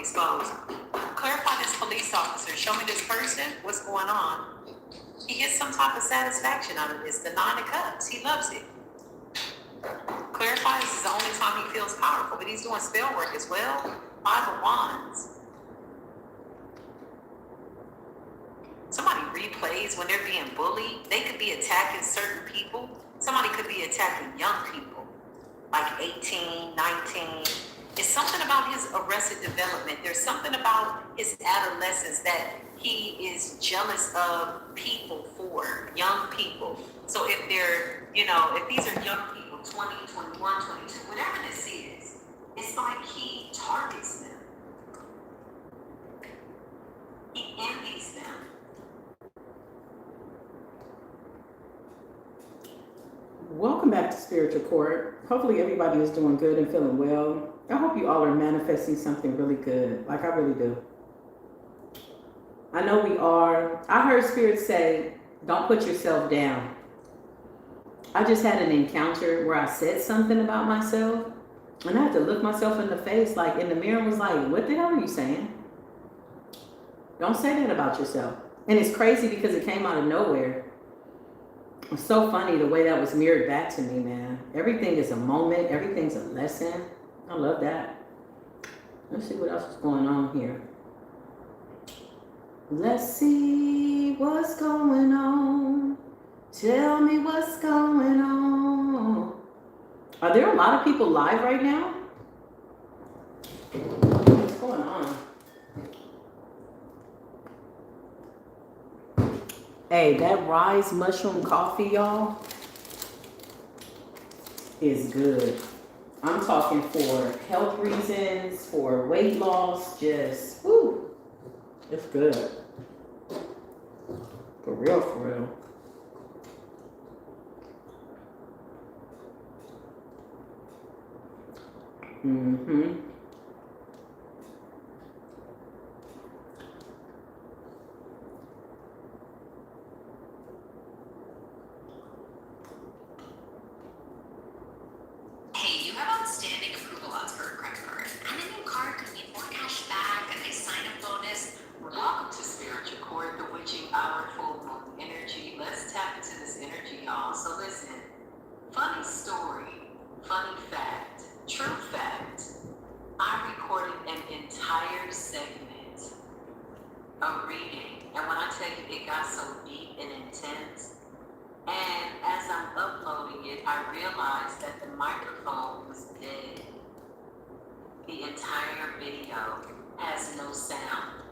exposed. Clarify this police officer. Show me this person. What's going on? He gets some type of satisfaction out of this. The 9 of Cups. He loves it. Clarify this is the only time he feels powerful, but he's doing spell work as well. 5 of Wands. Somebody replays when they're being bullied. They could be attacking certain people. Somebody could be attacking young people, like 18, 19. It's something about his arrested development. There's something about his adolescence that he is jealous of people for, young people. So if they're, if these are young people, 20, 21, 22, whatever this is, it's like he targets them. He envies them. Welcome back to Spiritual Court. Hopefully everybody is doing good and feeling well. I hope you all are manifesting something really good, like I really do. I know we are. I heard Spirit say, don't put yourself down. I just had an encounter where I said something about myself, and I had to look myself in the face, like in the mirror, and was like, what the hell are you saying? Don't say that about yourself. And it's crazy because it came out of nowhere. It's so funny the way that was mirrored back to me, man. Everything is a moment. Everything's a lesson. I love that. Let's see what else is going on here. Let's see what's going on. Tell me what's going on. Are there a lot of people live right now? What's going on? Hey, that Rise Mushroom Coffee, y'all, is good. I'm talking for health reasons, for weight loss, just, whoo, it's good. For real, for real. Mm-hmm. Hey, you have outstanding approval odds for a credit card, and a new card could mean more cash back, a nice sign-up bonus. Welcome to Spiritual Court, the witching hour, full moon energy. Let's tap into this energy, y'all. So listen, funny story, funny fact, true fact. I recorded an entire segment of reading, and when I tell you it got so deep and intense, and as I'm uploading it, I realized that the microphone was dead. The entire video has no sound.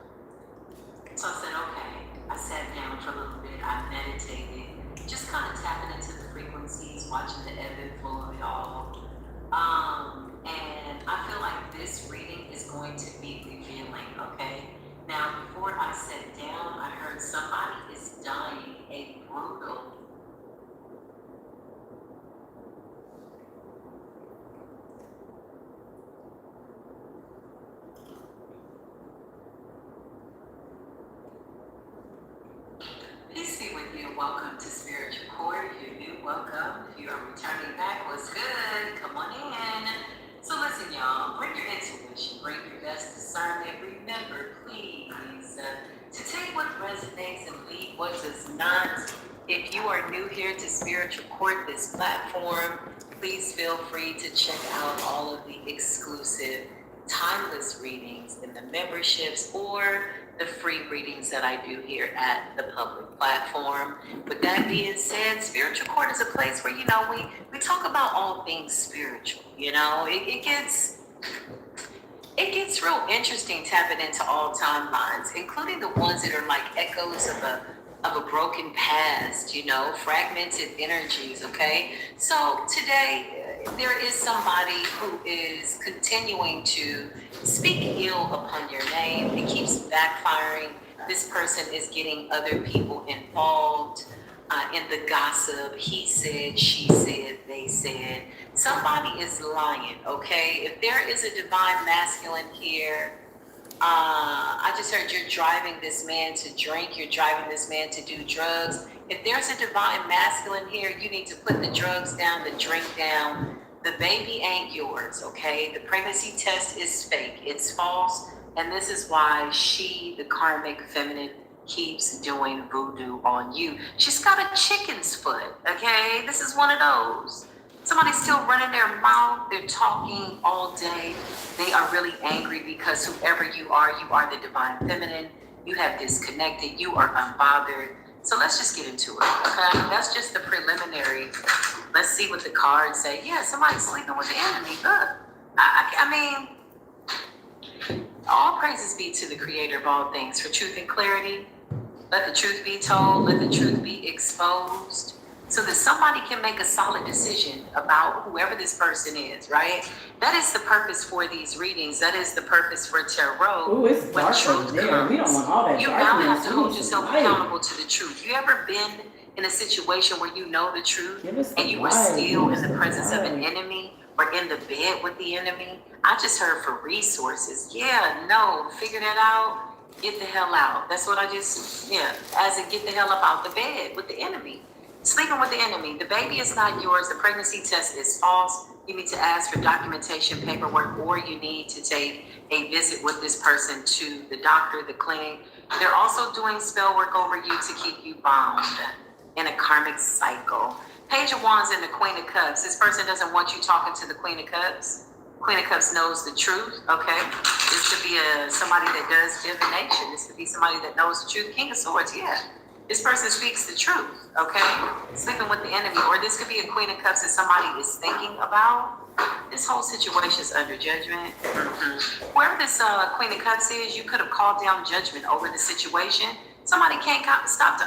So I said, okay. I sat down for a little bit. I meditated, just kind of tapping into the frequencies, watching the ebb and flow of it all. And I feel like this reading is going to be revealing, okay? Now, before I sat down, I heard somebody is dying a brutal Peace be with you. Welcome to Spiritual Court. If you're new, welcome. If you are returning back, what's good? Come on in. So listen, y'all, bring your intuition, bring your best discernment. Remember, please, to take what resonates and leave what does not. If you are new here to Spiritual Court, this platform, please feel free to check out all of the exclusive timeless readings in the memberships or the free readings that I do here at the public platform. With that being said, Spiritual Court is a place where, we talk about all things spiritual. It gets real interesting tapping into all timelines, including the ones that are like echoes of a broken past, fragmented energies, okay? So today, there is somebody who is continuing to speak ill upon your name. It keeps backfiring. This person is getting other people involved in the gossip. He said, she said, they said. Somebody is lying, okay? If there is a divine masculine here, I just heard you're driving this man to drink. You're driving this man to do drugs. If there's a divine masculine here, you need to put the drugs down, the drink down. The baby ain't yours, okay? The pregnancy test is fake. It's false. And this is why she, the karmic feminine, keeps doing voodoo on you. She's got a chicken's foot, okay? This is one of those. Somebody's still running their mouth. They're talking all day. They are really angry because whoever you are the divine feminine. You have disconnected. You are unbothered. So let's just get into it, okay? That's just the preliminary. Let's see what the cards say. Yeah, somebody's sleeping with the enemy. Look, I mean, all praises be to the creator of all things for truth and clarity. Let the truth be told. Let the truth be exposed so that somebody can make a solid decision about whoever this person is, right? That is the purpose for these readings. That is the purpose for tarot. Oh, it's When dark truth over there. We don't comes, want all that you now have darkness. to We hold need yourself some light. accountable to the truth. You ever been in a situation where you know the truth Give us and some you were light. still Give us in the some presence of an light. enemy or in the bed with the enemy? I just heard for resources. Yeah, no, figure that out. Get the hell out. That's what I just, as in get the hell up out the bed with the enemy. Sleeping with the enemy. The baby is not yours. The pregnancy test is false. You need to ask for documentation, paperwork, or you need to take a visit with this person to the doctor, the clinic. They're also doing spell work over you to keep you bound in a karmic cycle. Page of Wands and the Queen of Cups. This person doesn't want you talking to the Queen of Cups. Queen of Cups knows the truth, okay? This could be somebody that does divination. This could be somebody that knows the truth. King of Swords, yeah. This person speaks the truth, okay? Sleeping with the enemy. Or this could be a Queen of Cups that somebody is thinking about. This whole situation is under judgment. Whoever this Queen of Cups is, you could have called down judgment over the situation. Somebody can't stop.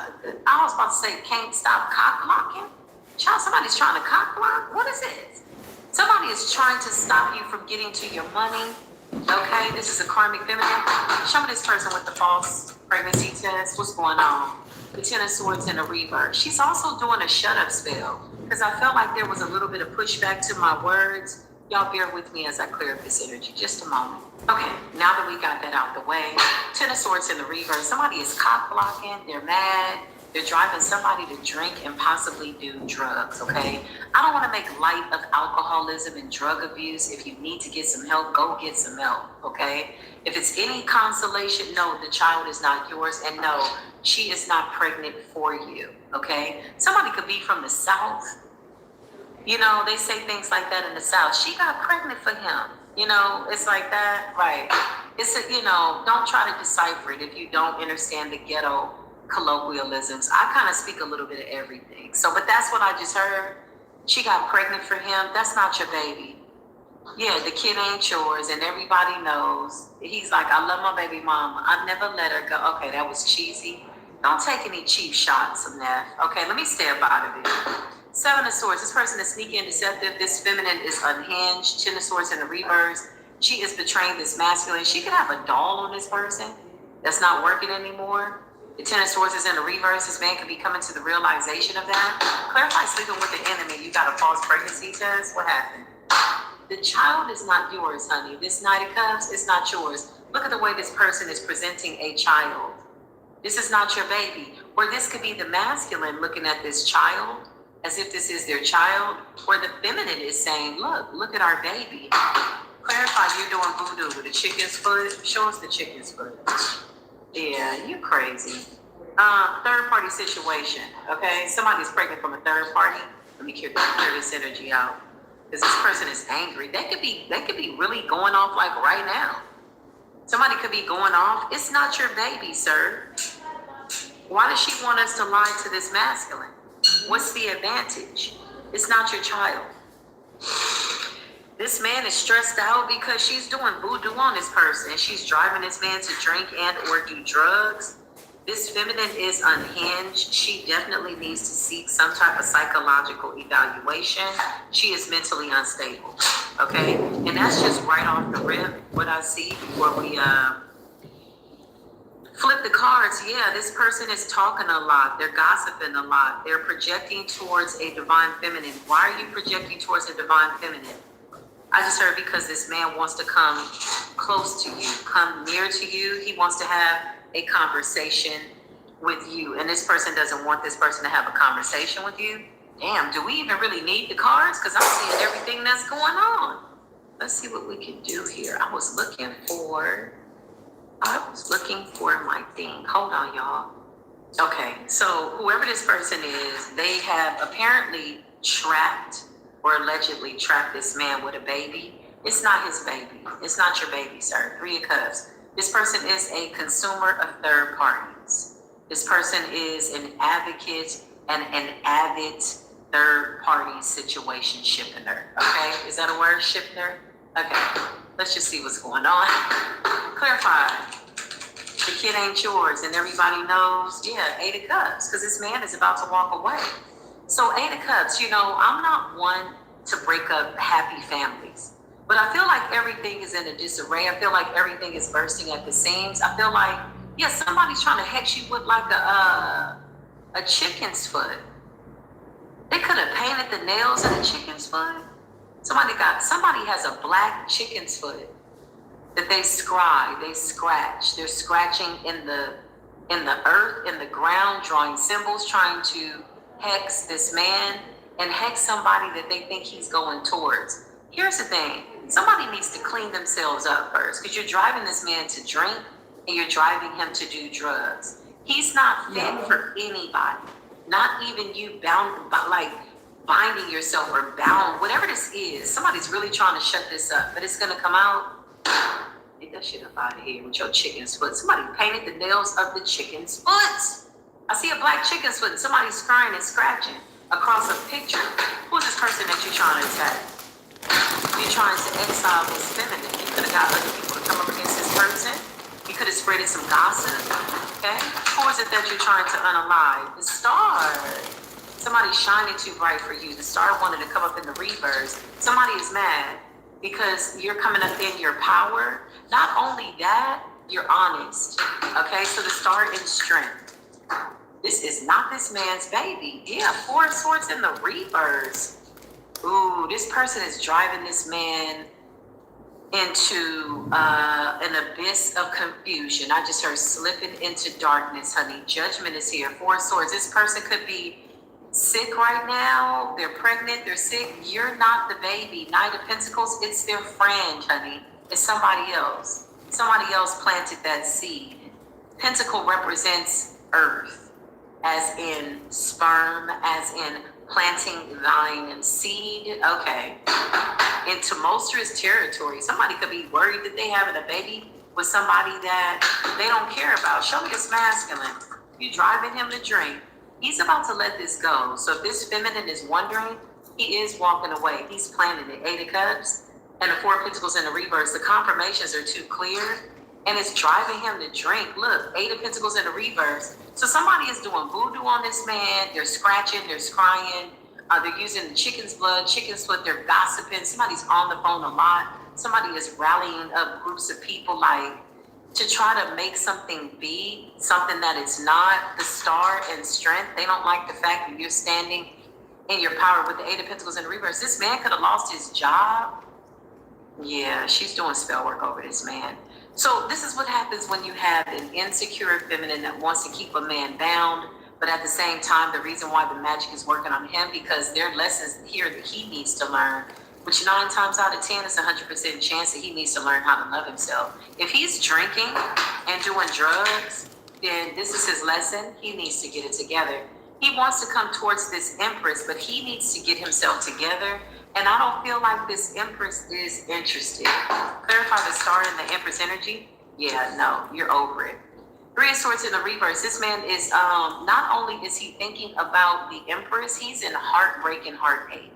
I was about to say, can't stop cock blocking. Child, somebody's trying to cock block? What is it? Somebody is trying to stop you from getting to your money. Okay, this is a karmic feminine. Show me this person with the false pregnancy test. What's going on? The Ten of Swords in a reverse. She's also doing a shut-up spell because I felt like there was a little bit of pushback to my words. Y'all bear with me as I clear up this energy. Just a moment. Okay, now that we got that out the way, Ten of Swords in the reverse. Somebody is cock blocking. They're mad. They're driving somebody to drink and possibly do drugs, okay? I don't want to make light of alcoholism and drug abuse. If you need to get some help, go get some help, okay? If it's any consolation, no, the child is not yours, and no, she is not pregnant for you, okay? Somebody could be from the South. You know, they say things like that in the South. She got pregnant for him. You know, it's like that, right? Don't try to decipher it if you don't understand the ghetto colloquialisms. I kind of speak a little bit of everything. But that's what I just heard. She got pregnant for him. That's not your baby. Yeah, the kid ain't yours, and everybody knows. He's like, I love my baby mama. I've never let her go. Okay, that was cheesy. Don't take any cheap shots of that. Okay, let me stay up out of it. Seven of Swords. This person is sneaky and deceptive. This feminine is unhinged. Ten of Swords in the reverse. She is betraying this masculine. She could have a doll on this person that's not working anymore. The Ten of Swords is in the reverse. This man could be coming to the realization of that. Clarify sleeping with the enemy. You got a false pregnancy test. What happened? The child is not yours, honey. This Knight of Cups is not yours. Look at the way this person is presenting a child. This is not your baby. Or this could be the masculine looking at this child as if this is their child. Or the feminine is saying, look at our baby. Clarify you're doing voodoo with a chicken's foot. Show us the chicken's foot. Yeah, you crazy. Third party situation, okay? Somebody's pregnant from a third party. Let me clear this energy out. Because this person is angry. They could be really going off like right now. Somebody could be going off. It's not your baby, sir. Why does she want us to lie to this masculine? What's the advantage? It's not your child. This man is stressed out because she's doing voodoo on this person. She's driving this man to drink and or do drugs. This feminine is unhinged. She definitely needs to seek some type of psychological evaluation. She is mentally unstable, okay? And that's just right off the rip, what I see before we flip the cards. Yeah, this person is talking a lot. They're gossiping a lot. They're projecting towards a divine feminine. Why are you projecting towards a divine feminine? I just heard because this man wants to come close to you, come near to you. He wants to have a conversation with you. And this person doesn't want this person to have a conversation with you. Damn, do we even really need the cards? Because I'm seeing everything that's going on. Let's see what we can do here. I was looking for I was looking for my thing. Hold on, y'all. Okay, so whoever this person is, they have apparently trapped or allegedly trapped this man with a baby. It's not his baby. It's not your baby, sir. 3 of Cups. This person is a consumer of third parties. This person is an advocate and an avid third party situation shipper. Okay, is that a word, shipper? Okay, let's just see what's going on. Clarify. The kid ain't yours, and everybody knows, yeah, 8 of Cups, because this man is about to walk away. So 8 of Cups, you know, I'm not one to break up happy families, but I feel like everything is in a disarray. I feel like everything is bursting at the seams. I feel like, yeah, somebody's trying to hex you with like a chicken's foot. They could have painted the nails in a chicken's foot. Somebody has a black chicken's foot that they scratch. They're scratching in the earth, in the ground, drawing symbols, trying to hex this man and hex somebody that they think he's going towards. Here's the thing. Somebody needs to clean themselves up first, because you're driving this man to drink and you're driving him to do drugs. He's not fit for anybody, not even you binding yourself or bound, whatever this is. Somebody's really trying to shut this up, but it's going to come out. Get that shit up out of here with your chicken's foot. Somebody painted the nails of the chicken's foot. I see a black chicken's foot and somebody's crying and scratching across a picture. Who's this person that you're trying to attack? You're trying to exile this feminine. You could have got other people to come up against this person. You could have spreaded some gossip. Okay? Who is it that you're trying to unalive? The star. Somebody's shining too bright for you. The star wanted to come up in the reverse. Somebody is mad because you're coming up in your power. Not only that, you're honest. Okay, so the star in strength. This is not this man's baby. Yeah, 4 of Swords in the reverse. Ooh, this person is driving this man into an abyss of confusion. I just heard slipping into darkness, honey. Judgment is here. 4 of Swords. This person could be sick right now. They're pregnant. They're sick. You're not the baby. Knight of Pentacles. It's their friend, honey. It's somebody else. Somebody else planted that seed. Pentacle represents earth, as in sperm, as in planting thine seed. Okay. In tumultuous territory. Somebody could be worried that they having a baby with somebody that they don't care about. Show me this masculine. You driving him to drink. He's about to let this go. So if this feminine is wondering, he is walking away. He's planning it. 8 of Cups and the 4 of Pentacles in the reverse. The confirmations are too clear, and it's driving him to drink. Look, 8 of Pentacles in the reverse. So somebody is doing voodoo on this man. They're scratching. They're scrying. They're using the chicken's blood, chicken's foot. They're gossiping. Somebody's on the phone a lot. Somebody is rallying up groups of people to try to make something be something that it's not. The star and strength, they don't like the fact that you're standing in your power with the 8 of Pentacles in the reverse. This man could have lost his job. Yeah, she's doing spell work over this man. So this is what happens when you have an insecure feminine that wants to keep a man bound, but at the same time, the reason why the magic is working on him, because there are lessons here that he needs to learn, which 9 times out of 10 is 100% chance that he needs to learn how to love himself. If he's drinking and doing drugs, then this is his lesson. He needs to get it together. He wants to come towards this Empress, but he needs to get himself together. And I don't feel like this Empress is interested. Clarify the star and the Empress energy. Yeah, no, you're over it. 3 of Swords in the reverse. This man is, not only is he thinking about the Empress, he's in heartbreak and heartache.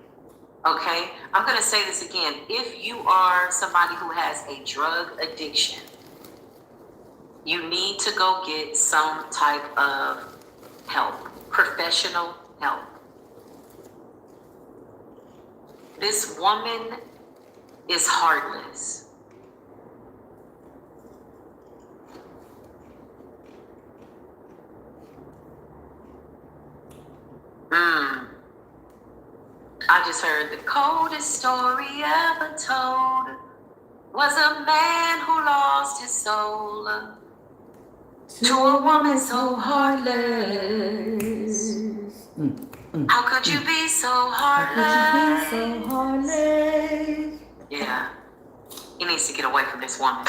Okay, I'm going to say this again. If you are somebody who has a drug addiction, you need to go get some type of help, professional help. This woman is heartless. I just heard the coldest story ever told was a man who lost his soul to a woman so heartless. How could you be so heartless? Yeah, he needs to get away from this woman.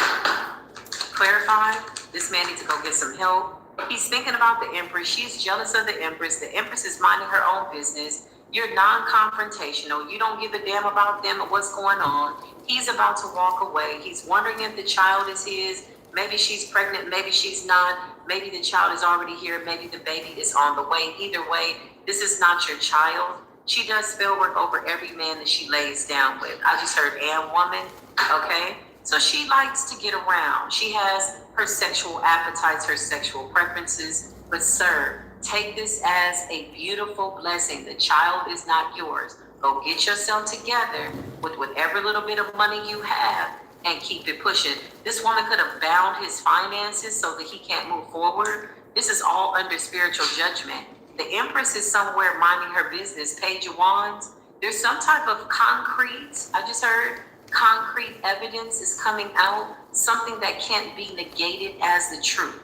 Clarify, this man needs to go get some help. He's thinking about the Empress. She's jealous of the Empress. The Empress is minding her own business. You're non-confrontational. You don't give a damn about them and what's going on. He's about to walk away. He's wondering if the child is his. Maybe she's pregnant. Maybe she's not. Maybe the child is already here. Maybe the baby is on the way. Either way, this is not your child. She does spell work over every man that she lays down with. I just heard and woman, okay? So she likes to get around. She has her sexual appetites, her sexual preferences. But sir, take this as a beautiful blessing. The child is not yours. Go get yourself together with whatever little bit of money you have and keep it pushing. This woman could have bound his finances so that he can't move forward. This is all under spiritual judgment. The Empress is somewhere minding her business. Page of Wands. There's some type of concrete, I just heard, concrete evidence is coming out. Something that can't be negated as the truth.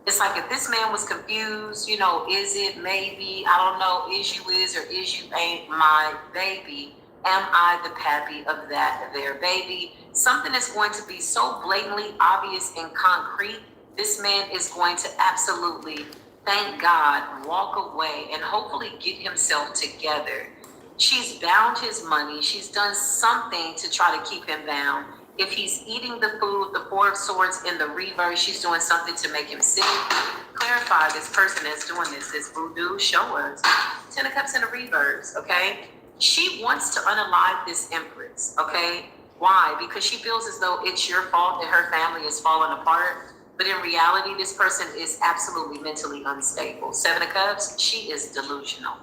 It's like if this man was confused, you know, is it, maybe, I don't know, is you is or is you ain't my baby? Am I the pappy of that their baby? Something is going to be so blatantly obvious and concrete. This man is going to absolutely, thank God, walk away and hopefully get himself together. She's bound his money. She's done something to try to keep him bound. If he's eating the food, the Four of Swords in the reverse, she's doing something to make him sick. Clarify, this person that's doing this is voodoo. Show us. Ten of Cups in the reverse, okay? She wants to unalive this Empress, okay? Why? Because she feels as though it's your fault that her family is falling apart. But in reality, this person is absolutely mentally unstable. Seven of Cups, she is delusional.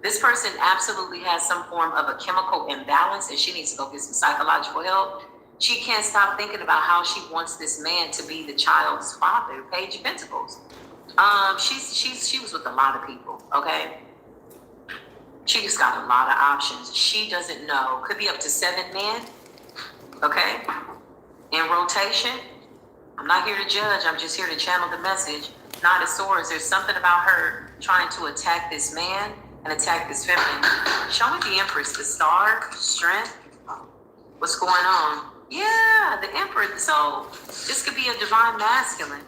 This person absolutely has some form of a chemical imbalance and she needs to go get some psychological help. She can't stop thinking about how she wants this man to be the child's father. Page of Pentacles. She was with a lot of people, okay? She just got a lot of options. She doesn't know. Could be up to 7 men, okay? In rotation. I'm not here to judge. I'm just here to channel the message. Knight of Swords. There's something about her trying to attack this man and attack this feminine. Show me the Empress, the Star, Strength. What's going on? Yeah, the Empress. So this could be a divine masculine.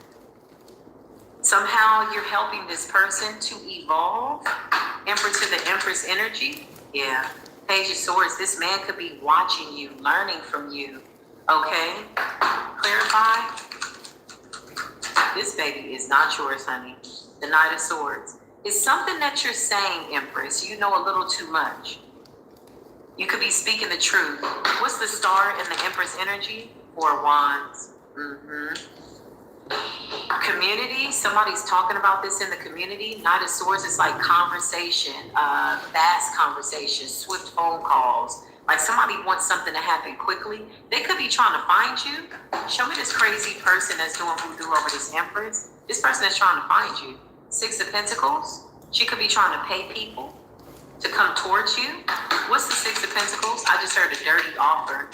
Somehow you're helping this person to evolve. Empress to the Empress energy. Yeah. Page of Swords. This man could be watching you, learning from you. Okay. Clarify. This baby is not yours, honey. The Knight of Swords. It's something that you're saying, Empress. You know a little too much. You could be speaking the truth. What's the Star in the Empress energy? 4 of Wands. Community. Somebody's talking about this in the community. Knight of Swords is like conversation, fast conversation, swift phone calls. Like somebody wants something to happen quickly. They could be trying to find you. Show me this crazy person that's doing voodoo over this Empress. This person is trying to find you. 6 of Pentacles. She could be trying to pay people to come towards you. What's the 6 of Pentacles? I just heard a dirty offer.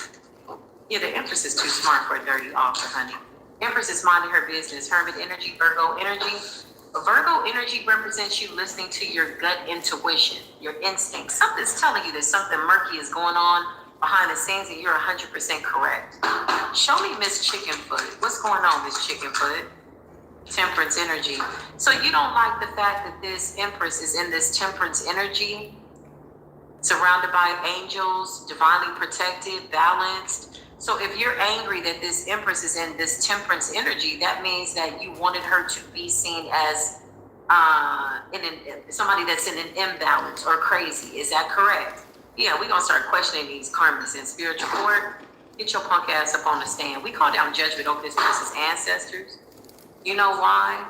Yeah, the Empress is too smart for a dirty offer, honey. Empress is minding her business. Hermit energy, Virgo energy. Virgo energy represents you listening to your gut intuition, your instincts. Something's telling you that something murky is going on behind the scenes and you're 100% correct. Show me Miss Chickenfoot. What's going on, Miss Chickenfoot? Temperance energy. So you don't like the fact that this Empress is in this temperance energy, surrounded by angels, divinely protected, balanced. So if you're angry that this Empress is in this temperance energy, that means that you wanted her to be seen as somebody that's in an imbalance or crazy. Is that correct? Yeah, we're going to start questioning these karmas in spiritual court. Get your punk ass up on the stand. We call down judgment over this person's ancestors. You know why?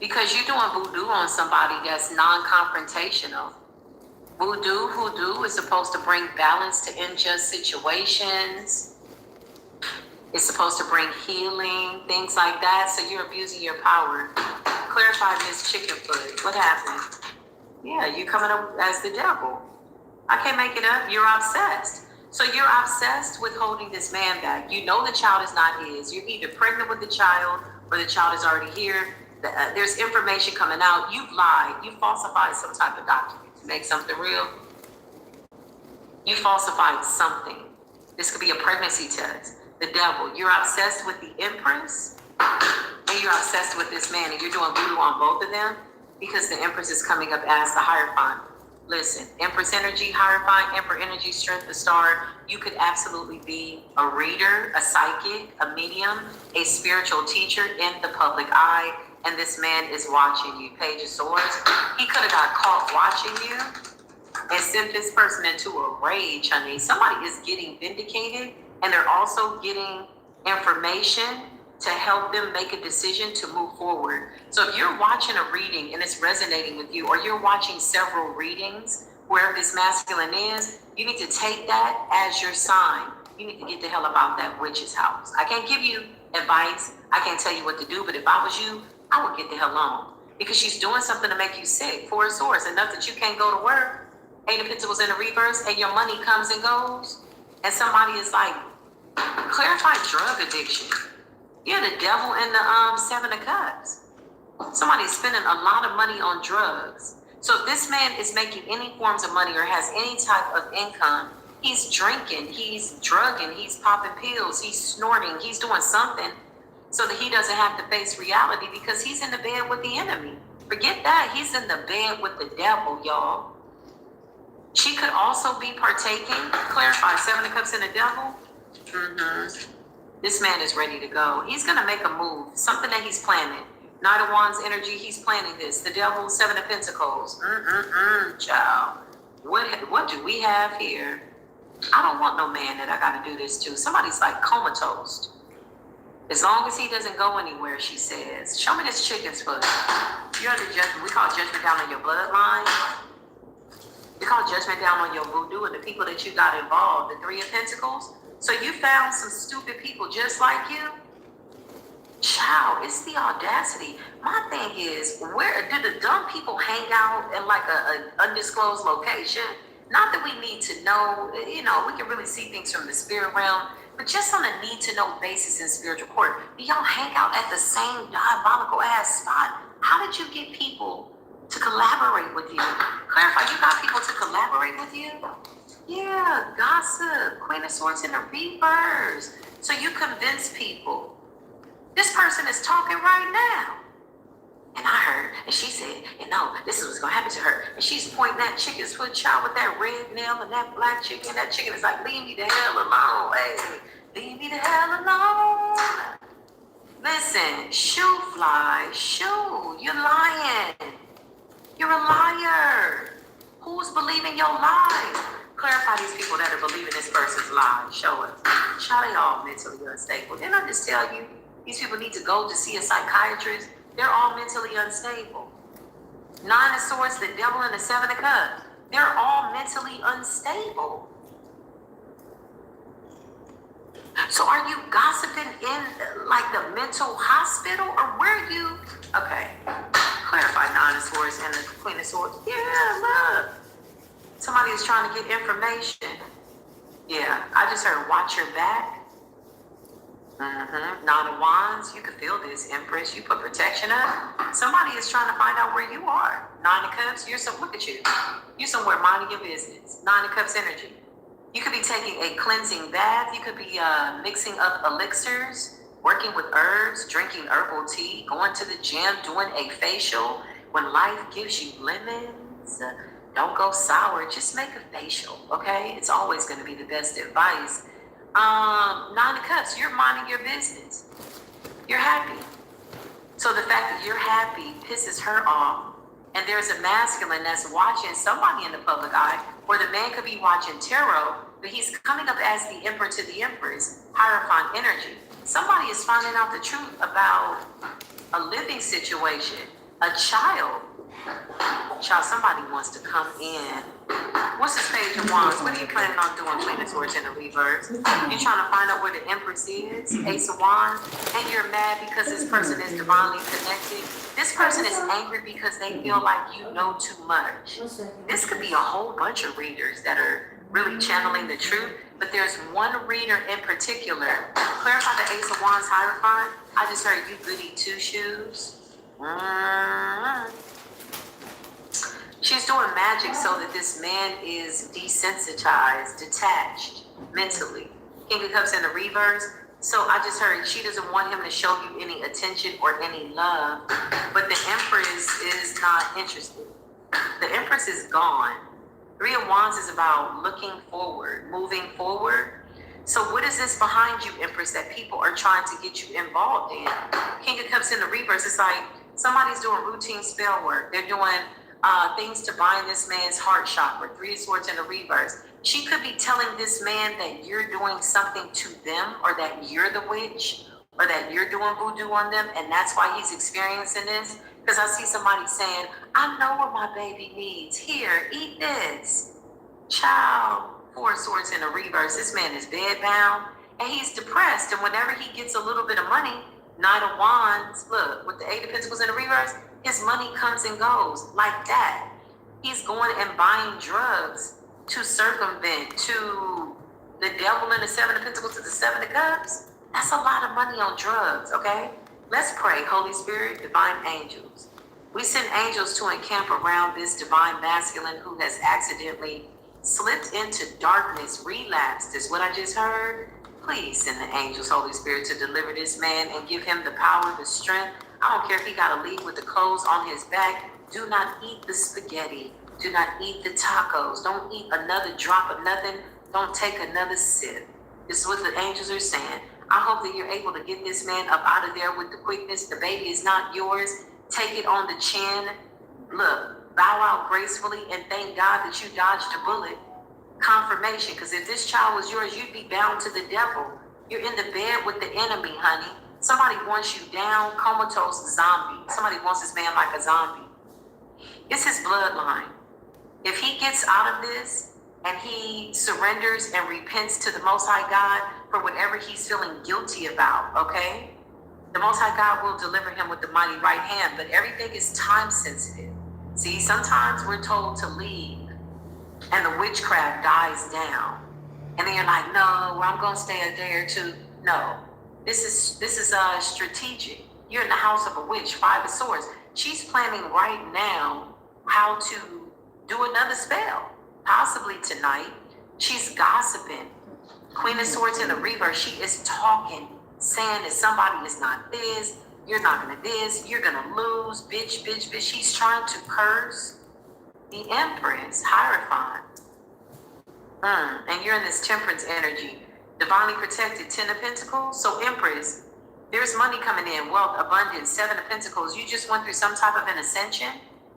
Because you're doing voodoo on somebody that's non-confrontational. Hoodoo is supposed to bring balance to unjust situations. It's supposed to bring healing, things like that. So you're abusing your power. Clarify, Miss Chickenfoot. What happened? Yeah, you coming up as the devil. I can't make it up. You're obsessed. So you're obsessed with holding this man back. You know the child is not his. You're either pregnant with the child or the child is already here. There's information coming out. You've lied. You falsified some type of document to make something real. You falsified something. This could be a pregnancy test. the devil. You're obsessed with the Empress, and you're obsessed with this man, and you're doing voodoo on both of them because the Empress is coming up as the Hierophant. Listen, Empress energy, Hierophant, Emperor energy, strength, the star. You could absolutely be a reader, a psychic, a medium, a spiritual teacher in the public eye, and this man is watching you. Page of Swords. He could have got caught watching you and sent this person into a rage, honey. Somebody is getting vindicated, and they're also getting information to help them make a decision to move forward. So if you're watching a reading and it's resonating with you, or you're watching several readings, wherever this masculine is, you need to take that as your sign. You need to get the hell about that witch's house. I can't give you advice. I can't tell you what to do, but if I was you, I would get the hell on. Because she's doing something to make you sick. Four of Swords, enough that you can't go to work. Eight of Pentacles in the reverse, and your money comes and goes. And somebody is like, clarify drug addiction. You're the devil in the Seven of Cups. Somebody's spending a lot of money on drugs. So if this man is making any forms of money or has any type of income, he's drinking, he's drugging, he's popping pills, he's snorting, he's doing something so that he doesn't have to face reality because he's in the bed with the enemy. Forget that. He's in the bed with the devil, y'all. She could also be partaking. Clarify, Seven of Cups and the devil. This man is ready to go. He's going to make a move, something that he's planning. Knight of Wands energy, he's planning this. The devil, Seven of Pentacles. Child. What do we have here? I don't want no man that I got to do this to. Somebody's like comatose. As long as he doesn't go anywhere, she says. Show me this chicken's foot. You're under judgment. We call judgment down on your bloodline. We call judgment down on your voodoo and the people that you got involved. The Three of Pentacles. So you found some stupid people just like you? Child, it's the audacity. My thing is, where do the dumb people hang out in like an undisclosed location? Not that we need to know, we can really see things from the spirit realm, but just on a need-to-know basis in spiritual court. Do y'all hang out at the same diabolical ass spot? How did you get people to collaborate with you? Clarify, you got people to collaborate with you? Yeah, gossip, Queen of Swords in the reverse. So you convince people. This person is talking right now. And I heard, and she said, this is what's going to happen to her. And she's pointing that chicken's foot child with that red nail and that black chicken. That chicken is like, leave me the hell alone. Hey, leave me the hell alone. Listen, shoo fly, shoo, you're lying. You're a liar. Who's believing your lies? Clarify these people that are believing this person's lies. Show us. Child, they all mentally unstable. Didn't I just tell you these people need to go to see a psychiatrist? They're all mentally unstable. Nine of Swords, the devil, and the Seven of Cups. They're all mentally unstable. So are you gossiping in like the mental hospital, or where are you? Okay. Clarify Nine of Swords and the Queen of Swords. Yeah, look. Somebody is trying to get information. Yeah, I just heard watch your back. Nine of Wands, you can feel this, Empress. You put protection up. Somebody is trying to find out where you are. Nine of Cups, look at you. You're somewhere minding your business. Nine of Cups energy. You could be taking a cleansing bath. You could be mixing up elixirs, working with herbs, drinking herbal tea, going to the gym, doing a facial. When life gives you lemons, don't go sour. Just make a facial, okay? It's always going to be the best advice. Nine of Cups, you're minding your business. You're happy. So the fact that you're happy pisses her off. And there's a masculine that's watching somebody in the public eye, or the man could be watching tarot, but he's coming up as the emperor to the empress, Hierophant energy. Somebody is finding out the truth about a living situation, a child. Somebody wants to come in. What's this Page of Wands? What are you planning on doing, Queen of Swords in the reverse? You're trying to find out where the Empress is, Ace of Wands, and you're mad because this person is divinely connected. This person is angry because they feel like you know too much. This could be a whole bunch of readers that are really channeling the truth, but there's one reader in particular. Clarify the Ace of Wands, Hierophant. I just heard you goody two shoes. She's doing magic so that this man is desensitized, detached mentally. King of Cups in the reverse. So I just heard she doesn't want him to show you any attention or any love, but the Empress is not interested. The Empress is gone. Three of Wands is about looking forward, moving forward. So what is this behind you, Empress, that people are trying to get you involved in? King of Cups in the reverse. It's like somebody's doing routine spell work. They're doing things to bind this man's heart chakra. Three of Swords in the reverse. She could be telling this man that you're doing something to them, or that you're the witch, or that you're doing voodoo on them, and that's why he's experiencing this. Because I see somebody saying, I know what my baby needs. Here, eat this. Child. Four of Swords in the reverse. This man is bedbound and he's depressed. And whenever he gets a little bit of money, Knight of Wands, look, with the Eight of Pentacles in the reverse, his money comes and goes like that. He's going and buying drugs to circumvent, to the Devil in the Seven of Pentacles to the Seven of Cups. That's a lot of money on drugs, okay? Let's pray. Holy Spirit, divine angels. We send angels to encamp around this divine masculine who has accidentally slipped into darkness, relapsed, is what I just heard. Please send the angels, Holy Spirit, to deliver this man and give him the power, the strength. I don't care if he got to leave with the clothes on his back. Do not eat the spaghetti. Do not eat the tacos. Don't eat another drop of nothing. Don't take another sip. This is what the angels are saying. I hope that you're able to get this man up out of there with the quickness. The baby is not yours. Take it on the chin. Look, bow out gracefully and thank God that you dodged a bullet. Confirmation, because if this child was yours, you'd be bound to the devil. You're in the bed with the enemy, honey. Somebody wants you down, comatose, zombie. Somebody wants this man like a zombie. It's his bloodline. If he gets out of this and he surrenders and repents to the Most High God for whatever he's feeling guilty about, okay? The Most High God will deliver him with the mighty right hand, but everything is time sensitive. See, sometimes we're told to leave and the witchcraft dies down. And then you're like, no, well, I'm going to stay a day or two. No, this is strategic. You're in the house of a witch, Five of Swords. She's planning right now how to do another spell, possibly tonight. She's gossiping. Queen of Swords in the reverse, she is talking, saying that somebody is not this, you're not gonna this, you're gonna lose, bitch, bitch, bitch. She's trying to curse the Empress, Hierophant. And you're in this Temperance energy, divinely protected, Ten of Pentacles. So Empress, there's money coming in, wealth, abundance, Seven of Pentacles. You just went through some type of an ascension.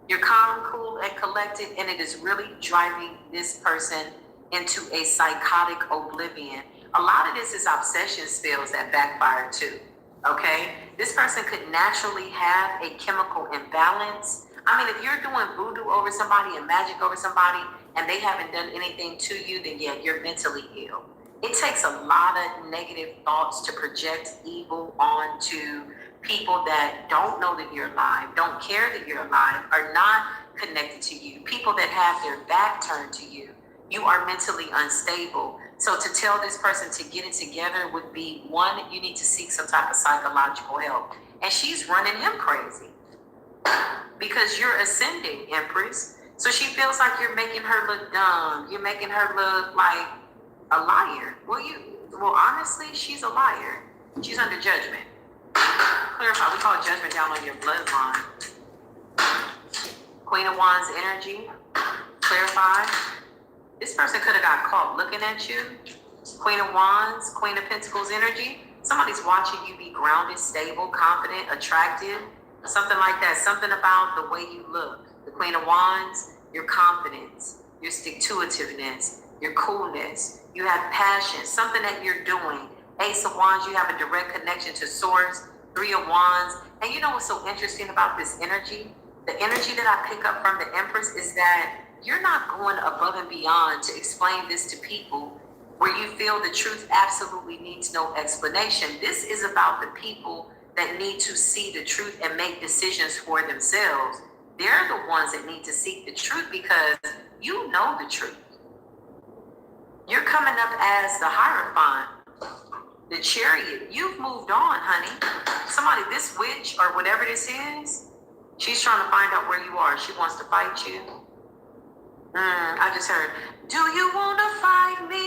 You're calm, cool, and collected, and it is really driving this person into a psychotic oblivion. A lot of this is obsession spells that backfire too, okay? This person could naturally have a chemical imbalance. I mean, if you're doing voodoo over somebody and magic over somebody and they haven't done anything to you, then yeah, you're mentally ill. It takes a lot of negative thoughts to project evil onto people that don't know that you're alive, don't care that you're alive, are not connected to you, people that have their back turned to you. You are mentally unstable. So to tell this person to get it together would be, one, you need to seek some type of psychological help. And she's running him crazy because you're ascending, Empress. So she feels like you're making her look dumb. You're making her look like a liar. Well, honestly, she's a liar. She's under judgment. Clarify, we call judgment down on your bloodline. Queen of Wands energy. Clarify. This person could have got caught looking at you. Queen of Wands, Queen of Pentacles energy. Somebody's watching you be grounded, stable, confident, attractive. Something like that. Something about the way you look. The Queen of Wands, your confidence, your stick-to-itiveness, your coolness. You have passion, something that you're doing. Ace of Wands, you have a direct connection to Source. Three of Wands. And you know what's so interesting about this energy? The energy that I pick up from the Empress is that you're not going above and beyond to explain this to people where you feel the truth absolutely needs no explanation. This is about the people that need to see the truth and make decisions for themselves. They're the ones that need to seek the truth because you know the truth. You're coming up as the Hierophant, the Chariot. You've moved on, honey. Somebody, this witch or whatever this is, she's trying to find out where you are. She wants to fight you. I just heard, do you want to fight me?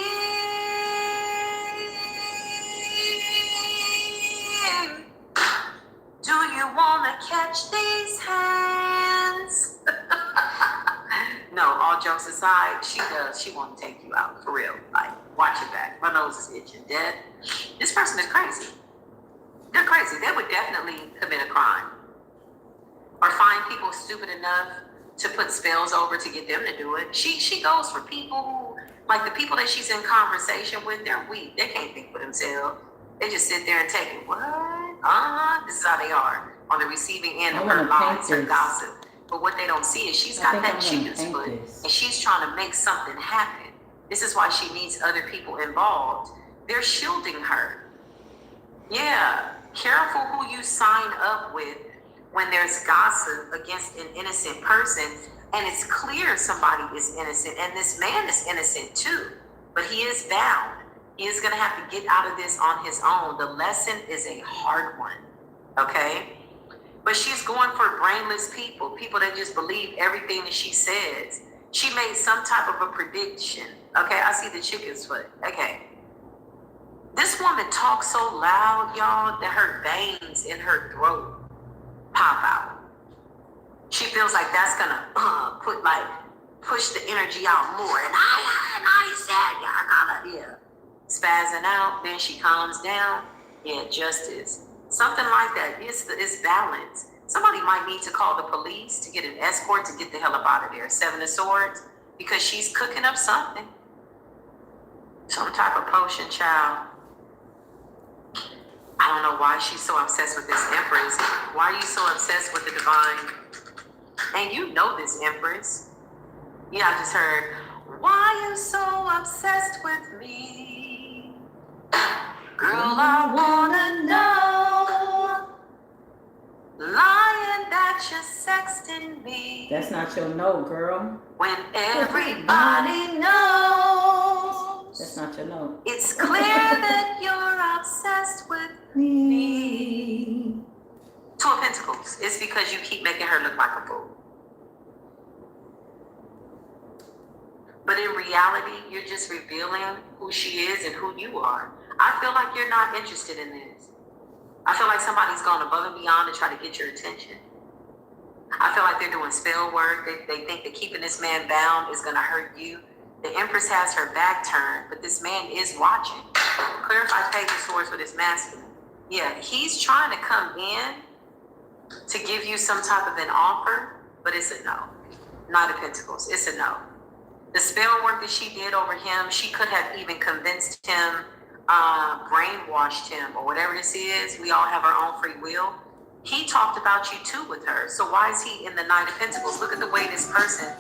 you wanna catch these hands? No, all jokes aside, she does. She want to take you out for real. Like, watch your back. My nose is itching. Dead. This person is crazy. They're crazy. They would definitely commit a crime or find people stupid enough to put spells over to get them to do it. She goes for people who, like the people that she's in conversation with, they're weak. They can't think for themselves. They just sit there and take it. What? This is how they are on the receiving end of her lies, her gossip. But what they don't see is she's got that chicken's foot, and she's trying to make something happen. This is why she needs other people involved. They're shielding her. Yeah, careful who you sign up with when there's gossip against an innocent person, and it's clear somebody is innocent, and this man is innocent too, but he is bound. He is going to have to get out of this on his own. The lesson is a hard one, okay? But she's going for brainless people, people that just believe everything that she says. She made some type of a prediction. Okay, I see the chicken's foot. Okay. This woman talks so loud, y'all, that her veins in her throat pop out. She feels like that's gonna push the energy out more. And I said, yeah, spazzing out. Then she calms down. Yeah, justice. Something like that. It's balance. Somebody might need to call the police to get an escort to get the hell up out of there. Seven of Swords, because she's cooking up something. Some type of potion, child. I don't know why she's so obsessed with this Empress. Why are you so obsessed with the divine? And you know this Empress. Yeah, I just heard, why you so obsessed with me? Girl, I wanna know. Lying that you're sexting me. That's not your note, girl. When everybody knows. That's not your note. It's clear that you're obsessed with me. Two of Pentacles. It's because you keep making her look like a fool. But in reality, you're just revealing who she is and who you are. I feel like you're not interested in this. I feel like somebody's gone above and beyond to try to get your attention. I feel like they're doing spell work. They think that keeping this man bound is going to hurt you. The Empress has her back turned, but this man is watching. Clarify Page of Swords with his masculine. Yeah, he's trying to come in to give you some type of an offer, but it's a no. Knight of Pentacles, it's a no. The spell work that she did over him, she could have even convinced him, brainwashed him, or whatever this is. We all have our own free will. He talked about you too with her. So why is he in the Knight of Pentacles? Look at the way this person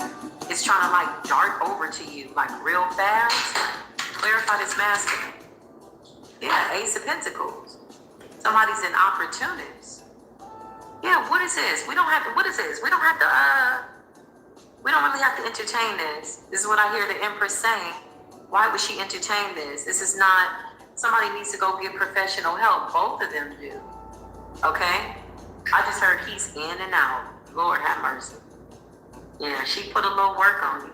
is trying to like dart over to you, like real fast. Clarify this masculine. Yeah, Ace of Pentacles. Somebody's an opportunist. Yeah, what is this? We don't have to, what is this? We don't really have to entertain this. This is what I hear the Empress saying. Why would she entertain this? This is not, somebody needs to go get professional help. Both of them do. Okay? I just heard he's in and out. Lord have mercy. Yeah, she put a little work on you.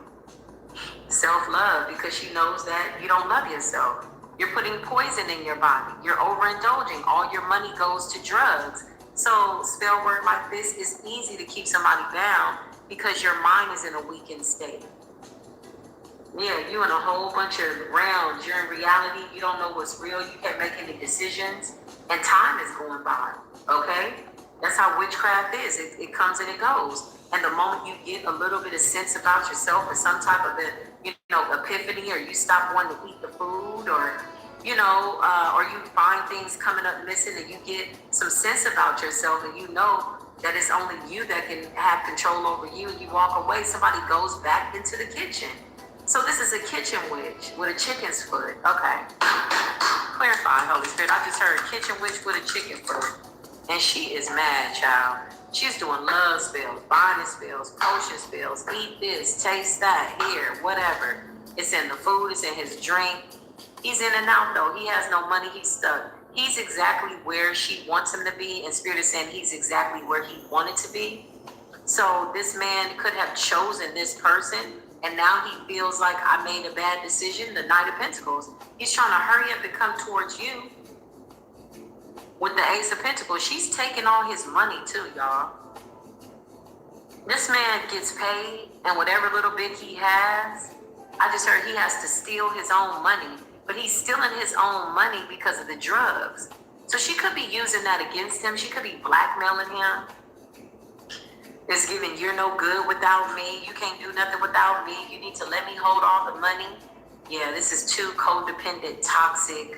Self-love, because she knows that you don't love yourself. You're putting poison in your body. You're overindulging. All your money goes to drugs. So spell work like this is easy to keep somebody down because your mind is in a weakened state. Yeah, you in a whole bunch of rounds. You're in reality. You don't know what's real. You can't make any decisions. And time is going by. Okay? That's how witchcraft is. It comes and it goes. And the moment you get a little bit of sense about yourself or some type of epiphany, or you stop wanting to eat the food, or or you find things coming up missing, and you get some sense about yourself, and you know that it's only you that can have control over you, and you walk away, somebody goes back into the kitchen. So this is a kitchen witch with a chicken's foot. Okay. Clarify, Holy Spirit. I just heard kitchen witch with a chicken foot. And she is mad, child. She's doing love spells, binding spells, potion spells, eat this, taste that, here, whatever. It's in the food, it's in his drink. He's in and out though. He has no money, he's stuck. He's exactly where she wants him to be, and Spirit is saying he's exactly where he wanted to be. So this man could have chosen this person, and now he feels like I made a bad decision. The Knight of Pentacles. He's trying to hurry up and come towards you. With the Ace of Pentacles, she's taking all his money too, y'all. This man gets paid, and whatever little bit he has, I just heard he has to steal his own money, but he's stealing his own money because of the drugs. So she could be using that against him. She could be blackmailing him. It's giving, you're no good without me. You can't do nothing without me. You need to let me hold all the money. Yeah, this is too codependent, toxic.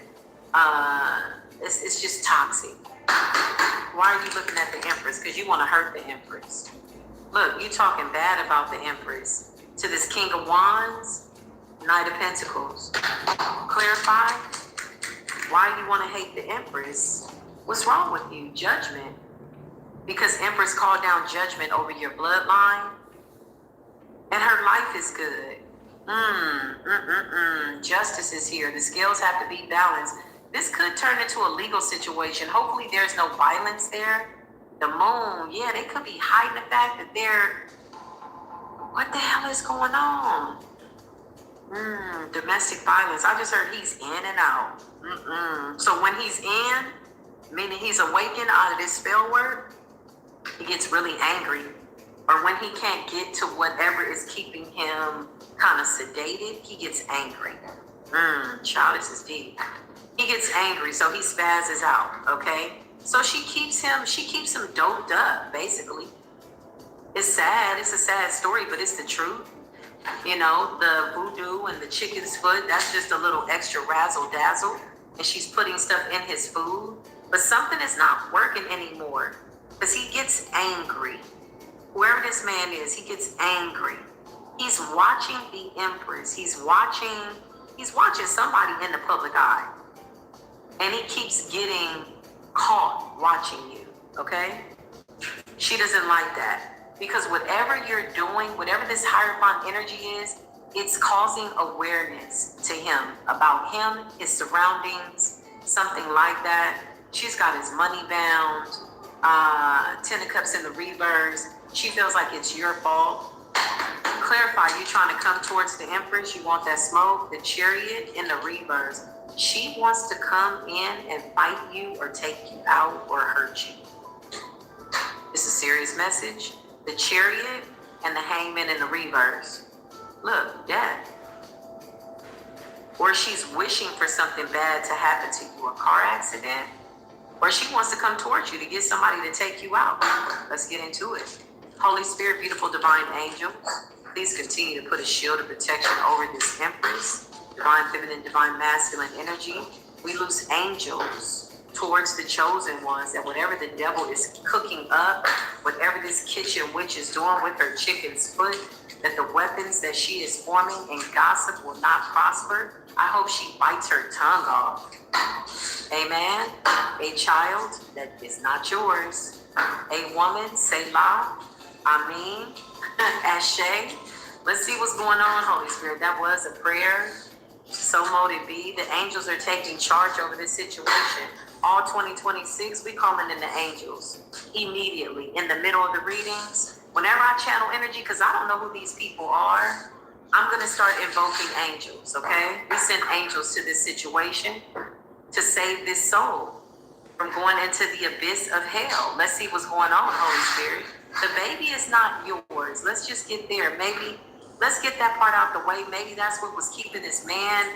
It's just toxic. Why are you looking at the Empress? Because you want to hurt the Empress. Look, you talking bad about the Empress. To this King of Wands, Knight of Pentacles. Clarify why you want to hate the Empress. What's wrong with you? Judgment. Because Empress called down judgment over your bloodline. And her life is good. Justice is here. The scales have to be balanced. This could turn into a legal situation. Hopefully there's no violence there. The moon, yeah, they could be hiding the fact that they're, what the hell is going on? Domestic violence. I just heard he's in and out. So when he's in, meaning he's awakened out of this spell work, he gets really angry. Or when he can't get to whatever is keeping him kind of sedated, he gets angry. Child, this is deep. He gets angry, so he spazzes out, okay? So she keeps him doped up, basically. It's sad, it's a sad story, but it's the truth. You know, the voodoo and the chicken's foot, that's just a little extra razzle dazzle. And she's putting stuff in his food. But something is not working anymore because he gets angry. Whoever this man is, he gets angry. He's watching the Empress. He's watching somebody in the public eye. And he keeps getting caught watching you, okay? She doesn't like that. Because whatever you're doing, whatever this Hierophant energy is, it's causing awareness to him about him, his surroundings, something like that. She's got his money bound, 10 of Cups in the reverse. She feels like it's your fault. Clarify, you trying to come towards the Empress, you want that smoke, the Chariot in the reverse. She wants to come in and fight you or take you out or hurt you. It's a serious message. The Chariot and the Hangman in the reverse. Look, death. Or she's wishing for something bad to happen to you, a car accident. Or she wants to come towards you to get somebody to take you out. Let's get into it. Holy Spirit, beautiful divine angels, please continue to put a shield of protection over this Empress, divine feminine, divine masculine energy. We loose angels towards the chosen ones, that whatever the devil is cooking up, whatever this kitchen witch is doing with her chicken's foot, that the weapons that she is forming in gossip will not prosper. I hope she bites her tongue off. Amen. A child that is not yours. A woman, Selah. Amen. Ashe. Let's see what's going on, Holy Spirit. That was a prayer. So mote it be. The angels are taking charge over this situation. All 2026, we calling in the angels immediately in the middle of the readings. Whenever I channel energy, because I don't know who these people are, I'm going to start invoking angels, okay? We send angels to this situation to save this soul from going into the abyss of hell. Let's see what's going on, Holy Spirit. The baby is not yours. Let's just get there. Maybe let's get that part out the way. Maybe that's what was keeping this man,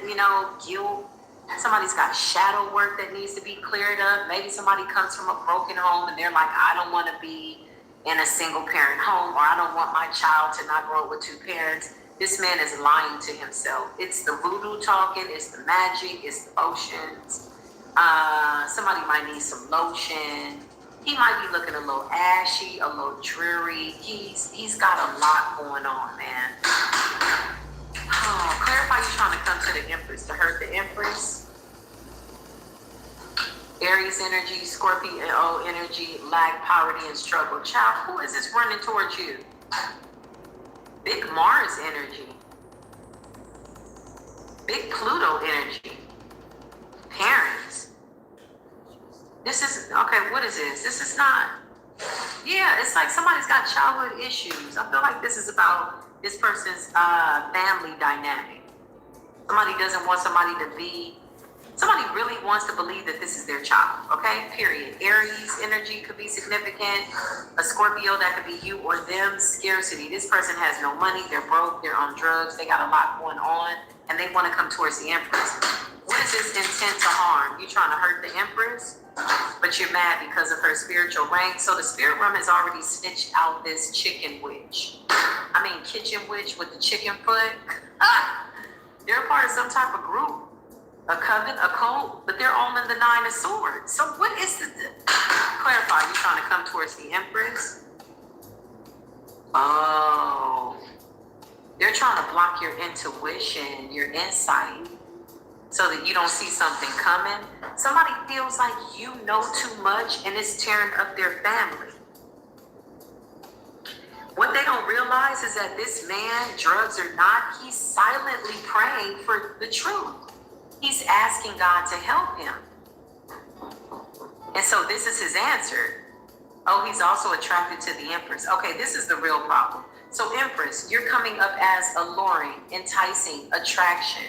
guilt. Somebody's got shadow work that needs to be cleared up. Maybe somebody comes from a broken home and they're like, I don't want to be in a single parent home, or I don't want my child to not grow up with two parents. This man is lying to himself. It's the voodoo talking, it's the magic, it's the potions. Somebody might need some lotion. He might be looking a little ashy, a little dreary. He's got a lot going on, man. Oh, clarify you trying to come to the Empress, to hurt the Empress. Aries energy, Scorpio energy, lack, poverty, and struggle. Child, who is this running towards you? Big Mars energy. Big Pluto energy. Parents. This is, okay, what is this? This is not, yeah, it's like somebody's got childhood issues. I feel like this is about this person's family dynamic. Somebody doesn't want somebody to be Somebody really wants to believe that this is their child, okay? Period. Aries energy could be significant. A Scorpio, that could be you or them. Scarcity. This person has no money. They're broke. They're on drugs. They got a lot going on, and they want to come towards the Empress. What is this intent to harm? You trying to hurt the Empress, but you're mad because of her spiritual rank. So the spirit realm has already snitched out this chicken witch. I mean, kitchen witch with the chicken foot. They're a part of some type of group, a coven, a cult, but they're all in the Nine of Swords. So what is the clarify? You trying to come towards the Empress? Oh, they're trying to block your intuition, your insight, so that you don't see something coming. Somebody feels like you know too much and it's tearing up their family. What they don't realize is that this man, drugs or not, he's silently praying for the truth. He's asking God to help him. And so this is his answer. Oh, he's also attracted to the Empress. Okay, this is the real problem. So Empress, you're coming up as alluring, enticing, attraction.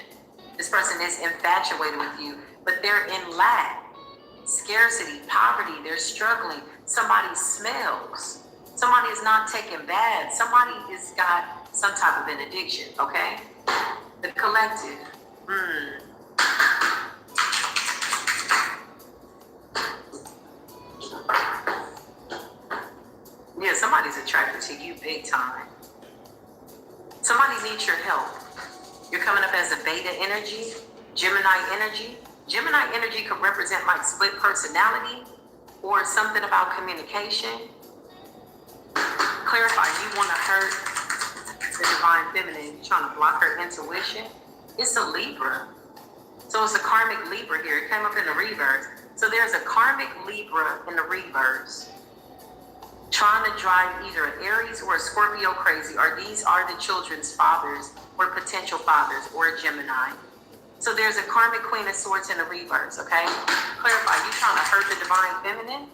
This person is infatuated with you, but they're in lack, scarcity, poverty. They're struggling. Somebody smells. Somebody is not taking baths. Somebody has got some type of an addiction, okay? The collective. Yeah, somebody's attracted to you big time. Somebody needs your help. You're coming up as a beta energy, Gemini energy. Gemini energy could represent like split personality or something about communication. Clarify, you want to hurt the divine feminine, you're trying to block her intuition. It's a Libra. So it's a karmic Libra here. It came up in the reverse. So there's a karmic Libra in the reverse, trying to drive either an Aries or a Scorpio crazy, or these are the children's fathers or potential fathers, or a Gemini. So there's a karmic Queen of Swords in the reverse, okay? Clarify, you trying to hurt the divine feminine,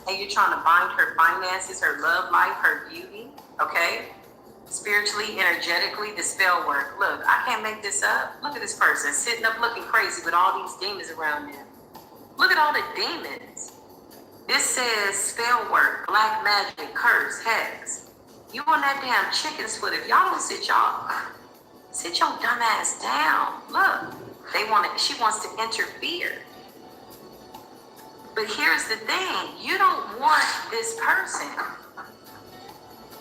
and you're trying to bind her finances, her love life, her beauty, okay? Spiritually, energetically, the spell work. Look, I can't make this up. Look at this person sitting up looking crazy with all these demons around them. Look at all the demons. This says spell work, black magic, curse, hex. You on that damn chicken's foot. If y'all don't sit your dumb ass down. Look, she wants to interfere. But here's the thing, you don't want this person.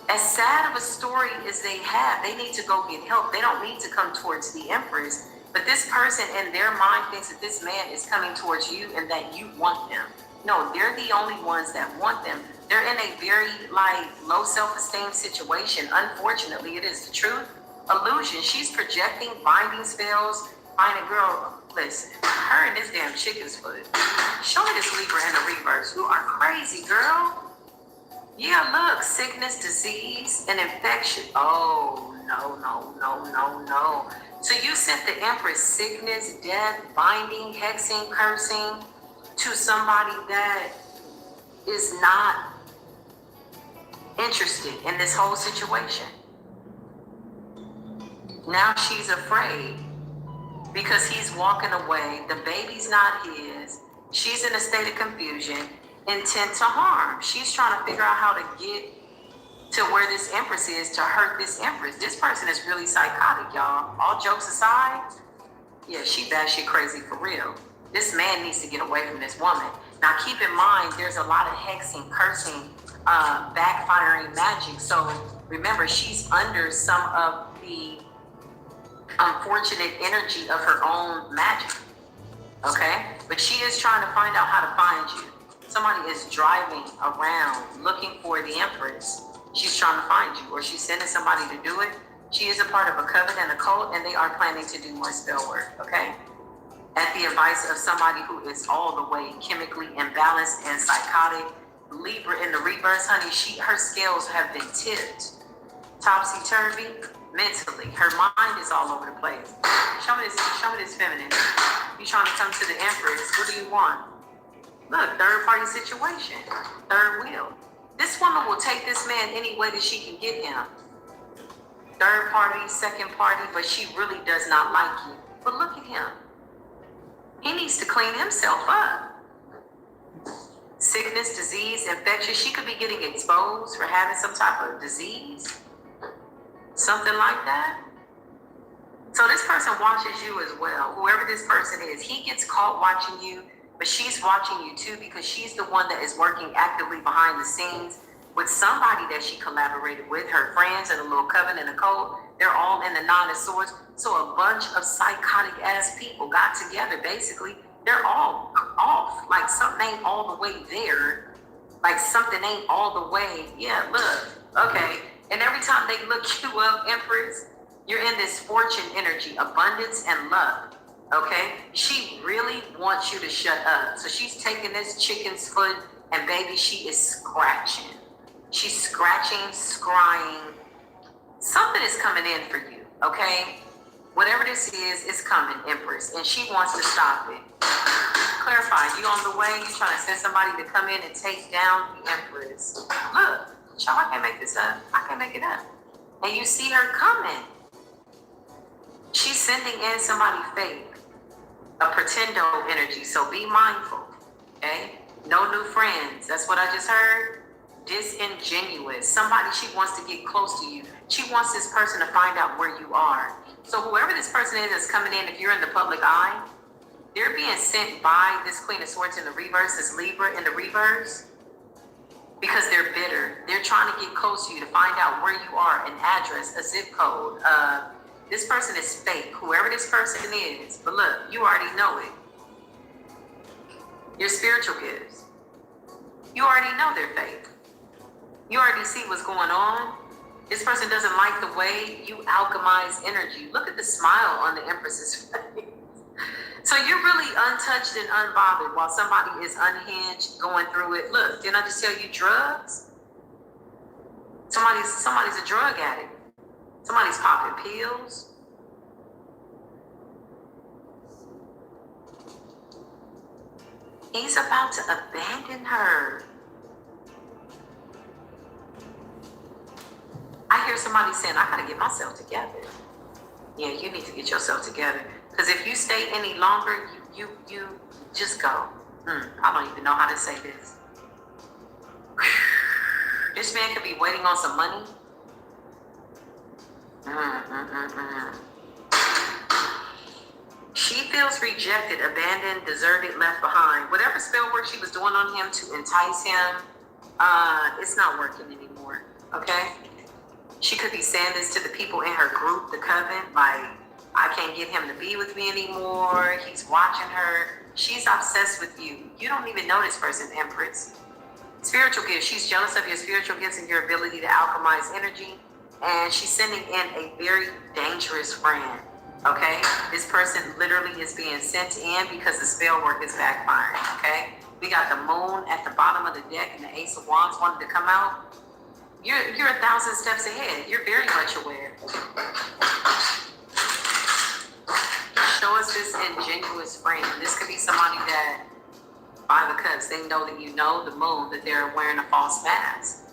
As sad of a story as they have, they need to go get help. They don't need to come towards the Empress. But this person in their mind thinks that this man is coming towards you and that you want them. No, they're the only ones that want them. They're in a very low self-esteem situation. Unfortunately, it is the truth. Illusion. She's projecting, binding spells. Find a girl. Listen, her and this damn chicken's foot. Show me this Libra in the reverse. You are crazy, girl. Yeah, look, sickness, disease, and infection. Oh, no. So you sent the Empress sickness, death, binding, hexing, cursing to somebody that is not interested in this whole situation. Now she's afraid because he's walking away. The baby's not his. She's in a state of confusion, intent to harm. She's trying to figure out how to get to where this Empress is to hurt this Empress. This person is really psychotic, y'all. All jokes aside, yeah, she batshit crazy for real. This man needs to get away from this woman. Now keep in mind, there's a lot of hexing, cursing, backfiring magic. So remember, she's under some of the unfortunate energy of her own magic, okay? But she is trying to find out how to find you. Somebody is driving around looking for the Empress. She's trying to find you, or she's sending somebody to do it. She is a part of a coven and a cult, and they are planning to do more spell work, okay? At the advice of somebody who is all the way chemically imbalanced and psychotic. Libra in the reverse, honey, her scales have been tipped. Topsy-turvy, mentally. Her mind is all over the place. Show me this feminine. You trying to come to the Empress. What do you want? Look, third party situation. Third wheel. This woman will take this man any way that she can get him. Third party, second party, but she really does not like you. But look at him. He needs to clean himself up. Sickness, disease, infection. She could be getting exposed for having some type of disease. Something like that. So this person watches you as well. Whoever this person is, he gets caught watching you, but she's watching you too because she's the one that is working actively behind the scenes with somebody that she collaborated with, her friends in a little coven and a cult. They're all in the Nine of Swords. So a bunch of psychotic ass people got together. Basically, they're all off. Like something ain't all the way there. Like something ain't all the way. Yeah, look. Okay. And every time they look you up, Empress, you're in this fortune energy, abundance and luck. Okay? She really wants you to shut up. So she's taking this chicken's foot and baby, she is scratching. She's scratching, scrying. Something is coming in for you, okay? Whatever this is, it's coming, Empress, and she wants to stop it. Clarify, you on the way? You trying to send somebody to come in and take down the Empress? Look, child, I can't make this up. I can't make it up. And you see her coming. She's sending in somebody fake, a pretendo energy. So be mindful, okay? No new friends. That's what I just heard. Disingenuous. Somebody she wants to get close to you. She wants this person to find out where you are. So whoever this person is that's coming in, if you're in the public eye, they're being sent by this Queen of Swords in the reverse, this Libra in the reverse, because they're bitter. They're trying to get close to you to find out where you are, an address, a zip code. This person is fake, whoever this person is. But look, you already know it. Your spiritual gifts. You already know they're fake. You already see what's going on. This person doesn't like the way you alchemize energy. Look at the smile on the Empress's face. So you're really untouched and unbothered while somebody is unhinged, going through it. Look, didn't I just tell you drugs? Somebody's a drug addict. Somebody's popping pills. He's about to abandon her. I hear somebody saying, I gotta get myself together. Yeah, you need to get yourself together. Because if you stay any longer, you just go. I don't even know how to say this. This man could be waiting on some money. She feels rejected, abandoned, deserted, left behind. Whatever spell work she was doing on him to entice him, it's not working anymore, okay? She could be saying this to the people in her group, the coven, like, I can't get him to be with me anymore. He's watching her. She's obsessed with you. You don't even know this person, Empress. Spiritual gifts. She's jealous of your spiritual gifts and your ability to alchemize energy. And she's sending in a very dangerous friend, okay? This person literally is being sent in because the spell work is backfiring, okay? We got the moon at the bottom of the deck and the Ace of Wands wanted to come out. You're 1,000 steps ahead. You're very much aware. Show us this ingenuous friend. This could be somebody that, by the cups, they know that you know the moon, that they're wearing a false mask.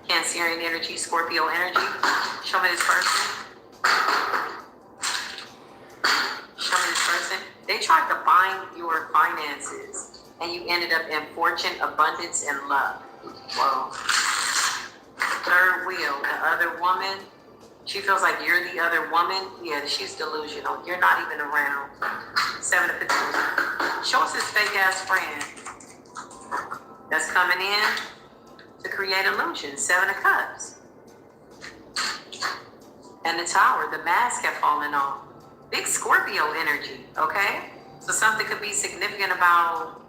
Cancerian energy, Scorpio energy. Show me this person. Show me this person. They tried to bind your finances, and you ended up in fortune, abundance, and luck. Whoa. Third wheel, the other woman. She feels like you're the other woman. Yeah, she's delusional. You're not even around. 7 of Pentacles. Show us this fake ass friend that's coming in to create illusion. 7 of Cups. And the Tower, the mask have fallen off. Big Scorpio energy, okay? So something could be significant about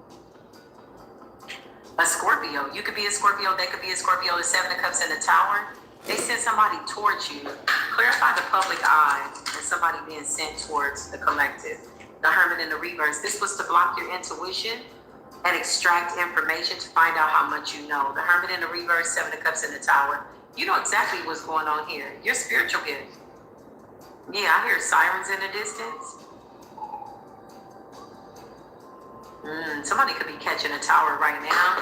a Scorpio. You could be a Scorpio, they could be a Scorpio. The 7 of Cups and the Tower. They send somebody towards you. Clarify the public eye and somebody being sent towards the collective. The Hermit in the reverse. This was to block your intuition and extract information to find out how much you know. The Hermit in the reverse, 7 of Cups in the Tower. You know exactly what's going on here. Your spiritual gift. Yeah, I hear sirens in the distance. Somebody could be catching a tower right now.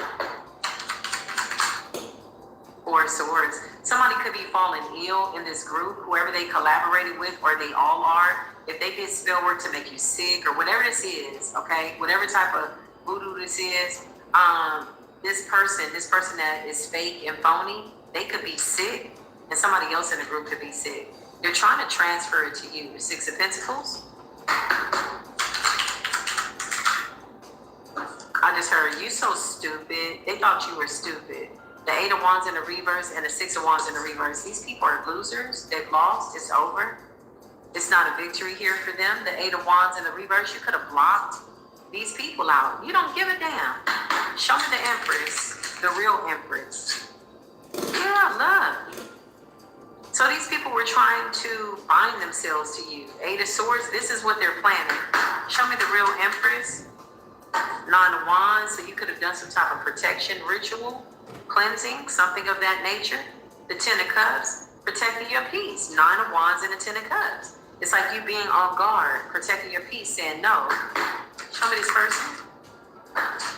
Or Four of Swords. Somebody could be falling ill in this group, whoever they collaborated with, or they all are. If they did spell work to make you sick, or whatever this is, okay, whatever type of voodoo this is, this person that is fake and phony, they could be sick, and somebody else in the group could be sick. They're trying to transfer it to you. Six of Pentacles. I just heard, you so stupid. They thought you were stupid. The Eight of Wands in the reverse and the Six of Wands in the reverse. These people are losers. They've lost. It's over. It's not a victory here for them. The Eight of Wands in the reverse, you could have blocked these people out. You don't give a damn. Show me the Empress, the real Empress. Yeah, love. So these people were trying to bind themselves to you. Eight of Swords, this is what they're planning. Show me the real Empress. Nine of Wands, so you could have done some type of protection ritual, cleansing, something of that nature. The Ten of Cups, protecting your peace. Nine of Wands and the Ten of Cups. It's like you being on guard, protecting your peace, saying no. Show me this person.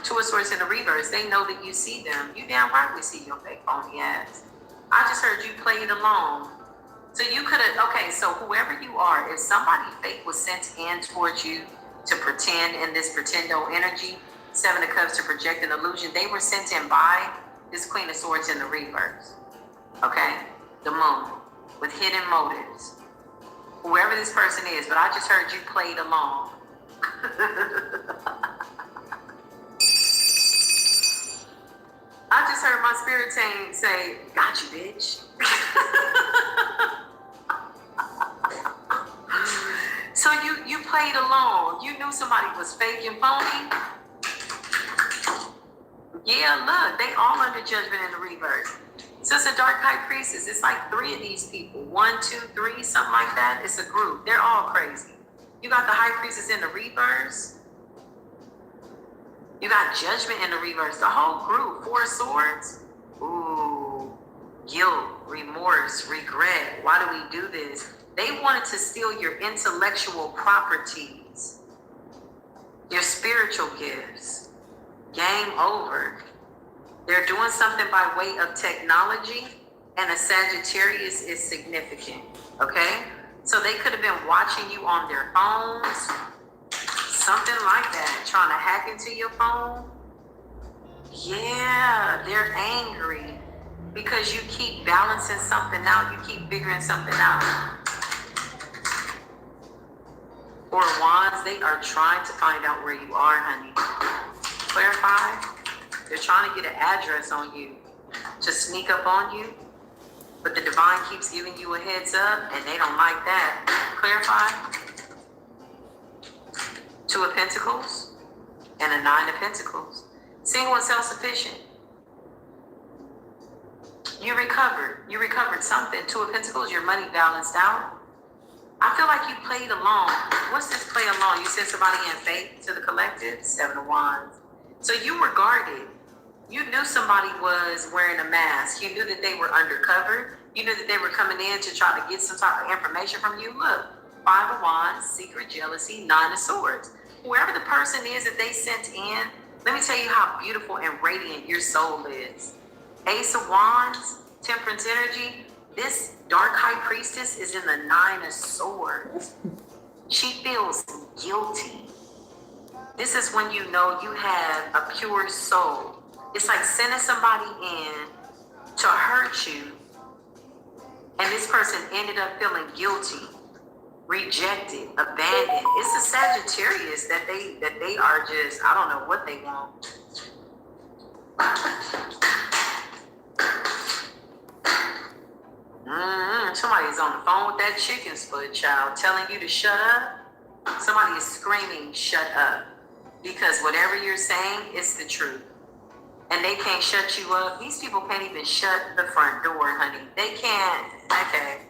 Two of Swords in the reverse. They know that you see them. You damn right we see your fake phony ass. I just heard you played along. So you could have, okay, so whoever you are, if somebody fake was sent in towards you to pretend in this pretendo energy, Seven of Cups to project an illusion, they were sent in by this Queen of Swords in the reverse. Okay? The Moon, with hidden motives. Whoever this person is, but I just heard you played along. I just heard my spirit team say, got you, bitch. So you played along. You knew somebody was fake and phony. Yeah, look, they all under judgment in the reverse. So it's a Dark High Priestess. It's like three of these people. 1, 2, 3, something like that. It's a group. They're all crazy. You got the High Priestess in the reverse. You got Judgment in the reverse. The whole group. Four of Swords. Ooh. Guilt, remorse, regret. Why do we do this? They wanted to steal your intellectual properties, your spiritual gifts. Game over. They're doing something by way of technology, and a Sagittarius is significant, okay? So they could have been watching you on their phones, something like that, trying to hack into your phone. Yeah, they're angry because you keep balancing something out, you keep figuring something out. Or Wands, they are trying to find out where you are, honey. Clarify. They're trying to get an address on you to sneak up on you, but the divine keeps giving you a heads up, and they don't like that. Clarify. Two of Pentacles and a Nine of Pentacles. Single and self-sufficient. You recovered something. Two of Pentacles, your money balanced out. I feel like you played along. What's this play along? You sent somebody in faith to the collective. Seven of Wands. So you were guarded. You knew somebody was wearing a mask. You knew that they were undercover. You knew that they were coming in to try to get some type of information from you. Look, Five of Wands, secret jealousy, Nine of Swords. Whoever the person is that they sent in, let me tell you how beautiful and radiant your soul is. Ace of Wands, temperance energy. This Dark High Priestess is in the Nine of Swords. She feels guilty. This is when you know you have a pure soul. It's like sending somebody in to hurt you, and this person ended up feeling guilty, rejected, abandoned. It's a Sagittarius that they are just, I don't know what they want. Somebody's on the phone with that chicken's foot, child, telling you to shut up. Somebody is screaming, shut up. Because whatever you're saying is the truth. And they can't shut you up. These people can't even shut the front door, honey. They can't. Okay.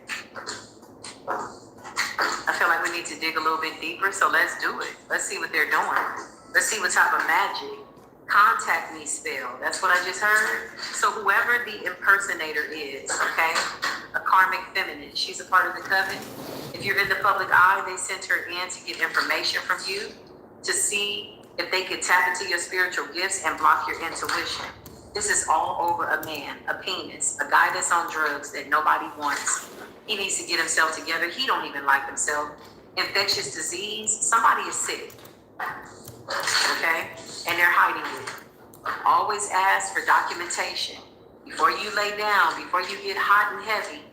I feel like we need to dig a little bit deeper, so let's do it. Let's see what they're doing. Let's see what type of magic. Contact me spell. That's what I just heard. So whoever the impersonator is, okay? A karmic feminine. She's a part of the coven. If you're in the public eye, they sent her in to get information from you to see if they could tap into your spiritual gifts and block your intuition. This is all over a man, a penis, a guy that's on drugs that nobody wants. He needs to get himself together. He don't even like himself. Infectious disease, somebody is sick, okay? And they're hiding it. Always ask for documentation. Before you lay down, before you get hot and heavy,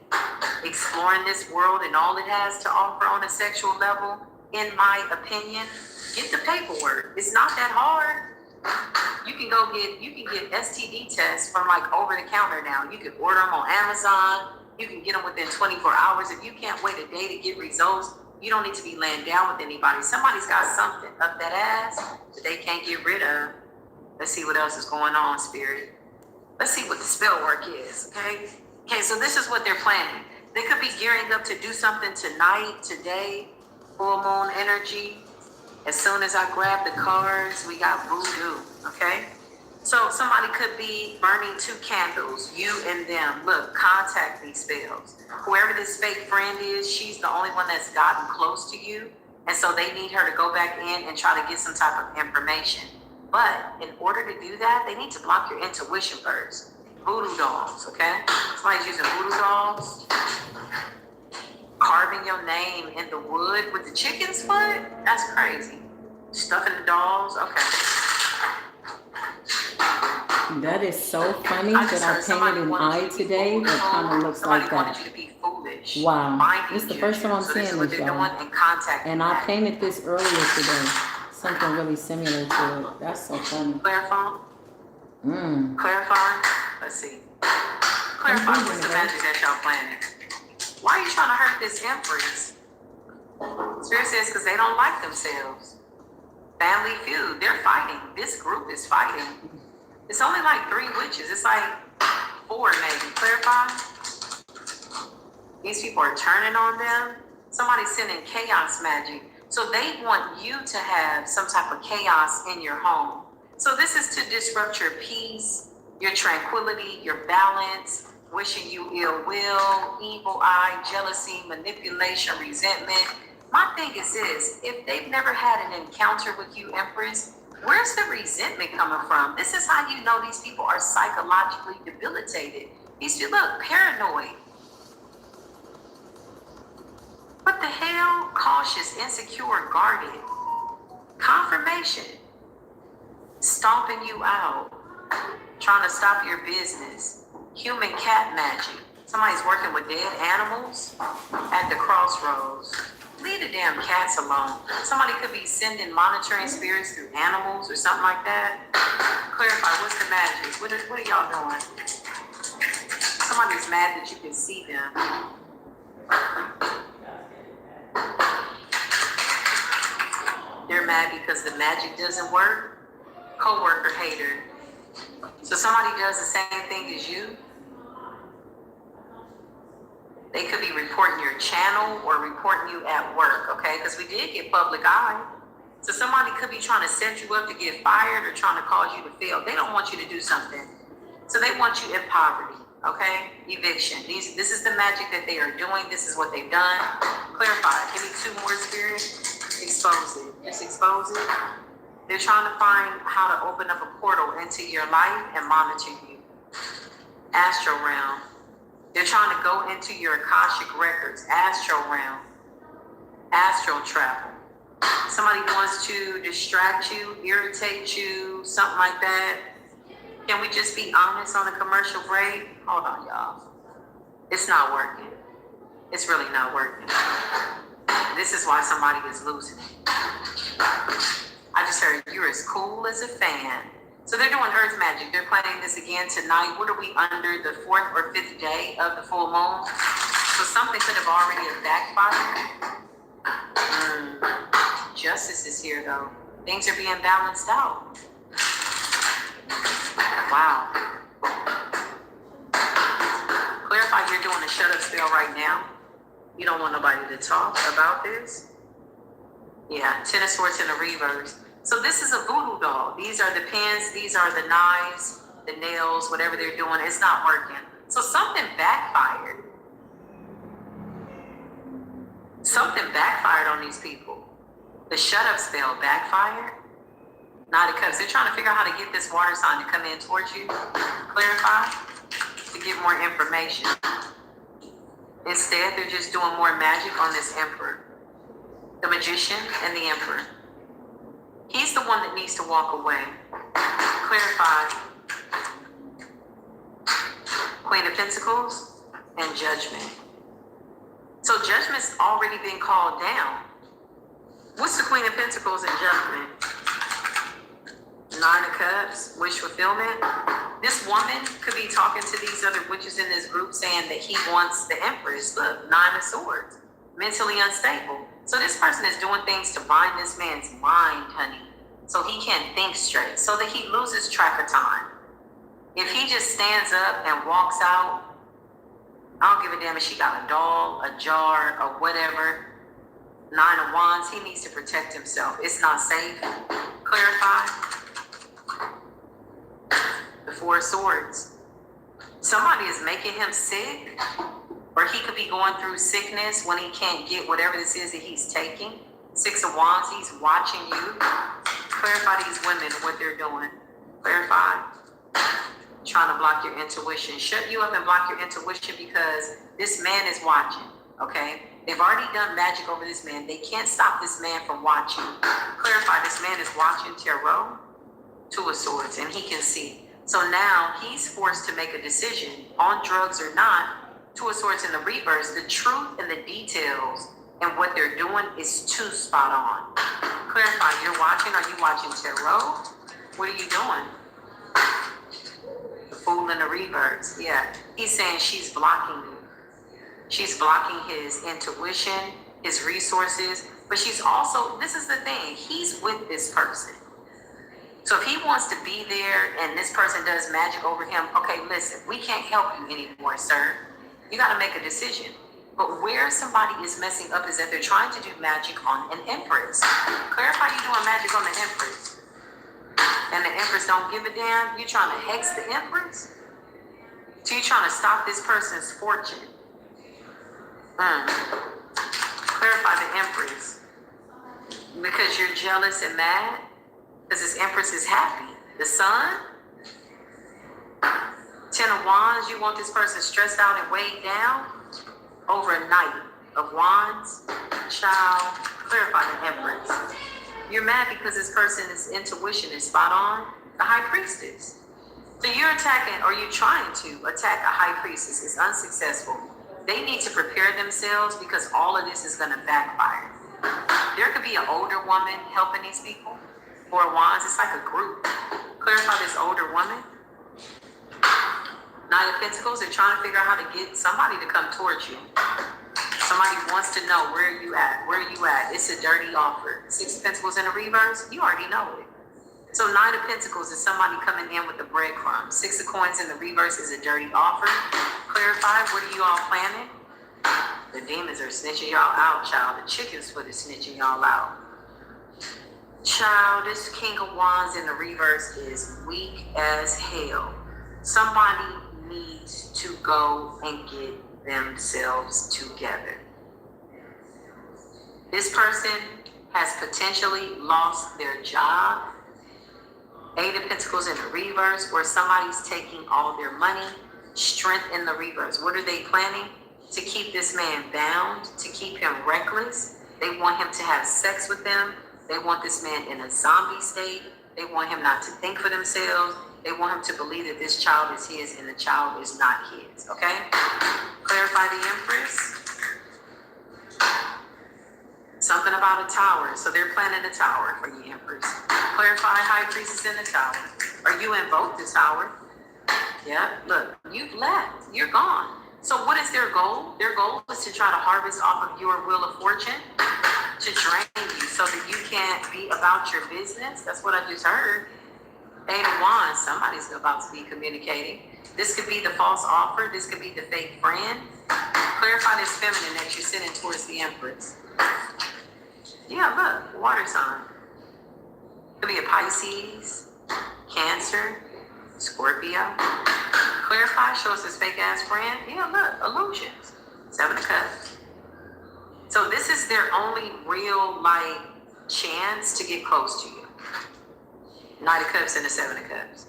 exploring this world and all it has to offer on a sexual level, in my opinion, get the paperwork. It's not that hard. You can get STD tests from like over the counter now. You can order them on Amazon. You can get them within 24 hours. If you can't wait a day to get results, you don't need to be laying down with anybody. Somebody's got something up that ass that they can't get rid of. Let's see what else is going on, Spirit. Let's see what the spell work is, okay? Okay, so this is what they're planning. They could be gearing up to do something tonight, today, full moon energy. As soon as I grab the cards, we got voodoo, okay? So somebody could be burning 2 candles, you and them. Look, contact these spells. Whoever this fake friend is, she's the only one that's gotten close to you. And so they need her to go back in and try to get some type of information. But in order to do that, they need to block your intuition first. Voodoo dolls, okay? Somebody's using voodoo dolls. Carving your name in the wood with the chicken's foot? That's crazy. Stuffing the dolls? Okay. That is so funny that I painted an eye today that kind of looks like Wanted that. you to be foolish. Wow. Minding This is the you. first time I'm So seeing this is what this, they're y'all. doing and contacting And I that. painted this earlier today. Something really similar to it. That's so funny. Clarify? Clarify? Let's see. Clarify, what's the magic that y'all planning? Why are you trying to hurt this empress? Spirit says because they don't like themselves. Family feud, they're fighting. This group is fighting. It's only like 3 witches. It's like 4 maybe. Clarify? These people are turning on them. Somebody's sending chaos magic. So they want you to have some type of chaos in your home. So this is to disrupt your peace, your tranquility, your balance, wishing you ill will, evil eye, jealousy, manipulation, resentment. My thing is this, if they've never had an encounter with you, Empress, where's the resentment coming from? This is how you know these people are psychologically debilitated. These people look paranoid. What the hell? Cautious, insecure, guarded. Confirmation. Stomping you out. Trying to stop your business. Human cat magic. Somebody's working with dead animals at the crossroads. Leave the damn cats alone. Somebody could be sending monitoring spirits through animals or something like that. Clarify, what's the magic? What are y'all doing? Somebody's mad that you can see them. They're mad because the magic doesn't work. Coworker hater. So somebody does the same thing as you. They could be reporting your channel or reporting you at work, okay? Because we did get public eye. So somebody could be trying to set you up to get fired or trying to cause you to fail. They don't want you to do something. So they want you in poverty, okay? Eviction. This is the magic that they are doing. This is what they've done. Clarify. Give me 2 more, Spirit. Expose it. Just expose it. They're trying to find how to open up a portal into your life and monitor you. Astral realm. They're trying to go into your Akashic records. Astral realm. Astral travel. Somebody wants to distract you, irritate you, something like that. Can we just be honest on a commercial break? Hold on, y'all. It's not working. It's really not working. This is why somebody is losing it. I just heard you're as cool as a fan. So they're doing earth magic. They're planning this again tonight. What are we under, the 4th or 5th day of the full moon? So something could have already backfired. Justice is here though. Things are being balanced out. Wow. Clarify, you're doing a shut up spell right now. You don't want nobody to talk about this. Yeah, 10 of Swords in the reverse. So this is a voodoo doll. These are the pins, these are the knives, the nails, whatever they're doing, it's not working. So something backfired. Something backfired on these people. The shut up spell backfired. Nine of Cups. They're trying to figure out how to get this water sign to come in towards you. Clarify. To get more information. Instead, they're just doing more magic on this Emperor. The Magician and the Emperor. He's the one that needs to walk away. Clarify. Queen of Pentacles and Judgment. So Judgment's already been called down. What's the Queen of Pentacles and Judgment? Nine of Cups, wish fulfillment. This woman could be talking to these other witches in this group saying that he wants the Empress. Look, Nine of Swords, mentally unstable. So this person is doing things to bind this man's mind, honey, so he can't think straight, so that he loses track of time. If he just stands up and walks out, I don't give a damn if she got a doll, a jar, or whatever. Nine of Wands, he needs to protect himself. It's not safe. Clarify. The Four of Swords. Somebody is making him sick, or he could be going through sickness when he can't get whatever this is that he's taking. Six of Wands, he's watching you. Clarify these women, what they're doing. Clarify. Trying to block your intuition. Shut you up and block your intuition because this man is watching, okay? They've already done magic over this man. They can't stop this man from watching. Clarify, this man is watching tarot, Two of Swords, and he can see. So now he's forced to make a decision, on drugs or not. Two of Swords in the reverse, the truth and the details and what they're doing is too spot on. Clarify, you're watching, are you watching tarot? What are you doing? The Fool in the reverse, yeah. He's saying she's blocking you. She's blocking his intuition, his resources, but she's also, this is the thing, he's with this person. So if he wants to be there and this person does magic over him, okay, listen, we can't help you anymore, sir. You got to make a decision. But where somebody is messing up is that they're trying to do magic on an Empress. Clarify, you doing magic on the Empress. And the Empress don't give a damn. You trying to hex the Empress? So you trying to stop this person's fortune. Clarify the Empress. Because you're jealous and mad? Because this Empress is happy. The Sun? Ten of Wands, you want this person stressed out and weighed down? Over a night of Wands, child, clarify the Empress. You're mad because this person's intuition is spot on. The High Priestess. So you're attacking, or you're trying to attack a High Priestess. It's unsuccessful. They need to prepare themselves because all of this is going to backfire. There could be an older woman helping these people. Four of Wands, it's like a group. Clarify this older woman. Nine of Pentacles, they're trying to figure out how to get somebody to come towards you. Somebody wants to know where you at. Where you at? It's a dirty offer. Six of Pentacles in the reverse, you already know it. So Nine of Pentacles is somebody coming in with the breadcrumbs. Six of Coins in the reverse is a dirty offer. Clarify, what are you all planning? The demons are snitching y'all out, child. The chicken's foot is snitching y'all out. Child, this King of Wands in the reverse is weak as hell. Somebody needs to go and get themselves together. This person has potentially lost their job. Eight of Pentacles in the reverse, where somebody's taking all their money. Strength in the reverse. What are they planning? To keep this man bound, to keep him reckless. They want him to have sex with them. They want this man in a zombie state. They want him not to think for themselves. They want him to believe that this child is his and the child is not his, okay? Clarify the Empress. Something about a tower. So they're planning a tower for you, Empress. Clarify High Priestess in the tower. Or you invoke the tower. Yeah, look, you've left. You're gone. So what is their goal? Their goal is to try to harvest off of your wheel of fortune, to drain you so that you can't be about your business. That's what I just heard. Eight of Wands, somebody's about to be communicating. This could be the false offer. This could be the fake friend. Clarify this feminine that you're sending towards the Empress. Yeah, look, water sign. Could be a Pisces, Cancer, Scorpio. Clarify, show us this fake ass friend. Yeah, look, illusions. Seven of Cups. So this is their only real, chance to get close to you. Knight of Cups and the Seven of Cups.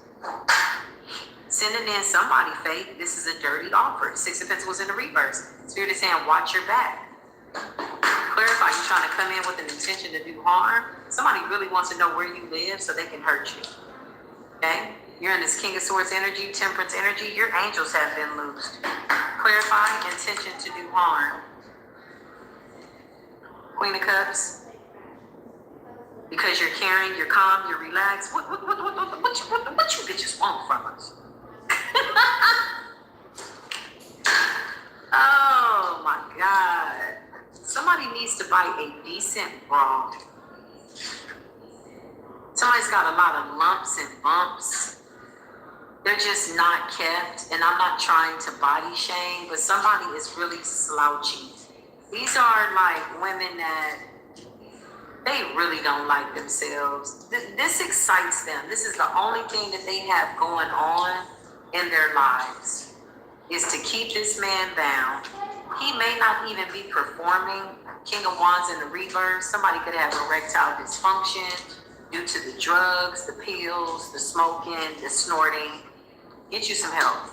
Sending in somebody, Faith, this is a dirty offer. Six of Pentacles in the reverse. Spirit is saying, watch your back. Clarify, you're trying to come in with an intention to do harm. Somebody really wants to know where you live so they can hurt you. Okay? You're in this King of Swords energy, Temperance energy. Your angels have been loosed. Clarify, intention to do harm. Queen of Cups. Because you're caring, you're calm, you're relaxed. What you bitches want from us? Oh my God. Somebody needs to buy a decent bra. Somebody's got a lot of lumps and bumps. They're just not kept, and I'm not trying to body shame, but somebody is really slouchy. These are like women that they really don't like themselves. This excites them. This is the only thing that they have going on in their lives, is to keep this man bound. He may not even be performing. King of Wands in the reverse. Somebody could have erectile dysfunction due to the drugs, the pills, the smoking, the snorting. Get you some help.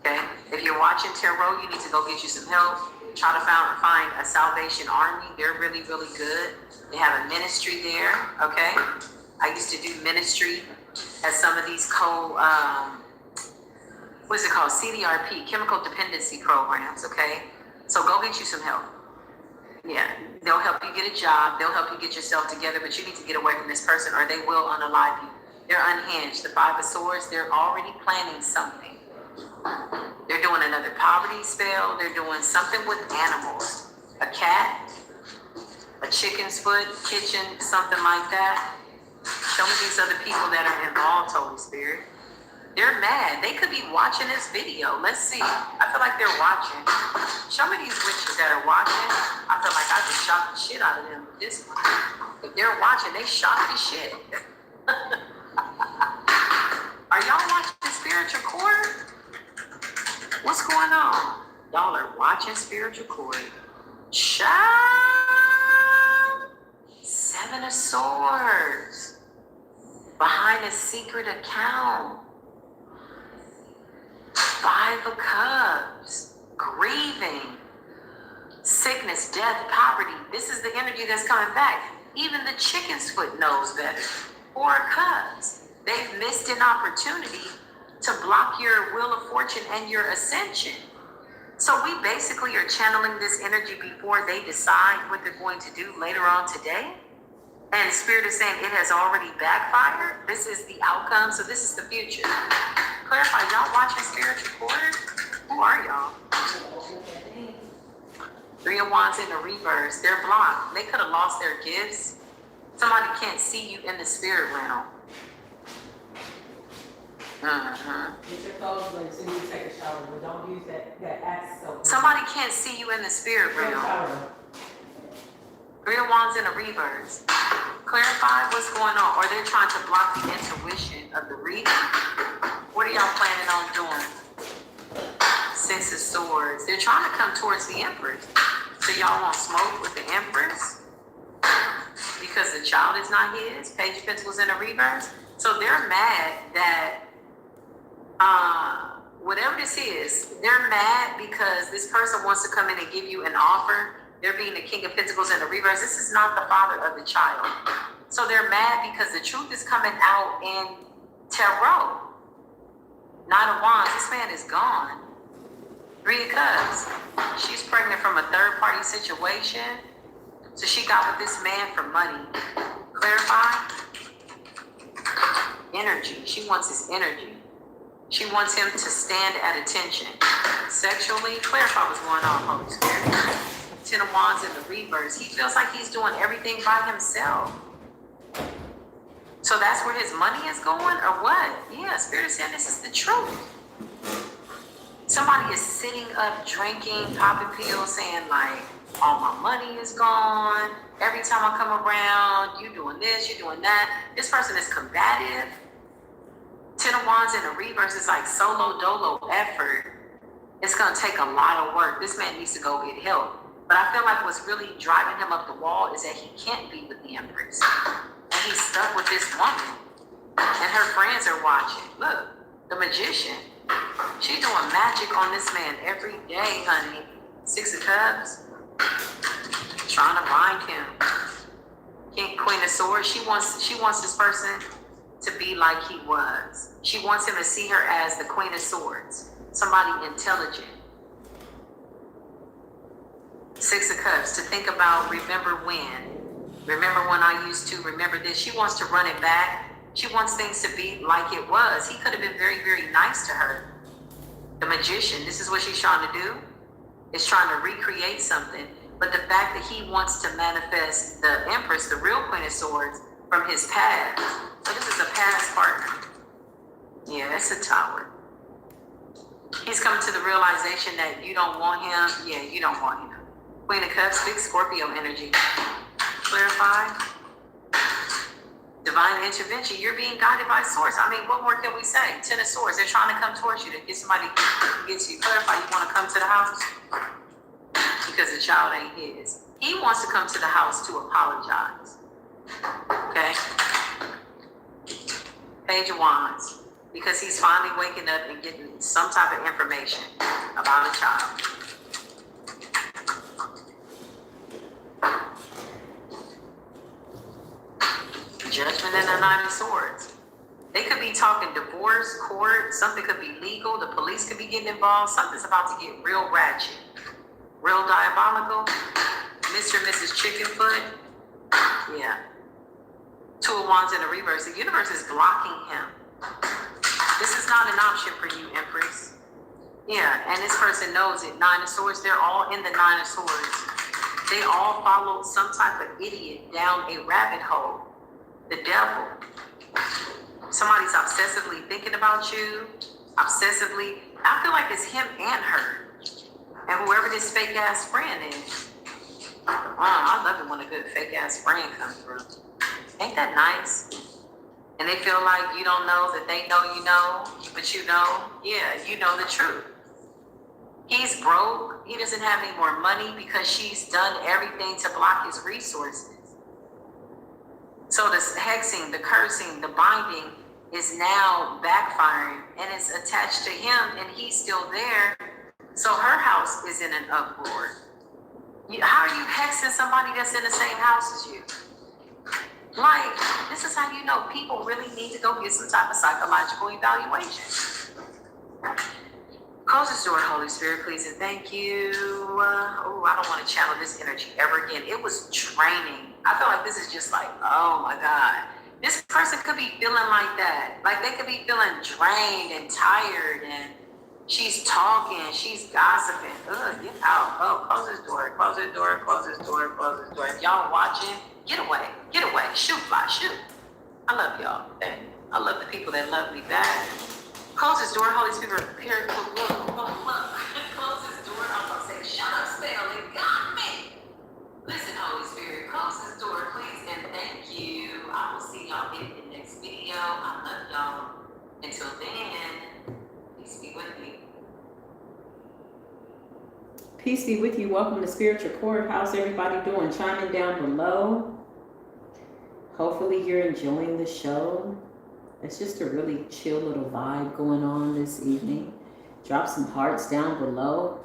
Okay? If you're watching tarot, you need to go get you some help. Try to find a Salvation Army. They're really, really good. They have a ministry there. Okay? I used to do ministry at some of these what is it called? CDRP, chemical dependency programs. Okay? So go get you some help. Yeah, they'll help you get a job. They'll help you get yourself together, but you need to get away from this person or they will unalive you. They're unhinged. The Five of Swords, they're already planning something. They're doing another poverty spell. They're doing something with animals. A cat, a chicken's foot, kitchen, something like that. Show me these other people that are involved, Holy Spirit. They're mad. They could be watching this video. Let's see. I feel like they're watching. Show me these witches that are watching. I feel like I just shot the shit out of them with this one. If they're watching, they shot the shit. Are y'all watching Spiritual Court? What's going on? Y'all are watching Spiritual Court. Child. Seven of Swords. Behind a secret account. Five of Cups. Grieving. Sickness, death, poverty. This is the energy that's coming back. Even the chicken's foot knows better. Four of Cups. They've missed an opportunity to block your wheel of fortune and your ascension. So we basically are channeling this energy before they decide what they're going to do later on today. And Spirit is saying it has already backfired. This is the outcome, so this is the future. Clarify, y'all watching Spiritual Court? Who are y'all? Three of Wands in the reverse. They're blocked. They could have lost their gifts. Somebody can't see you in the spirit realm. Get your clothes ready so you take a shower, but don't use that Axe soap. Somebody can't see you in the spirit realm. Three of Wands in the reverse. Clarify what's going on. Or they're trying to block the intuition of the reading. What are y'all planning on doing? Six of Swords. They're trying to come towards the Empress. So y'all won't smoke with the Empress? Because the child is not his. Page of Pentacles in the reverse. So they're mad that whatever this is, they're mad because this person wants to come in and give you an offer. They're being the King of Pentacles in the reverse. This is not the father of the child. So they're mad because the truth is coming out in tarot. Nine of Wands, this man is gone. Three of Cups, she's pregnant from a third party situation. So she got with this man for money. Clarify? Energy, she wants his energy. She wants him to stand at attention. Sexually, clarify what's going on, Holy Spirit. Ten of Wands in the reverse. He feels like he's doing everything by himself. So that's where his money is going, or what? Yeah, Spirit is saying this is the truth. Somebody is sitting up, drinking, popping pills, saying like, all my money is gone. Every time I come around, you doing this, you doing that. This person is combative. Ten of Wands in the reverse is like solo dolo effort. It's going to take a lot of work. This man needs to go get help. But I feel like what's really driving him up the wall is that he can't be with the Empress. and he's stuck with this woman, and her friends are watching. Look, the magician. She's doing magic on this man every day, honey. 6 of Cups, trying to bind him. Queen of Swords, she wants this person to be like he was. She wants him to see her as the Queen of Swords, somebody intelligent. 6 of Cups, to think about, remember when I used to, remember this. She wants to run it back. She wants things to be like it was. He could have been very, very nice to her. The magician, this is what she's trying to do, is trying to recreate something. But the fact that he wants to manifest the Empress, the real Queen of Swords, from his past. So this is a past partner. Yeah, it's a Tower. He's coming to the realization that you don't want him. Yeah, you don't want him. Queen of Cups, big Scorpio energy. Clarify. Divine intervention. You're being guided by source. I mean, what more can we say? 10 of Swords. They're trying to come towards you to get somebody to get you. Clarify. You want to come to the house? Because the child ain't his. He wants to come to the house to apologize. Okay? Page of Wands. Because he's finally waking up and getting some type of information about a child. Judgment and the 9 of Swords. They could be talking divorce, court, something could be legal, the police could be getting involved, something's about to get real ratchet, real diabolical. Mr. and Mrs. Chickenfoot, yeah. 2 of Wands in the reverse. The universe is blocking him. This is not an option for you, Empress. Yeah, and this person knows it. 9 of Swords, they're all in the 9 of Swords. They all followed some type of idiot down a rabbit hole. The devil. Somebody's obsessively thinking about you. Obsessively. I feel like it's him and her. And whoever this fake ass friend is. I love it when a good fake ass friend comes through. Ain't that nice? And they feel like you don't know that they know you know, but you know, yeah, you know the truth. He's broke. He doesn't have any more money because she's done everything to block his resources. So the hexing, the cursing, the binding is now backfiring and it's attached to him and he's still there. So her house is in an uproar. How are you hexing somebody that's in the same house as you? Like, this is how you know people really need to go get some type of psychological evaluation. Close this door, Holy Spirit, please, and thank you. I don't want to channel this energy ever again. It was draining. I feel like this is just like, oh my God. This person could be feeling like that. Like they could be feeling drained and tired and she's talking, she's gossiping. Get out. Oh, close this door, close this door, close this door, close this door. If y'all watching, get away, shoot, fly, shoot. I love y'all. I love the people that love me back. Close this door, Holy Spirit, prepare to look. Close this door. I'm going to say, shut up, spell, it got me. Listen, Holy Spirit, close this door, please, and thank you. I will see y'all in the next video. I love y'all. Until then, peace be with me. Peace be with you. Welcome to Spiritual Court. How's everybody doing? Chime in down below. Hopefully you're enjoying the show. It's just a really chill little vibe going on this evening. Drop some hearts down below.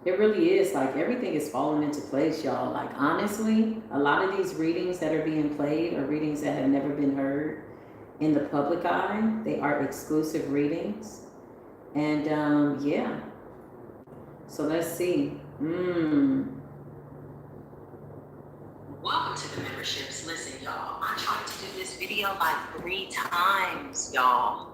It really is like everything is falling into place, y'all. Like honestly, a lot of these readings that are being played are readings that have never been heard in the public eye. They are exclusive readings. And yeah. So let's see. Welcome to the memberships. Listen, y'all, I tried to do this video like 3 times, y'all.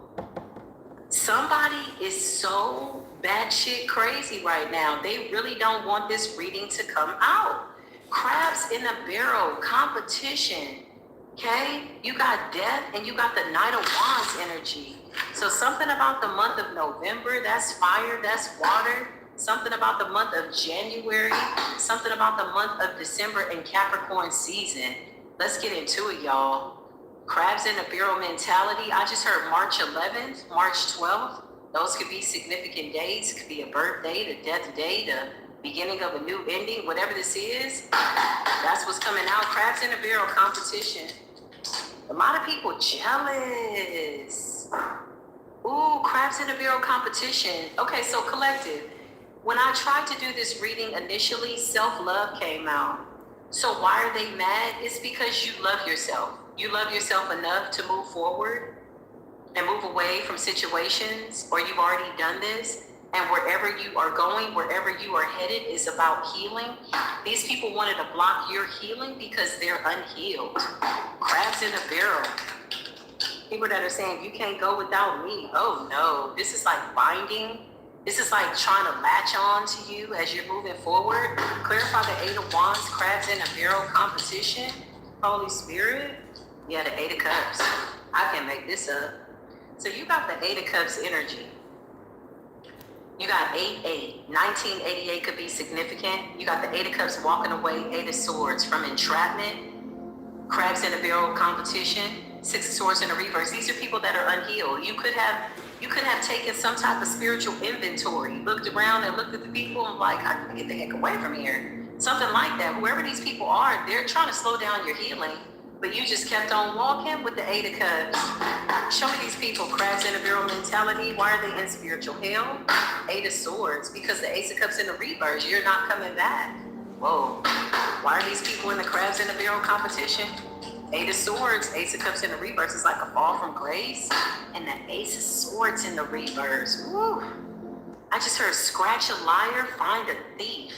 Somebody is so batshit crazy right now. They really don't want this reading to come out. Crabs in a barrel, competition, okay? You got death and you got the Knight of Wands energy. So something about the month of November, that's fire, that's water. Something about the month of January, something about the month of December and Capricorn season. Let's get into it, y'all. Crabs in a barrel mentality. I just heard March 11th, March 12th. Those could be significant days. It could be a birthday, a death date, beginning of a new ending, whatever this is, that's what's coming out. Crabs in a barrel competition. A lot of people jealous. Ooh, crabs in a barrel competition. Okay, so collective. When I tried to do this reading initially, self-love came out. So why are they mad? It's because you love yourself. You love yourself enough to move forward and move away from situations, or you've already done this. And wherever you are going, wherever you are headed is about healing. These people wanted to block your healing because they're unhealed. Crabs in a barrel. People that are saying, you can't go without me. Oh no, this is like binding. This is like trying to latch on to you as you're moving forward. Clarify the Eight of Wands, crabs in a barrel competition. Holy Spirit. Yeah, the Eight of Cups. I can't make this up. So you got the Eight of Cups energy. You got 8-8. 1988 could be significant. You got the Eight of Cups walking away, Eight of Swords from entrapment, crabs in a barrel competition, Six of Swords in the reverse. These are people that are unhealed. You could have taken some type of spiritual inventory, looked around and looked at the people and like, I gotta get the heck away from here. Something like that. Whoever these people are, they're trying to slow down your healing, but you just kept on walking with the Eight of Cups. Show me these people, crabs in a barrel mentality. Why are they in spiritual hell? Eight of Swords, because the Ace of Cups in the reverse, you're not coming back. Whoa. Why are these people in the crabs in a barrel competition? Eight of Swords, Ace of Cups in the reverse is like a fall from grace. And the Ace of Swords in the reverse. Woo. I just heard scratch a liar, find a thief.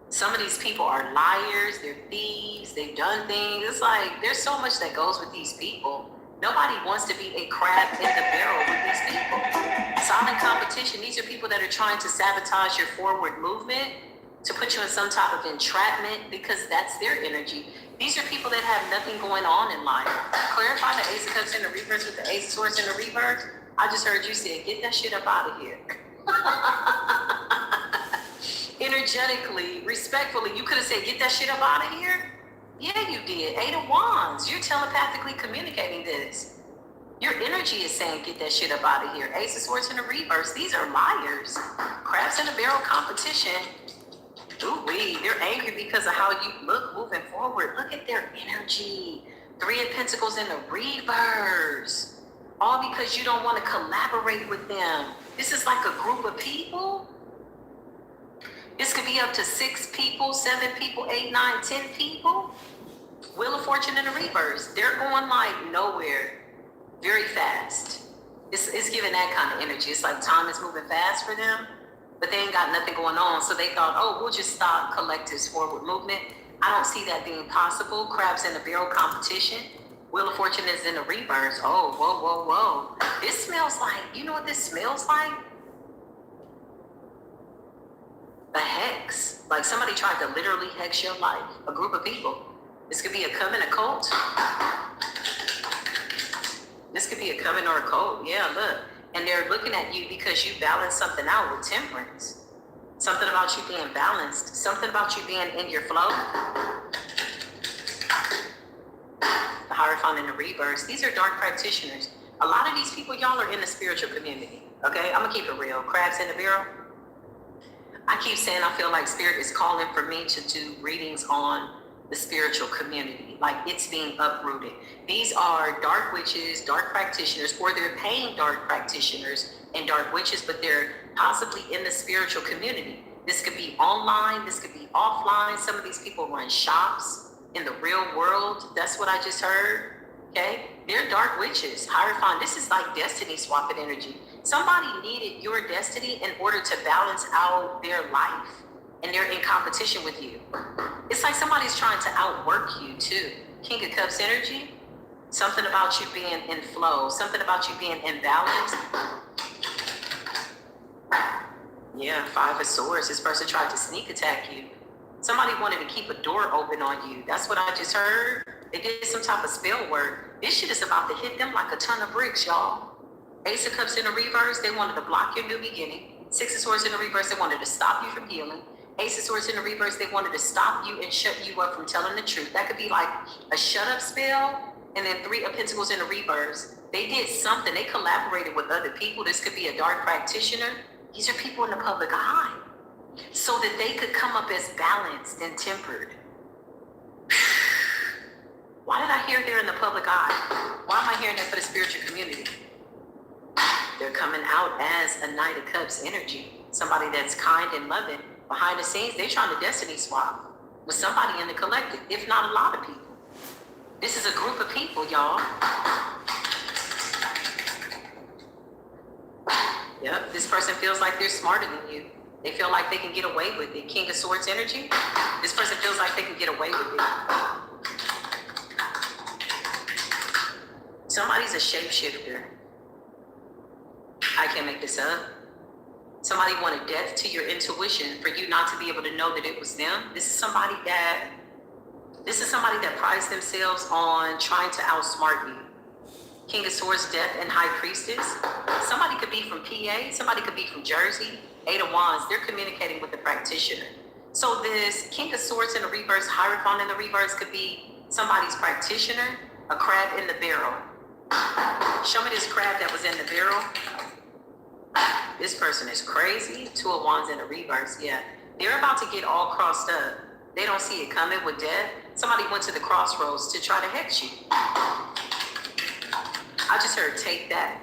Some of these people are liars, they're thieves, they've done things. It's like, there's so much that goes with these people. Nobody wants to be a crab in the barrel with these people. Silent competition, these are people that are trying to sabotage your forward movement, to put you in some type of entrapment, because that's their energy. These are people that have nothing going on in life. Clarify the Ace of Cups in the reverse with the Ace of Swords in the reverse. I just heard you say, get that shit up out of here. Energetically, respectfully, you could have said, get that shit up out of here. Yeah, you did. Eight of Wands. You're telepathically communicating this. Your energy is saying, get that shit up out of here. Ace of Swords in the reverse. These are liars. Crabs in a barrel competition. Ooh-wee. They're angry because of how you look moving forward. Look at their energy. Three of Pentacles in the reverse. All because you don't want to collaborate with them. This is like a group of people. This could be up to 6 people, 7 people, 8, 9, 10 people. Wheel of Fortune in the reverse. They're going like nowhere, very fast. It's giving that kind of energy. It's like time is moving fast for them, but they ain't got nothing going on. So they thought, oh, we'll just stop collective's forward movement. I don't see that being possible. Crabs in the barrel competition. Wheel of Fortune is in the reverse. Oh, whoa, whoa, whoa. This smells like, you know what this smells like? A hex. Like somebody tried to literally hex your life. A group of people. This could be a coven, a cult. This could be a coven or a cult. Yeah, look. And they're looking at you because you balance something out with temperance. Something about you being balanced. Something about you being in your flow. The Hierophant in the reverse. These are dark practitioners. A lot of these people, y'all are in the spiritual community. Okay? I'm going to keep it real. Crabs in the barrel. I keep saying I feel like Spirit is calling for me to do readings on the spiritual community, like it's being uprooted. These are dark witches, dark practitioners, or they're paying dark practitioners and dark witches, but they're possibly in the spiritual community. This could be online, this could be offline. Some of these people run shops in the real world. That's what I just heard. Okay? They're dark witches. Hierophant, this is like destiny swapping energy. Somebody needed your destiny in order to balance out their life, and they're in competition with you. It's like somebody's trying to outwork you too. King of Cups energy, something about you being in flow, something about you being in balance. Yeah, Five of Swords, this person tried to sneak attack you. Somebody wanted to keep a door open on you. That's what I just heard. They did some type of spell work. This shit is about to hit them like a ton of bricks, y'all. Ace of Cups in the reverse, they wanted to block your new beginning. Six of Swords in the reverse, they wanted to stop you from healing. Ace of Swords in the reverse, they wanted to stop you and shut you up from telling the truth. That could be like a shut up spell. And then Three of Pentacles in the reverse. They did something. They collaborated with other people. This could be a dark practitioner. These are people in the public eye. so that they could come up as balanced and tempered. Why did I hear there in the public eye? Why am I hearing that for the spiritual community? They're coming out as a Knight of Cups energy. Somebody that's kind and loving. Behind the scenes, they're trying to destiny swap with somebody in the collective, if not a lot of people. This is a group of people, y'all. Yep, this person feels like they're smarter than you. They feel like they can get away with it. King of Swords energy. This person feels like they can get away with it. Somebody's a shapeshifter. I can't make this up. Somebody wanted death to your intuition for you not to be able to know that it was them. This is somebody that prides themselves on trying to outsmart you. King of Swords, Death, and High Priestess. Somebody could be from PA. Somebody could be from Jersey. Eight of Wands. They're communicating with the practitioner. So this King of Swords in the reverse, Hierophant in the reverse could be somebody's practitioner, a crab in the barrel. Show me this crab that was in the barrel. This person is crazy. Two of Wands in the reverse. Yeah. They're about to get all crossed up. They don't see it coming with death. Somebody went to the crossroads to try to hex you. I just heard, take that.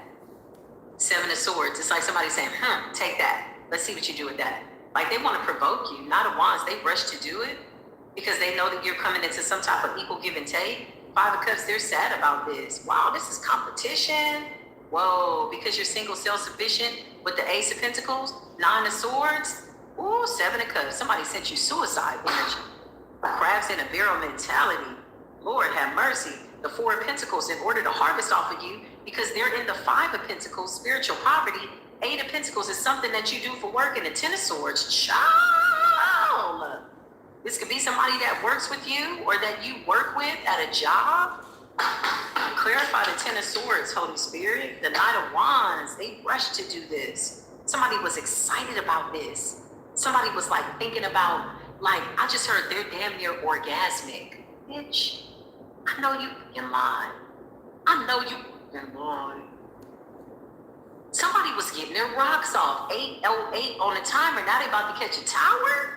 Seven of Swords. It's like somebody saying, take that. Let's see what you do with that. Like they want to provoke you. Knight of Wands, they rush to do it because they know that you're coming into some type of equal give and take. Five of Cups, they're sad about this. Wow, this is competition. Whoa, because you're single, self-sufficient with the Ace of Pentacles, Nine of Swords. Ooh, Seven of Cups. Somebody sent you suicide energy. Crabs in a barrel mentality. Lord have mercy. The Four of Pentacles in order to harvest off of you because they're in the Five of Pentacles, spiritual poverty. Eight of Pentacles is something that you do for work, and the Ten of Swords, child. This could be somebody that works with you or that you work with at a job. Clarify the Ten of Swords, Holy Spirit. The Knight of Wands, they rushed to do this. Somebody was excited about this. Somebody was like thinking about, like, I just heard they're damn near orgasmic. Bitch, I know you can lie. I know you can lie. Somebody was getting their rocks off. 8:08 on the timer. Now they about to catch a tower.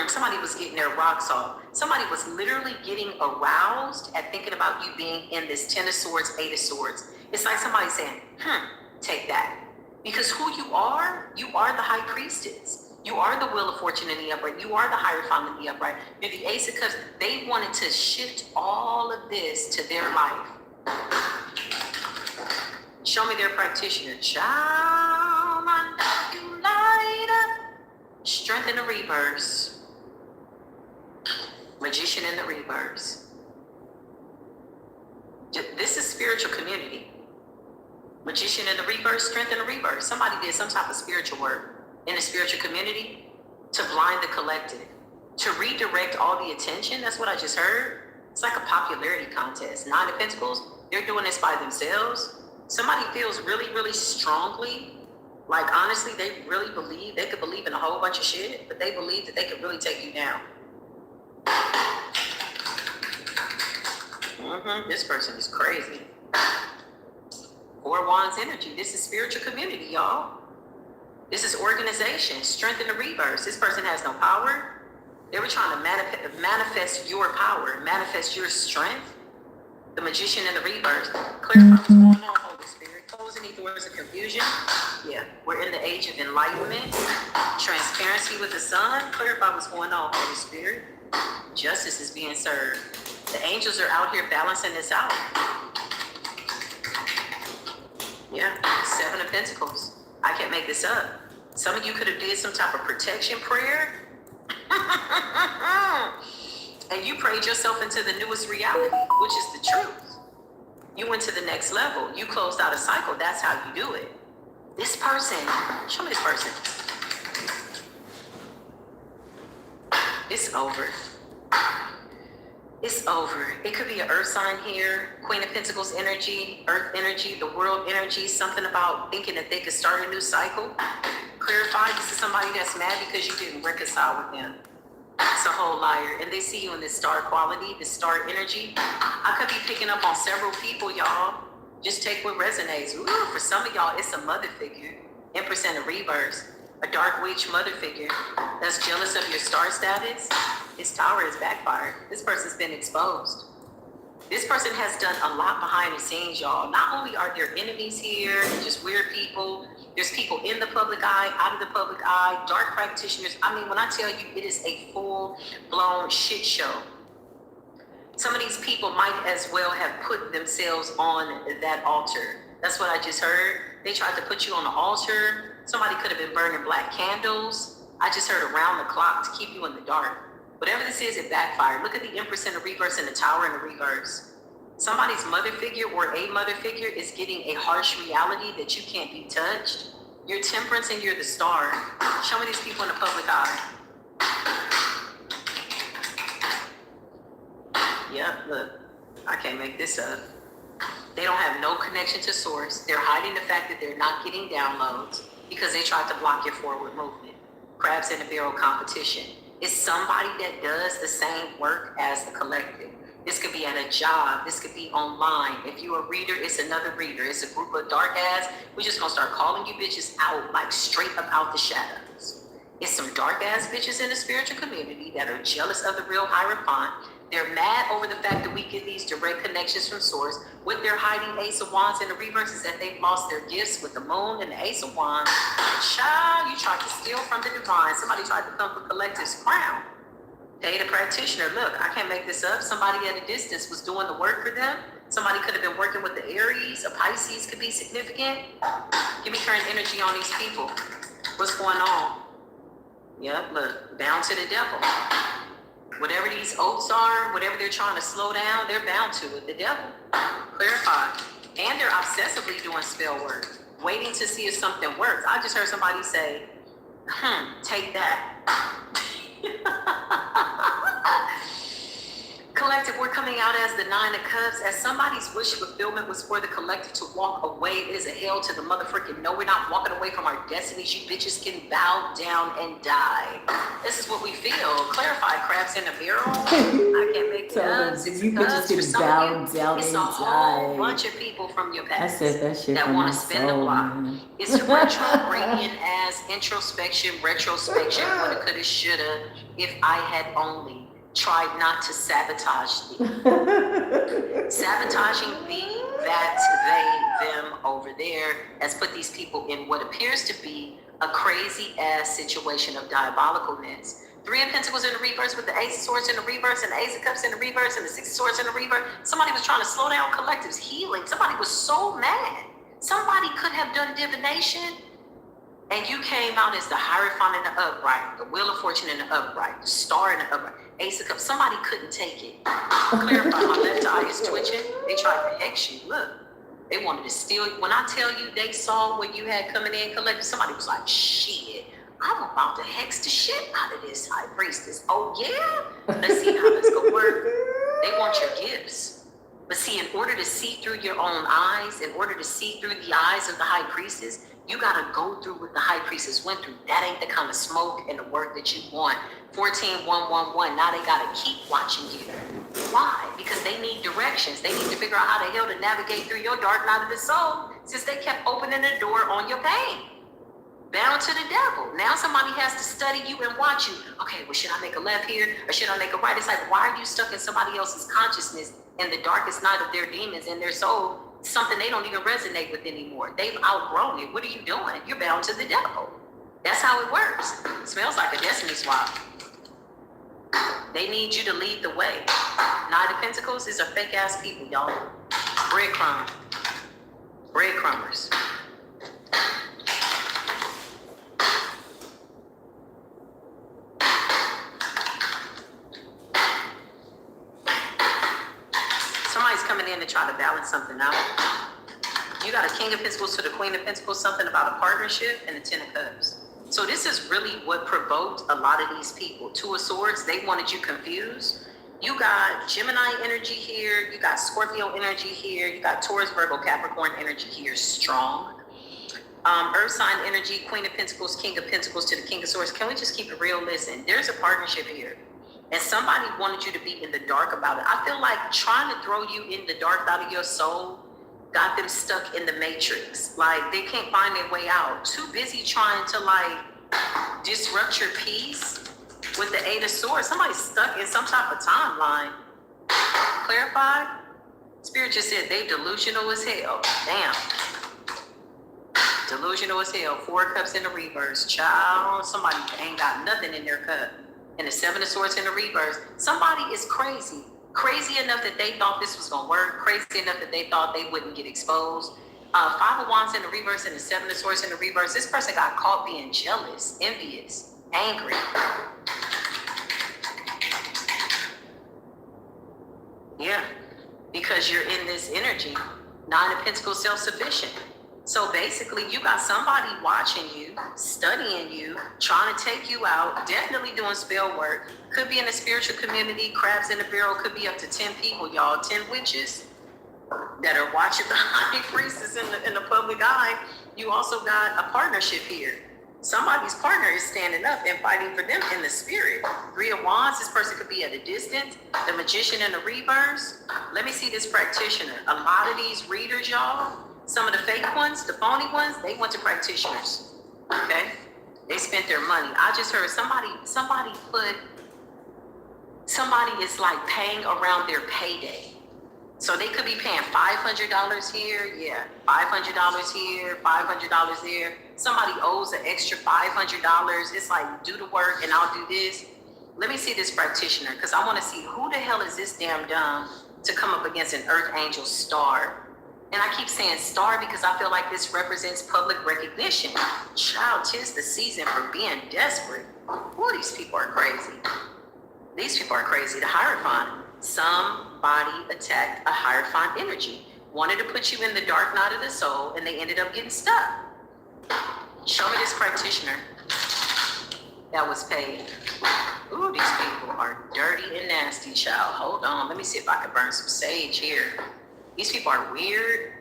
Somebody was getting their rocks off. Somebody was literally getting aroused at thinking about you being in this Ten of Swords, Eight of Swords. It's like somebody saying, take that. Because who you are the High Priestess. You are the Wheel of Fortune in the upright. You are the Hierophant in the upright. You're the Ace of Cups. They wanted to shift all of this to their life. Show me their practitioner. Child, I know you light up. Strength in the reverse. Magician in the reverse. This is spiritual community. Magician in the reverse, strength in the reverse. Somebody did some type of spiritual work in the spiritual community to blind the collective, to redirect all the attention. That's what I just heard. It's like a popularity contest. Nine of Pentacles, they're doing this by themselves. Somebody feels really, really strongly, like honestly, they really believe, they could believe in a whole bunch of shit, but they believe that they could really take you down. This person is crazy. Four Wands energy. This is spiritual community, y'all. This is organization. Strength in the reverse. This person has no power. They were trying to manifest your power, manifest your strength. The Magician in the reverse. Clarify what's going on, Holy Spirit. Close any doors of confusion. Yeah, we're in the age of enlightenment. Transparency with the sun. Clarify what's going on, Holy Spirit. Justice is being served. The angels are out here balancing this out. Yeah, Seven of Pentacles. I can't make this up. Some of you could have did some type of protection prayer. And you prayed yourself into the newest reality, which is the truth. You went to the next level. You closed out a cycle. That's how you do it. This person, show me this person. It's over. It's over. It could be an earth sign here, Queen of Pentacles energy, earth energy, the world energy, something about thinking that they could start a new cycle. Clarify, this is somebody that's mad because you didn't reconcile with them. It's a whole liar. And they see you in this star quality, this star energy. I could be picking up on several people, y'all. Just take what resonates. Ooh, for some of y'all, it's a mother figure. Empress in the reverse. A dark witch mother figure that's jealous of your star status. His tower is backfired. This person's been exposed. This person has done a lot behind the scenes, y'all. Not only are there enemies here, just weird people, there's people in the public eye, out of the public eye, dark practitioners. I mean, when I tell you it is a full-blown shit show. Some of these people might as well have put themselves on that altar. That's what I just heard. They tried to put you on the altar. Somebody could have been burning black candles. I just heard around the clock to keep you in the dark. Whatever this is, it backfired. Look at the Empress in the reverse and the Tower in the reverse. Somebody's mother figure or a mother figure is getting a harsh reality that you can't be touched. You're Temperance and you're the Star. Show me these people in the public eye. Yep, look, I can't make this up. They don't have no connection to source. They're hiding the fact that they're not getting downloads because they tried to block your forward movement. Crabs in the barrel competition. It's somebody that does the same work as the collective. This could be at a job. This could be online. If you're a reader, it's another reader. It's a group of dark ass. We're just gonna start calling you bitches out, like straight up out the shadows. It's some dark ass bitches in the spiritual community that are jealous of the real Hierophant. They're mad over the fact that we get these direct connections from source. With their hiding Ace of Wands in the reverse is that they've lost their gifts with the Moon and the Ace of Wands. Child, you tried to steal from the divine. Somebody tried to come for collective's crown. Data practitioner, look, I can't make this up. Somebody at a distance was doing the work for them. Somebody could have been working with the Aries. A Pisces could be significant. Give me current energy on these people. What's going on? Yep, look, bound to the devil. Whatever these oaths are, whatever they're trying to slow down, they're bound to it. The devil. Clarify. And they're obsessively doing spell work, waiting to see if something works. I just heard somebody say, take that. Collective, we're coming out as the Nine of Cups. As somebody's wish fulfillment was for the collective to walk away, it is a hell to the motherfucking no. We're not walking away from our destinies. You bitches can bow down and die. This is what we feel. Clarify, crabs in a barrel. I can't make it up. You bitches can bow down it's and a whole die. bunch of people from your I past said that shit that from want my to spin the soul, block. man. It's retrogradian as introspection, retrospection, woulda, coulda, shoulda, if I had only tried not to sabotage thee. Sabotaging thee, that, they, them over there has put these people in what appears to be a crazy ass situation of diabolicalness. Three of Pentacles in the reverse with the Ace of Swords in the reverse and the Ace of Cups in the reverse and the Six of Swords in the reverse. Somebody was trying to slow down collective's healing. Somebody was so mad. Somebody could have done divination. And you came out as the Hierophant in the upright, the Wheel of Fortune in the upright, the Star in the upright, Ace of Cups. Somebody couldn't take it. Clarify, my left eye is twitching. They tried to hex you. Look, they wanted to steal you. When I tell you they saw what you had coming in collective, somebody was like, shit, I'm about to hex the shit out of this high priestess. Oh yeah? Let's see how this could work. They want your gifts. But see, in order to see through your own eyes, in order to see through the eyes of the high priestess, you gotta go through what the high priestess went through. That ain't the kind of smoke and the work that you want. 14111, now they gotta keep watching you. Why? Because they need directions. They need to figure out how the hell to navigate through your dark night of the soul, since they kept opening the door on your pain. Bound to the devil. Now somebody has to study you and watch you. Okay, well, should I make a left here or should I make a right? It's like, why are you stuck in somebody else's consciousness in the darkest night of their demons and their soul? Something they don't even resonate with anymore. They've outgrown it. What are you doing? You're bound to the devil. That's how it works. It smells like a destiny swap. They need you to lead the way. Nine of Pentacles is a fake ass people, y'all. Breadcrumb. Breadcrumbers. Somebody's coming in to try to balance something out. You got a King of Pentacles to the Queen of Pentacles, something about a partnership, and the Ten of Cups. So this is really what provoked a lot of these people. Two of Swords, they wanted you confused. You got Gemini energy here, you got Scorpio energy here, you got Taurus, Virgo, Capricorn energy here, strong. Earth sign energy, Queen of Pentacles, King of Pentacles to the King of Swords. Can we just keep it real? Listen, there's a partnership here. And somebody wanted you to be in the dark about it. I feel like trying to throw you in the dark out of your soul got them stuck in the matrix. Like, they can't find their way out. Too busy trying to, like, disrupt your peace with the Eight of Swords. Somebody's stuck in some type of timeline. Clarify? Spirit just said they delusional as hell. Damn. Delusional as hell. Four Cups in the reverse. Child, somebody ain't got nothing in their cup. And the Seven of Swords in the reverse. Somebody is crazy. Crazy enough that they thought this was going to work. Crazy enough that they thought they wouldn't get exposed. Five of Wands in the reverse and the Seven of Swords in the reverse. This person got caught being jealous, envious, angry. Yeah, because you're in this energy. Nine of Pentacles, self-sufficient. So basically, you got somebody watching you, studying you, trying to take you out, definitely doing spell work. Could be in a spiritual community. Crabs in the barrel could be up to 10 people, y'all. 10 witches that are watching the high priestess in the public eye. You also got a partnership here. Somebody's partner is standing up and fighting for them in the spirit. Three of Wands, this person could be at a distance. The Magician in the reverse. Let me see this practitioner. A lot of these readers, y'all, some of the fake ones, the phony ones, they went to practitioners. Okay? They spent their money. I just heard somebody is like paying around their payday. So they could be paying $500 here, yeah, $500 here, $500 there. Somebody owes an extra $500. It's like, do the work and I'll do this. Let me see this practitioner, because I want to see who the hell is this damn dumb to come up against an Earth Angel star. And I keep saying star because I feel like this represents public recognition. Child, 'tis the season for being desperate. Boy, these people are crazy. These people are crazy. The Hierophant. Somebody attacked a Hierophant energy. Wanted to put you in the dark night of the soul, and they ended up getting stuck. Show me this practitioner that was paid. Ooh, these people are dirty and nasty, child. Hold on. Let me see if I can burn some sage here. These people are weird.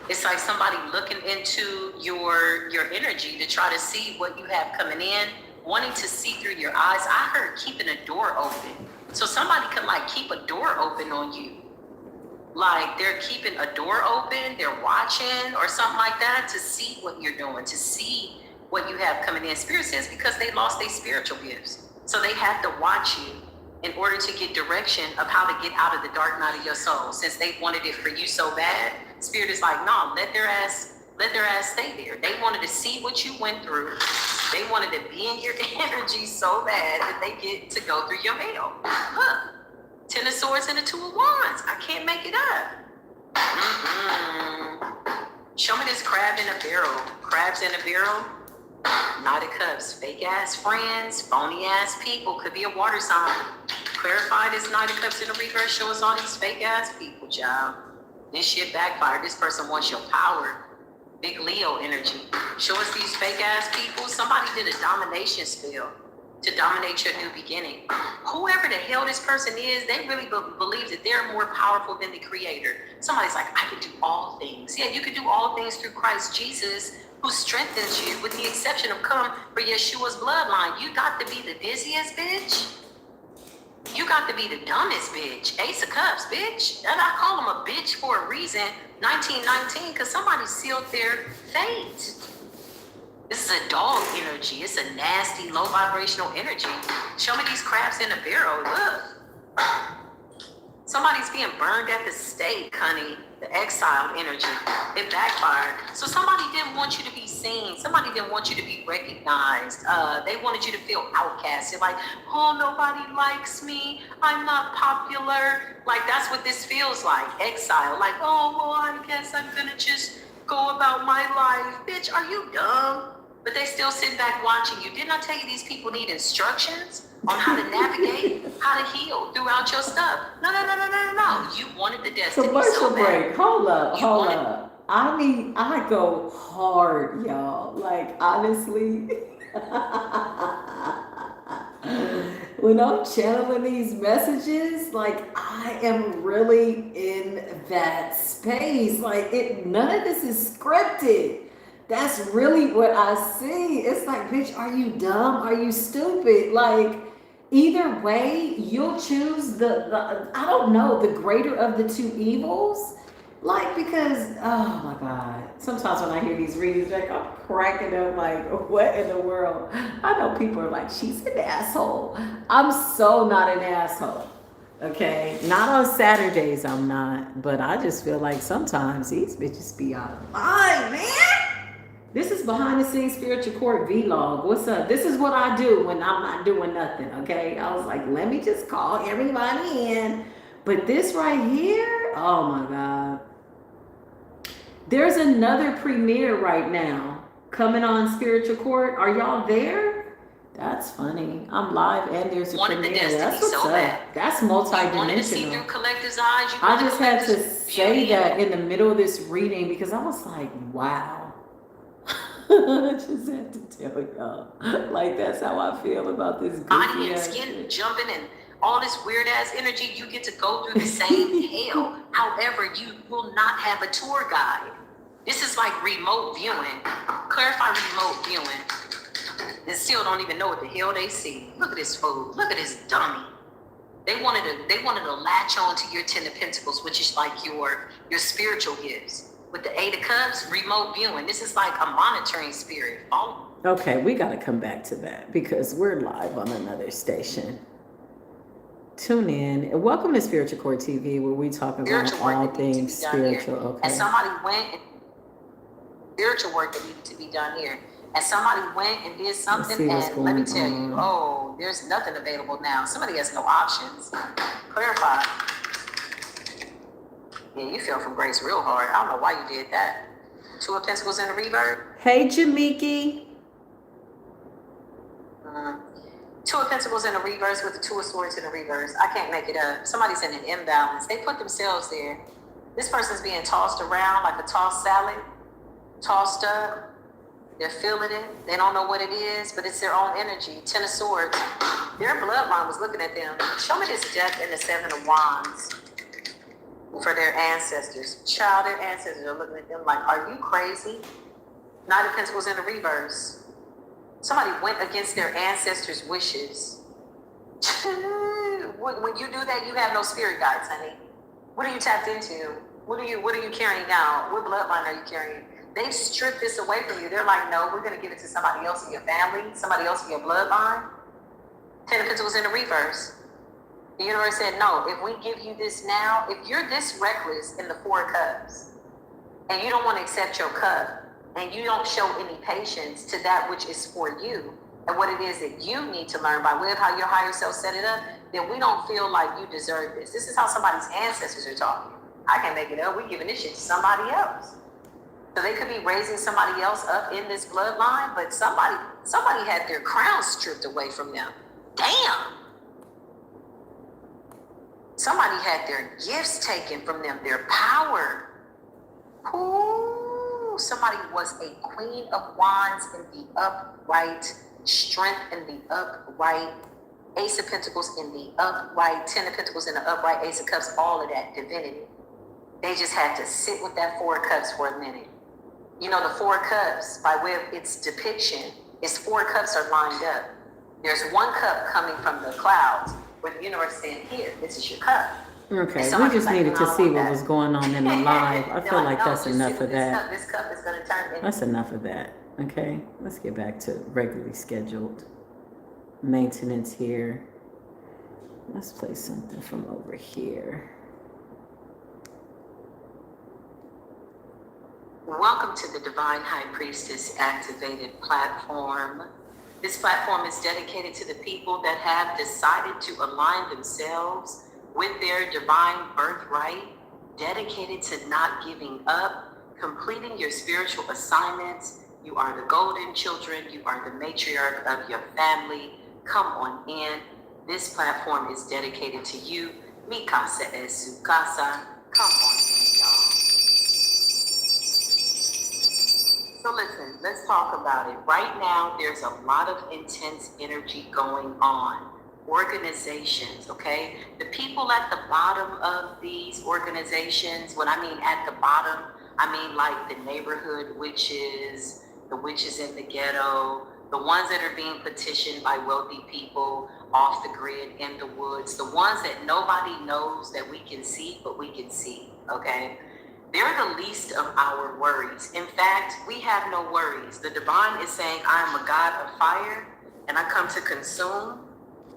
It's like somebody looking into your energy to try to see what you have coming in, wanting to see through your eyes. I heard keeping a door open. So somebody could like keep a door open on you. Like they're keeping a door open, they're watching or something like that to see what you're doing, to see what you have coming in. Spirit says because they lost their spiritual gifts. So they have to watch you in order to get direction of how to get out of the dark night of your soul. Since they wanted it for you so bad, Spirit is like, no, let their ass stay there. They wanted to see what you went through. They wanted to be in your energy so bad that they get to go through your mail. Look, 10 of Swords and the 2 of Wands. I can't make it up. Show me this crab in a barrel. Crabs in a barrel. Knight of Cups. Fake ass friends. Phony ass people. Could be a water sign. Clarify this Knight of Cups in the reverse. Show us all these fake ass people, child. This shit backfired. This person wants your power. Big Leo energy. Show us these fake ass people. Somebody did a domination spell to dominate your new beginning. Whoever the hell this person is, they really believe that they're more powerful than the creator. Somebody's like, I can do all things. Yeah, you can do all things through Christ Jesus, who strengthens you, with the exception of come for Yeshua's bloodline. You got to be the busiest bitch. You got to be the dumbest bitch. Ace of Cups, bitch. And I call them a bitch for a reason. 1919, because somebody sealed their fate. This is a dog energy. It's a nasty, low vibrational energy. Show me these crabs in a barrel. Look. Somebody's being burned at the stake, honey. The exiled energy. It backfired. So somebody didn't want you to be seen. Somebody didn't want you to be recognized. They wanted you to feel outcast. They're like, oh, nobody likes me. I'm not popular. Like, that's what this feels like. Exile. Like, oh, well, I guess I'm going to just go about my life. Bitch, are you dumb? But they still sit back watching you. Didn't I tell you these people need instructions on how to navigate, how to heal throughout your stuff? No. You wanted the destiny Commercial so bad. break. Hold up. I go hard, y'all. Like, honestly. When I'm channeling these messages, like, I am really in that space. Like, none of this is scripted. That's really what I see. It's like, bitch, are you dumb? Are you stupid? Like, either way, you'll choose the I don't know, the greater of the two evils. Like, because, oh my God. Sometimes when I hear these readings, like, I'm cracking up, like, what in the world? I know people are like, she's an asshole. I'm so not an asshole. Okay? Not on Saturdays, I'm not. But I just feel like sometimes these bitches be out of line, man. This is behind the scenes spiritual court vlog. What's up? This is what I do when I'm not doing nothing, okay? I was like, let me just call everybody in. But this right here, oh my God. There's another premiere right now coming on Spiritual Court. Are y'all there? That's funny. I'm live and there's a premiere. That's what's up. That's multi-dimensional. I just had to say that in the middle of this reading because I was like, wow. I just had to tell y'all. Like, that's how I feel about this body and skin jumping and all this weird ass energy. You get to go through the same hell. However, you will not have a tour guide. This is like remote viewing. Clarify remote viewing. They still don't even know what the hell they see. Look at this fool. Look at this dummy. They wanted to latch on to your 10 of Pentacles, which is like your spiritual gifts. With the 8 of Cups, remote viewing. This is like a monitoring spirit. Oh. Okay, we got to come back to that because we're live on another station. Tune in. And welcome to Spiritual Court TV, where we talk about all things spiritual. Okay. And somebody went and spiritual work that needed to be done here. And somebody went and did something, and let me tell you, oh, there's nothing available now. Somebody has no options. Clarify. Yeah, you fell from grace real hard. I don't know why you did that. 2 of Pentacles in the reverse. Hey, Jamiki. 2 of Pentacles in the reverse with the 2 of Swords in the reverse. I can't make it up. Somebody's in an imbalance. They put themselves there. This person's being tossed around like a tossed salad, tossed up. They're feeling it. They don't know what it is, but it's their own energy. 10 of Swords. Their bloodline was looking at them. Show me this death and the 7 of Wands for their ancestors. Child, their ancestors are looking at them like, are you crazy? 9 of Pentacles in the reverse. Somebody went against their ancestors' wishes. When you do that, you have no spirit guides, honey. What are you tapped into? What are you carrying out? What bloodline are you carrying? They've stripped this away from you. They're like, no, we're going to give it to somebody else in your family, somebody else in your bloodline. 10 of Pentacles in the reverse. The universe said, no, if we give you this now, if you're this reckless in the 4 of Cups, and you don't want to accept your cup, and you don't show any patience to that which is for you, and what it is that you need to learn by way of how your higher self set it up, then we don't feel like you deserve this. This is how somebody's ancestors are talking. I can't make it up. We're giving this shit to somebody else. So they could be raising somebody else up in this bloodline, but somebody had their crown stripped away from them. Damn. Somebody had their gifts taken from them, their power. Ooh, somebody was a Queen of Wands in the upright, Strength in the upright, Ace of Pentacles in the upright, 10 of Pentacles in the upright, Ace of Cups, all of that divinity. They just had to sit with that 4 of Cups for a minute. You know, the 4 of Cups, by way of its depiction, its 4 cups are lined up. There's 1 cup coming from the clouds, where the universe saying, here, this is your cup. Okay, we just needed to see what was going on in the live. I feel like that's enough of that. This cup is going to turn into... That's enough of that. Okay, let's get back to regularly scheduled maintenance here. Let's play something from over here. Welcome to the Divine High Priestess Activated platform. This platform is dedicated to the people that have decided to align themselves with their divine birthright, dedicated to not giving up, completing your spiritual assignments. You are the golden children. You are the matriarch of your family. Come on in. This platform is dedicated to you. Mi casa es su casa. Come on in, y'all. So listen, let's talk about it. Right now, there's a lot of intense energy going on. Organizations, okay? The people at the bottom of these organizations, when I mean at the bottom, I mean like the neighborhood witches, the witches in the ghetto, the ones that are being petitioned by wealthy people off the grid in the woods, the ones that nobody knows that we can see, but we can see, okay? They're the least of our worries. In fact, we have no worries. The divine is saying, I am a God of fire, and I come to consume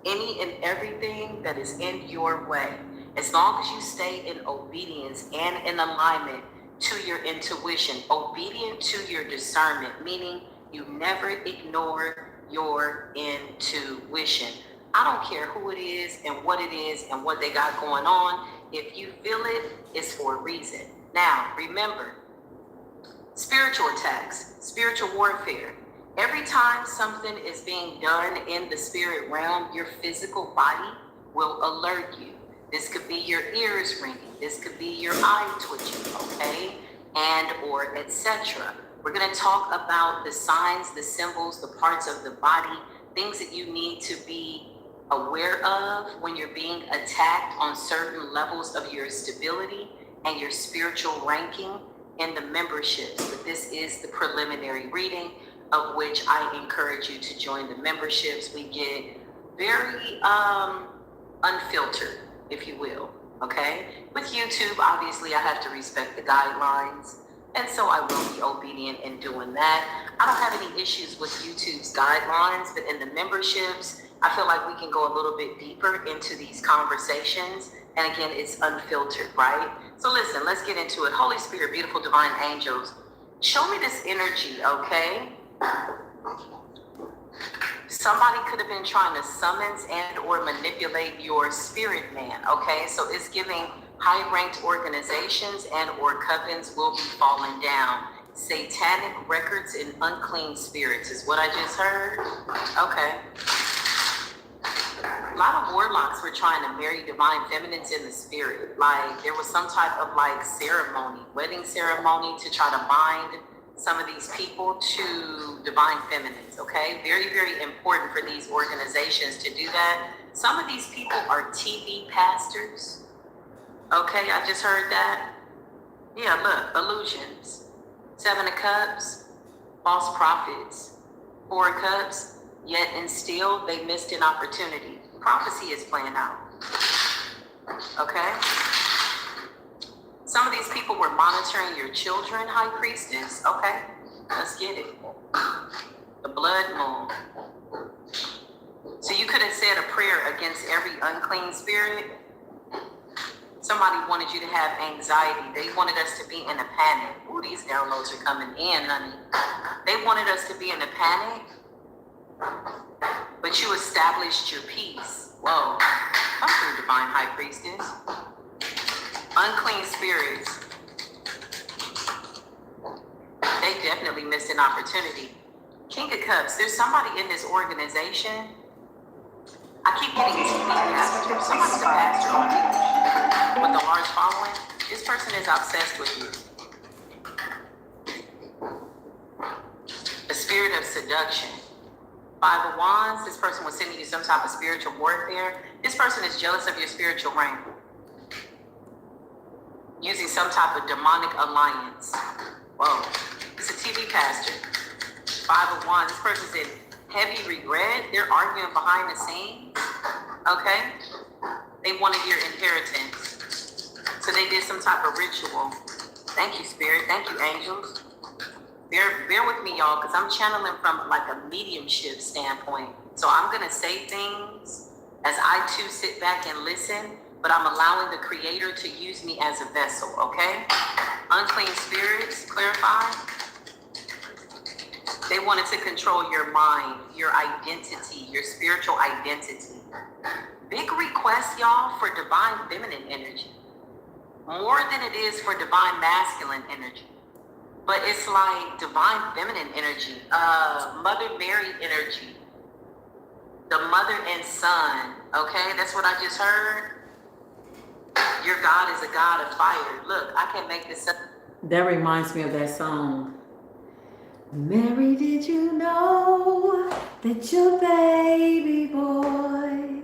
any and everything that is in your way. As long as you stay in obedience and in alignment to your intuition, obedient to your discernment, meaning you never ignore your intuition. I don't care who it is and what it is and what they got going on. If you feel it, it's for a reason. Now, remember, spiritual attacks, spiritual warfare. Every time something is being done in the spirit realm, your physical body will alert you. This could be your ears ringing. This could be your eye twitching, okay? And or etc. We're going to talk about the signs, the symbols, the parts of the body, things that you need to be aware of when you're being attacked on certain levels of your stability and your spiritual ranking in the memberships. But this is the preliminary reading, of which I encourage you to join the memberships. We get very unfiltered, if you will, okay? With YouTube, obviously, I have to respect the guidelines, and so I will be obedient in doing that. I don't have any issues with YouTube's guidelines, but in the memberships, I feel like we can go a little bit deeper into these conversations. And again, it's unfiltered, right? So listen, let's get into it. Holy Spirit, beautiful divine angels, show me this energy, okay? Somebody could have been trying to summons and or manipulate your spirit man, okay? So it's giving high-ranked organizations and or covens will be falling down. Satanic records and unclean spirits is what I just heard. Okay. A lot of warlocks were trying to marry divine feminines in the spirit. Like there was some type of like ceremony, wedding ceremony to try to bind some of these people to divine feminines, okay? Very, very important for these organizations to do that. Some of these people are TV pastors, okay? I just heard that. Yeah, look, illusions. 7 of Cups, false prophets. 4 of Cups, yet and still they missed an opportunity. Prophecy is playing out, okay? Some of these people were monitoring your children, High Priestess. Okay, let's get it. The blood moon. So you could have said a prayer against every unclean spirit. Somebody wanted you to have anxiety. They wanted us to be in a panic. Ooh, these downloads are coming in, honey. They wanted us to be in a panic, but you established your peace. Whoa, come through, divine High Priestess. Unclean spirits, they definitely missed an opportunity. King of Cups, there's somebody in this organization. I keep getting TV pastor. Somebody's a pastor on TV with a large following. This person is obsessed with you. The spirit of seduction. 5 of Wands, this person was sending you some type of spiritual warfare. This person is jealous of your spiritual rank, using some type of demonic alliance. Whoa, it's a TV pastor. 5 of Wands, this person's in heavy regret. They're arguing behind the scenes, okay? They wanted your inheritance. So they did some type of ritual. Thank you, Spirit. Thank you, angels. Bear with me, y'all, because I'm channeling from like a mediumship standpoint. So I'm going to say things as I too sit back and listen, but I'm allowing the Creator to use me as a vessel, okay? Unclean spirits, clarify. They wanted to control your mind, your identity, your spiritual identity. Big request, y'all, for divine feminine energy. More than it is for divine masculine energy. But it's like divine feminine energy, Mother Mary energy, the mother and son, okay? That's what I just heard. Your God is a God of fire. Look, I can't make this up. That reminds me of that song. Mary, did you know that your baby boy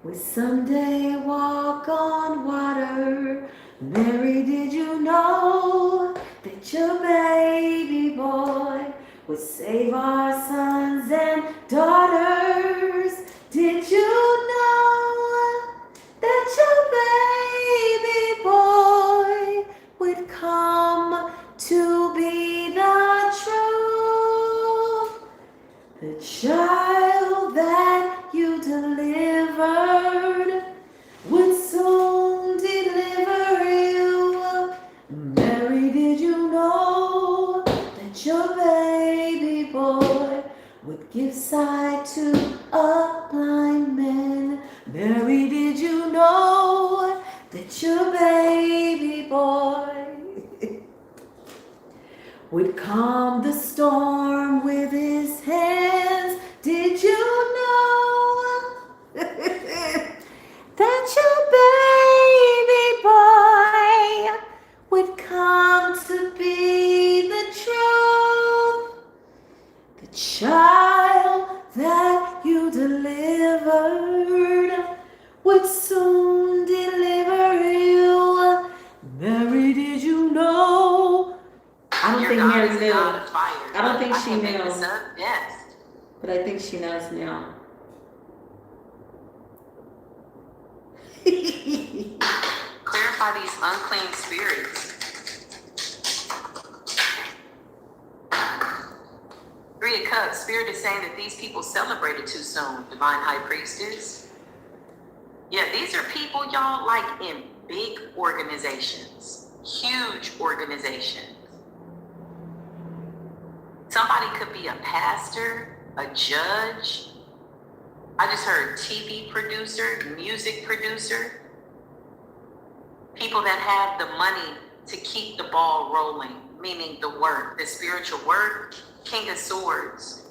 would someday walk on water? Mary, did you know that your baby boy would save our sons and daughters? Did you know that your baby boy would come The child that you delivered would soon deliver you. Mary, did you know that your baby boy would give sight to a blind man? Mary, did you know that your baby boy would calm the storm with his hands? Did you know that your baby boy would come to be the truth? The child that you delivered would soon deliver you. Mary, did you know? I don't think Mary knew. I don't think she knew. Yes. But I think she knows now. Clarify these unclean spirits. 3 of Cups. Spirit is saying that these people celebrated too soon. Divine High Priestess. Yeah, these are people, y'all, like in big organizations. Huge organizations. Somebody could be a pastor, a judge. I just heard TV producer, music producer. People that have the money to keep the ball rolling, meaning the work, the spiritual work. King of Swords.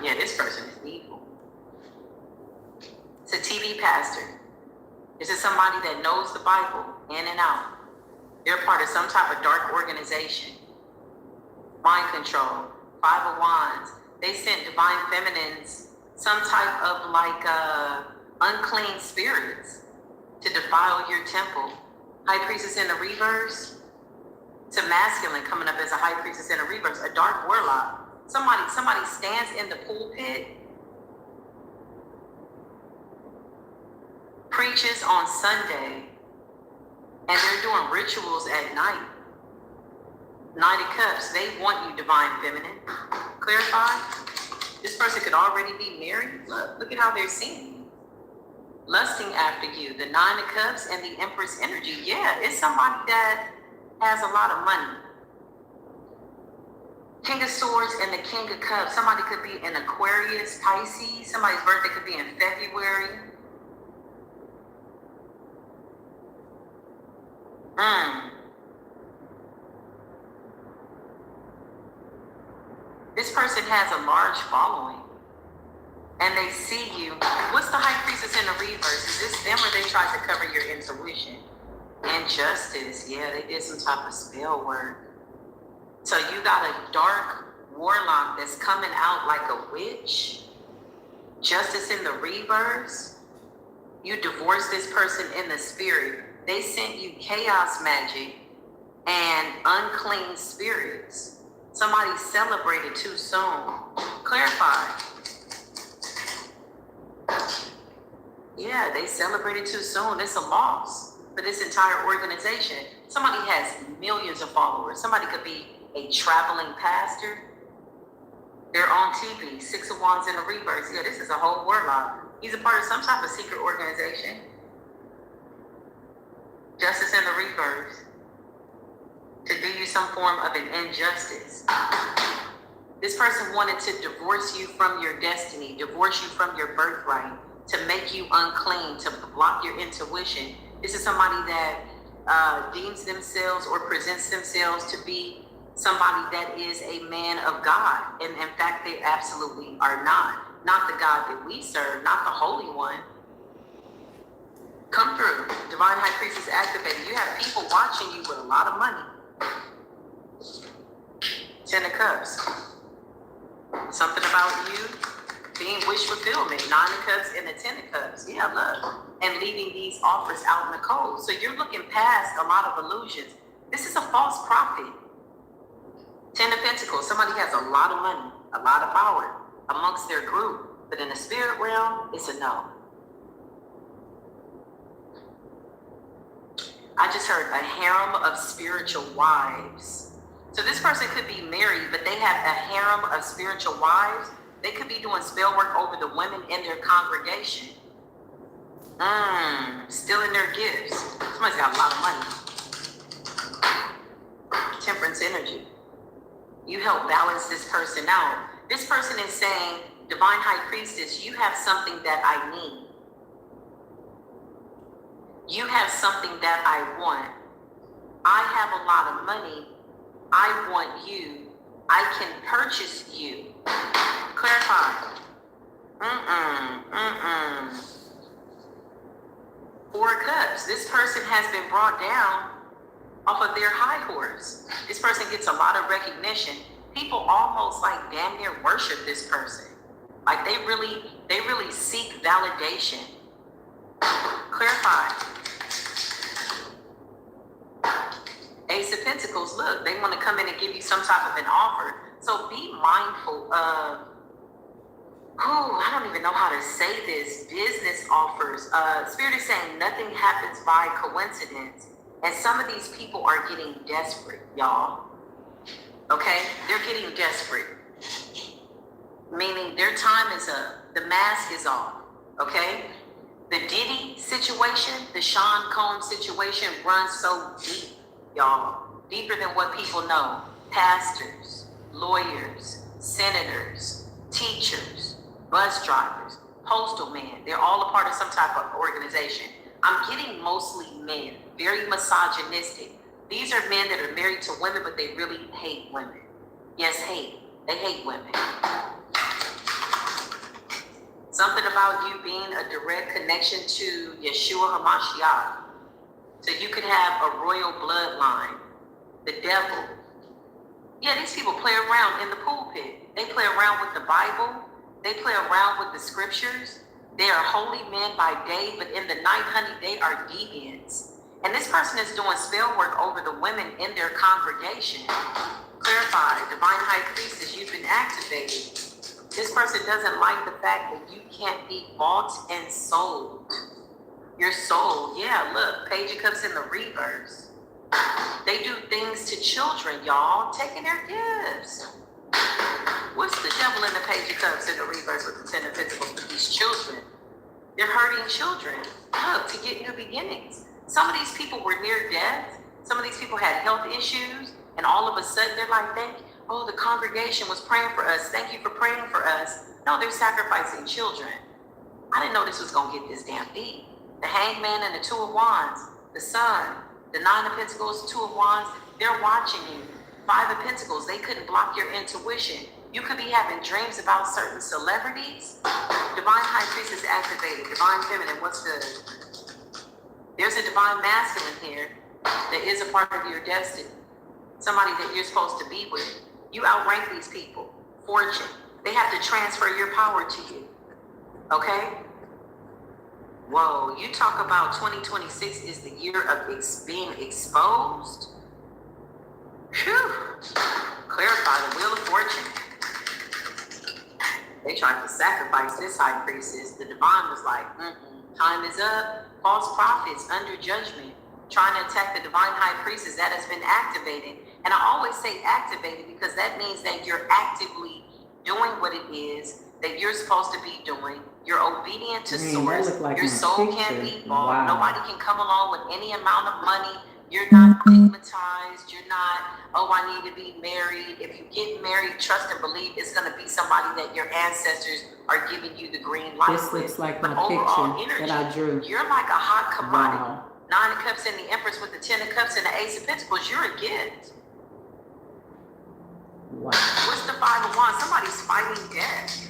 Yeah, this person is evil. It's a TV pastor. This is somebody that knows the Bible in and out. They're part of some type of dark organization. Mind control, 5 of Wands. They sent divine feminines some type of like unclean spirits to defile your temple. High Priestess in the reverse. It's a masculine coming up as a High Priestess in the reverse. A dark warlock. Somebody stands in the pulpit, preaches on Sunday, and they're doing rituals at night. 9 of Cups, they want you, divine feminine. Clarify? This person could already be married. Look at how they're seeing you. Lusting after you. The 9 of Cups and the Empress energy. Yeah, it's somebody that has a lot of money. King of Swords and the King of Cups. Somebody could be in Aquarius, Pisces. Somebody's birthday could be in February. This person has a large following. And they see you. What's the High Priestess in the reverse? Is this them or they tried to cover your intuition? Injustice. Yeah, they did some type of spell work. So you got a dark warlock that's coming out like a witch. Justice in the reverse. You divorced this person in the spirit. They sent you chaos magic and unclean spirits. Somebody celebrated too soon. Clarify. Yeah, they celebrated too soon. It's a loss for this entire organization. Somebody has millions of followers. Somebody could be a traveling pastor. They're on TV. 6 of Wands in the reverse. Yeah, this is a whole warlock. He's a part of some type of secret organization. Justice in the reverse. To do you some form of an injustice. This person wanted to divorce you from your destiny, divorce you from your birthright, to make you unclean, to block your intuition. This is somebody that deems themselves or presents themselves to be somebody that is a man of God. And in fact, they absolutely are not. Not the God that we serve, not the Holy One. Come through. Divine High Priestess activated. You have people watching you with a lot of money. 10 of Cups. Something about you being wish fulfillment. 9 of Cups and the 10 of Cups. Yeah, look. And leaving these offers out in the cold. So you're looking past a lot of illusions. This is a false prophet. 10 of Pentacles. Somebody has a lot of money, a lot of power amongst their group. But in the spirit realm, it's a no. I just heard a harem of spiritual wives. So this person could be married, but they have a harem of spiritual wives. They could be doing spell work over the women in their congregation. Stealing their gifts. Somebody's got a lot of money. Temperance energy. You help balance this person out. This person is saying, Divine High Priestess, you have something that I need. You have something that I want. I have a lot of money. I want you. I can purchase you. Clarify. Four of Cups. This person has been brought down off of their high horse. This person gets a lot of recognition. People almost like damn near worship this person. Like they really seek validation. Clarify. Ace of Pentacles, look, they want to come in and give you some type of an offer. So be mindful of, I don't even know how to say this, business offers. Spirit is saying nothing happens by coincidence. And some of these people are getting desperate, y'all. Okay? They're getting desperate. Meaning their time is up. The mask is off. Okay? The Diddy situation, the Sean Combs situation runs so deep, y'all. Deeper than what people know. Pastors, lawyers, senators, teachers, bus drivers, postal men. They're all a part of some type of organization. I'm getting mostly men, very misogynistic. These are men that are married to women, but they really hate women. Yes, hate. They hate women. Something about you being a direct connection to Yeshua HaMashiach. So you could have a royal bloodline. The devil. Yeah, these people play around in the pulpit. They play around with the Bible. They play around with the scriptures. They are holy men by day, but in the night, honey, they are deviants. And this person is doing spell work over the women in their congregation. Clarify, Divine High Priestess, you've been activated. This person doesn't like the fact that you can't be bought and sold. You're sold. Yeah, look, Page of Cups in the reverse. They do things to children, y'all, taking their gifts. What's the devil in the Page of Cups in the reverse with the Ten of Pentacles with these children? They're hurting children. Look, to get new beginnings. Some of these people were near death. Some of these people had health issues. And all of a sudden, they're like, the congregation was praying for us. Thank you for praying for us. No, they're sacrificing children. I didn't know this was going to get this damn deep. The Hangman and the Two of Wands, the Sun, the Nine of Pentacles, Two of Wands, they're watching you. Five of Pentacles, they couldn't block your intuition. You could be having dreams about certain celebrities. Divine High Priestess activated. Divine Feminine, what's good? There's a Divine Masculine here that is a part of your destiny. Somebody that you're supposed to be with. You outrank these people. Fortune. They have to transfer your power to you. Okay? Whoa, you talk about 2026 is the year of being exposed. Whew. Clarify the Wheel of Fortune. They tried to sacrifice this High Priestess. The Divine was like, time is up. False prophets under judgment. Trying to attack the Divine High Priestess that has been activated. And I always say activated because that means that you're actively doing what it is that you're supposed to be doing. You're obedient to source. Like your soul picture. can't be bought. Wow. Nobody can come along with any amount of money. You're not stigmatized. You're not, I need to be married. If you get married, trust and believe it's going to be somebody that your ancestors are giving you the green light This with. looks like But my overall picture energy, that I drew. you're like a hot commodity. Wow. Nine of Cups and the Empress with the Ten of Cups and the Ace of Pentacles, you're a gift. Wow. What's the Five of Wands? Somebody's fighting death.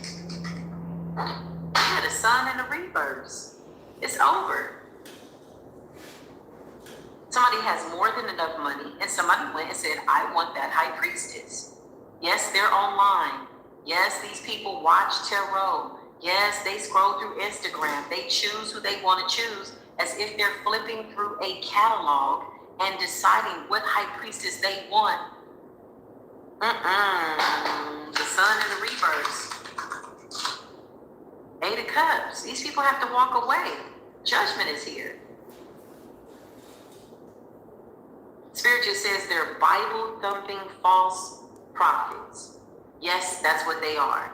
Yeah, the Sun and the reverse. It's over. Somebody has more than enough money, and somebody went and said, I want that High Priestess. Yes, they're online. Yes, these people watch tarot. Yes, they scroll through Instagram. They choose who they want to choose as if they're flipping through a catalog and deciding what High Priestess they want. The Sun in the reverse. Eight of Cups. These people have to walk away. Judgment is here. Spirit just says they're Bible thumping false prophets. Yes, that's what they are.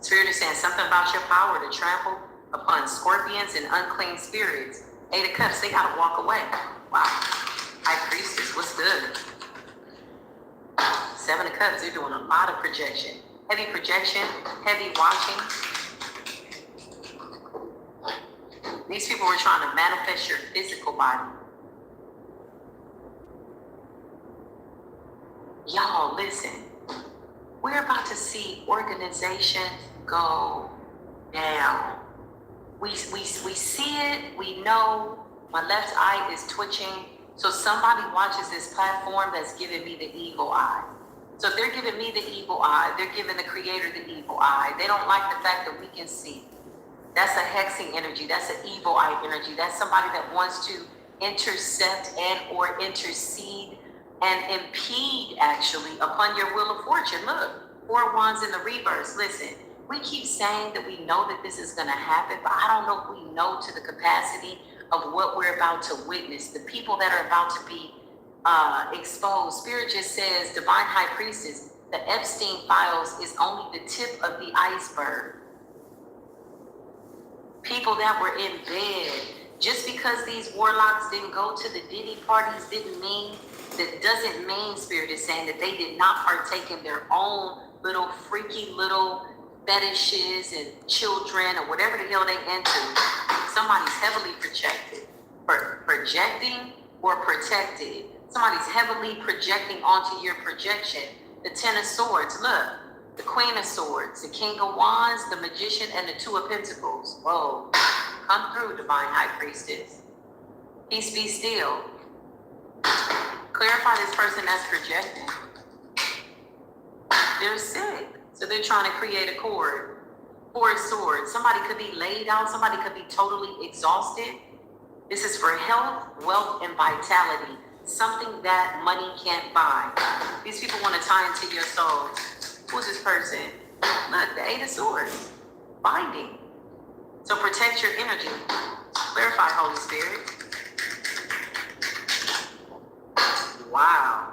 Spirit is saying something about your power to trample upon scorpions and unclean spirits. 8 of Cups, they gotta walk away. Wow. High Priestess, what's good? 7 of Cups, they're doing a lot of projection. Heavy projection, heavy watching. These people were trying to manifest your physical body. Y'all, listen. We're about to see organization go down. We see it, we know. My left eye is twitching. So somebody watches this platform that's giving me the evil eye. So if they're giving me the evil eye, they're giving the creator the evil eye. They don't like the fact that we can see. That's a hexing energy. That's an evil eye energy. That's somebody that wants to intercept and or intercede and impede actually upon your wheel of fortune. Look, 4 wands in the reverse. Listen, we keep saying that we know that this is going to happen, but I don't know if we know to the capacity of what we're about to witness. The people that are about to be exposed. Spirit just says, Divine High Priestess, the Epstein files is only the tip of the iceberg. People that were in bed. Just because these warlocks didn't go to the Diddy parties doesn't mean Spirit is saying that they did not partake in their own little freaky little fetishes and children or whatever the hell they into. Somebody's heavily projecting or protected. Somebody's heavily projecting onto your projection. The 10 of Swords, look. The Queen of Swords, the King of Wands, the Magician, and the 2 of Pentacles. Whoa. Come through, Divine High Priestess. Peace be still. Clarify this person that's projecting. They're sick. So they're trying to create a cord. 4 of Swords. Somebody could be laid out. Somebody could be totally exhausted. This is for health, wealth, and vitality. Something that money can't buy. These people want to tie into your soul. Who's this person? Look, the 8 of Swords. Binding. So protect your energy. Clarify, Holy Spirit. Wow.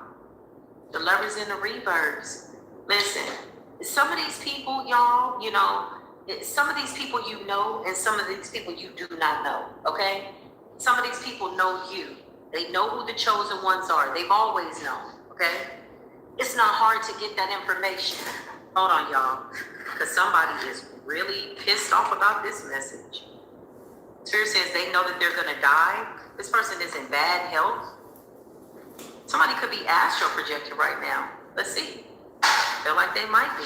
The Lovers in the reverse. Listen, some of these people, y'all, you know, some of these people you know, and some of these people you do not know, okay? Some of these people know you. They know who the chosen ones are. They've always known, okay? It's not hard to get that information. Hold on, y'all, because somebody is really pissed off about this message. Spirit says they know that they're going to die. This person is in bad health. Somebody could be astral projected right now. Let's see. Feel like they might be.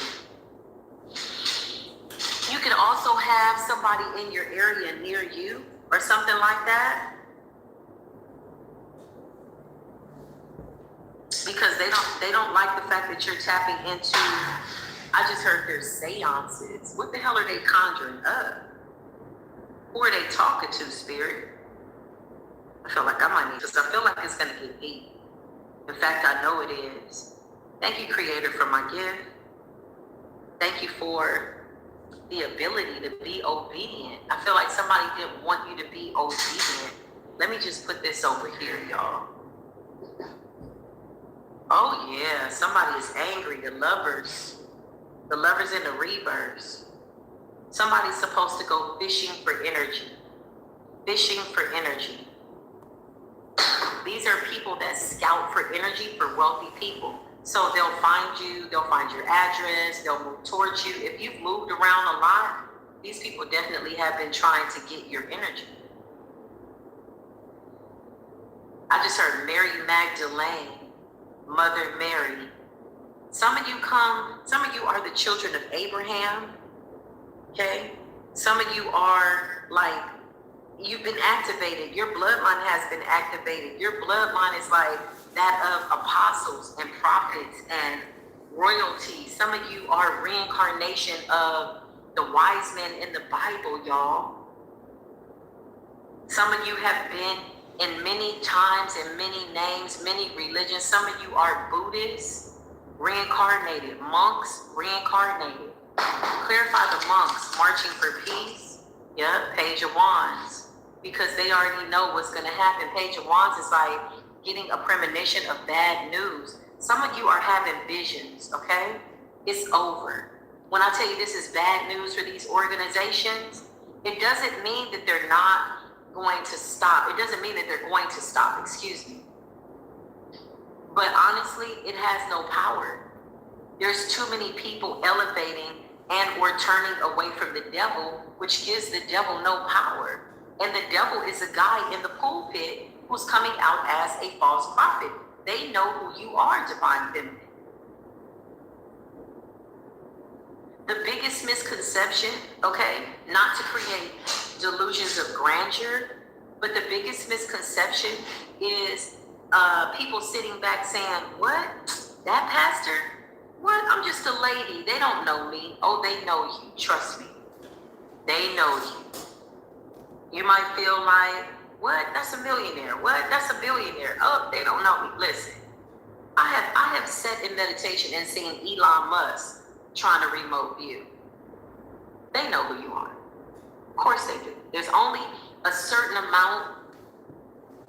You can also have somebody in your area near you or something like that. Because they don't like the fact that you're tapping into, I just heard there's seances. What the hell are they conjuring up? Who are they talking to, Spirit? I feel like I might need this. I feel like it's going to get deep. In fact, I know it is. Thank you, Creator, for my gift. Thank you for the ability to be obedient. I feel like somebody didn't want you to be obedient. Let me just put this over here, y'all. Oh yeah, somebody is angry. The lovers in the reverse. Somebody's supposed to go fishing for energy. Fishing for energy. These are people that scout for energy for wealthy people. So they'll find you, they'll find your address, they'll move towards you. If you've moved around a lot, these people definitely have been trying to get your energy. I just heard Mary Magdalene. Mother Mary. Some of you are the children of Abraham, okay? Some of you are like, you've been activated. Your bloodline has been activated. Your bloodline is like that of apostles and prophets and royalty. Some of you are reincarnation of the wise men in the Bible, y'all. Some of you have been in many times and many names, many religions. Some of you are Buddhists, reincarnated, monks, reincarnated. Clarify the monks marching for peace. Yeah, Page of Wands. Because they already know what's going to happen. Page of Wands is like getting a premonition of bad news. Some of you are having visions, okay? It's over. When I tell you this is bad news for these organizations, it doesn't mean that they're not going to stop. It doesn't mean that they're going to stop, excuse me. But honestly, it has no power. There's too many people elevating and or turning away from the devil, which gives the devil no power. And the devil is a guy in the pulpit who's coming out as a false prophet. They know who you are, divine feminine. The biggest misconception, okay, not to create delusions of grandeur, but the biggest misconception is people sitting back saying, what? That pastor? What? I'm just a lady. They don't know me. Oh, they know you. Trust me. They know you. You might feel like, what? That's a millionaire. What? That's a billionaire. Oh, they don't know me. Listen, I have sat in meditation and seen Elon Musk trying to remote view. They know who you are. Of course they do. There's only a certain amount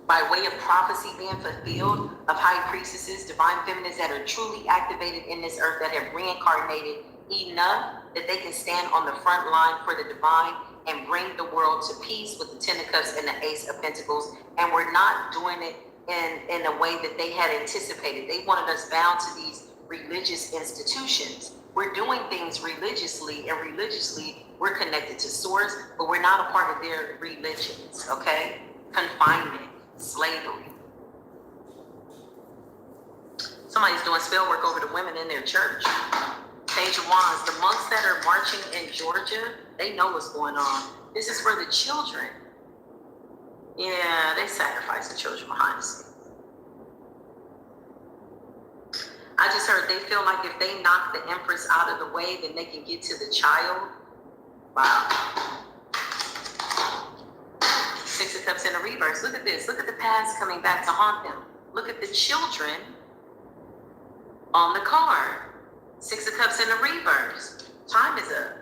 by way of prophecy being fulfilled of high priestesses, divine feminines that are truly activated in this earth, that have reincarnated enough that they can stand on the front line for the divine and bring the world to peace with the Ten of Cups and the Ace of Pentacles. And we're not doing it in a way that they had anticipated. They wanted us bound to these religious institutions. We're doing things religiously, and religiously we're connected to source, but we're not a part of their religions, okay? Confinement, slavery. Somebody's doing spell work over the women in their church. Page of Wands, the monks that are marching in Georgia, they know what's going on. This is for the children. Yeah, they sacrifice the children behind the scenes. I just heard they feel like if they knock the Empress out of the way, then they can get to the child. Wow. Six of Cups in the reverse. Look at this. Look at the past coming back to haunt them. Look at the children on the card. Six of Cups in the reverse. Time is up.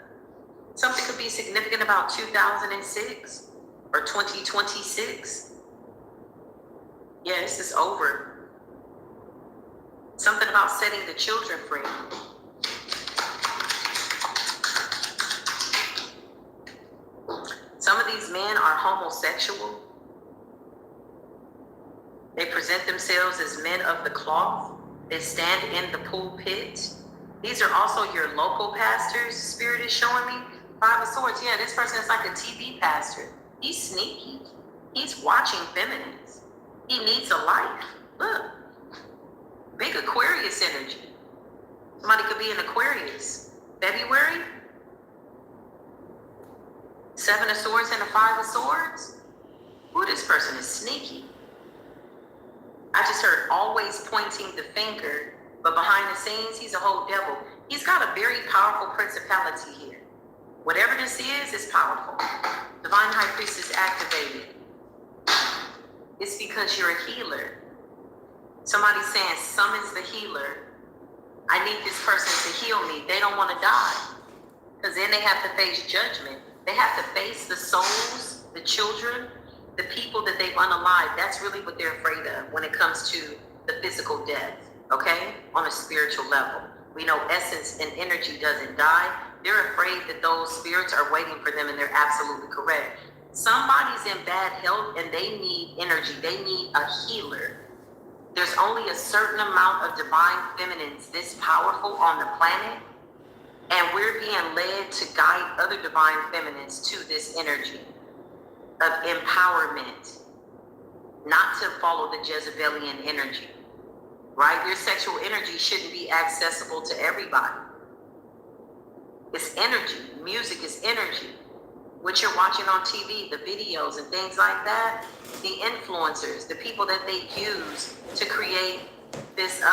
Something could be significant about 2006 or 2026. Yeah, this is over. Something about setting the children free. Some of these men are homosexual. They present themselves as men of the cloth. They stand in the pulpit. These are also your local pastors. Spirit is showing me. Five of Swords. Yeah, this person is like a TV pastor. He's sneaky. He's watching feminines. He needs a life. Look. Big Aquarius energy. Somebody could be an Aquarius. February. Seven of Swords and a Five of Swords. Ooh, this person is sneaky. I just heard always pointing the finger, but behind the scenes, he's a whole devil. He's got a very powerful principality here. Whatever this is powerful. Divine High Priestess activated. It's because you're a healer. Somebody's saying, summons the healer. I need this person to heal me. They don't want to die. Because then they have to face judgment. They have to face the souls, the children, the people that they've unalived. That's really what they're afraid of when it comes to the physical death, okay? On a spiritual level. We know essence and energy doesn't die. They're afraid that those spirits are waiting for them, and they're absolutely correct. Somebody's in bad health and they need energy. They need a healer. There's only a certain amount of divine feminines this powerful on the planet, and we're being led to guide other divine feminines to this energy of empowerment, not to follow the Jezebelian energy, right? Your sexual energy shouldn't be accessible to everybody. It's energy. Music is energy. What you're watching on TV, the videos and things like that, the influencers, the people that they use to create this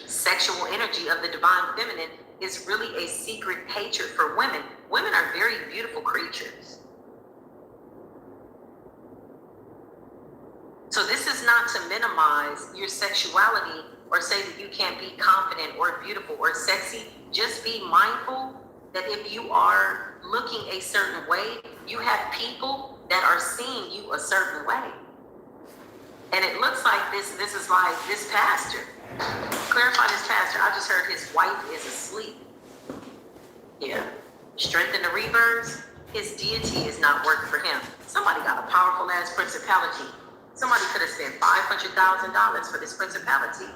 sexual energy of the divine feminine is really a secret hatred for women. Women are very beautiful creatures. So this is not to minimize your sexuality or say that you can't be confident or beautiful or sexy. just be mindful that if you are looking a certain way, you have people that are seeing you a certain way. And it looks like this is like this pastor. Clarify this pastor. I just heard his wife is asleep. Yeah. Strengthen the rebirths. His deity is not working for him. Somebody got a powerful ass principality. Somebody could have spent $500,000 for this principality.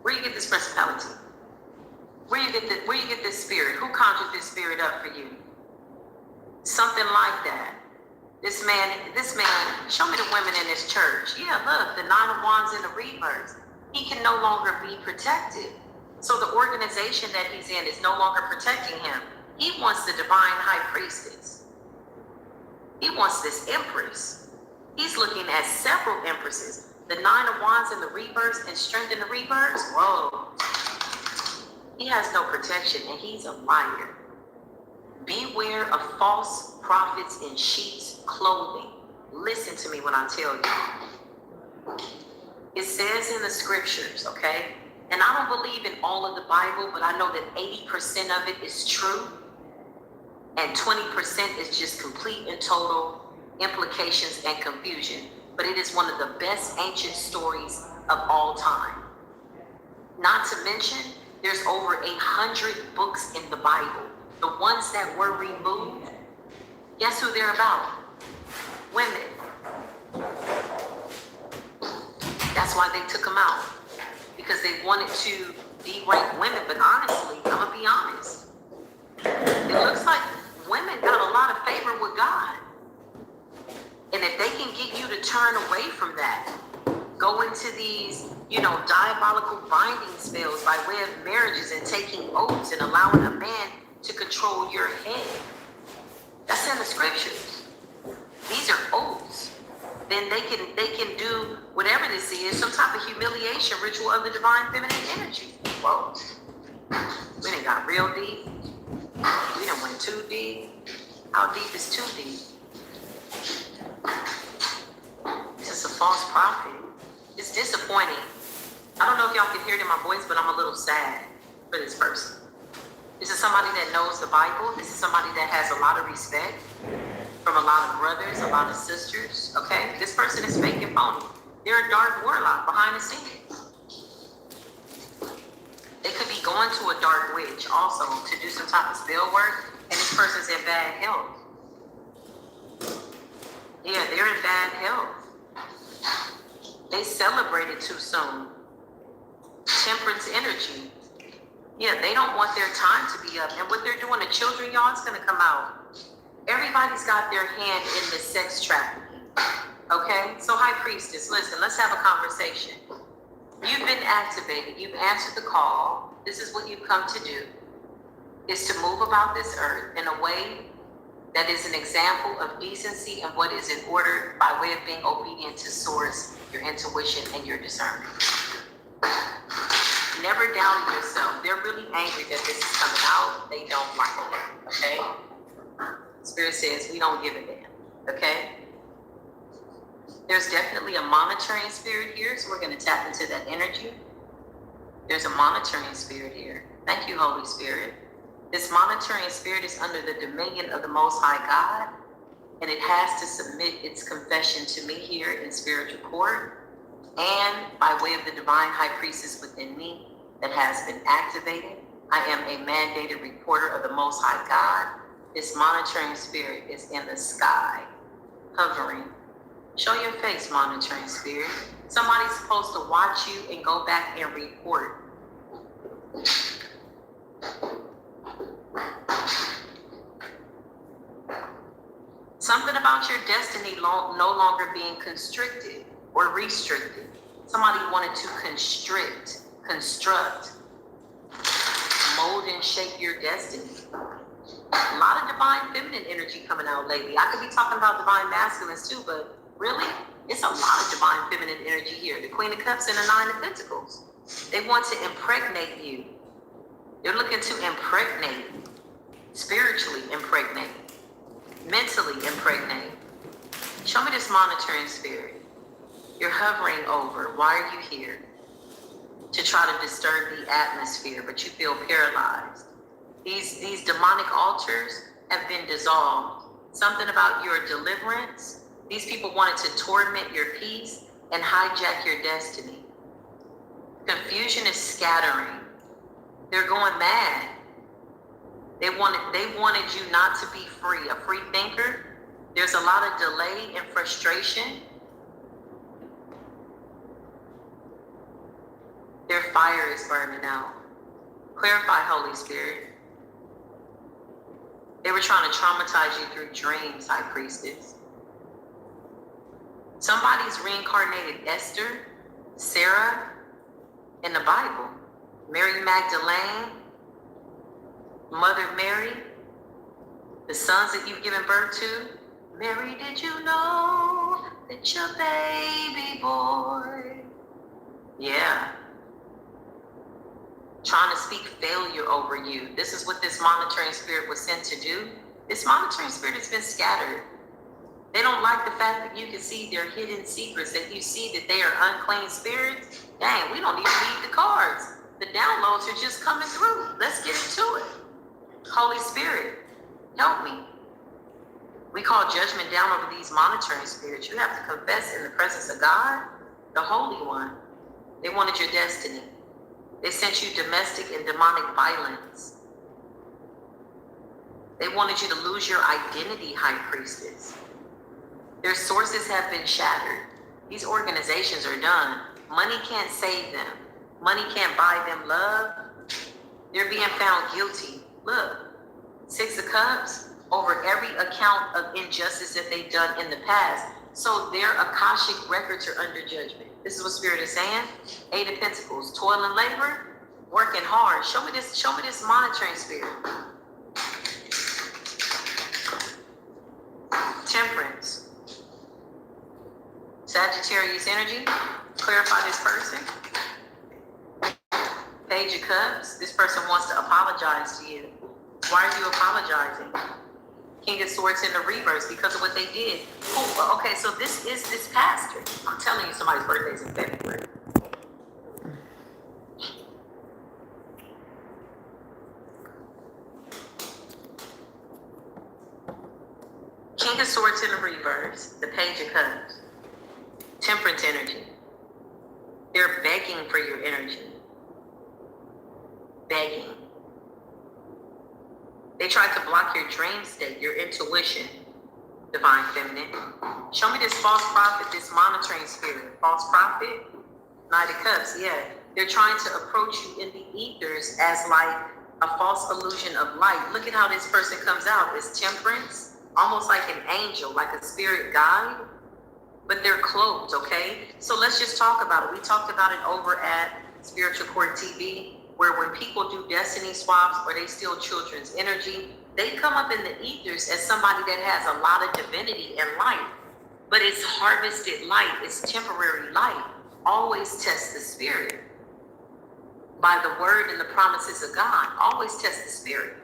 Where you get this principality? Where you get this spirit? Who conjured this spirit up for you? Something like that. This man, show me the women in this church. Yeah, look, the 9 of Wands and the rebirths. He can no longer be protected. So the organization that he's in is no longer protecting him. He wants the divine high priestess. He wants this empress. He's looking at several empresses. The 9 of Wands and the rebirths and strength in the rebirths. Whoa. He has no protection and he's a liar. Beware of false prophets in sheep's clothing. Listen to me when I tell you. It says in the scriptures, okay? And I don't believe in all of the Bible, but I know that 80% of it is true. And 20% is just complete and total implications and confusion. But it is one of the best ancient stories of all time. Not to mention, there's over 100 books in the Bible. The ones that were removed, guess who they're about? Women. That's why they took them out. Because they wanted to derank women. But honestly, I'm going to be honest. It looks like women got a lot of favor with God. And if they can get you to turn away from that, go into these, diabolical binding spells by way of marriages and taking oaths and allowing a man to control your head. That's in the scriptures. These are oaths. Then they can do whatever this is, some type of humiliation ritual of the divine feminine energy. Whoa. We done got real deep. We done went too deep. How deep is too deep? This is a false prophet. It's disappointing. I don't know if y'all can hear it in my voice, but I'm a little sad for this person. This is somebody that knows the Bible. This is somebody that has a lot of respect from a lot of brothers, a lot of sisters, okay? This person is fake and phony. They're a dark warlock behind the scenes. They could be going to a dark witch also to do some type of spell work, and this person's in bad health. Yeah, they're in bad health. They celebrated too soon. Temperance energy. Yeah, they don't want their time to be up. And what they're doing to children, y'all, it's going to come out. Everybody's got their hand in the sex trafficking. Okay? So, High Priestess, listen, let's have a conversation. You've been activated. You've answered the call. This is what you've come to do. Is to move about this earth in a way that is an example of decency and what is in order by way of being obedient to source, your intuition, and your discernment. Never doubt yourself. They're really angry that this is coming out. They don't like it, okay? Spirit says we don't give a damn, okay? There's definitely a monitoring spirit here, so we're going to tap into that energy. There's a monitoring spirit here. Thank you, Holy Spirit. This monitoring spirit is under the dominion of the Most High God, and it has to submit its confession to me here in spiritual court, and by way of the divine high priestess within me that has been activated. I am a mandated reporter of the Most High God. This monitoring spirit is in the sky, hovering. Show your face, monitoring spirit. Somebody's supposed to watch you and go back and report. Something about your destiny no longer being constricted or restricted. Somebody wanted to construct, mold and shape your destiny. A lot of divine feminine energy coming out lately. I could be talking about divine masculines too, but really, it's a lot of divine feminine energy here. The Queen of Cups and the Nine of Pentacles. They want to impregnate you. They're looking to impregnate, spiritually impregnate, mentally impregnate. Show me this monitoring spirit. You're hovering over. Why are you here? to try to disturb the atmosphere, but you feel paralyzed. These demonic altars have been dissolved. Something about your deliverance. These people wanted to torment your peace and hijack your destiny. Confusion is scattering. They're going mad. They wanted you not to be free, a free thinker. There's a lot of delay and frustration. Their fire is burning out. Clarify, Holy Spirit. They were trying to traumatize you through dreams, High Priestess. Somebody's reincarnated Esther, Sarah, in the Bible. Mary Magdalene, Mother Mary, the sons that you've given birth to. Mary, did you know that your baby boy? Yeah. Trying to speak failure over you. This is what this monitoring spirit was sent to do. This monitoring spirit has been scattered. They don't like the fact that you can see their hidden secrets, that you see that they are unclean spirits. Dang, we don't even need the cards. The downloads are just coming through. Let's get into it. Holy Spirit, help me. We call judgment down over these monitoring spirits. You have to confess in the presence of God, the Holy One. They wanted your destiny. They sent you domestic and demonic violence. They wanted you to lose your identity, High Priestess. Their sources have been shattered. These organizations are done. Money can't save them. Money can't buy them love. They're being found guilty. Look, 6 of Cups over every account of injustice that they've done in the past. So their Akashic records are under judgment. This is what Spirit is saying. 8 of Pentacles, toil and labor, working hard. Show me this monitoring spirit. Temperance. Sagittarius energy. Clarify this person. Page of Cups. This person wants to apologize to you. Why are you apologizing? King of Swords in the reverse because of what they did. Oh, okay, so this is this pastor. I'm telling you, somebody's birthday is in February. King of Swords in the reverse, the Page of Cups. Temperance energy. They're begging for your energy. Begging. They tried to block your dream state, your intuition, Divine Feminine. Show me this false prophet, this monitoring spirit. False prophet, Knight of Cups, yeah. They're trying to approach you in the ethers as like a false illusion of light. Look at how this person comes out. It's temperance, almost like an angel, like a spirit guide, but they're clothed, okay? So let's just talk about it. We talked about it over at Spiritual Court TV, where when people do destiny swaps or they steal children's energy, they come up in the ethers as somebody that has a lot of divinity and light, but it's harvested light, it's temporary light. Always test the spirit by the word and the promises of God. Always test the spirit.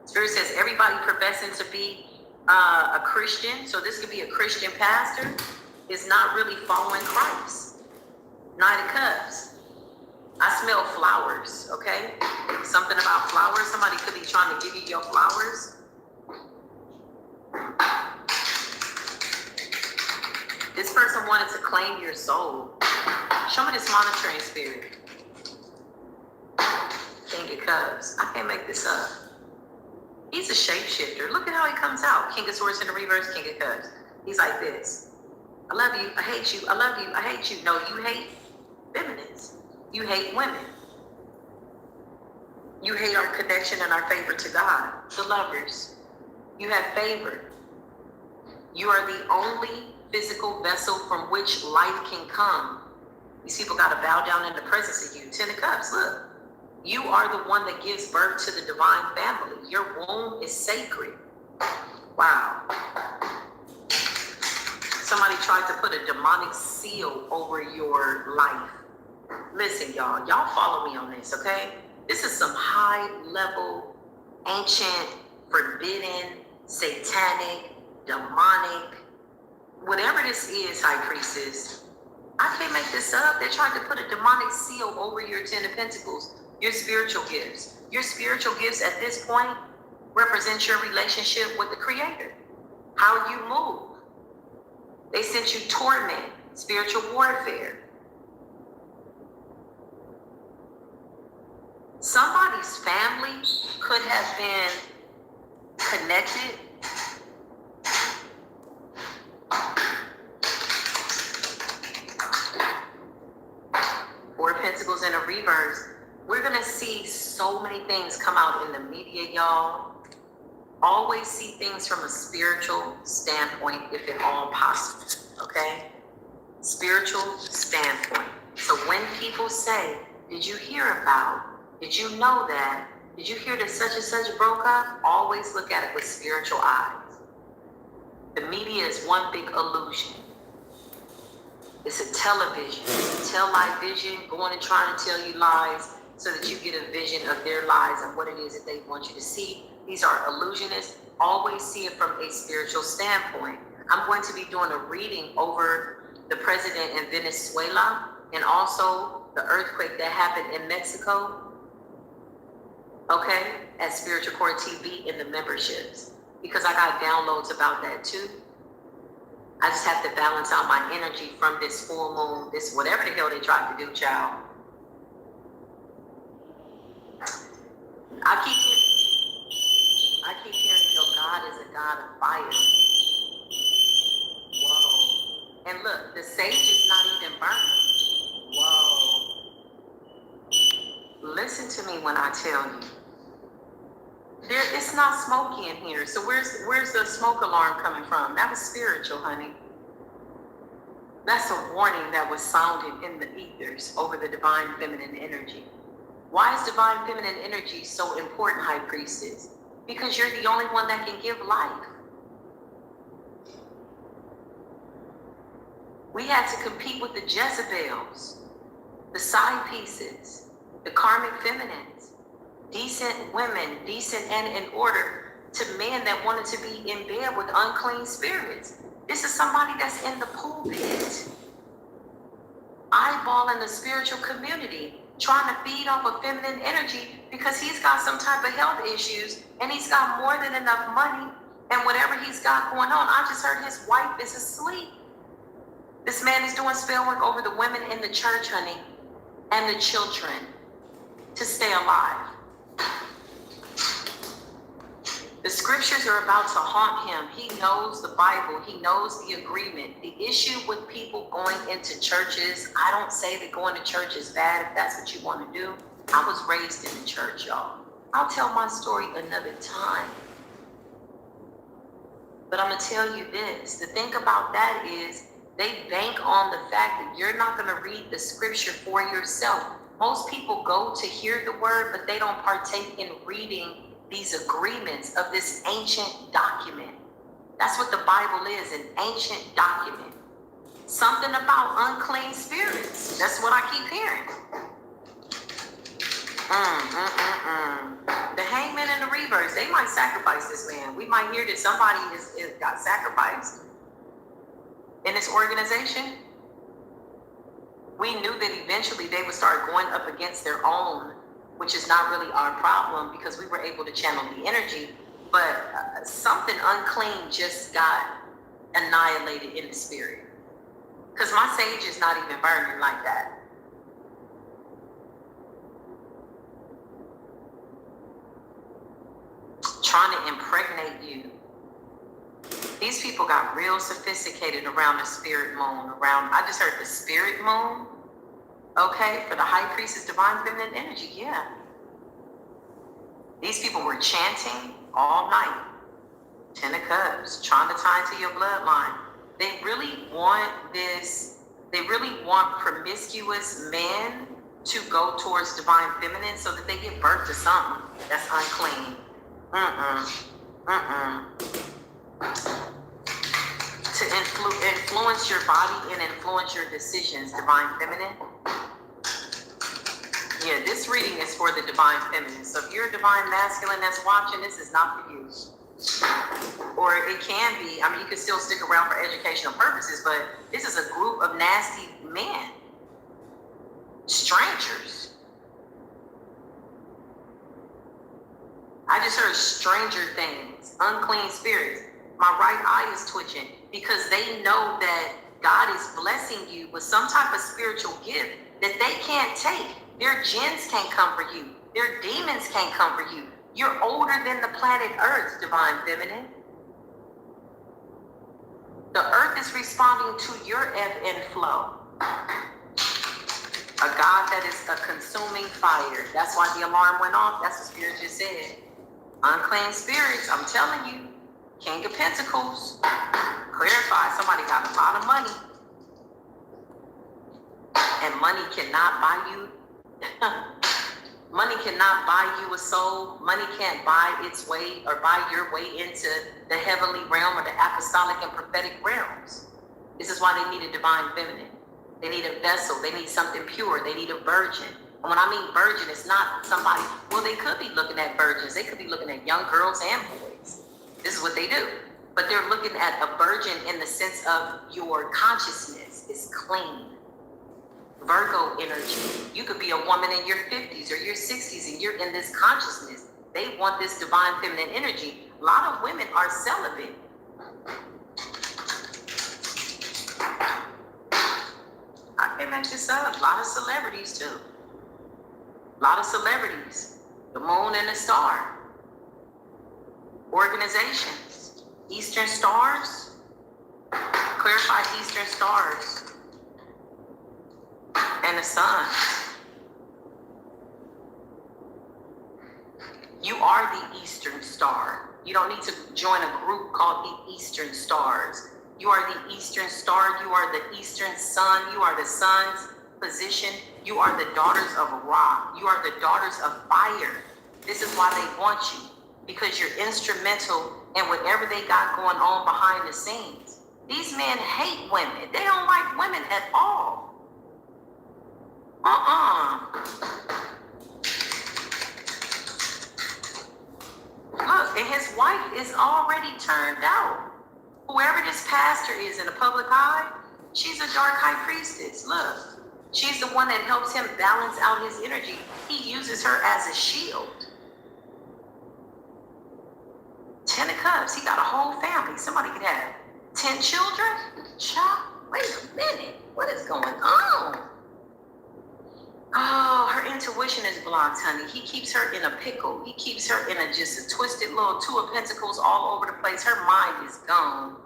Spirit says everybody professing to be a Christian, so this could be a Christian pastor, is not really following Christ. Knight of Cups. I smell flowers, okay? Something about flowers. Somebody could be trying to give you your flowers. This person wanted to claim your soul. Show me this monitoring spirit. King of Cups. I can't make this up. He's a shapeshifter. Look at how he comes out. King of Swords in the reverse, King of Cups. He's like this. I love you. I hate you. I love you. I hate you. No, you hate feminists. You hate women. You hate our connection and our favor to God. The Lovers. You have favor. You are the only physical vessel from which life can come. These people got to bow down in the presence of you. 10 of Cups, look. You are the one that gives birth to the divine family. Your womb is sacred. Wow. Somebody tried to put a demonic seal over your life. Listen, y'all follow me on this, okay? This is some high-level, ancient, forbidden, satanic, demonic, whatever this is, High Priestess, I can't make this up. They're trying to put a demonic seal over your 10 of Pentacles, your spiritual gifts. Your spiritual gifts at this point represent your relationship with the Creator, how you move. They sent you torment, spiritual warfare. Somebody's family could have been connected. Four of Pentacles in a reverse. We're going to see so many things come out in the media, y'all. Always see things from a spiritual standpoint, if at all possible, okay? Spiritual standpoint. So when people say, did you hear about, did you know that, did you hear that such and such broke up? Always look at it with spiritual eyes. The media is one big illusion. It's a television, television, going and trying to tell you lies so that you get a vision of their lies and what it is that they want you to see. These are illusionists. Always see it from a spiritual standpoint. I'm going to be doing a reading over the president in Venezuela and also the earthquake that happened in Mexico, okay, at Spiritual Core TV in the memberships, because I got downloads about that too. I just have to balance out my energy from this full moon, this whatever the hell they tried to do, child. I keep hearing your God is a God of fire. Whoa. And look, the sage is not even burning. Whoa. Listen to me when I tell you. It's not smoky in here. So where's the smoke alarm coming from? That was spiritual, honey. That's a warning that was sounded in the ethers over the divine feminine energy. Why is divine feminine energy so important, High Priestess? Because you're the only one that can give life. We had to compete with the Jezebels, the side pieces, the karmic feminines, decent women, decent and in order, to men that wanted to be in bed with unclean spirits. This is somebody that's in the pulpit, eyeballing the spiritual community, trying to feed off of feminine energy because he's got some type of health issues and he's got more than enough money and whatever he's got going on. I just heard his wife is asleep. This man is doing spell work over the women in the church, honey, and the children to stay alive. The scriptures are about to haunt him. He knows the Bible. He knows the agreement. The issue with people going into churches, I don't say that going to church is bad if that's what you want to do. I was raised in the church, y'all. I'll tell my story another time. But I'm going to tell you this. The thing about that is they bank on the fact that you're not going to read the scripture for yourself. Most people go to hear the word, but they don't partake in reading these agreements of this ancient document. That's what the Bible is, an ancient document. Something about unclean spirits. That's what I keep hearing. The hangman and the reverse, they might sacrifice this man. We might hear that somebody is got sacrificed in this organization. We knew that eventually they would start going up against their own, which is not really our problem because we were able to channel the energy, but something unclean just got annihilated in the spirit. Because my sage is not even burning like that. Trying to impregnate you. These people got real sophisticated around the spirit moon, I just heard the spirit moon. Okay, for the High Priestess, divine feminine energy, yeah. These people were chanting all night. 10 of Cups, trying to tie into your bloodline. They really want this, they really want promiscuous men to go towards divine feminine so that they give birth to something that's unclean. To influence your body and influence your decisions, divine feminine. Yeah, this reading is for the divine feminine. So if you're a divine masculine that's watching, this is not for you. Or it can be, I mean, you can still stick around for educational purposes, but this is a group of nasty men, strangers. I just heard stranger things, unclean spirits. My right eye is twitching because they know that God is blessing you with some type of spiritual gift that they can't take. Their jinns can't come for you. Their demons can't come for you. You're older than the planet Earth, Divine Feminine. The Earth is responding to your ebb and flow. A God that is a consuming fire. That's why the alarm went off. That's what Spirit just said. Unclean spirits, I'm telling you. King of Pentacles. Clarify, somebody got a lot of money. And money cannot buy you. Money cannot buy you a soul. Money can't buy its way or buy your way into the heavenly realm or the apostolic and prophetic realms. This is why they need a divine feminine. They need a vessel. They need something pure. They need a virgin. And when I mean virgin, it's not somebody, well, they could be looking at virgins. They could be looking at young girls and boys. This is what they do. But they're looking at a virgin in the sense of your consciousness is clean. Virgo energy. You could be a woman in your 50s or your 60s and you're in this consciousness. They want this divine feminine energy. A lot of women are celibate. I can't make this up. A lot of celebrities too. A lot of celebrities. The moon and the star. Organizations. Eastern stars. Clarify Eastern stars. And the sun. You are the Eastern Star. You don't need to join a group called the Eastern Stars. You are the Eastern Star. You are the Eastern Sun. You are the sun's position. You are the daughters of Ra. You are the daughters of fire. This is why they want you, because you're instrumental in whatever they got going on behind the scenes. These men hate women. They don't like women at all. Look, and his wife is already turned out. Whoever this pastor is in the public eye, she's a dark high priestess. Look, she's the one that helps him balance out his energy. He uses her as a shield. 10 of Cups, he got a whole family. Somebody could have 10 children. Child, wait a minute. What is going on? Oh, her intuition is blocked, honey. He keeps her in a pickle. He keeps her in just a twisted little Two of Pentacles all over the place. Her mind is gone.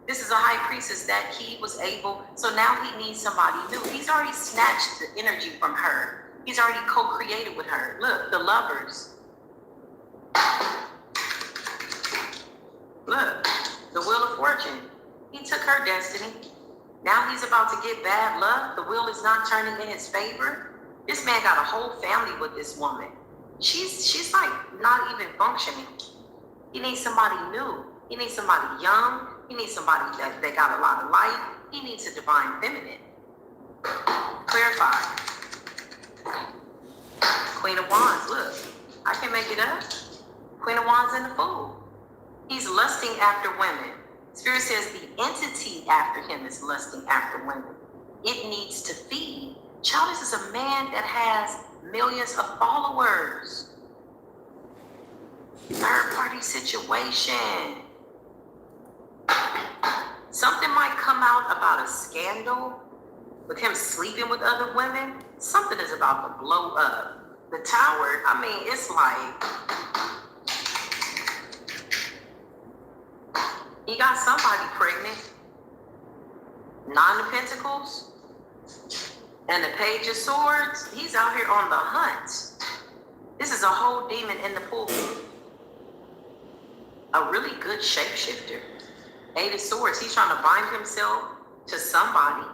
This is a high priestess that he was able, so now he needs somebody new. He's already snatched the energy from her. He's already co-created with her. Look, the lovers. Look, the Wheel of Fortune. He took her destiny. Now he's about to get bad luck. The wheel is not turning in his favor. This man got a whole family with this woman. She's like not even functioning. He needs somebody new. He needs somebody young. He needs somebody that got a lot of light. He needs a divine feminine. Clarify. Queen of Wands, look. I can make it up. Queen of Wands and the Fool. He's lusting after women. Spirit says the entity after him is lusting after women. It needs to feed. Child, this is a man that has millions of followers. Third party situation. Something might come out about a scandal with him sleeping with other women. Something is about to blow up. The Tower, I mean, it's like, he got somebody pregnant. Nine of Pentacles. And the Page of Swords, he's out here on the hunt. This is a whole demon in the pool. A really good shapeshifter. Eight of Swords, he's trying to bind himself to somebody.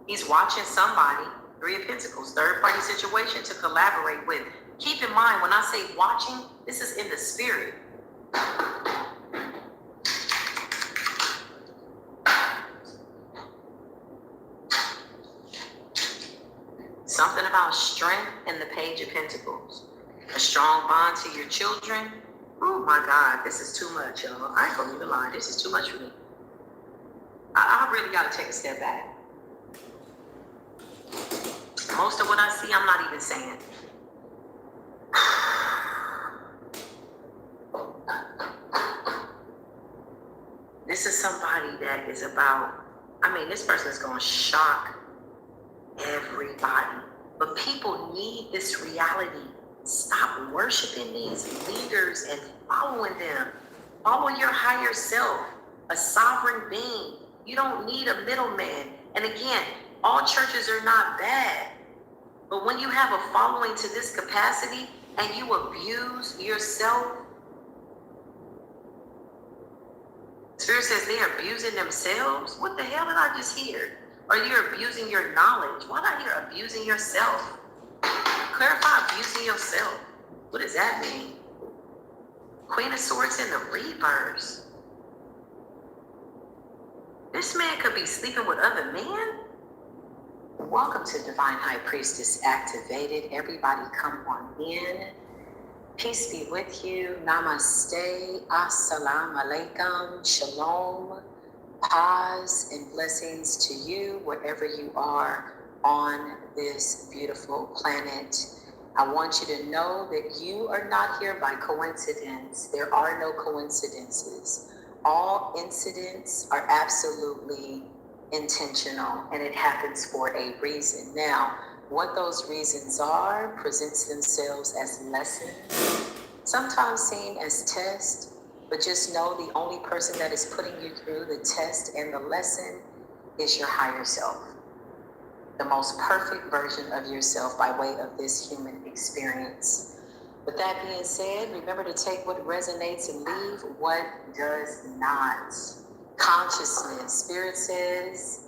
He's watching somebody. Three of Pentacles, third party situation to collaborate with. Keep in mind, when I say watching, this is in the spirit. Something about strength in the Page of Pentacles. A strong bond to your children. Oh my God, this is too much, y'all. I ain't gonna even lie. This is too much for me. I really gotta take a step back. Most of what I see, I'm not even saying. This is somebody that is about, this person is going to shock everybody. But people need this reality. Stop worshiping these leaders and following them. Follow your higher self, a sovereign being. You don't need a middleman. And again, all churches are not bad. But when you have a following to this capacity and you abuse yourself, Spirit says they are abusing themselves. What the hell did I just hear? Or you're abusing your knowledge. Why not hear abusing yourself? Clarify abusing yourself. What does that mean? Queen of Swords in the reverse. This man could be sleeping with other men. Welcome to Divine High Priestess Activated. Everybody come on in. Peace be with you. Namaste. Assalamu alaikum. Shalom. Paz and blessings to you wherever you are on this beautiful planet. I want you to know that you are not here by coincidence. There are no coincidences. All incidents are absolutely intentional, and it happens for a reason. Now, what those reasons are presents themselves as lessons, sometimes seen as tests, but just know the only person that is putting you through the test and the lesson is your higher self, the most perfect version of yourself by way of this human experience. With that being said, remember to take what resonates and leave what does not. Consciousness. Spirit says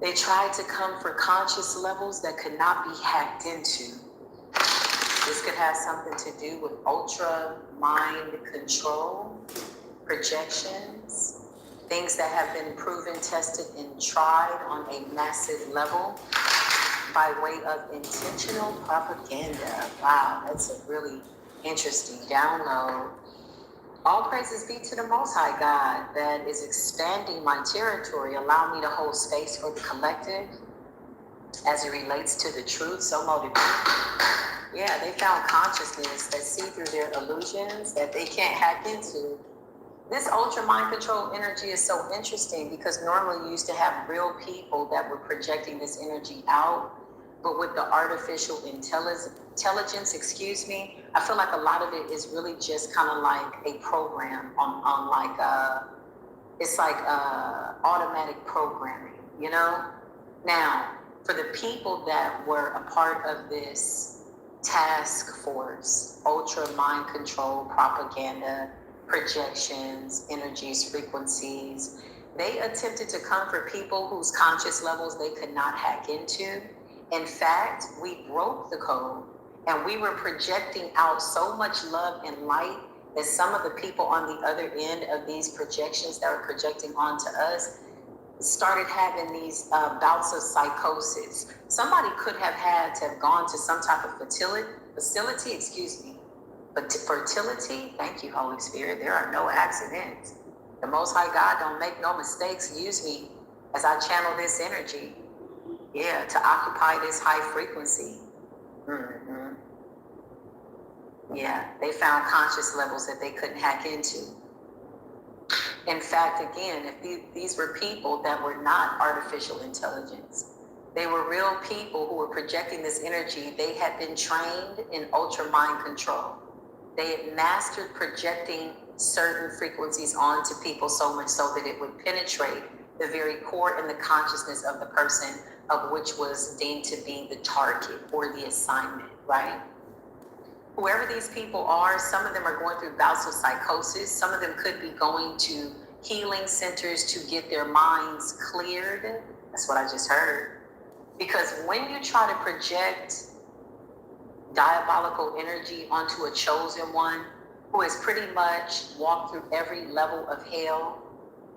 they tried to come for conscious levels that could not be hacked into. This could have something to do with ultra mind control, projections, things that have been proven, tested, and tried on a massive level by way of intentional propaganda. Wow, that's a really interesting download. All praises be to the Most High God that is expanding my territory. Allow me to hold space for the collective as it relates to the truth. So motivated. Yeah, they found consciousness that see through their illusions that they can't hack into. This ultra mind control energy is so interesting because normally you used to have real people that were projecting this energy out, but with the artificial intelligence, I feel like a lot of it is really just kind of like a program on like it's like automatic programming, you know? Now, for the people that were a part of this task force, ultra mind control, propaganda, projections, energies, frequencies, they attempted to come for people whose conscious levels they could not hack into. In fact, we broke the code and we were projecting out so much love and light that some of the people on the other end of these projections that were projecting onto us started having these bouts of psychosis. Somebody could have had to have gone to some type of facility, but fertility, thank you, Holy Spirit, there are no accidents. The Most High God don't make no mistakes. Use me as I channel this energy, to occupy this high frequency. Yeah, they found conscious levels that they couldn't hack into. In fact, again, if these were people that were not artificial intelligence, they were real people who were projecting this energy. They had been trained in ultra mind control. They had mastered projecting certain frequencies onto people so much so that it would penetrate the very core and the consciousness of the person of which was deemed to be the target or the assignment, right? Whoever these people are, some of them are going through bouts of psychosis. Some of them could be going to healing centers to get their minds cleared. That's what I just heard. Because when you try to project diabolical energy onto a chosen one who has pretty much walked through every level of hell,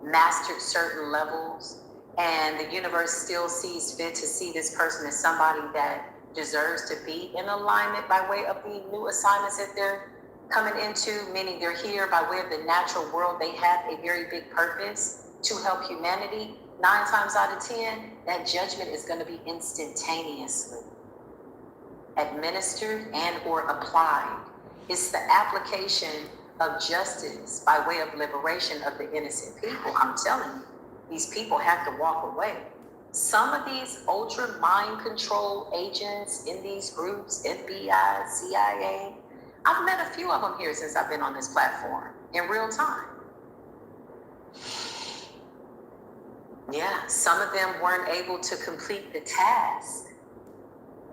mastered certain levels, and the universe still sees fit to see this person as somebody that deserves to be in alignment by way of the new assignments that they're coming into, meaning they're here by way of the natural world. They have a very big purpose to help humanity. 9 times out of 10, that judgment is going to be instantaneously administered and or applied. It's the application of justice by way of liberation of the innocent people. I'm telling you, these people have to walk away. Some of these ultra mind control agents in these groups, FBI, CIA, I've met a few of them here since I've been on this platform in real time. Yeah, some of them weren't able to complete the task.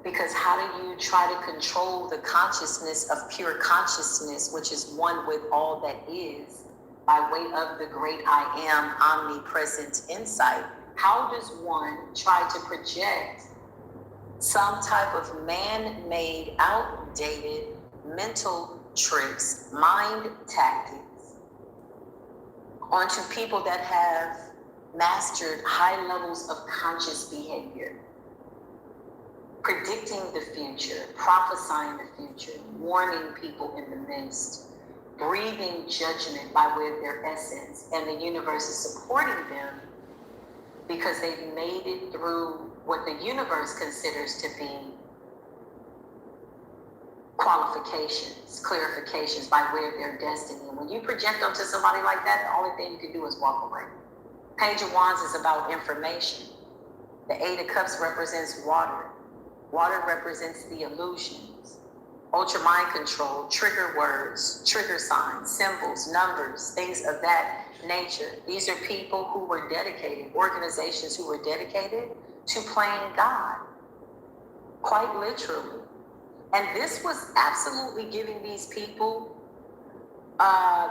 Because how do you try to control the consciousness of pure consciousness, which is one with all that is, by way of the great I am omnipresent insight? How does one try to project some type of man-made, outdated mental tricks, mind tactics onto people that have mastered high levels of conscious behavior? Predicting the future, prophesying the future, warning people in the midst, breathing judgment by way of their essence, and the universe is supporting them because they've made it through what the universe considers to be qualifications, clarifications by way of their destiny. And when you project onto somebody like that, the only thing you can do is walk away. Page of Wands is about information. The Eight of Cups represents water. Water represents the illusions, ultra mind control, trigger words, trigger signs, symbols, numbers, things of that nature. These are people who were dedicated, organizations who were dedicated to playing God, quite literally. And this was absolutely giving these people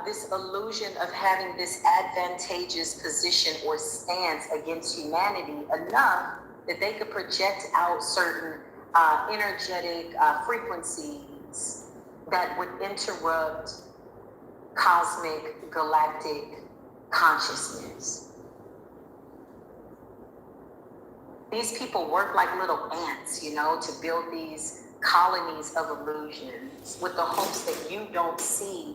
this illusion of having this advantageous position or stance against humanity enough that they could project out certain energetic frequencies that would interrupt cosmic galactic consciousness. These people work like little ants, you know, to build these colonies of illusions with the hopes that you don't see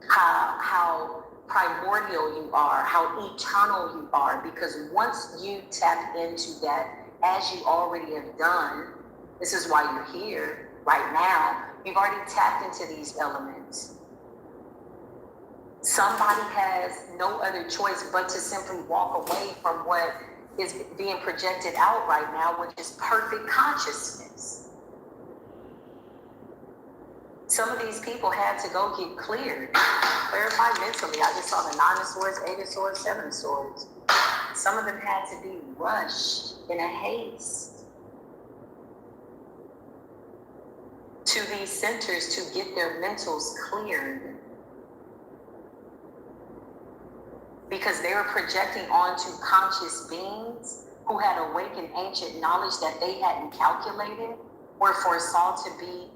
how primordial you are, how eternal you are, because once you tap into that, as you already have done, this is why you're here right now, you've already tapped into these elements. Somebody has no other choice but to simply walk away from what is being projected out right now, which is perfect consciousness. Some of these people had to go get cleared, clarified mentally. I just saw the 9 of Swords, 8 of Swords, 7 of Swords. Some of them had to be rushed in a haste to these centers to get their mentals cleared, because they were projecting onto conscious beings who had awakened ancient knowledge that they hadn't calculated or foresaw to be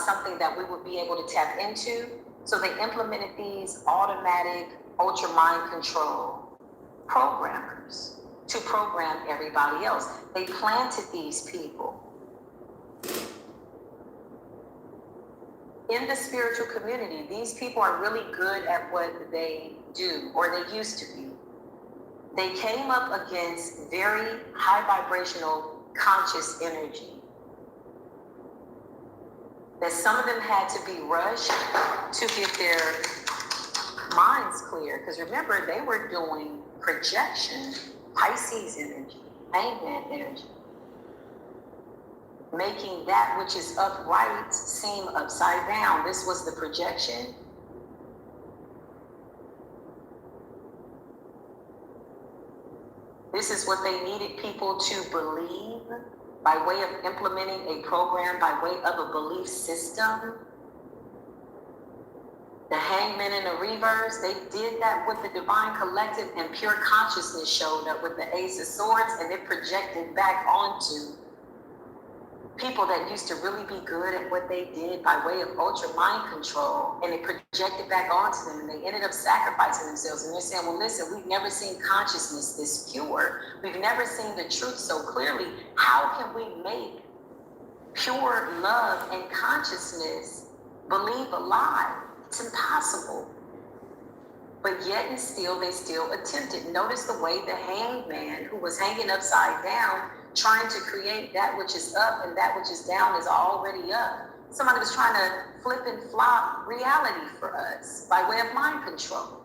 something that we would be able to tap into. So they implemented these automatic ultra mind control programmers to program everybody else. They planted these people in the spiritual community. These people are really good at what they do, or they used to be. They came up against very high vibrational conscious energy that some of them had to be rushed to get their minds clear. Because remember, they were doing projection, Pisces energy, Hangman energy, making that which is upright seem upside down. This was the projection. This is what they needed people to believe by way of implementing a program, by way of a belief system. The Hangman in the reverse, they did that with the divine collective, and pure consciousness showed up with the Ace of Swords, and it projected back onto people that used to really be good at what they did by way of ultra mind control, and it projected back onto them, and they ended up sacrificing themselves. And they're saying, well, listen, we've never seen consciousness this pure. We've never seen the truth so clearly. How can we make pure love and consciousness believe a lie? It's impossible. But yet and still, they still attempted. Notice the way the hanged man, who was hanging upside down, trying to create that which is up and that which is down is already up. Somebody was trying to flip and flop reality for us by way of mind control.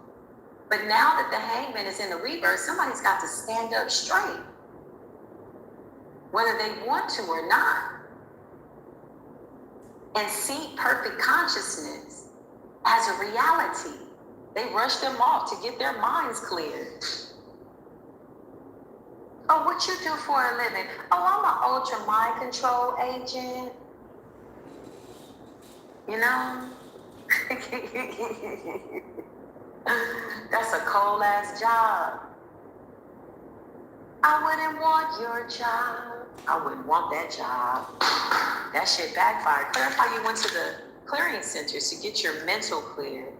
But now that the hangman is in the rebirth, somebody's got to stand up straight, whether they want to or not, and see perfect consciousness as a reality. They rush them off to get their minds cleared. Oh, what you do for a living? Oh, I'm an ultra mind control agent. You know? That's a cold ass job. I wouldn't want your job. I wouldn't want that job. That shit backfired. Clarify you went to the clearing centers to get your mental cleared.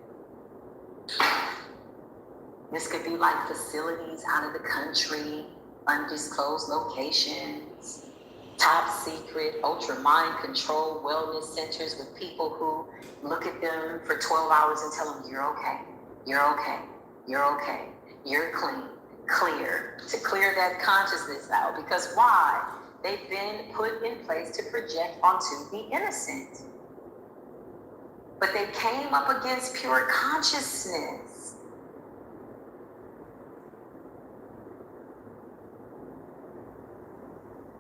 This could be like facilities out of the country, undisclosed locations, top secret, ultra mind control wellness centers with people who look at them for 12 hours and tell them, you're okay, you're okay, you're okay, you're clean, clear, to clear that consciousness out. Because why? They've been put in place to project onto the innocent. But they came up against pure consciousness.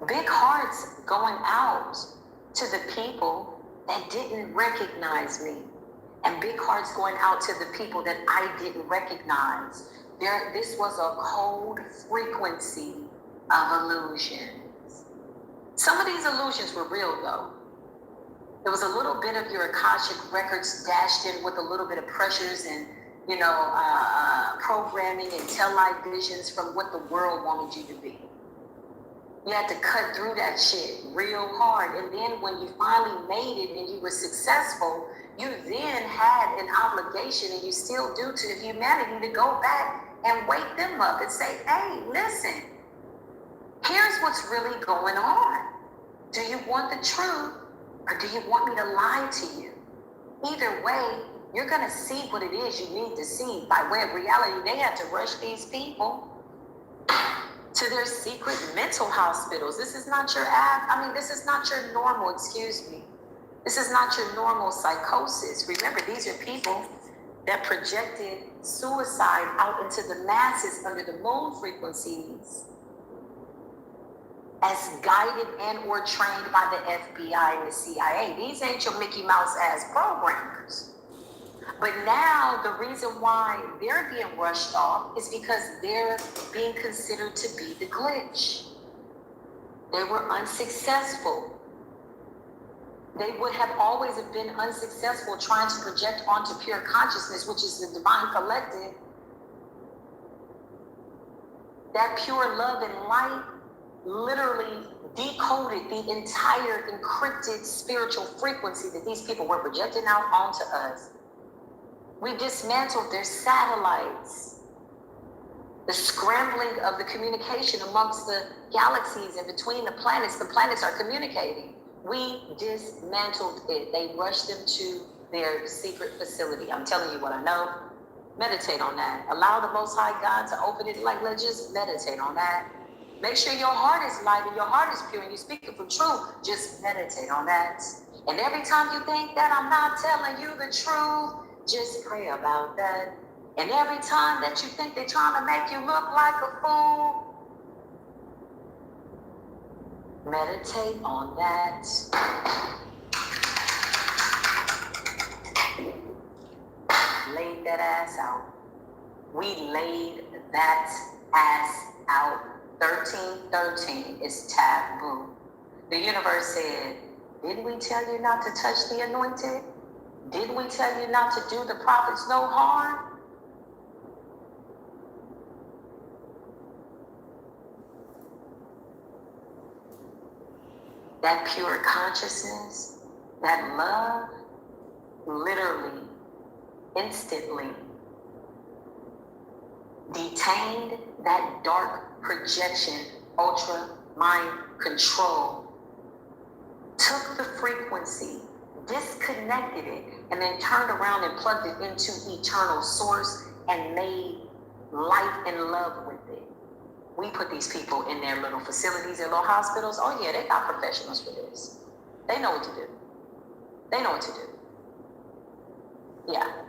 Big hearts going out to the people that didn't recognize me. And big hearts going out to the people that I didn't recognize. This was a cold frequency of illusions. Some of these illusions were real though. There was a little bit of your Akashic records dashed in with a little bit of pressures and, programming and tell-like visions from what the world wanted you to be. You had to cut through that shit real hard. And then when you finally made it and you were successful, you then had an obligation, and you still do to humanity, to go back and wake them up and say, hey, listen, here's what's really going on. Do you want the truth, or do you want me to lie to you? Either way, you're going to see what it is you need to see by way of reality. They had to rush these people to their secret mental hospitals. This is not your this is not your normal, this is not your normal psychosis. Remember, these are people that projected suicide out into the masses under the moon frequencies as guided and or trained by the FBI and the CIA. These ain't your Mickey Mouse ass programmers. But now the reason why they're being rushed off is because they're being considered to be the glitch. They were unsuccessful. They would have always have been unsuccessful trying to project onto pure consciousness, which is the divine collective. That pure love and light literally decoded the entire encrypted spiritual frequency that these people were projecting out onto us. We dismantled their satellites. The scrambling of the communication amongst the galaxies and between the planets are communicating. We dismantled it. They rushed them to their secret facility. I'm telling you what I know. Meditate on that. Allow the Most High God to open it. Let's just meditate on that. Make sure your heart is light and your heart is pure and you're speaking from truth. Just meditate on that. And every time you think that I'm not telling you the truth, just pray about that. And every time that you think they're trying to make you look like a fool, meditate on that. Laid that ass out. We laid that ass out. 1313 is taboo. The universe said, didn't we tell you not to touch the anointed? Didn't we tell you not to do the prophets no harm? That pure consciousness, that love, literally, instantly detained that dark projection, ultra mind control, took the frequency, disconnected it, and then turned around and plugged it into eternal source and made light and love with it. We put these people in their little facilities, their little hospitals. Oh yeah, they got professionals for this. They know what to do. They know what to do. Yeah.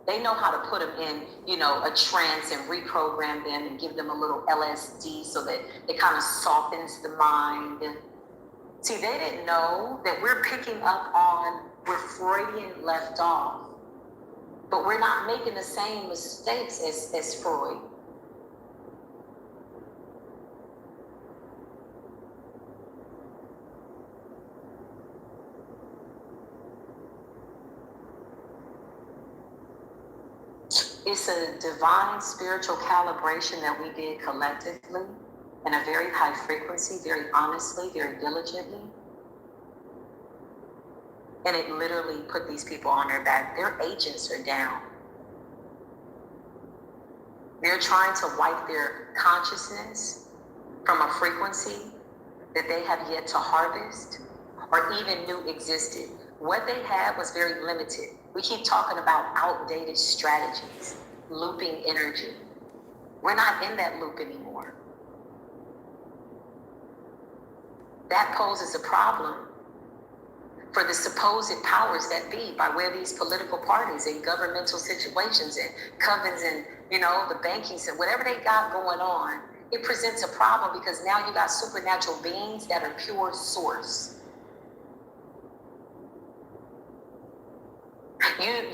They know how to put them in, a trance and reprogram them and give them a little LSD so that it kind of softens the mind. See, they didn't know that we're picking up on where Freudian left off, but we're not making the same mistakes as Freud. It's a divine spiritual calibration that we did collectively in a very high frequency, very honestly, very diligently. And it literally put these people on their back. Their agents are down. They're trying to wipe their consciousness from a frequency that they have yet to harvest or even knew existed. What they had was very limited. We keep talking about outdated strategies, looping energy. We're not in that loop anymore. That poses a problem for the supposed powers that be by where these political parties and governmental situations and covens and, the banking and whatever they got going on. It presents a problem because now you got supernatural beings that are pure source.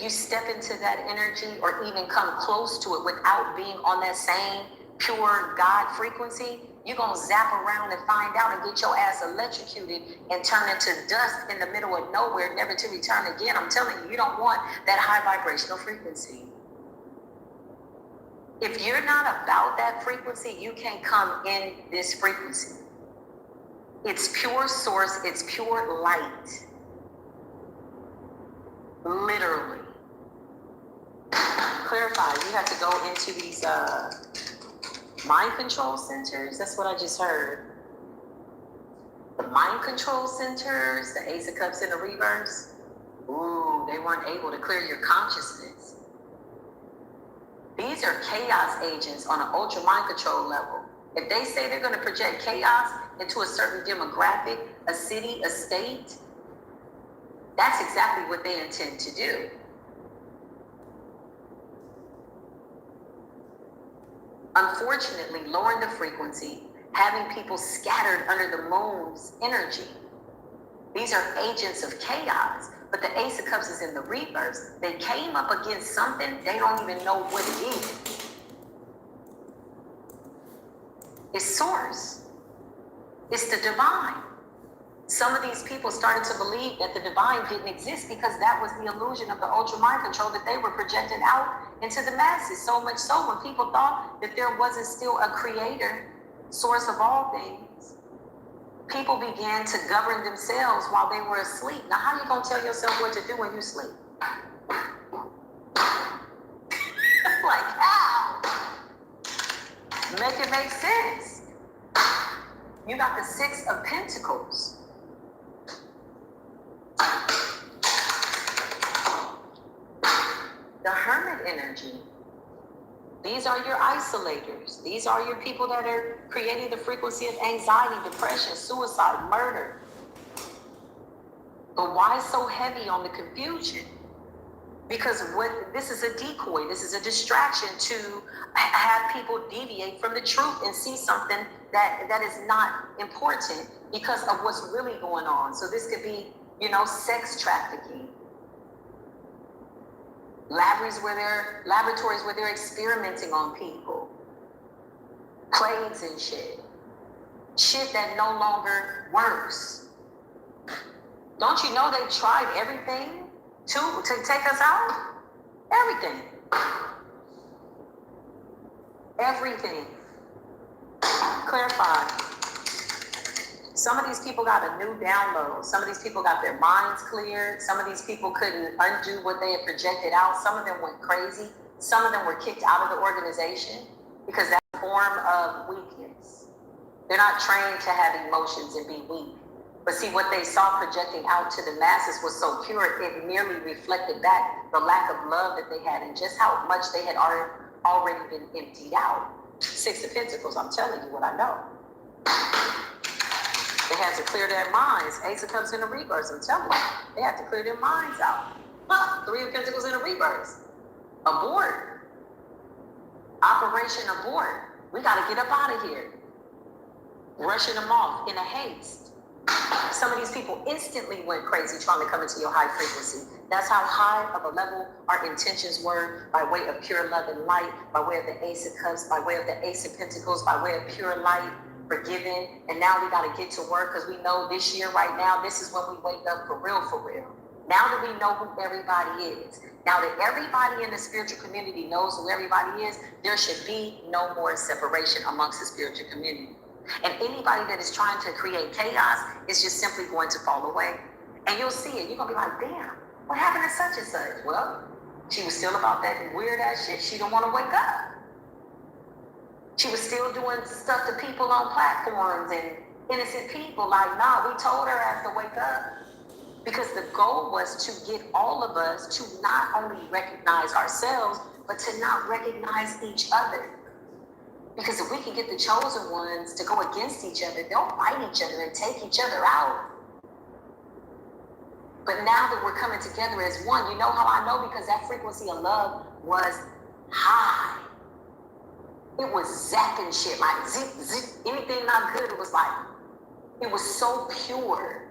You step into that energy or even come close to it without being on that same pure God frequency, you're going to zap around and find out and get your ass electrocuted and turn into dust in the middle of nowhere, never to return again. I'm telling you, you don't want that high vibrational frequency. If you're not about that frequency, you can't come in this frequency. It's pure source, it's pure light. Literally. Clarify, you have to go into these mind control centers. That's what I just heard. The mind control centers, the Ace of Cups in the reverse. Ooh, they weren't able to clear your consciousness. These are chaos agents on an ultra mind control level. If they say they're going to project chaos into a certain demographic, a city, a state, that's exactly what they intend to do. Unfortunately, lowering the frequency, having people scattered under the moon's energy. These are agents of chaos, but the Ace of Cups is in the reverse. They came up against something, they don't even know what it is. It's source. It's the divine. Some of these people started to believe that the divine didn't exist because that was the illusion of the ultra mind control that they were projecting out into the masses. So much so when people thought that there wasn't still a creator, source of all things, people began to govern themselves while they were asleep. Now, how you gonna tell yourself what to do when you sleep? Like, how? Make it make sense. You got the Six of Pentacles. The Hermit energy. These are your isolators. These are your people that are creating the frequency of anxiety, depression, suicide, murder. But why so heavy on the confusion? Because this is a decoy. This is a distraction to have people deviate from the truth and see something that is not important because of what's really going on. So this could be, sex trafficking. Laboratories where they're experimenting on people. Plagues and shit. Shit that no longer works. Don't you know they tried everything to take us out? Everything. Everything. Clarify. Some of these people got a new download. Some of these people got their minds cleared. Some of these people couldn't undo what they had projected out. Some of them went crazy. Some of them were kicked out of the organization because that's a form of weakness. They're not trained to have emotions and be weak. But see, what they saw projecting out to the masses was so pure, it merely reflected back the lack of love that they had and just how much they had already been emptied out. Six of Pentacles, I'm telling you what I know. They had to clear their minds. Ace of Cups in the reverse, I'm telling you. They had to clear their minds out. Three of Pentacles in the reverse. Abort. Operation abort. We got to get up out of here. Rushing them off in a haste. Some of these people instantly went crazy trying to come into your high frequency. That's how high of a level our intentions were, by way of pure love and light, by way of the Ace of Cups, by way of the Ace of Pentacles, by way of pure light, forgiving. And now we got to get to work, because we know this year right now, this is when we wake up for real, for real. Now that we know who everybody is, now that everybody in the spiritual community knows who everybody is, there should be no more separation amongst the spiritual community. And anybody that is trying to create chaos is just simply going to fall away. And you'll see it. You're going to be like, damn, what happened to such and such? Well, she was still about that weird ass shit. She don't want to wake up. She was still doing stuff to people on platforms and innocent people. Like, nah, we told her ass to wake up. Because the goal was to get all of us to not only recognize ourselves, but to not recognize each other. Because if we can get the chosen ones to go against each other, they'll fight each other and take each other out. But now that we're coming together as one, you know how I know? Because that frequency of love was high. It was zapping shit, like zip, zip, anything not good, it was like, it was so pure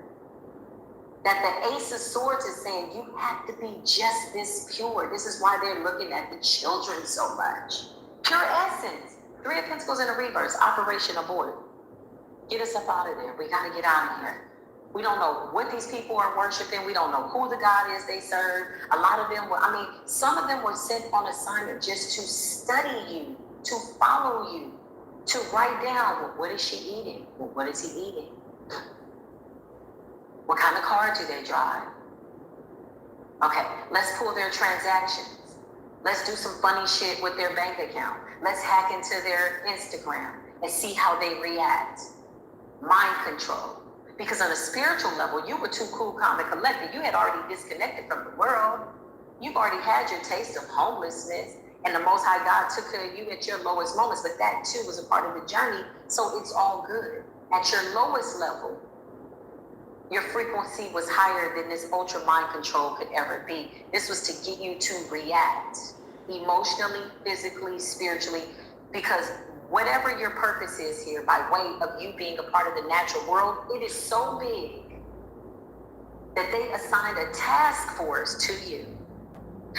that the Ace of Swords is saying, you have to be just this pure. This is why they're looking at the children so much. Pure essence. Three of Pentacles in the reverse, Operation Abort. Get us up out of there. We got to get out of here. We don't know what these people are worshiping. We don't know who the God is they serve. A lot of them were, some of them were sent on assignment just to study you, to follow you, to write down, well, what is she eating? Well, what is he eating? What kind of car do they drive? Okay, let's pull their transactions. Let's do some funny shit with their bank account. Let's hack into their Instagram and see how they react. Mind control. Because on a spiritual level, you were too cool, calm, and collected. You had already disconnected from the world. You've already had your taste of homelessness, and the Most High God took care of you at your lowest moments, but that too was a part of the journey, so it's all good. At your lowest level, your frequency was higher than this ultra mind control could ever be. This was to get you to react emotionally, physically, spiritually, because whatever your purpose is here, by way of you being a part of the natural world, it is so big that they assigned a task force to you.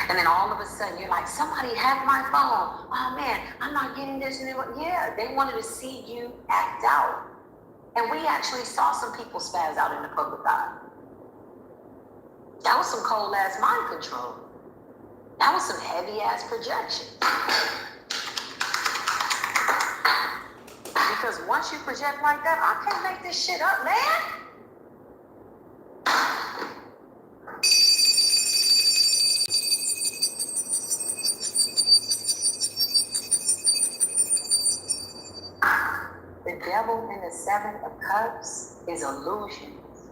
And then all of a sudden you're like, somebody hacked my phone. Oh man, I'm not getting this. And yeah, they wanted to see you act out. And we actually saw some people spaz out in the public eye. That was some cold ass mind control. That was some heavy ass projection. Because once you project like that, I can't make this shit up, man. The devil in the Seven of Cups is illusions,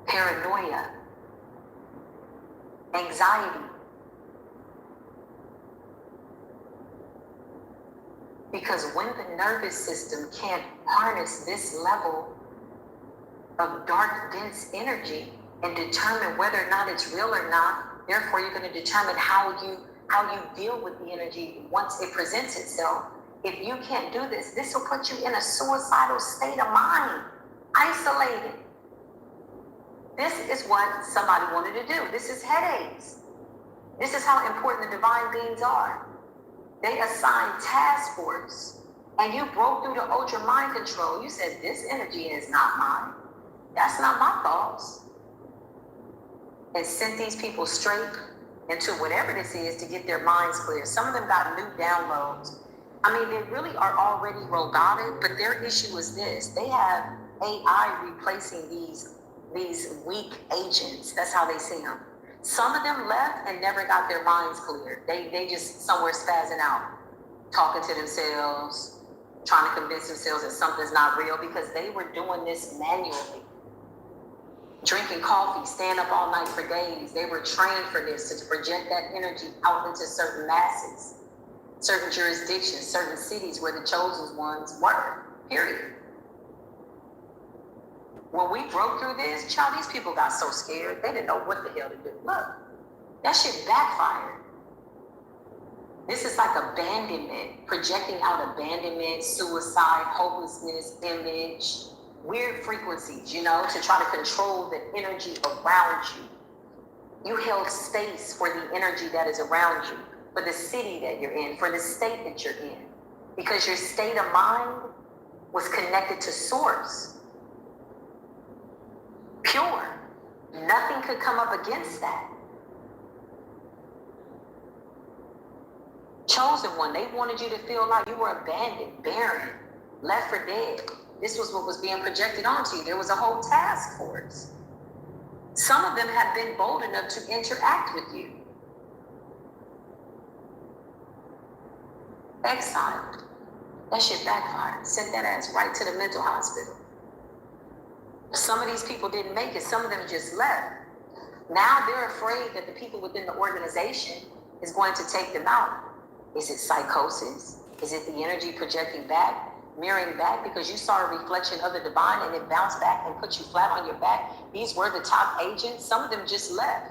paranoia, anxiety. Because when the nervous system can't harness this level of dark, dense energy and determine whether or not it's real or not, therefore you're going to determine how you deal with the energy once it presents itself. If you can't do this, this will put you in a suicidal state of mind, isolated. This is what somebody wanted to do. This is headaches. This is how important the divine beings are. They assigned task force, and you broke through the ultra mind control. You said, this energy is not mine. That's not my thoughts. And sent these people straight into whatever this is to get their minds clear. Some of them got new downloads. They really are already robotic, but their issue is this. They have AI replacing these weak agents. That's how they see them. Some of them left and never got their minds cleared. They just somewhere spazzing out, talking to themselves, trying to convince themselves that something's not real, because they were doing this manually. drinking coffee, staying up all night for days. They were trained for this, to project that energy out into certain masses, certain jurisdictions, certain cities where the chosen ones were, period. When we broke through this, child, these people got so scared, they didn't know what the hell to do. Look, that shit backfired. This is like abandonment, projecting out abandonment, suicide, hopelessness, image, weird frequencies, to try to control the energy around you. You held space for the energy that is around you, for the city that you're in, for the state that you're in, because your state of mind was connected to source. Pure. Nothing could come up against that. Chosen one, they wanted you to feel like you were abandoned, barren, left for dead. This was what was being projected onto you. There was a whole task force. Some of them have been bold enough to interact with you. Exiled. That shit backfired. Sent that ass right to the mental hospital. Some of these people didn't make it. Some of them just left. Now they're afraid that the people within the organization is going to take them out. Is it psychosis? Is it the energy projecting back, mirroring back because you saw a reflection of the divine and it bounced back and put you flat on your back? These were the top agents. Some of them just left.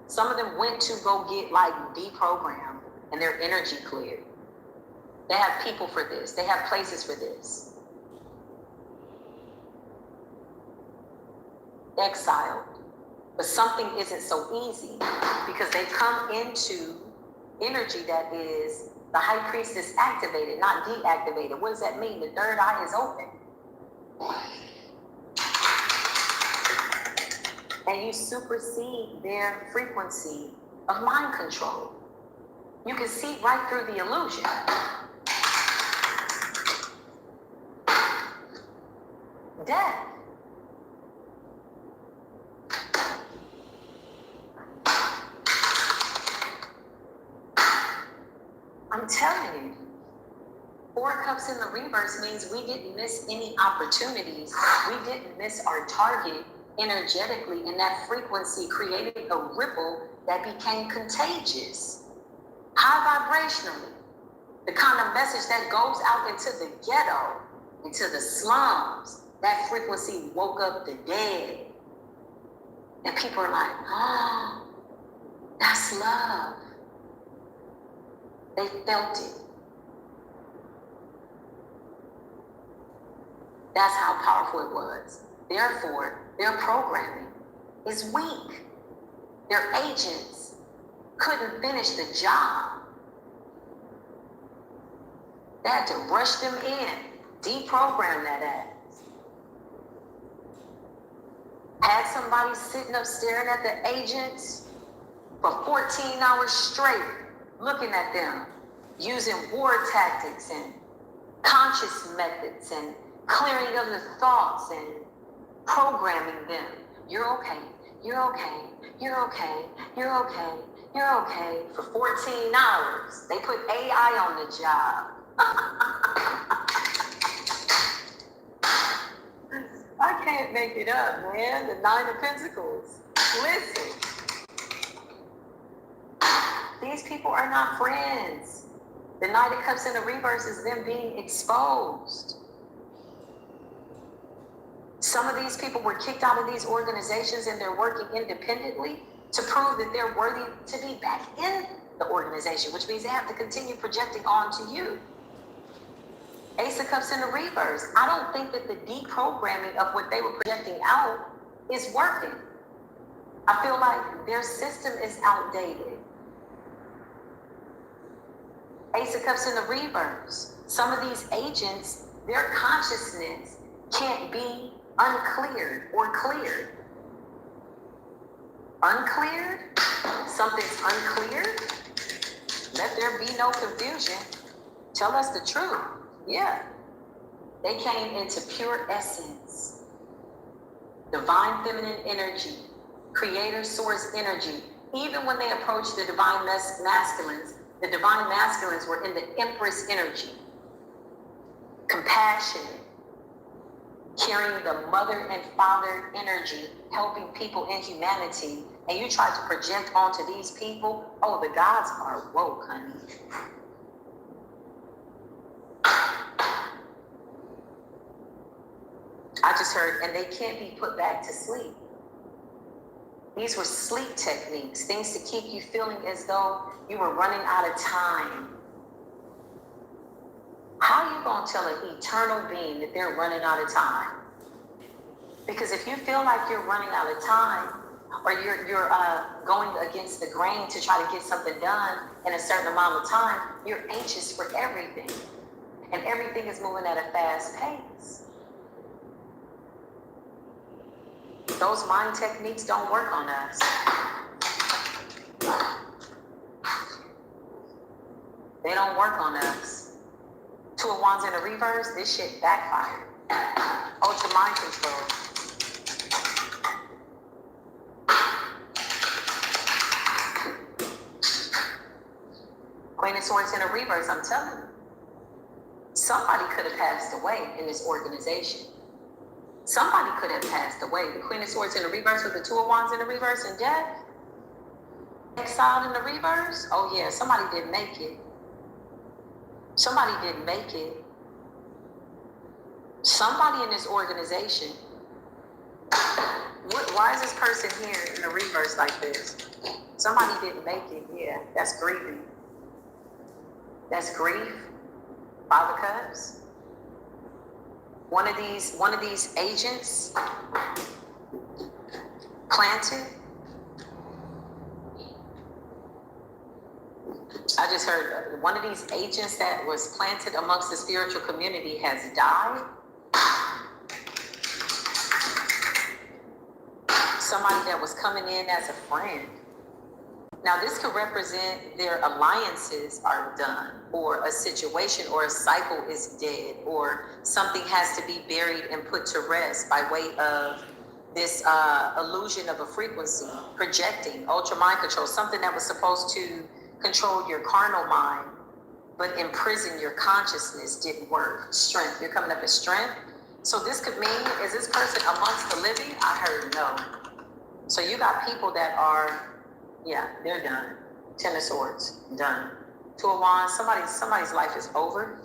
Some of them went to go get deprogrammed and their energy cleared. They have people for this. They have places for this. Exiled. But something isn't so easy because they come into energy that is the high priestess activated, not deactivated. What does that mean? The third eye is open. And you supersede their frequency of mind control. You can see right through the illusion. Death. I'm telling you, 4 cups in the reverse means we didn't miss any opportunities. We didn't miss our target energetically, and that frequency created a ripple that became contagious, high vibrationally. The kind of message that goes out into the ghetto, into the slums, that frequency woke up the dead. And people are like, oh, that's love. They felt it. That's how powerful it was. Therefore, their programming is weak. Their agents couldn't finish the job. They had to rush them in, deprogram that ass. Had somebody sitting up staring at the agents for 14 hours straight, looking at them, using war tactics and conscious methods and clearing of the thoughts and programming them. You're okay, you're okay, you're okay, you're okay, you're okay. For 14 hours, they put AI on the job. I can't make it up, man. The 9 of Pentacles. Listen. These people are not friends. The Knight of Cups in the reverse is them being exposed. Some of these people were kicked out of these organizations and they're working independently to prove that they're worthy to be back in the organization, which means they have to continue projecting onto you. Ace of Cups in the reverse. I don't think that the deprogramming of what they were projecting out is working. I feel like their system is outdated. Ace of Cups in the reverse. Some of these agents, their consciousness can't be uncleared or cleared. Uncleared? Something's uncleared? Let there be no confusion. Tell us the truth. Yeah. They came into pure essence. Divine feminine energy. Creator source energy. Even when they approached the divine masculines, the divine masculines were in the Empress energy. Compassionate. carrying the mother and father energy, helping people in humanity, and you try to project onto these people, oh, the gods are woke, honey. I just heard, and they can't be put back to sleep. These were sleep techniques, things to keep you feeling as though you were running out of time. How are you going to tell an eternal being that they're running out of time? Because if you feel like you're running out of time, or you're going against the grain to try to get something done in a certain amount of time, you're anxious for everything. And everything is moving at a fast pace. Those mind techniques don't work on us. They don't work on us. Two of Wands in the reverse, this shit backfired. Ultra mind control. Queen of Swords in the reverse, I'm telling you. Somebody could have passed away in this organization. Somebody could have passed away. The Queen of Swords in the reverse with the Two of Wands in the reverse and death. Exiled in the reverse. Oh yeah, somebody didn't make it. Somebody didn't make it. Somebody in this organization. Why is this person here in the reverse like this? Somebody didn't make it. Yeah, that's grieving. That's grief. Five of Cups. One of these agents planted. I just heard one of these agents that was planted amongst the spiritual community has died. Somebody that was coming in as a friend. Now this could represent their alliances are done, or a situation or a cycle is dead, or something has to be buried and put to rest by way of this illusion of a frequency, projecting, ultra mind control, something that was supposed to control your carnal mind, but imprison your consciousness didn't work. Strength, you're coming up as strength. So this could mean, is this person amongst the living? I heard no. So you got people that are, yeah, they're done. Ten of Swords, done. Two of Wands, somebody's life is over.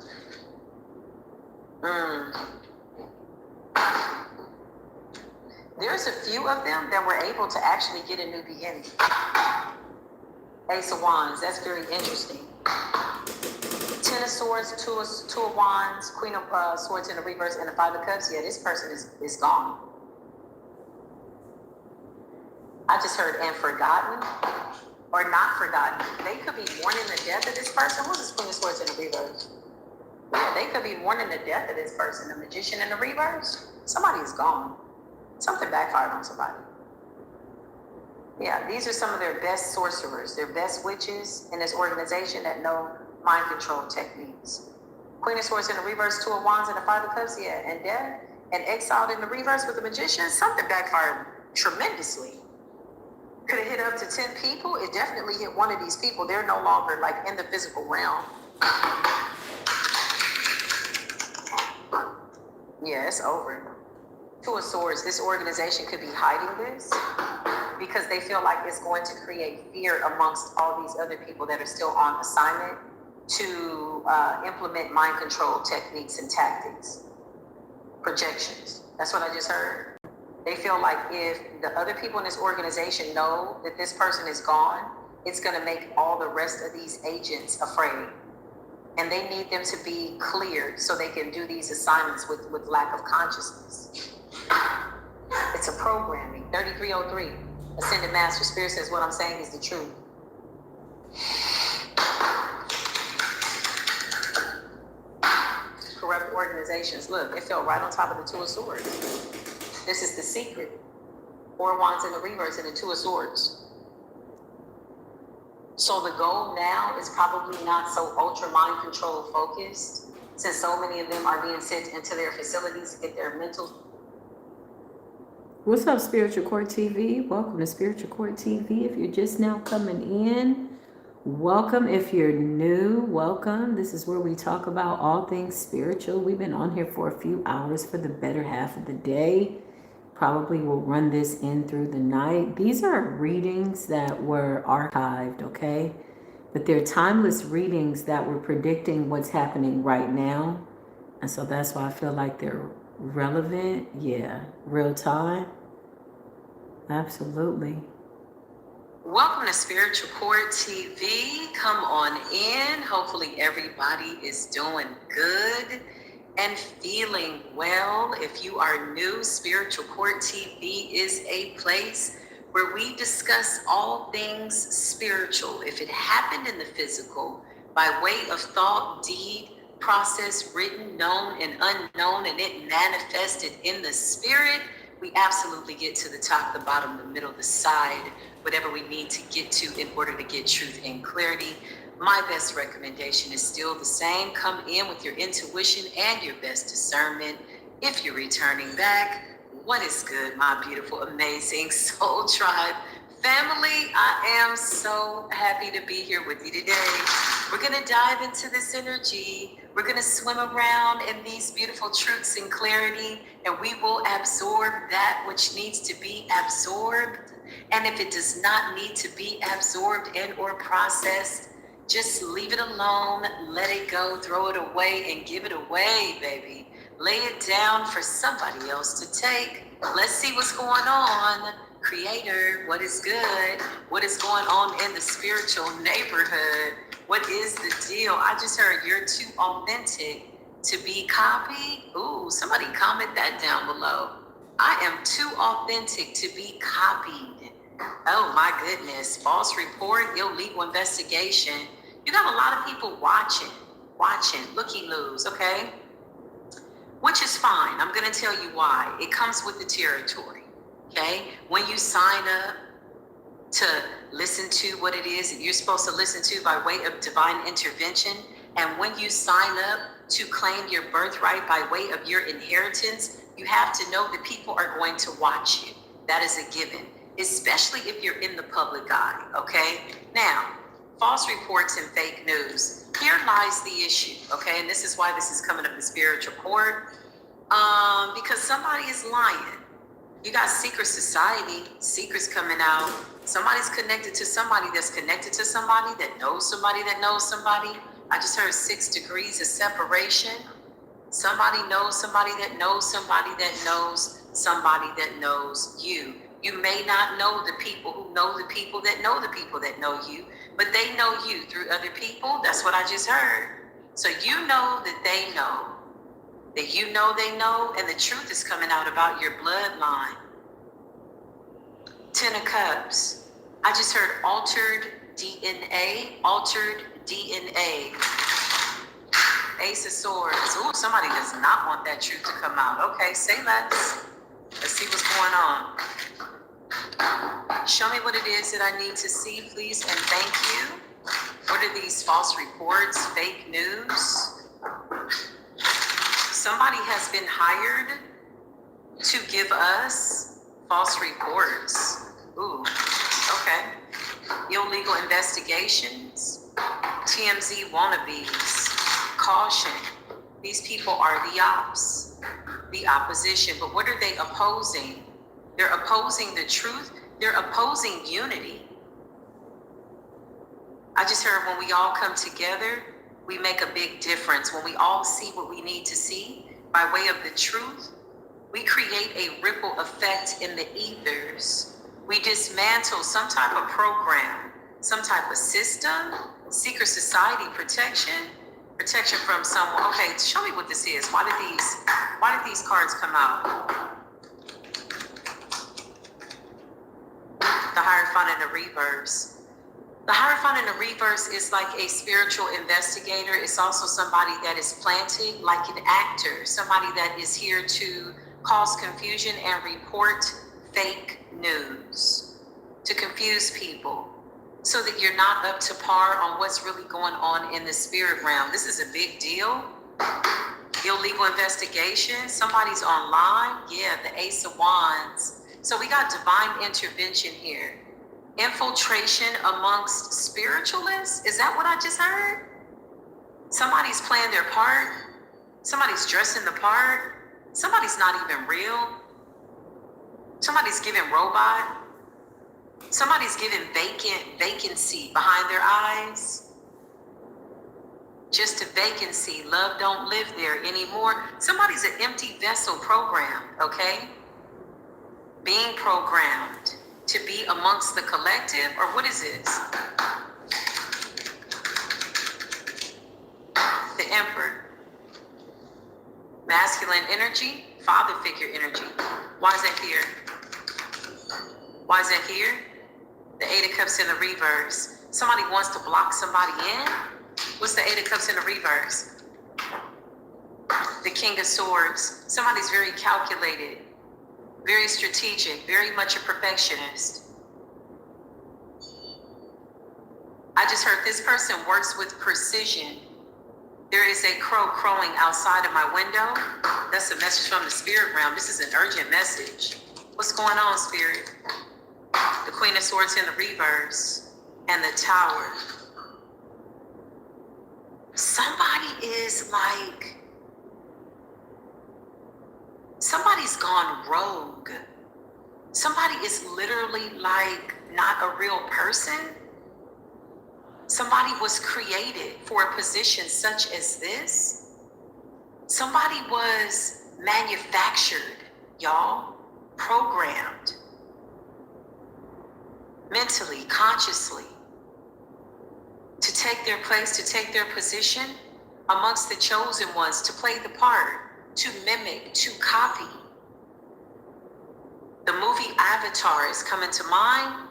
There's a few of them that were able to actually get a new beginning. Ace of Wands, that's very interesting. Ten of Swords, two of Wands, Queen of Swords in the reverse, and the Five of Cups. Yeah, this person is gone. I just heard and forgotten, or not forgotten. They could be mourning the death of this person. Who's this Queen of Swords in the reverse? Yeah, they could be mourning the death of this person. The Magician in the reverse. Somebody is gone. Something backfired on somebody. Yeah, these are some of their best sorcerers, their best witches in this organization that know mind control techniques. Queen of Swords in the reverse, Two of Wands and the Five of Cups, yeah, and death, and exiled in the reverse with the Magician. Something backfired tremendously. Could it hit up to 10 people? It definitely hit one of these people. They're no longer like in the physical realm. Yeah, it's over. Two of Swords, this organization could be hiding this because they feel like it's going to create fear amongst all these other people that are still on assignment to implement mind control techniques and tactics. Projections. That's what I just heard. They feel like if the other people in this organization know that this person is gone, it's going to make all the rest of these agents afraid. And they need them to be cleared so they can do these assignments with lack of consciousness. It's a programming. 3303. Ascended Master Spirit says what I'm saying is the truth. Corrupt organizations. Look, it fell right on top of the Two of Swords. This is the secret. Four of Wands in the reverse and the Two of Swords. So the goal now is probably not so ultra mind control focused, since so many of them are being sent into their facilities to get their mental. What's up, Spiritual Court TV? Welcome to Spiritual Court TV. If you're just now coming in, Welcome if you're new. Welcome. This is where we talk about all things spiritual. We've been on here for a few hours for the better half of the day. Probably will run this in through the night. These are readings that were archived, okay? But they're timeless readings that were predicting what's happening right now. And so that's why I feel like they're relevant. Yeah, real time. Absolutely. Welcome to Spiritual Court TV. Come on in. Hopefully everybody is doing good and feeling well. If you are new, Spiritual Court TV is a place where we discuss all things spiritual. If it happened in the physical, by way of thought, deed, process, written, known, and unknown, and it manifested in the spirit, we absolutely get to the top, the bottom, the middle, the side, whatever we need to get to in order to get truth and clarity. My best recommendation is still the same. Come in with your intuition and your best discernment. If you're returning back, what is good, my beautiful, amazing Soul Tribe family? I am so happy to be here with you today. We're going to dive into this energy. We're going to swim around in these beautiful truths and clarity, and we will absorb that which needs to be absorbed. And if it does not need to be absorbed and or processed, just leave it alone, let it go, throw it away, and give it away, baby. Lay it down for somebody else to take. Let's see what's going on. Creator, what is good? What is going on in the spiritual neighborhood? What is the deal? I just heard you're too authentic to be copied. Ooh, somebody comment that down below. I am too authentic to be copied. Oh my goodness. False report, illegal investigation. You got a lot of people watching, looky-loos, okay? Which is fine. I'm going to tell you why. It comes with the territory, okay? When you sign up to listen to what it is that you're supposed to listen to by way of divine intervention, and when you sign up to claim your birthright by way of your inheritance, you have to know that people are going to watch you. That is a given, especially if you're in the public eye, okay? Now, false reports and fake news. Here lies the issue, okay? And this is why this is coming up in spiritual court, because somebody is lying. You got secret society, secrets coming out. Somebody's connected to somebody that's connected to somebody that knows somebody that knows somebody. I just heard 6 degrees of separation. Somebody knows somebody that knows somebody that knows somebody that knows you. You may not know the people who know the people that know the people that know you, but they know you through other people. That's what I just heard. So you know that they know, that you know they know, and the truth is coming out about your bloodline. 10 of Cups. I just heard altered DNA, altered DNA. Ace of Swords. Ooh, somebody does not want that truth to come out. Okay, say less. Let's see what's going on. Show me what it is that I need to see, please, and thank you. What are these false reports, fake news? Somebody has been hired to give us false reports. Ooh, okay. Illegal investigations, TMZ wannabes, caution. These people are the ops, the opposition. But what are they opposing? They're opposing the truth. They're opposing unity. I just heard when we all come together, we make a big difference. When we all see what we need to see by way of the truth, we create a ripple effect in the ethers. We dismantle some type of program, some type of system, secret society protection from someone. Okay, show me what this is. Why did these cards come out? The Hierophant in the reverse. The Hierophant in the reverse is like a spiritual investigator. It's also somebody that is planted, like an actor, somebody that is here to cause confusion and report fake news, to confuse people, so that you're not up to par on what's really going on in the spirit realm. This is a big deal. Illegal investigation. Somebody's online. Yeah, the Ace of Wands. So we got divine intervention here. infiltration amongst spiritualists. Is that what I just heard? Somebody's playing their part. Somebody's dressing the part. Somebody's not even real. Somebody's giving robot. Somebody's giving vacancy behind their eyes. Just a vacancy. Love don't live there anymore. Somebody's an empty vessel programmed, okay? Being programmed to be amongst the collective, or what is this? The Emperor. Masculine energy, father figure energy. Why is that here? Why is that here? The Eight of Cups in the reverse. Somebody wants to block somebody in. What's the Eight of Cups in the reverse? The King of Swords. Somebody's very calculated, very strategic, very much a perfectionist. I just heard this person works with precision. There is a crow crowing outside of my window. That's a message from the spirit realm. This is an urgent message. What's going on, spirit? The Queen of Swords in the reverse and the Tower. Somebody is like, somebody's gone rogue. Somebody is literally like not a real person. Somebody was created for a position such as this. Somebody was manufactured, y'all, programmed, mentally, consciously, to take their place, to take their position amongst the chosen ones, to play the part, to mimic, to copy. The movie Avatar is coming to mind.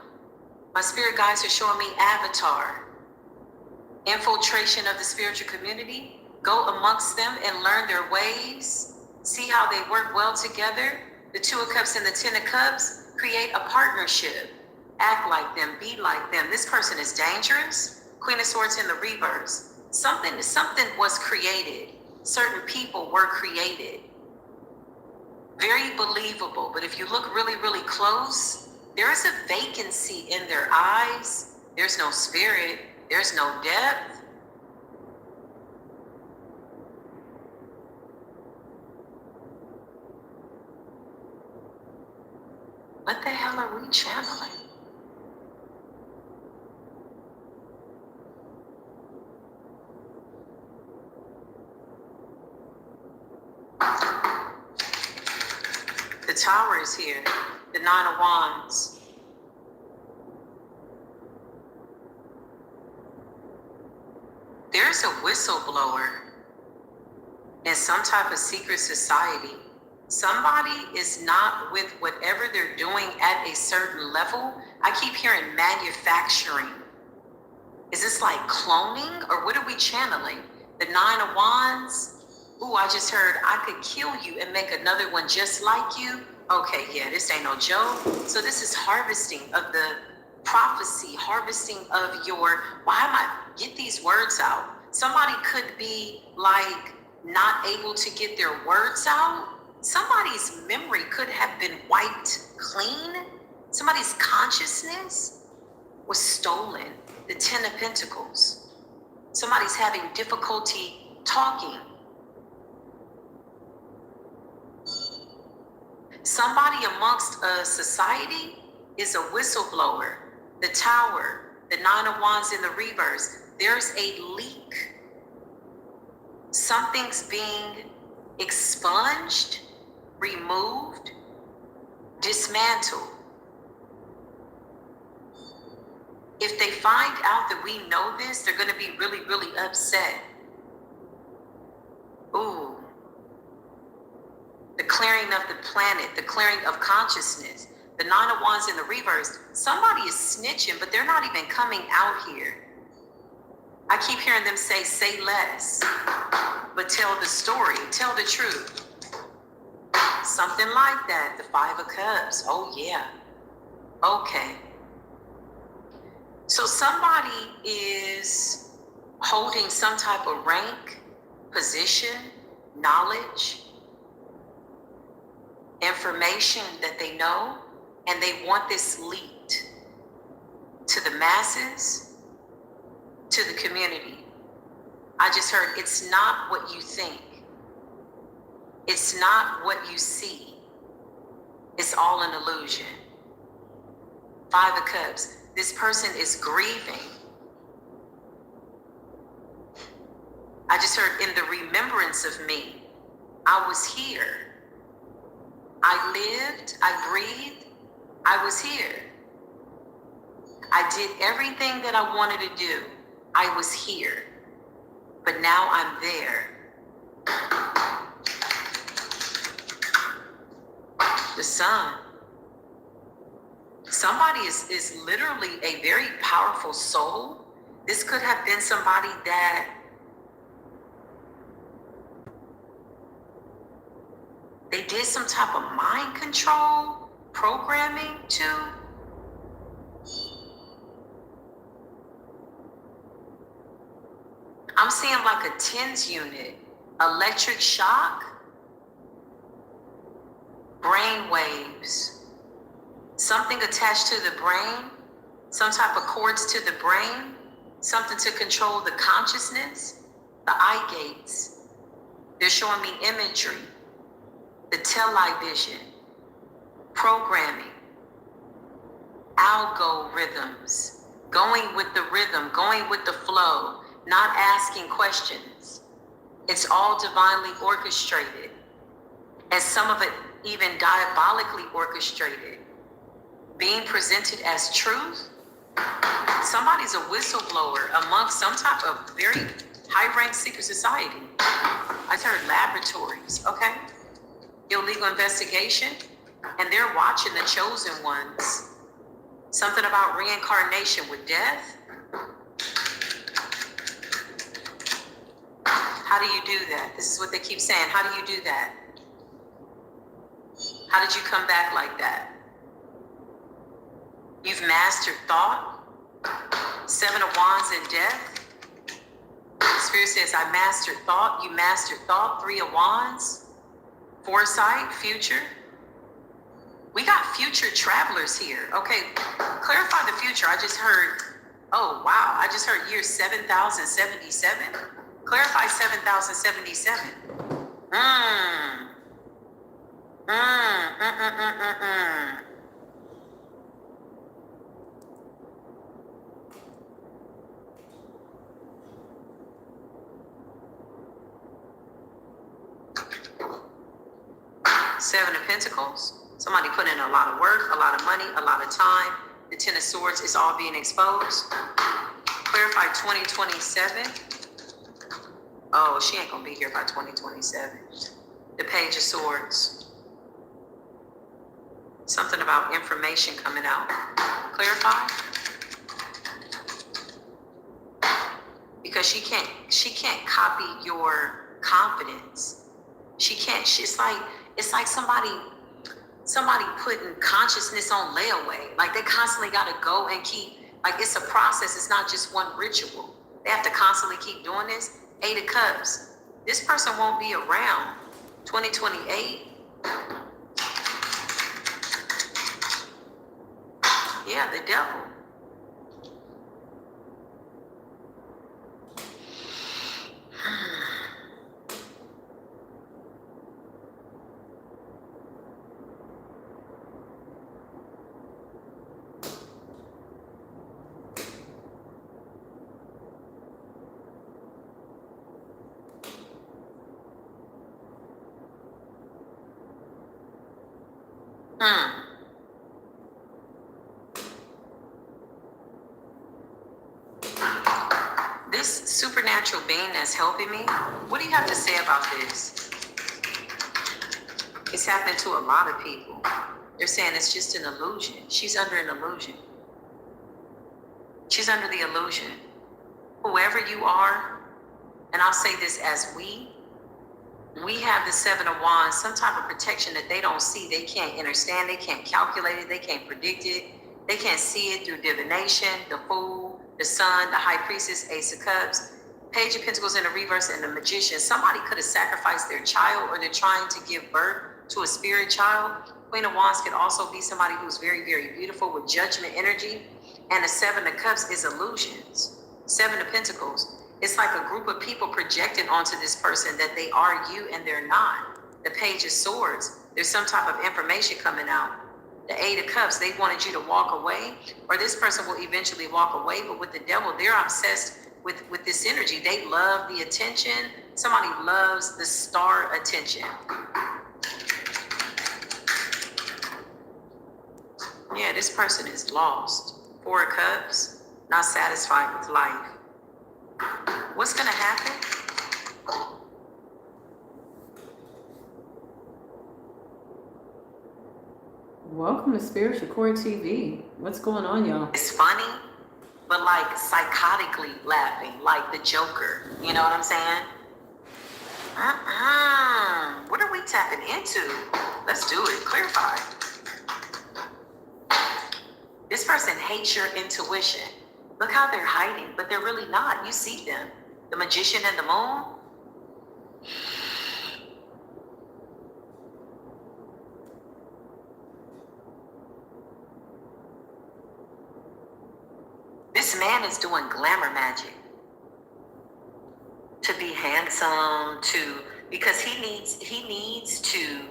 My spirit guides are showing me Avatar. Infiltration of the spiritual community. Go amongst them and learn their ways. See how they work well together. The Two of Cups and the Ten of Cups. Create a partnership. Act like them. Be like them. This person is dangerous. Queen of Swords in the reverse. Something was created. Certain people were created. Very believable. But if you look really, really close, there is a vacancy in their eyes. There's no spirit. There's no depth. What the hell are we channeling? The Tower is here. The Nine of Wands. There's a whistleblower in some type of secret society. Somebody is not with whatever they're doing at a certain level. I keep hearing manufacturing. Is this like cloning, or what are we channeling? The Nine of Wands. Ooh, I just heard I could kill you and make another one just like you. Okay, yeah, this ain't no joke. So this is harvesting of the prophecy, harvesting of your, get these words out. Somebody could be like not able to get their words out. Somebody's memory could have been wiped clean. Somebody's consciousness was stolen. The Ten of Pentacles. Somebody's having difficulty talking. Somebody amongst a society is a whistleblower. The Tower, the Nine of Wands in the reverse. There's a leak. Something's being expunged, removed, dismantled. If they find out that we know this, they're going to be really, really upset. Ooh. The clearing of the planet, the clearing of consciousness. The Nine of Wands in the reverse. Somebody is snitching, but they're not even coming out here. I keep hearing them say less, but tell the story, tell the truth. Something like that. The Five of Cups. Oh, yeah. Okay. So somebody is holding some type of rank, position, knowledge, information that they know, and they want this leaked. to the masses, to the community. I just heard, it's not what you think. It's not what you see. It's all an illusion. Five of Cups. This person is grieving. I just heard, in the remembrance of me, I was here. I lived, I breathed, I was here. I did everything that I wanted to do. I was here. But now I'm there. The Sun. Somebody is literally a very powerful soul. This could have been somebody that they did some type of mind control programming to. I'm seeing like a TENS unit, electric shock, brain waves, something attached to the brain, some type of cords to the brain, something to control the consciousness, the eye gates. They're showing me imagery, the television, programming, algorithms, going with the rhythm, going with the flow, not asking questions. It's all divinely orchestrated, and some of it even diabolically orchestrated, being presented as truth. Somebody's a whistleblower amongst some type of very high-ranked secret society. I heard laboratories, okay? Illegal investigation, and they're watching the chosen ones. Something about reincarnation with death. How do you do that? This is what they keep saying. How do you do that? How did you come back like that? You've mastered thought. Seven of Wands and death. Spirit says, I mastered thought. You mastered thought. Three of Wands. Foresight, future. We got future travelers here. Okay, clarify the future. I just heard, oh wow, I just heard year 7077. Clarify 7077. Seven of Pentacles. Somebody put in a lot of work, a lot of money, a lot of time. The Ten of Swords is all being exposed. Clarify 2027. Oh, she ain't gonna be here by 2027. The Page of Swords. Something about information coming out. Clarify. Because she can't copy your confidence. She can't. It's like somebody putting consciousness on layaway. Like they constantly got to go and keep. Like it's a process. It's not just one ritual. They have to constantly keep doing this. Eight of Cups. This person won't be around 2028. Yeah, the devil. This supernatural being that's helping me, what do you have to say about this? It's happening to a lot of people. They're saying it's just an illusion. She's under an illusion. She's under the illusion. Whoever you are, and I'll say this as we have the Seven of Wands, some type of protection that they don't see, they can't understand, they can't calculate it, they can't predict it, they can't see it through divination, the Fool, the Sun, the High Priestess, Ace of Cups, Page of Pentacles in the reverse, and the Magician. Somebody could have sacrificed their child, or they're trying to give birth to a spirit child. Queen of Wands could also be somebody who's very, very beautiful with judgment energy. And the Seven of Cups is illusions. Seven of Pentacles. It's like a group of people projecting onto this person that they are you and they're not. The Page of Swords. There's some type of information coming out. The Eight of Cups, they wanted you to walk away, or this person will eventually walk away. But with the Devil, they're obsessed with this energy. They love the attention. Somebody loves the star attention. Yeah, this person is lost. Four of Cups, not satisfied with life. What's going to happen? Welcome to Spiritual Court TV. What's going on, y'all? It's funny, but like psychotically laughing, like the Joker. You know what I'm saying? What are we tapping into? Let's do it. Clarify. This person hates your intuition. Look how they're hiding, but they're really not. You see them. The Magician and the Moon. This man is doing glamour magic. To be handsome, because he needs to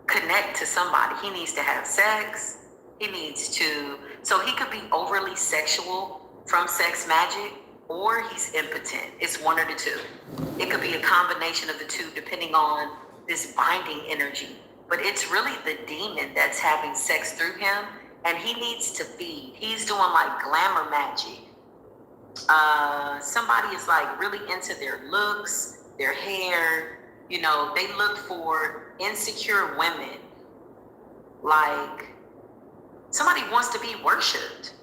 connect to somebody. He needs to have sex. So he could be overly sexual from sex magic, or he's impotent. It's one or the two. It could be a combination of the two, depending on this binding energy. But it's really the demon that's having sex through him, and he needs to feed. He's doing like glamour magic. Somebody is like really into their looks, their hair. You know, they look for insecure women. Like, somebody wants to be worshipped.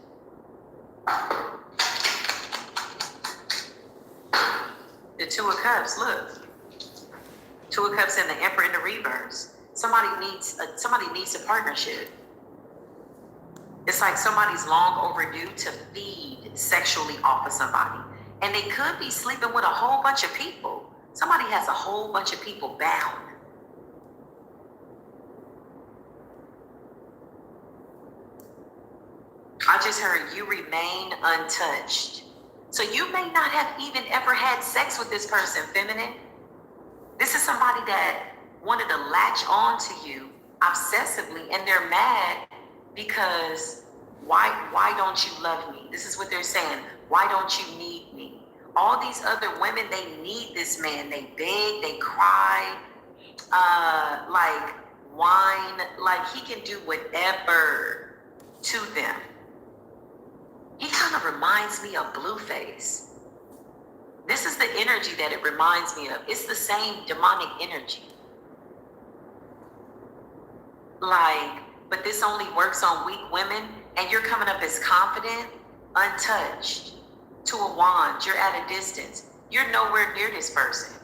The Two of Cups, look. Two of Cups and the Emperor in the reverse. Somebody needs a partnership. It's like somebody's long overdue to feed sexually off of somebody. And they could be sleeping with a whole bunch of people. Somebody has a whole bunch of people bound. I just heard you remain untouched. So you may not have even ever had sex with this person, feminine. This is somebody that wanted to latch on to you obsessively, and they're mad because why don't you love me? This is what they're saying. Why don't you need me? All these other women, they need this man. They beg, they cry, like whine, like he can do whatever to them. He kind of reminds me of Blueface. This is the energy that it reminds me of. It's the same demonic energy. Like, but this only works on weak women, and you're coming up as confident, untouched, to a wand. You're at a distance. You're nowhere near this person.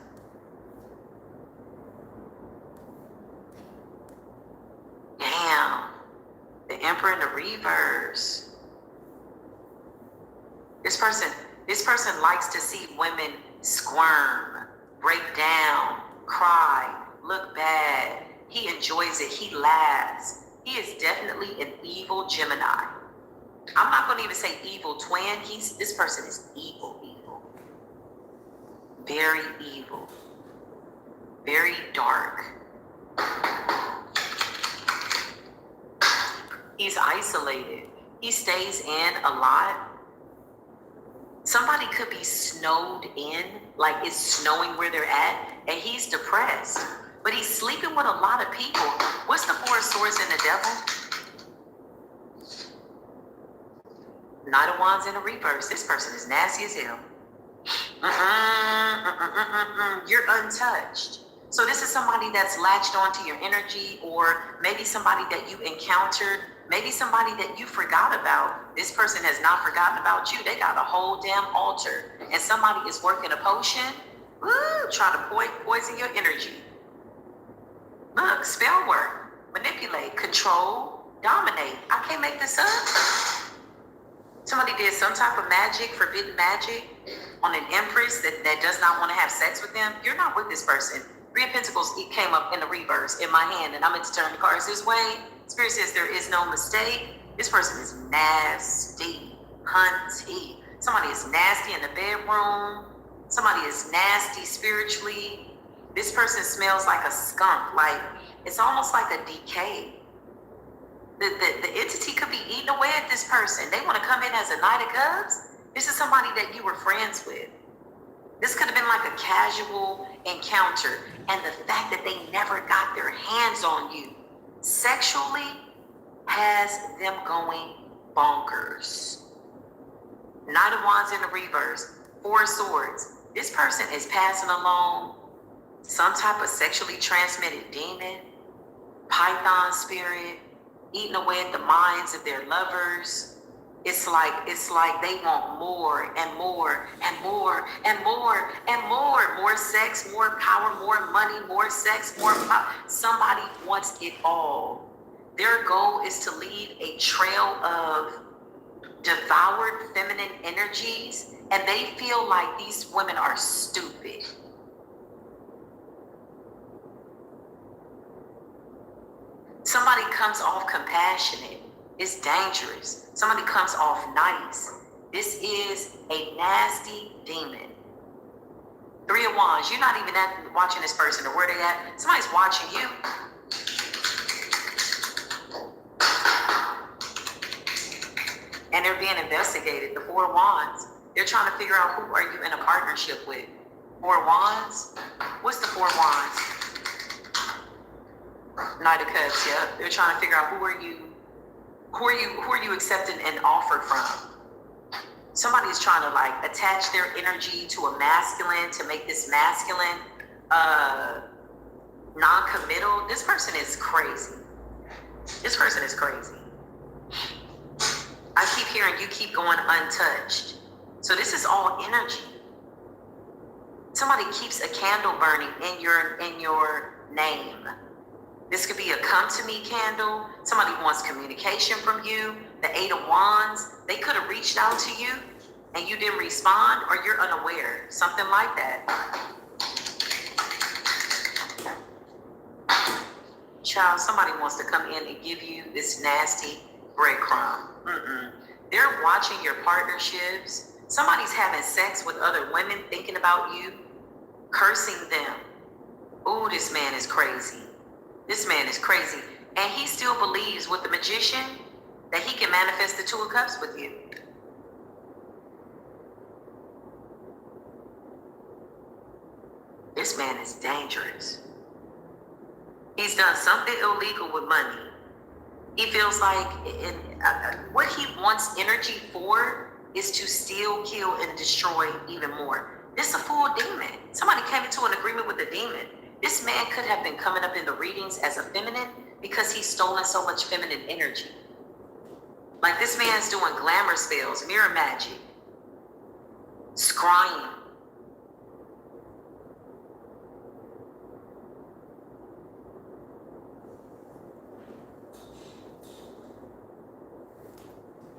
Damn. The Emperor in the reverse. This person likes to see women squirm, break down, cry, look bad. He enjoys it. He laughs. He is definitely an evil Gemini. I'm not going to even say evil twin. This person is evil. Very evil. Very dark. He's isolated. He stays in a lot. Somebody could be snowed in, like it's snowing where they're at, and he's depressed. But he's sleeping with a lot of people. What's the Four of Swords and the Devil? Knight of Wands in the reverse. This person is nasty as hell. You're untouched. So this is somebody that's latched onto your energy, or maybe somebody that you encountered, maybe somebody that you forgot about. This person has not forgotten about you. They got a whole damn altar, and somebody is working a potion, trying to poison your energy. Look, spell work, manipulate, control, dominate. I can't make this up. Somebody did some type of magic, forbidden magic, on an empress that does not want to have sex with them. You're not with this person. Three of Pentacles, it came up in the reverse in my hand, and I'm going to turn the cards this way. Spirit says there is no mistake. This person is nasty, hunty. Somebody is nasty in the bedroom. Somebody is nasty spiritually. This person smells like a skunk. Like, it's almost like a decay. The entity could be eating away at this person. They want to come in as a Knight of Cups. This is somebody that you were friends with. This could have been like a casual encounter. And the fact that they never got their hands on you sexually has them going bonkers. Knight of Wands in the reverse. Four of Swords. This person is passing along some type of sexually transmitted demon, python spirit, eating away at the minds of their lovers. It's like they want more and more and more and more and more. More sex, more power, more money, more sex, more power. Somebody wants it all. Their goal is to leave a trail of devoured feminine energies, and they feel like these women are stupid. Somebody comes off compassionate. It's dangerous. Somebody comes off nice. This is a nasty demon. Three of Wands. You're not even watching this person or where they at. Somebody's watching you. And they're being investigated. The Four of Wands. They're trying to figure out who are you in a partnership with. Four of Wands. What's the Four of Wands? Knight of Cups. Yeah. They're trying to figure out who are you accepting an offer from. Somebody's trying to like attach their energy to a masculine to make this masculine non-committal. This person is crazy. This person is crazy. I keep hearing you keep going untouched. So this is all energy. Somebody keeps a candle burning in your name. This could be a come to me candle. Somebody wants communication from you. The Eight of Wands, they could have reached out to you and you didn't respond, or you're unaware. Something like that. Child, somebody wants to come in and give you this nasty breadcrumb. They're watching your partnerships. Somebody's having sex with other women, thinking about you, cursing them. Ooh, this man is crazy. This man is crazy. And he still believes with the Magician that he can manifest the Two of Cups with you. This man is dangerous. He's done something illegal with money. He feels like what he wants energy for is to steal, kill, and destroy even more. This is a full demon. Somebody came into an agreement with a demon. This man could have been coming up in the readings as a feminine because he's stolen so much feminine energy. Like this man's doing glamour spells, mirror magic, scrying.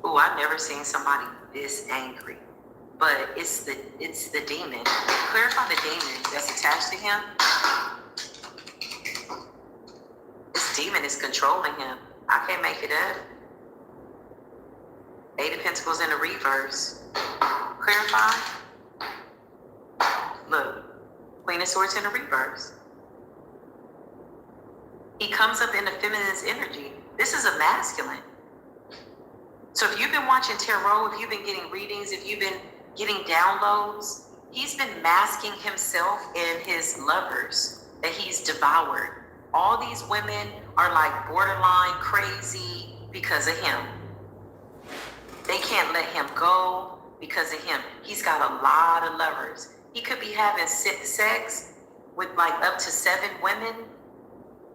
Ooh, I've never seen somebody this angry. But it's the demon. Clarify the demon that's attached to him. This demon is controlling him. I can't make it up. Eight of Pentacles in the reverse. Clarify. Look, Queen of Swords in the reverse. He comes up in the feminine's energy. This is a masculine. So if you've been watching tarot, if you've been getting readings, if you've been getting downloads, he's been masking himself and his lovers that he's devoured. All these women are like borderline crazy because of him. They can't let him go because of him. He's got a lot of lovers. He could be having sex with like up to 7 women,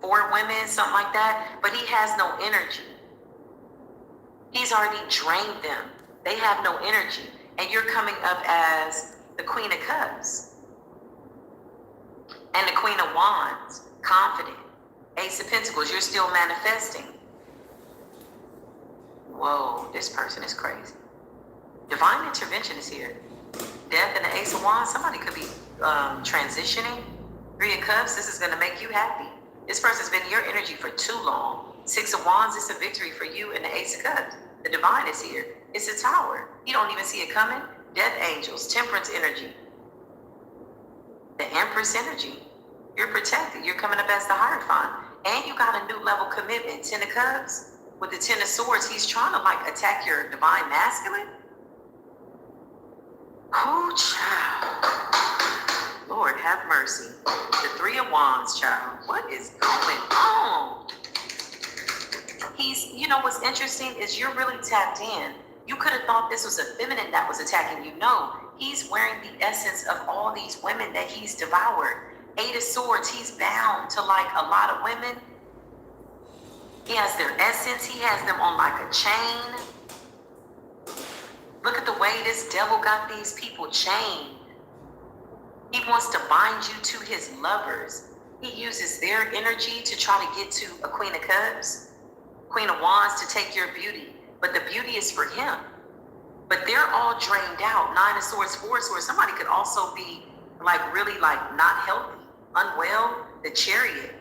4 women, something like that, but he has no energy. He's already drained them. They have no energy. And you're coming up as the Queen of Cups and the Queen of Wands, confident. Ace of Pentacles, you're still manifesting. Whoa, this person is crazy. Divine intervention is here. Death and the Ace of Wands, somebody could be transitioning. 3 of Cups, this is going to make you happy. This person's been in your energy for too long. Six of Wands is a victory for you, and the Ace of Cups. The divine is here. It's a tower. You don't even see it coming. Death angels, temperance energy, the Empress energy. You're protected. You're coming up as the Hierophant. And you got a new level commitment. Ten of Cups with the Ten of Swords. He's trying to like attack your divine masculine. Oh, child. Lord, have mercy. The Three of Wands, child. What is going on? He's, you know, what's interesting is you're really tapped in. You could have thought this was a feminine that was attacking you. No, he's wearing the essence of all these women that he's devoured. Eight of Swords, he's bound to like a lot of women. He has their essence. He has them on like a chain. Look at the way this devil got these people chained. He wants to bind you to his lovers. He uses their energy to try to get to a Queen of Cups, Queen of Wands to take your beauty. But the beauty is for him. But they're all drained out. Nine of Swords, Four of Swords. Somebody could also be like really like not healthy, unwell. The Chariot.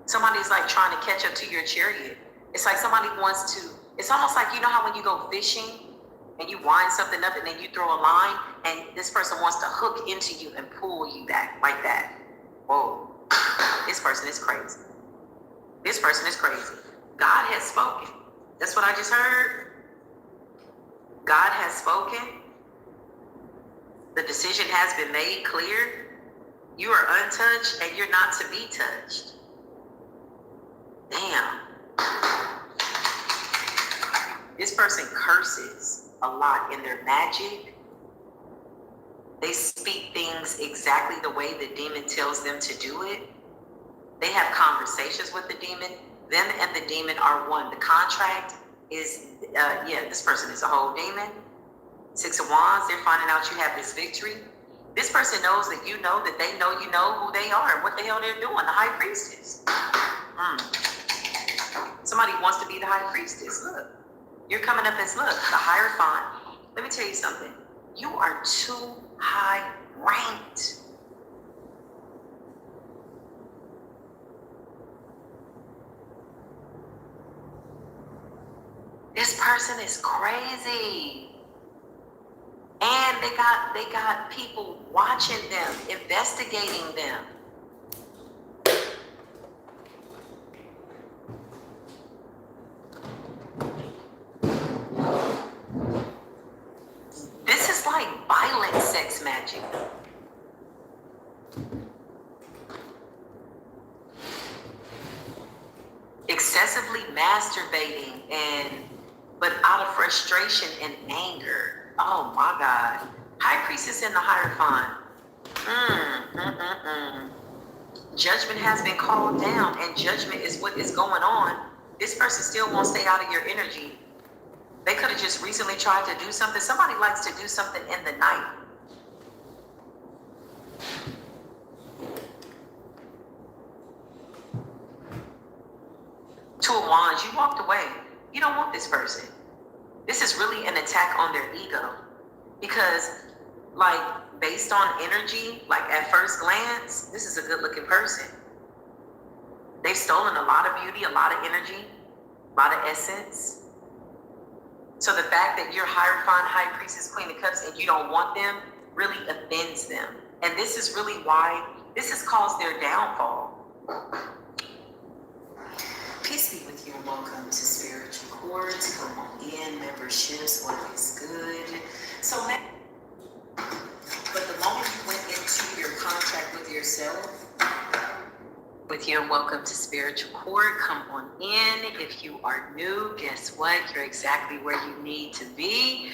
Somebody's like trying to catch up to your chariot. It's like somebody wants to, it's almost like, you know how when you go fishing and you wind something up and then you throw a line and this person wants to hook into you and pull you back like that. Whoa, this person is crazy. This person is crazy. God has spoken. That's what I just heard. God has spoken. The decision has been made clear. You are untouched and you're not to be touched. Damn. This person curses a lot in their magic. They speak things exactly the way the demon tells them to do it. They have conversations with the demon. Them and the demon are one. The contract is, this person is a whole demon. Six of Wands, they're finding out you have this victory. This person knows that you know that they know you know who they are and what the hell they're doing. The High Priestess. Somebody wants to be the High Priestess. Look, you're coming up as, look, the Hierophant. Let me tell you something. You are too high ranked. This person is crazy. And they got people watching them, investigating them. This is like violent sex magic. Excessively masturbating but out of frustration and anger. Oh my God. High Priestess and the Hierophant. Judgment has been called down, and judgment is what is going on. This person still won't stay out of your energy. They could have just recently tried to do something. Somebody likes to do something in the night. Two of Wands, you walked away. You don't want this person. This is really an attack on their ego. Because, like, based on energy, like at first glance, this is a good looking person. They've stolen a lot of beauty, a lot of energy, a lot of essence. So the fact that you're Hierophant, High Priestess, Queen of Cups, and you don't want them really offends them. And this is really why this has caused their downfall. Peace be with you and welcome to Spiritual Chords. Come on in, memberships, what is good. So, but the moment you went into your contract with yourself, with you and welcome to Spiritual Chord, come on in. If you are new, guess what? You're exactly where you need to be.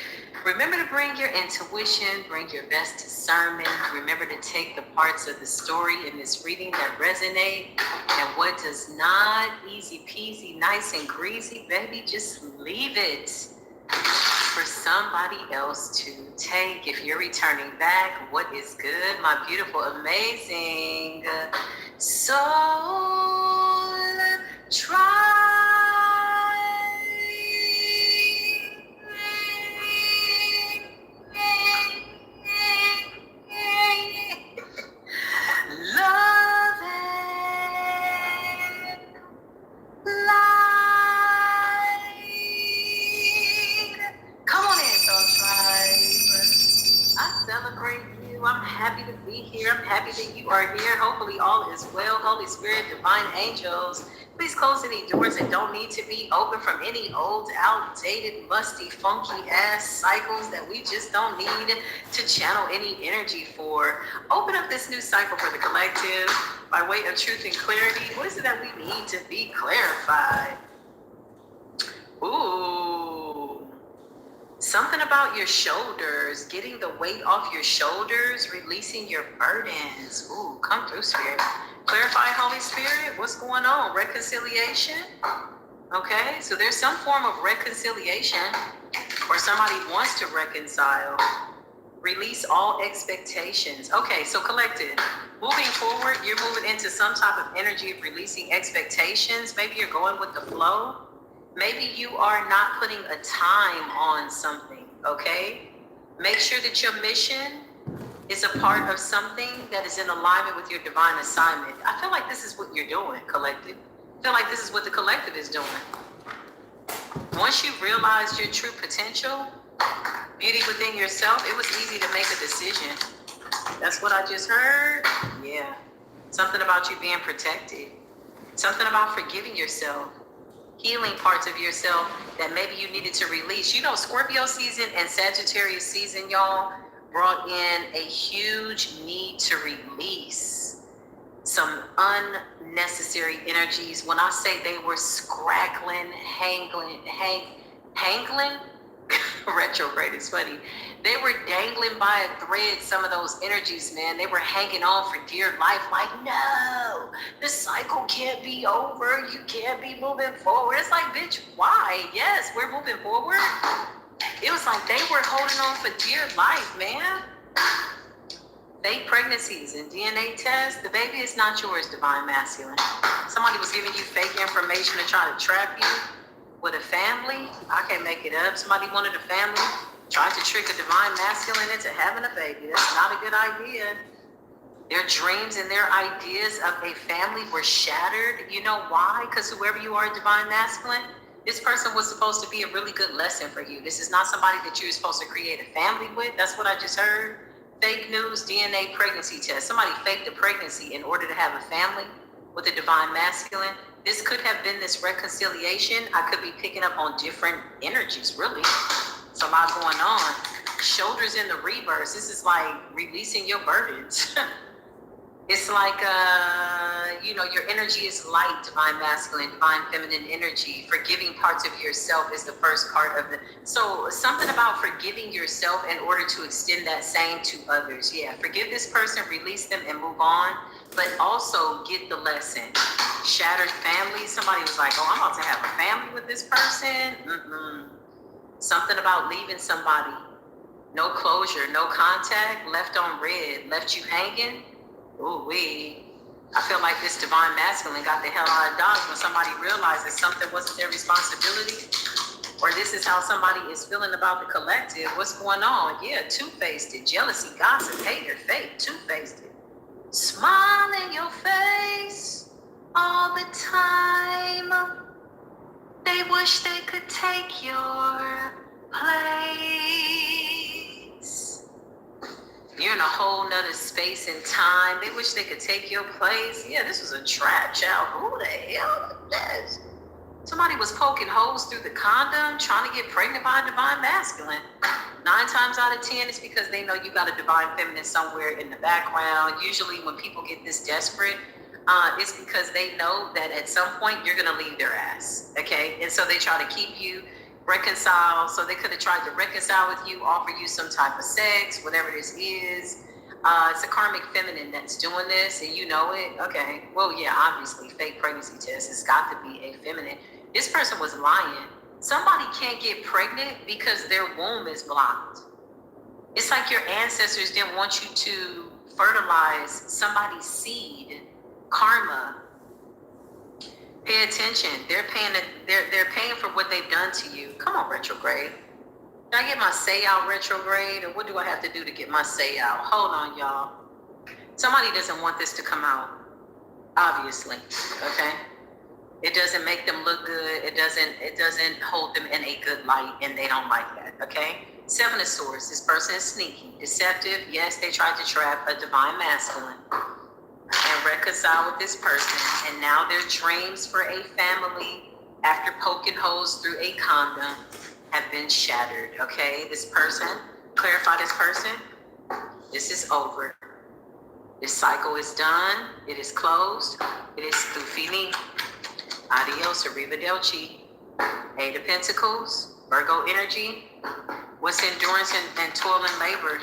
Remember to bring your intuition, bring your best discernment. Remember to take the parts of the story in this reading that resonate, and what does not, easy peasy, nice and greasy, baby, just leave it for somebody else to take. If you're returning back, what is good, my beautiful, amazing soul? Try. you. I'm happy to be here. I'm happy that you are here. Hopefully all is well. Holy Spirit, divine angels, please close any doors that don't need to be open from any old, outdated, musty, funky ass cycles that we just don't need to channel any energy for. Open up this new cycle for the collective by way of truth and clarity. What is it that we need to be clarified? Ooh. Something about your shoulders, getting the weight off your shoulders, releasing your burdens. Ooh, come through, Spirit. Clarify, Holy Spirit, what's going on? Reconciliation? Okay, so there's some form of reconciliation, or somebody wants to reconcile. Release all expectations. Okay, so collective, moving forward, you're moving into some type of energy of releasing expectations. Maybe you're going with the flow. Maybe you are not putting a time on something, okay? Make sure that your mission is a part of something that is in alignment with your divine assignment. I feel like this is what you're doing, collective. I feel like this is what the collective is doing. Once you realize your true potential, beauty within yourself, it was easy to make a decision. That's what I just heard. Yeah. Something about you being protected. Something about forgiving yourself. Healing parts of yourself that maybe you needed to release. You know, Scorpio season and Sagittarius season, y'all, brought in a huge need to release some unnecessary energies. When I say they were scraggling, hangling, retrograde is funny. They were dangling by a thread, some of those energies, man. They were hanging on for dear life, like, no, the cycle can't be over. You can't be moving forward. It's like, bitch, why? Yes, we're moving forward. It was like they were holding on for dear life, man. Fake pregnancies and DNA tests, the baby is not yours, divine masculine. Somebody was giving you fake information to try to trap you with a family. I can't make it up. Somebody wanted a family, tried to trick a divine masculine into having a baby. That's not a good idea. Their dreams and their ideas of a family were shattered. You know why? Because whoever you are, divine masculine, this person was supposed to be a really good lesson for you. This is not somebody that you're supposed to create a family with. That's what I just heard. Fake news, DNA pregnancy test. Somebody faked a pregnancy in order to have a family with a divine masculine. This could have been this reconciliation. I could be picking up on different energies, really. It's a lot going on. Shoulders in the reverse. This is like releasing your burdens. It's like, your energy is light, divine masculine, divine feminine energy. Forgiving parts of yourself is the first part of the. So something about forgiving yourself in order to extend that same to others. Yeah, forgive this person, release them, and move on. But also get the lesson. Shattered families. Somebody was like, oh, I'm about to have a family with this person. Something about leaving somebody. No closure, no contact, left on red, left you hanging. Ooh-wee. I feel like this divine masculine got the hell out of Dodge when somebody realized that something wasn't their responsibility, or this is how somebody is feeling about the collective. What's going on? Yeah, two-faced it. Jealousy, gossip, hater, fake, two-faced it. Smile in your face all the time. They wish they could take your place. You're in a whole nother space and time. They wish they could take your place. Yeah, this was a trap, child. Who the hell is this? Somebody was poking holes through the condom, trying to get pregnant by a divine masculine. 9 times out of 10, it's because they know you got a divine feminine somewhere in the background. Usually when people get this desperate, it's because they know that at some point you're going to leave their ass, okay? And so they try to keep you reconciled. So they could have tried to reconcile with you, offer you some type of sex, whatever this is. It's a karmic feminine that's doing this, and you know it. Okay, well, yeah, obviously, fake pregnancy test has got to be a feminine. This person was lying. Somebody can't get pregnant because their womb is blocked. It's like your ancestors didn't want you to fertilize somebody's seed. Karma. Pay attention. They're paying for what they've done to you. Come on, retrograde. Can I get my say out retrograde, or what do I have to do to get my say out? Hold on, y'all. Somebody doesn't want this to come out, obviously, okay? It doesn't make them look good. It doesn't hold them in a good light, and they don't like that, okay? Seven of Swords, this person is sneaky, deceptive. Yes, they tried to trap a divine masculine and reconcile with this person. And now their dreams for a family after poking holes through a condom have been shattered, okay? This person, clarify this person, this is over. This cycle is done. It is closed. It is fini. Adios, arrivederci. Eight of Pentacles, Virgo energy. What's endurance and toil and labor?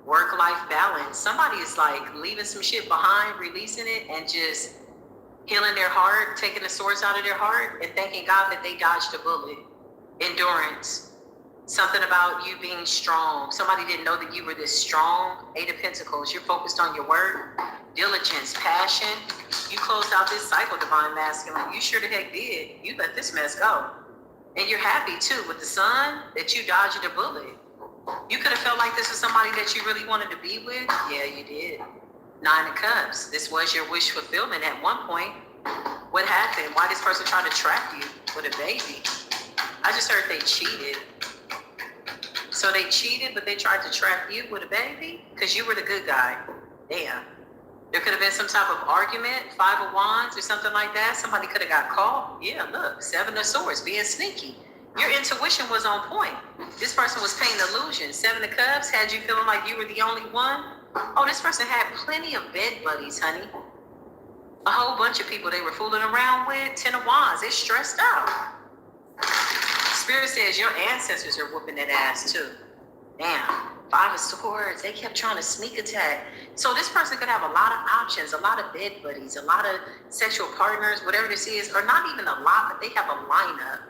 Work-life balance. Somebody is like leaving some shit behind, releasing it, and just healing their heart, taking the swords out of their heart, and thanking God that they dodged a bullet. Endurance. Something about you being strong. Somebody didn't know that you were this strong. Eight of Pentacles. You're focused on your work. Diligence, passion. You closed out this cycle, divine masculine. You sure the heck did. You let this mess go. And you're happy too with the sun that you dodged a bullet. You could have felt like this was somebody that you really wanted to be with. Yeah, you did. Nine of Cups. This was your wish fulfillment at one point. What happened? Why this person tried to trap you with a baby? I just heard they cheated. So they cheated, but they tried to trap you with a baby? Because you were the good guy. Damn. There could have been some type of argument, Five of Wands or something like that. Somebody could have got caught. Yeah, look, Seven of Swords, being sneaky. Your intuition was on point. This person was paying illusion. Seven of Cups had you feeling like you were the only one. Oh, this person had plenty of bed buddies, honey. A whole bunch of people they were fooling around with. Ten of Wands, they stressed out. Spirit says your ancestors are whooping that ass too. Damn. Five of Swords, they kept trying to sneak attack. So this person could have a lot of options, a lot of bed buddies, a lot of sexual partners, whatever this is, or not even a lot, but they have a lineup.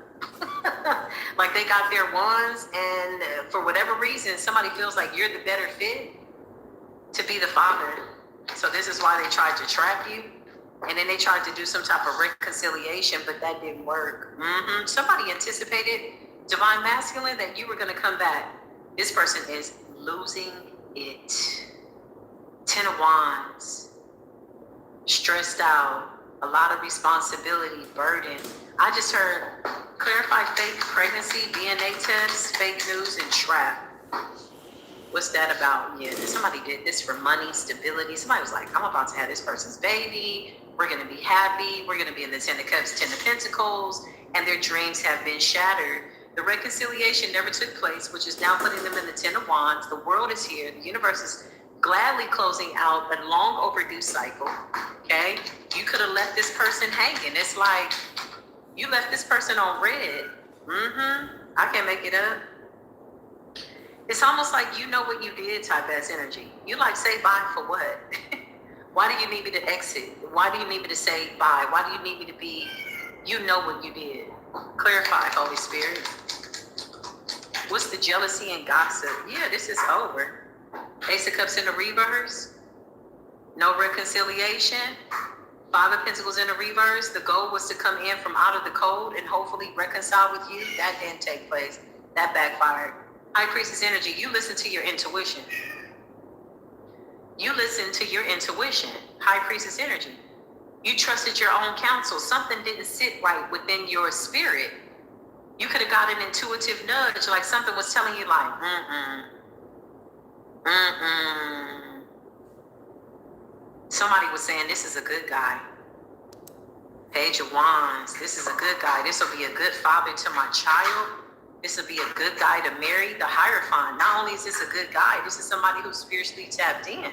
Like they got their ones, and for whatever reason, somebody feels like you're the better fit to be the father. So this is why they tried to trap you. And then they tried to do some type of reconciliation, but that didn't work. Somebody anticipated, divine masculine, that you were going to come back. This person is losing it. Ten of Wands. Stressed out. A lot of responsibility, burden. I just heard clarify fake pregnancy, DNA tests, fake news, and trap. What's that about? Yeah, somebody did this for money, stability. Somebody was like, I'm about to have this person's baby. We're going to be happy. We're going to be in the Ten of Cups, Ten of Pentacles, and their dreams have been shattered. The reconciliation never took place, which is now putting them in the Ten of Wands. The world is here. The universe is gladly closing out a long overdue cycle. Okay? You could have left this person hanging. It's like you left this person on red. I can't make it up. It's almost like you know what you did type ass energy. You like say bye for what? Why do you need me to exit? Why do you need me to say bye? Why do you need me to be? You know what you did. Clarify, Holy Spirit. What's the jealousy and gossip? Yeah, this is over. Ace of Cups in the reverse. No reconciliation. Five of Pentacles in the reverse. The goal was to come in from out of the cold and hopefully reconcile with you. That didn't take place. That backfired. High Priestess energy, you listen to your intuition. You listen to your intuition. High Priestess energy. You trusted your own counsel. Something didn't sit right within your spirit. You could have got an intuitive nudge, like something was telling you like, Somebody was saying, this is a good guy. Page of Wands, this is a good guy. This will be a good father to my child. This will be a good guy to marry. The Hierophant, not only is this a good guy, this is somebody who's spiritually tapped in.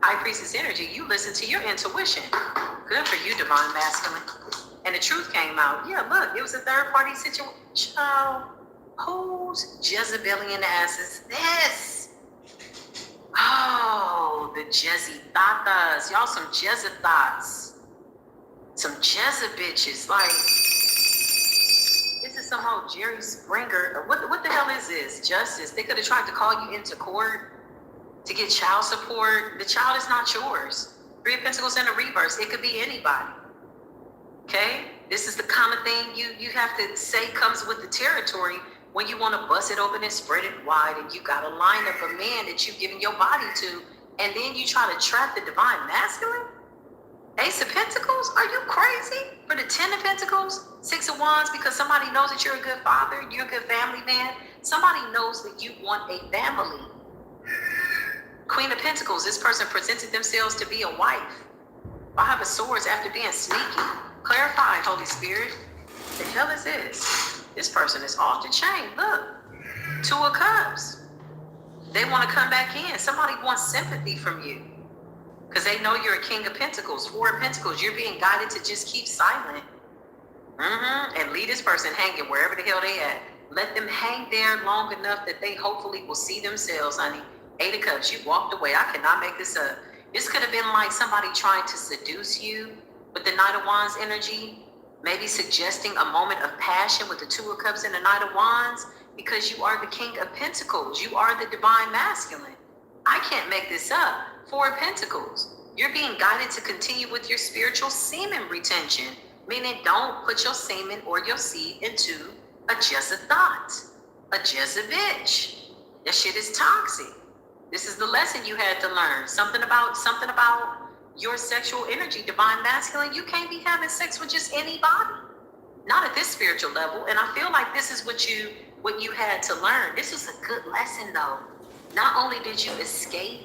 High Priestess energy, you listen to your intuition. Good for you, divine masculine. And the truth came out. Yeah, look, it was a third party situation. Child, whose Jezebelian ass is this? Oh, the Jezebelians. Y'all some Jezebelians. Some Jezebitches. Like, this is some old Jerry Springer. What the hell is this? Justice. They could have tried to call you into court to get child support. The child is not yours. Three of Pentacles in the reverse. It could be anybody. Okay? This is the common thing you have to say comes with the territory when you want to bust it open and spread it wide, and you got a lineup of men that you've given your body to, and then you try to trap the divine masculine? Ace of Pentacles? Are you crazy? For the Ten of Pentacles, Six of Wands, because somebody knows that you're a good father, you're a good family man, Somebody knows that you want a family. Queen of Pentacles, this person presented themselves to be a wife. Five of Swords after being sneaky. Clarify, Holy Spirit. The hell is this? This person is off the chain. Look. Two of Cups. They want to come back in. Somebody wants sympathy from you. Because they know you're a King of Pentacles. Four of Pentacles. You're being guided to just keep silent. And leave this person hanging wherever the hell they at. Let them hang there long enough that they hopefully will see themselves, honey. Eight of Cups. You walked away. I cannot make this up. This could have been like somebody trying to seduce you with the Knight of Wands energy. Maybe suggesting a moment of passion with the Two of Cups and the Knight of Wands. Because you are the King of Pentacles. You are the divine masculine. I can't make this up. Four of Pentacles. You're being guided to continue with your spiritual semen retention. Meaning don't put your semen or your seed into a Jezebel, a Jezebitch. That shit is toxic. This is the lesson you had to learn. Something about your sexual energy, divine masculine. You can't be having sex with just anybody. Not at this spiritual level. And I feel like this is what you had to learn. This was a good lesson though. Not only did you escape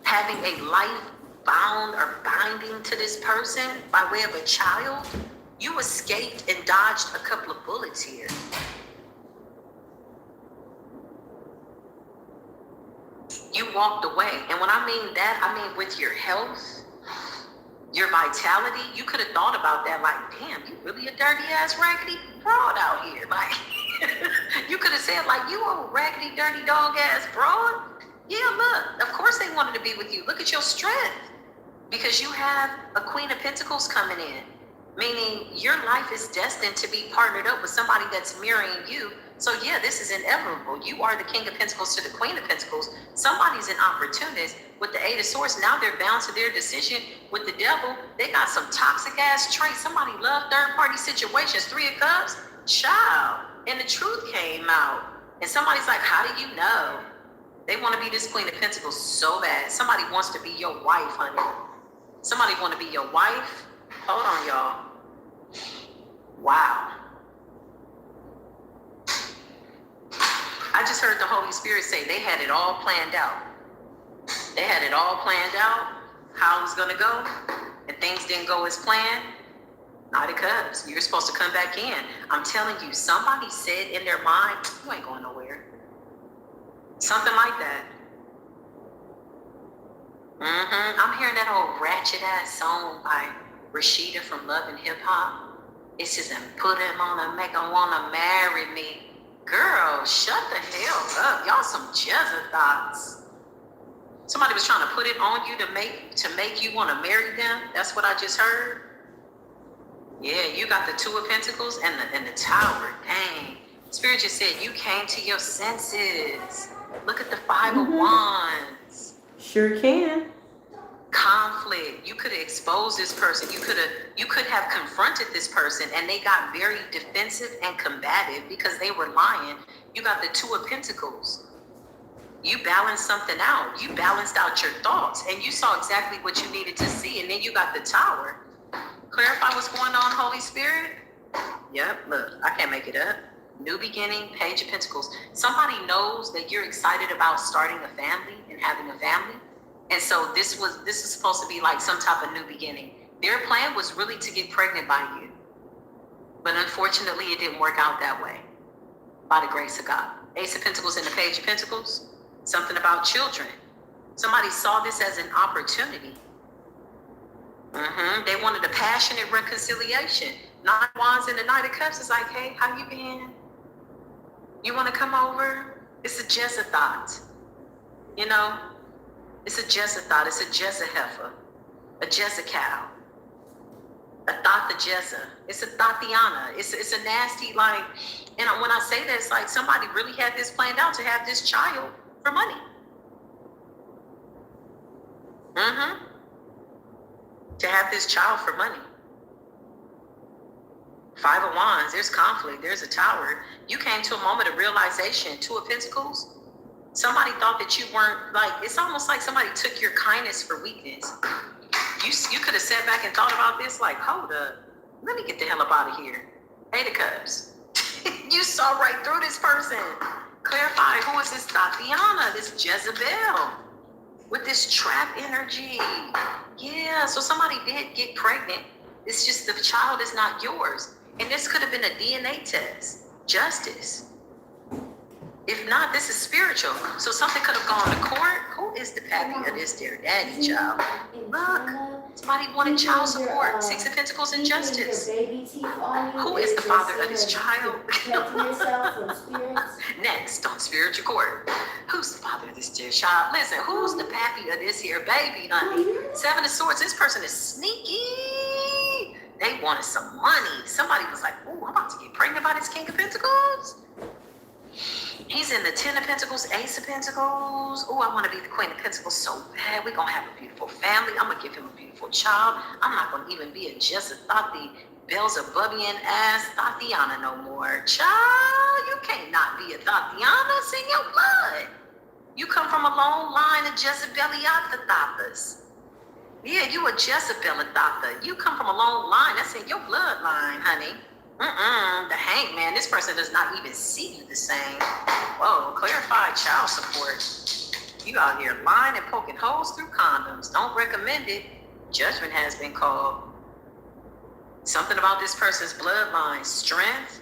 having a life bound or binding to this person by way of a child, you escaped and dodged a couple of bullets here. You walked away. And when I mean that, I mean with your health, your vitality. You could have thought about that like, damn, you really a dirty ass raggedy broad out here. Like, you could have said like, you a raggedy dirty dog ass broad. Yeah, look, of course they wanted to be with you. Look at your strength. Because you have a Queen of Pentacles coming in. Meaning your life is destined to be partnered up with somebody that's mirroring you. So yeah, this is inevitable. You are the King of Pentacles to the Queen of Pentacles. Somebody's an opportunist. With the Eight of Swords, now they're bound to their decision. With the Devil, they got some toxic ass traits. Somebody loved third party situations. Three of Cups, child. And the truth came out. And somebody's like, how do you know? They want to be this Queen of Pentacles so bad. Somebody wants to be your wife, honey. Somebody want to be your wife. Hold on, y'all. Wow. I just heard the Holy Spirit say they had it all planned out. They had it all planned out, how it was going to go, and things didn't go as planned. Knight of Cups, you're supposed to come back in. I'm telling you, somebody said in their mind, you ain't going nowhere. Something like that. I'm hearing that old ratchet ass song by Rashida from Love and Hip Hop. It's just put him on and make him want to marry me. Girl, shut the hell up. Y'all some Jezebels. Somebody was trying to put it on you to make you want to marry them. That's what I just heard. Yeah, you got the Two of Pentacles and the Tower. Dang. Spirit just said you came to your senses. Look at the Five of Wands. Sure can. Conflict. You could have exposed this person. You could have confronted this person, and they got very defensive and combative because they were lying. You got the Two of Pentacles. You balanced something out. You balanced out your thoughts, and you saw exactly what you needed to see. And then you got the Tower. Clarify what's going on, Holy Spirit. Yep. Look, I can't make it up. New beginning, Page of Pentacles. Somebody knows that you're excited about starting a family and having a family. And so this is supposed to be like some type of new beginning. Their plan was really to get pregnant by you. But unfortunately, it didn't work out that way. By the grace of God. Ace of Pentacles and the Page of Pentacles. Something about children. Somebody saw this as an opportunity. They wanted a passionate reconciliation. Nine of Wands and the Knight of Cups is like, hey, how you been? You want to come over? It's a Jezebel. You know? It's a Jezebel. It's a Jezeheffer. A Jezebel. A Thatha-Jeza. It's a Tatiana. It's a nasty, like, and when I say that, it's like somebody really had this planned out to have this child for money. To have this child for money. Five of Wands, there's conflict, there's a Tower. You came to a moment of realization. Two of Pentacles. Somebody thought that you weren't, like, it's almost like somebody took your kindness for weakness. You could have sat back and thought about this, like, hold up, let me get the hell up out of here. Eight of Cups. You saw right through this person. Clarify, who is this Tatiana, this Jezebel, with this trap energy? Yeah, so somebody did get pregnant. It's just the child is not yours. And this could have been a DNA test. Justice. If not, this is spiritual. So something could have gone to court. Who is the pappy of this dear daddy child? Look, somebody wanted child support. Six of Pentacles and justice. Who is the father of this child? Next on spiritual court. Who's the father of this dear child? Listen, who's the pappy of this here baby, honey? Seven of Swords. This person is sneaky. They wanted some money. Somebody was like, "Ooh, I'm about to get pregnant by this King of Pentacles." He's in the Ten of Pentacles, Ace of Pentacles. Oh, I want to be the Queen of Pentacles so bad. We're going to have a beautiful family. I'm going to give him a beautiful child. I'm not going to even be a Jezebel, Beelzebubian ass Tatiana no more. Child, you can't not be a Tatiana. It's in your blood. You come from a long line of Jezebeliatatas. Yeah, you a Jezebelitata. You come from a long line. That's in your bloodline, honey. The Hangman, this person does not even see you the same. Whoa, clarify child support. You out here lying and poking holes through condoms. Don't recommend it. Judgment has been called. Something about this person's bloodline. Strength.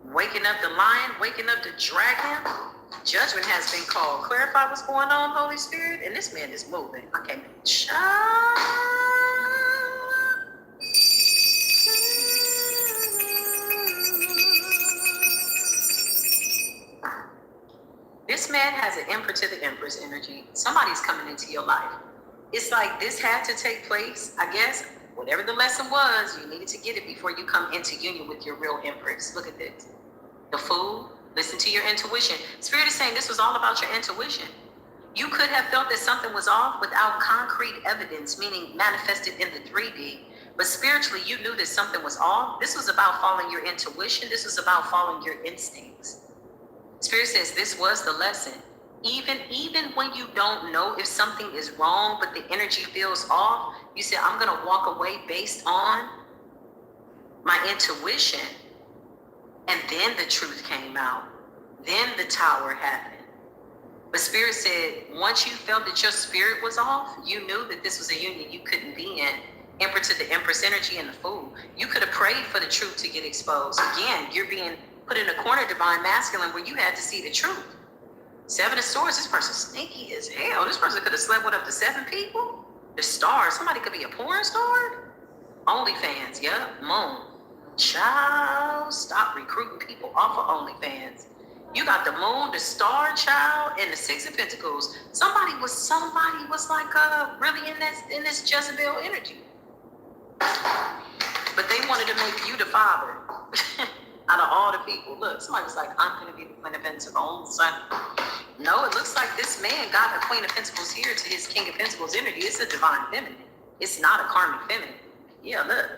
Waking up the lion, waking up the dragon. Judgment has been called. Clarify what's going on, Holy Spirit. And this man is moving. Okay. This man has an Emperor to the Empress energy. Somebody's coming into your life. It's like this had to take place, I guess. Whatever the lesson was, you needed to get it before you come into union with your real Empress. Look at this. The Fool. Listen to your intuition. Spirit is saying this was all about your intuition. You could have felt that something was off without concrete evidence, meaning manifested in the 3D. But spiritually, you knew that something was off. This was about following your intuition. This was about following your instincts. Spirit says this was the lesson. Even when you don't know if something is wrong, but the energy feels off, you say, I'm going to walk away based on my intuition. And then the truth came out. Then the tower happened. But Spirit said, once you felt that your spirit was off, you knew that this was a union you couldn't be in. Emperor to the Empress energy and the Fool. You could have prayed for the truth to get exposed. Again, you're being put in a corner, Divine Masculine, where you had to see the truth. Seven of Swords, this person's sneaky as hell. This person could have slept with up to 7 people. The stars, somebody could be a porn star. OnlyFans, yeah, Moon. Child, stop recruiting people off of OnlyFans. You got the Moon, the Star Child, and the Six of Pentacles. Somebody was like really in this Jezebel energy. But they wanted to make you the father. Out of all the people, look, somebody was like, I'm going to be the Queen of Pentacles. No, it looks like this man got a Queen of Pentacles here to his King of Pentacles energy. It's a divine feminine. It's not a karmic feminine. Yeah, look.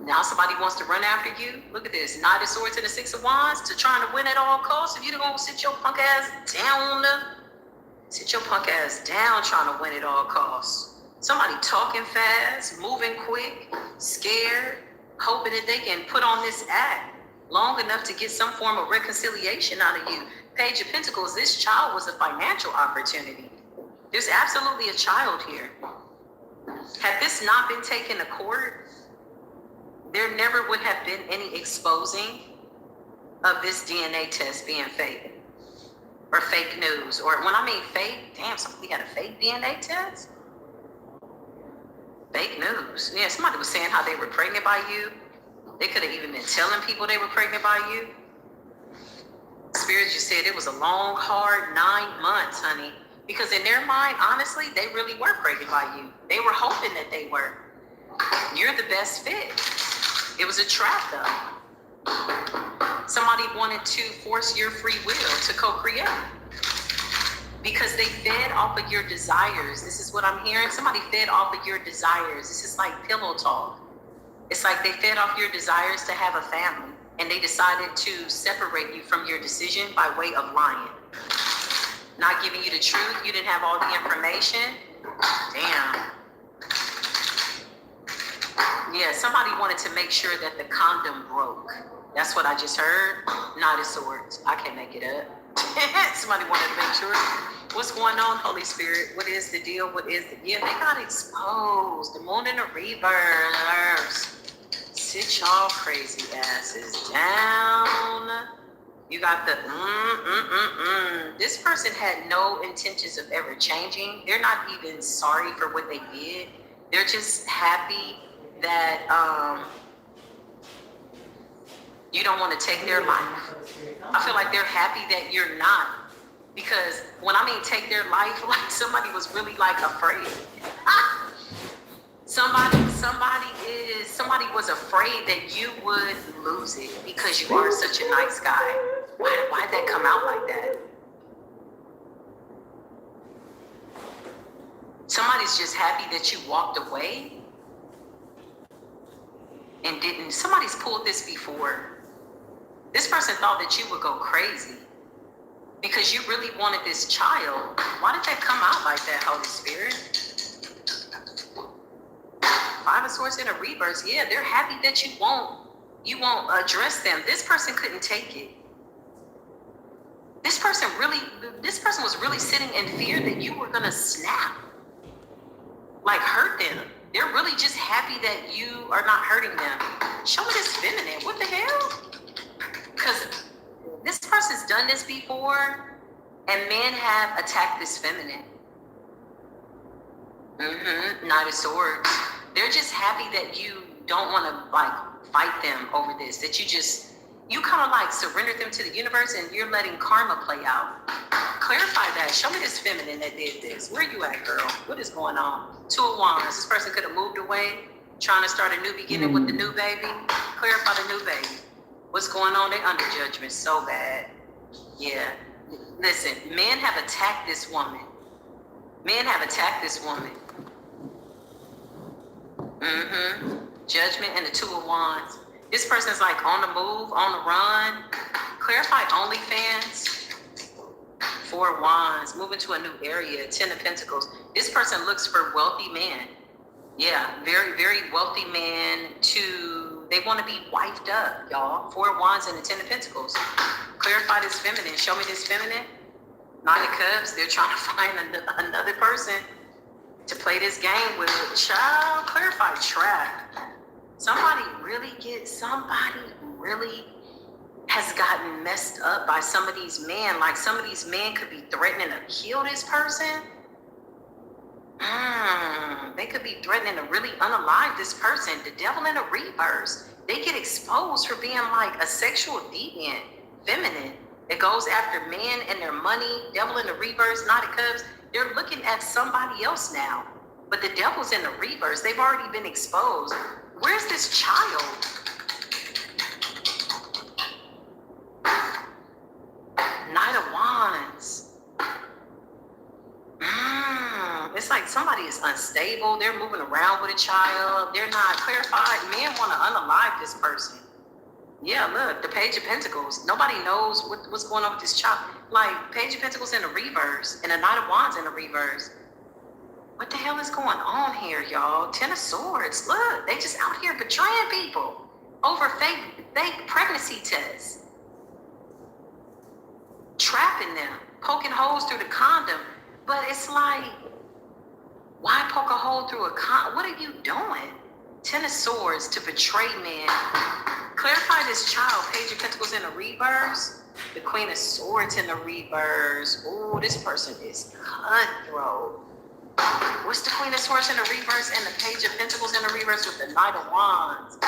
Now somebody wants to run after you. Look at this. Knight of Swords and the Six of Wands to trying to win at all costs. If you don't sit your punk ass down, sit your punk ass down trying to win at all costs. Somebody talking fast, moving quick, scared, hoping that they can put on this act long enough to get some form of reconciliation out of you. Page of Pentacles, this child was a financial opportunity. There's absolutely a child here. Had this not been taken to court, there never would have been any exposing of this DNA test being fake or fake news. Or when I mean fake, damn, somebody had a fake DNA test? Fake news. Yeah, somebody was saying how they were pregnant by you. They could have even been telling people they were pregnant by you. Spirit just said it was a long, hard 9 months, honey. Because in their mind, honestly, they really were pregnant by you. They were hoping that they were. You're the best fit. It was a trap, though. Somebody wanted to force your free will to co-create. Because they fed off of your desires. This is what I'm hearing. Somebody fed off of your desires. This is like pillow talk. It's like they fed off your desires to have a family. And they decided to separate you from your decision by way of lying. Not giving you the truth. You didn't have all the information. Damn. Yeah, somebody wanted to make sure that the condom broke. That's what I just heard. Knight of Swords. I can't make it up. Somebody wanted to make sure. What's going on, Holy Spirit? What is the deal? What is the... Yeah, they got exposed. The moon in the reverse. Sit y'all crazy asses down. You got the This person had no intentions of ever changing. They're not even sorry for what they did. They're just happy that you don't want to take their life. I feel like they're happy that you're not. Because when I mean take their life, like somebody was really like afraid. Somebody was afraid that you would lose it because you are such a nice guy. Why'd that come out like that? Somebody's just happy that you walked away and didn't. Somebody's pulled this before. This person thought that you would go crazy because you really wanted this child. Why did that come out like that, Holy Spirit? Five of Swords in a reverse. Yeah, they're happy that you won't address them. This person couldn't take it. This person was really sitting in fear that you were gonna snap. Like hurt them. They're really just happy that you are not hurting them. Show me this feminine. What the hell? Because this person's done this before, and men have attacked this feminine. Knight of Swords. They're just happy that you don't want to like fight them over this. That you kind of like surrender them to the universe, and you're letting karma play out. Clarify that. Show me this feminine that did this. Where you at, girl? What is going on? Two of Wands. This person could have moved away, trying to start a new beginning with the new baby. Clarify the new baby. What's going on? They under judgment so bad. Yeah. Listen, men have attacked this woman. Men have attacked this woman. Judgment and the Two of Wands. This person's like on the move, on the run. Clarify OnlyFans. Four of Wands, moving to a new area. Ten of Pentacles. This person looks for wealthy men. Yeah, very, very wealthy man they want to be wifed up, y'all. Four of Wands and the Ten of Pentacles. Clarify this feminine. Show me this feminine. Nine of Cups. They're trying to find another person to play this game with. Child, clarify trap. Somebody really has gotten messed up by some of these men. Like some of these men could be threatening to kill this person. They could be threatening to really unalive this person. The Devil in a reverse. They get exposed for being like a sexual deviant, feminine. It goes after men and their money. Devil in the reverse, Knight of Cups. They're looking at somebody else now. But the Devil's in the reverse. They've already been exposed. Where's this child? Knight of Wands. It's like somebody is unstable. They're moving around with a child. They're not clarified. Men want to unalive this person. Yeah, look, the Page of Pentacles. Nobody knows what's going on with this child. Like, Page of Pentacles in the reverse and a Knight of Wands in the reverse. What the hell is going on here, y'all? Ten of Swords. Look, they just out here betraying people over fake pregnancy tests. Trapping them, poking holes through the condom. But it's like, why poke a hole through a condom? What are you doing? Ten of Swords to betray men. Clarify this child. Page of Pentacles in the reverse. The Queen of Swords in the reverse. Ooh, this person is cutthroat. What's the Queen of Swords in the reverse and the Page of Pentacles in the reverse with the Knight of Wands?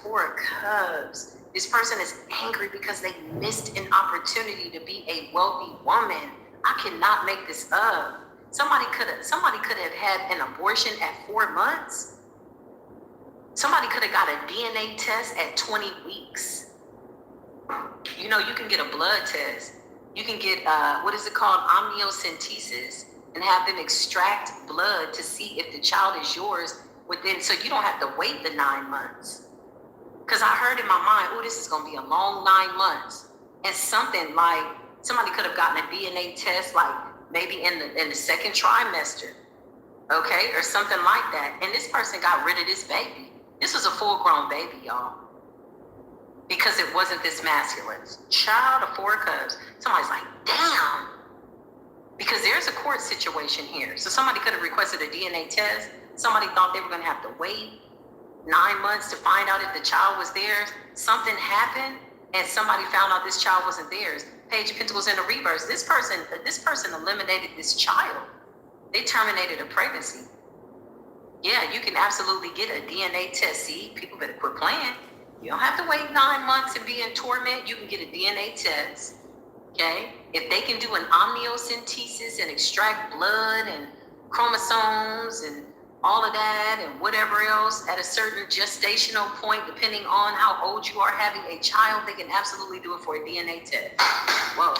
Four of Cups. This person is angry because they missed an opportunity to be a wealthy woman. I cannot make this up. Somebody could have had an abortion at 4 months. Somebody could have got a DNA test at 20 weeks. You know, you can get a blood test. You can get, what is it called? Amniocentesis, and have them extract blood to see if the child is yours within, so you don't have to wait the 9 months. Because I heard in my mind, oh, this is going to be a long 9 months. And something like, somebody could have gotten a DNA test, like maybe in the second trimester, okay, or something like that. And this person got rid of this baby. This was a full-grown baby, y'all. because it wasn't this masculine. Child of 4 of Cups. Somebody's like, damn. Because there's a court situation here. So somebody could have requested a DNA test. Somebody thought they were going to have to wait 9 months to find out if the child was theirs. Something happened and somebody found out this child wasn't theirs. Page of Pentacles in the reverse. This person eliminated this child. They terminated a pregnancy. Yeah, you can absolutely get a DNA test. See, people better quit playing. You don't have to wait 9 months and be in torment. You can get a DNA test. Okay? If they can do an amniocentesis and extract blood and chromosomes and all of that and whatever else at a certain gestational point, depending on how old you are having a child, they can absolutely do it for a DNA test. Whoa,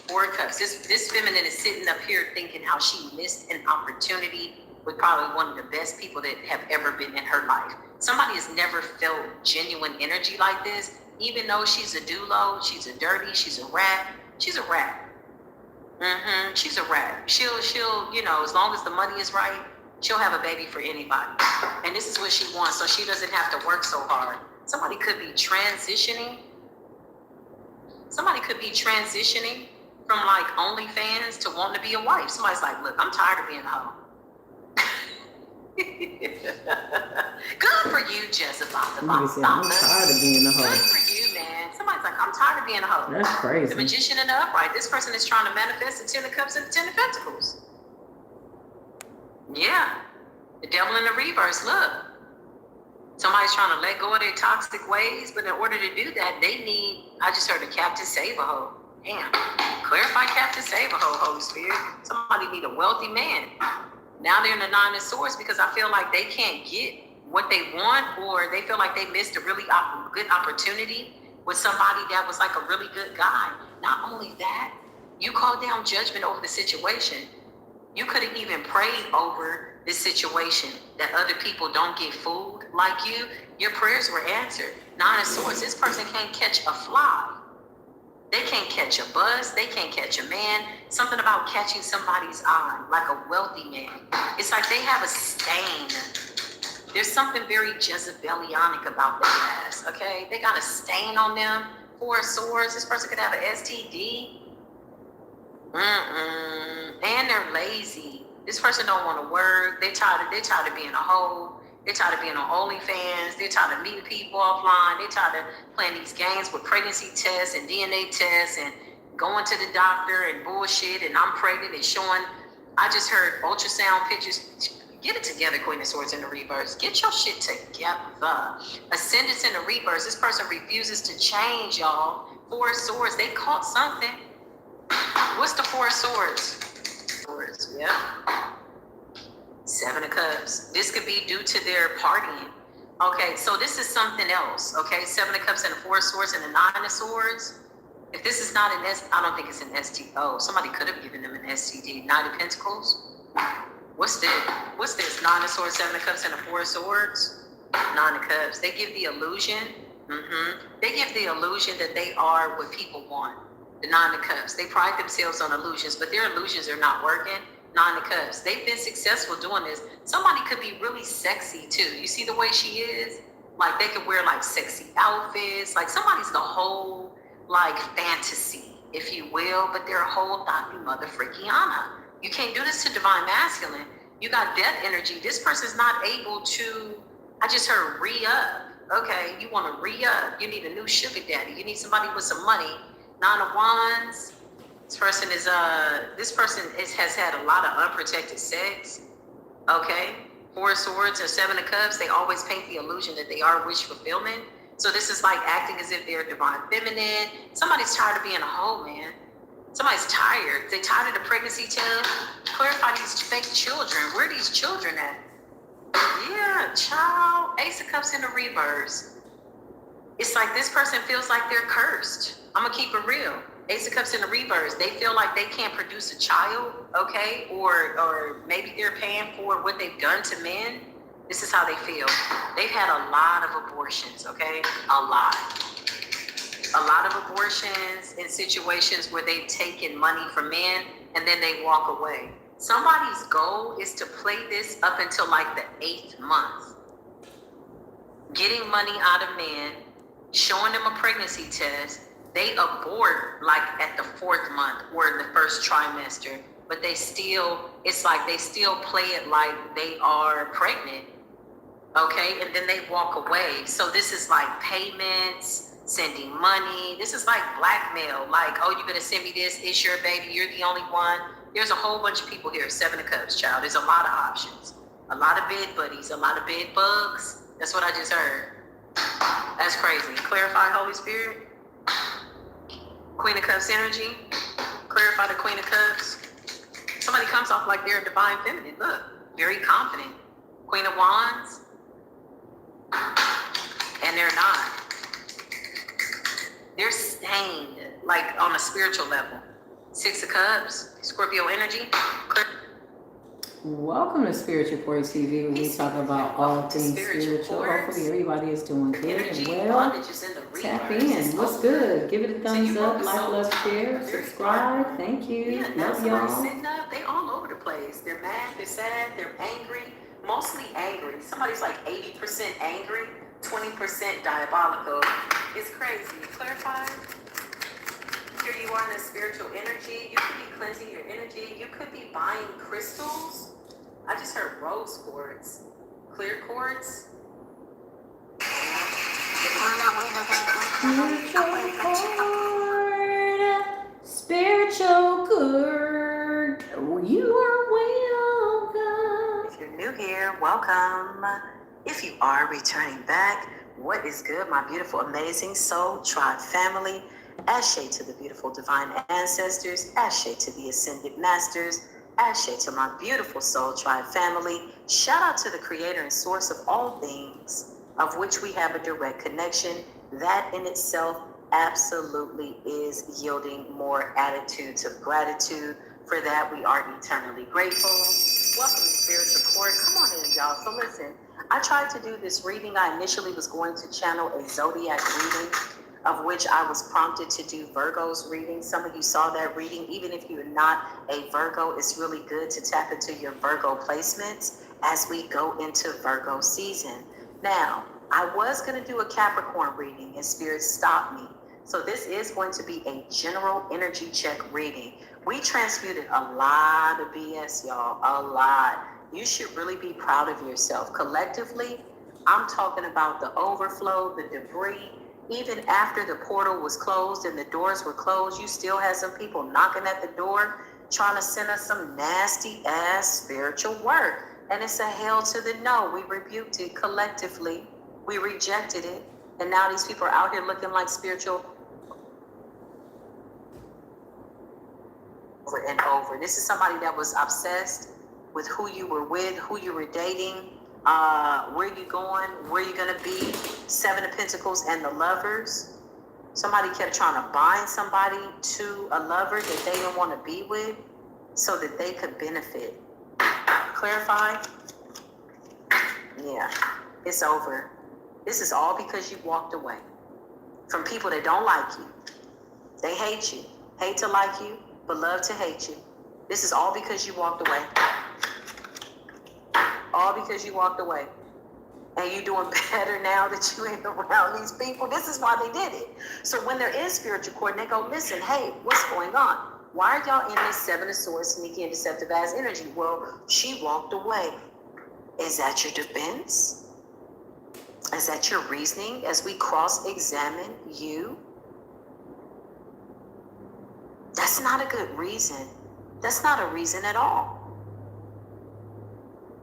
4 of Cups. This feminine is sitting up here thinking how she missed an opportunity with probably one of the best people that have ever been in her life. Somebody has never felt genuine energy like this, even though she's a doulo, she's a dirty, she's a rat. She's a rat. She's a rat. She'll, you know, as long as the money is right, she'll have a baby for anybody. And this is what she wants, so she doesn't have to work so hard. Somebody could be transitioning. Somebody could be transitioning from like OnlyFans to wanting to be a wife. Somebody's like, look, I'm tired of being a hoe. Good for you, Jezebel. I'm tired of being a hoe. Good for you, man. Somebody's like, I'm tired of being a hoe. That's crazy. The Magician and the Upright. This person is trying to manifest the 10 of Cups and the 10 of Pentacles. Yeah. The Devil in the reverse. Look. Somebody's trying to let go of their toxic ways, but in order to do that, they need, I just heard a Captain Save a Hoe. Damn. Clarify Captain Save a Hoe, Holy Spirit. Somebody need a wealthy man. Now they're in the 9 of Swords because I feel like they can't get what they want, or they feel like they missed a really good opportunity with somebody that was like a really good guy. Not only that, you called down judgment over the situation. You could have even prayed over this situation that other people don't get fooled like you. Your prayers were answered. 9 of Swords, this person can't catch a fly. They can't catch a buzz. They can't catch a man. Something about catching somebody's eye, like a wealthy man. It's like they have a stain. There's something very Jezebelianic about their ass, okay? They got a stain on them. 4 of Swords. This person could have an STD. And they're lazy. This person don't want to work. They're tired of being a hoe. They're tired of being on OnlyFans. They're tired of meeting people offline. They're tired of playing these games with pregnancy tests and DNA tests and going to the doctor and bullshit. And I'm pregnant and showing. I just heard ultrasound pictures. Get it together, Queen of Swords in the reverse. Get your shit together. Ascendants in the reverse. This person refuses to change, y'all. 4 of Swords. They caught something. What's the 4 of Swords? Swords, yeah. 7 of Cups. This could be due to their partying. Okay, so this is something else. Okay, 7 of Cups and the 4 of Swords and the 9 of Swords. If this is not an I don't think it's an STD. Oh, somebody could have given them an STD. 9 of Pentacles. What's this? 9 of Swords, 7 of Cups, and the 4 of Swords. 9 of Cups. They give the illusion. They give the illusion that they are what people want. The 9 of Cups. They pride themselves on illusions, but their illusions are not working. 9 of Cups. They've been successful doing this. Somebody could be really sexy too. You see the way she is? Like they could wear like sexy outfits. Like somebody's the whole like fantasy, if you will, but they're a whole thought mother freakiana. You can't do this to divine masculine. You got death energy. This person's not able to, I just heard re-up. Okay, you want to re-up. You need a new sugar daddy. You need somebody with some money. 9 of Wands. This person has had a lot of unprotected sex. Okay. 4 of Swords or 7 of Cups. They always paint the illusion that they are wish fulfillment. So this is like acting as if they're divine feminine. Somebody's tired of being a hoe, man. Somebody's tired. They're tired of the pregnancy test. Clarify these fake children. Where are these children at? Yeah, child. Ace of Cups in the reverse. It's like this person feels like they're cursed. I'm going to keep it real. Ace of Cups in the reverse. They feel like they can't produce a child, okay? Or maybe they're paying for what they've done to men. This is how they feel. They've had a lot of abortions, okay? A lot of abortions in situations where they've taken money from men and then they walk away. Somebody's goal is to play this up until like the 8th month. Getting money out of men, showing them a pregnancy test. They abort like at the 4th month or in the first trimester, but they still, it's like they still play it like they are pregnant. Okay, and then they walk away. So this is like payments, sending money. This is like blackmail. Like, oh, you're gonna send me this, it's your baby, you're the only one. There's a whole bunch of people here, 7 of Cups, child. There's a lot of options, a lot of bed buddies, a lot of bed bugs. That's what I just heard. That's crazy. Clarify, Holy Spirit. Queen of Cups energy. Clarify the Queen of Cups. Somebody comes off like they're a divine feminine. Look, very confident. Queen of Wands. And they're not. They're stained, like on a spiritual level. 6 of Cups, Scorpio energy. Welcome to Spiritual Core TV, where we talk about all things spiritual. Hopefully everybody is doing good and well. Tap in. What's good? Give it a thumbs up, like, love, share, subscribe. Thank you. Love y'all. Sitting up, they all over the place. They're mad, they're sad, they're angry, mostly angry. Somebody's like 80% angry, 20% diabolical. It's crazy. Clarify. Here you are in the spiritual energy. You could be cleansing your energy. You could be buying crystals. I just heard rose quartz, clear quartz. Spiritual cord, you are welcome. If you're new here, welcome. If you are returning back, what is good, my beautiful, amazing soul tribe family? Ashe to the beautiful divine ancestors, Ashe to the ascended masters, Ashe to my beautiful soul tribe family. Shout out to the creator and source of all things, of which we have a direct connection. That in itself absolutely is yielding more attitudes of gratitude. For that, we are eternally grateful. Welcome to Spiritual Core. Come on in, y'all. So listen, I tried to do this reading. I initially was going to channel a zodiac reading, of which I was prompted to do Virgo's reading. Some of you saw that reading. Even if you're not a Virgo, it's really good to tap into your Virgo placements as we go into Virgo season. Now, I was going to do a Capricorn reading and Spirit stopped me. So this is going to be a general energy check reading. We transmuted a lot of BS, y'all, a lot. You should really be proud of yourself. Collectively, I'm talking about the overflow, the debris. Even after the portal was closed and the doors were closed, you still had some people knocking at the door trying to send us some nasty ass spiritual work. And it's a hell to the no. We rebuked it collectively. We rejected it. And now these people are out here looking like spiritual over and over. This is somebody that was obsessed with who you were with, who you were dating, where you going, where you gonna be. 7 of Pentacles and the Lovers. Somebody kept trying to bind somebody to a lover that they didn't want to be with so that they could benefit. Clarify? Yeah, it's over. This is all because you walked away from people that don't like you. They hate you. Hate to like you, but love to hate you. This is all because you walked away. All because you walked away. And you're doing better now that you ain't around these people. This is why they did it. So when there is spiritual cord, they go, listen, hey, what's going on? Why are y'all in this 7 of Swords, sneaky and deceptive ass energy? Well, she walked away. Is that your defense? Is that your reasoning as we cross-examine you? That's not a good reason. That's not a reason at all.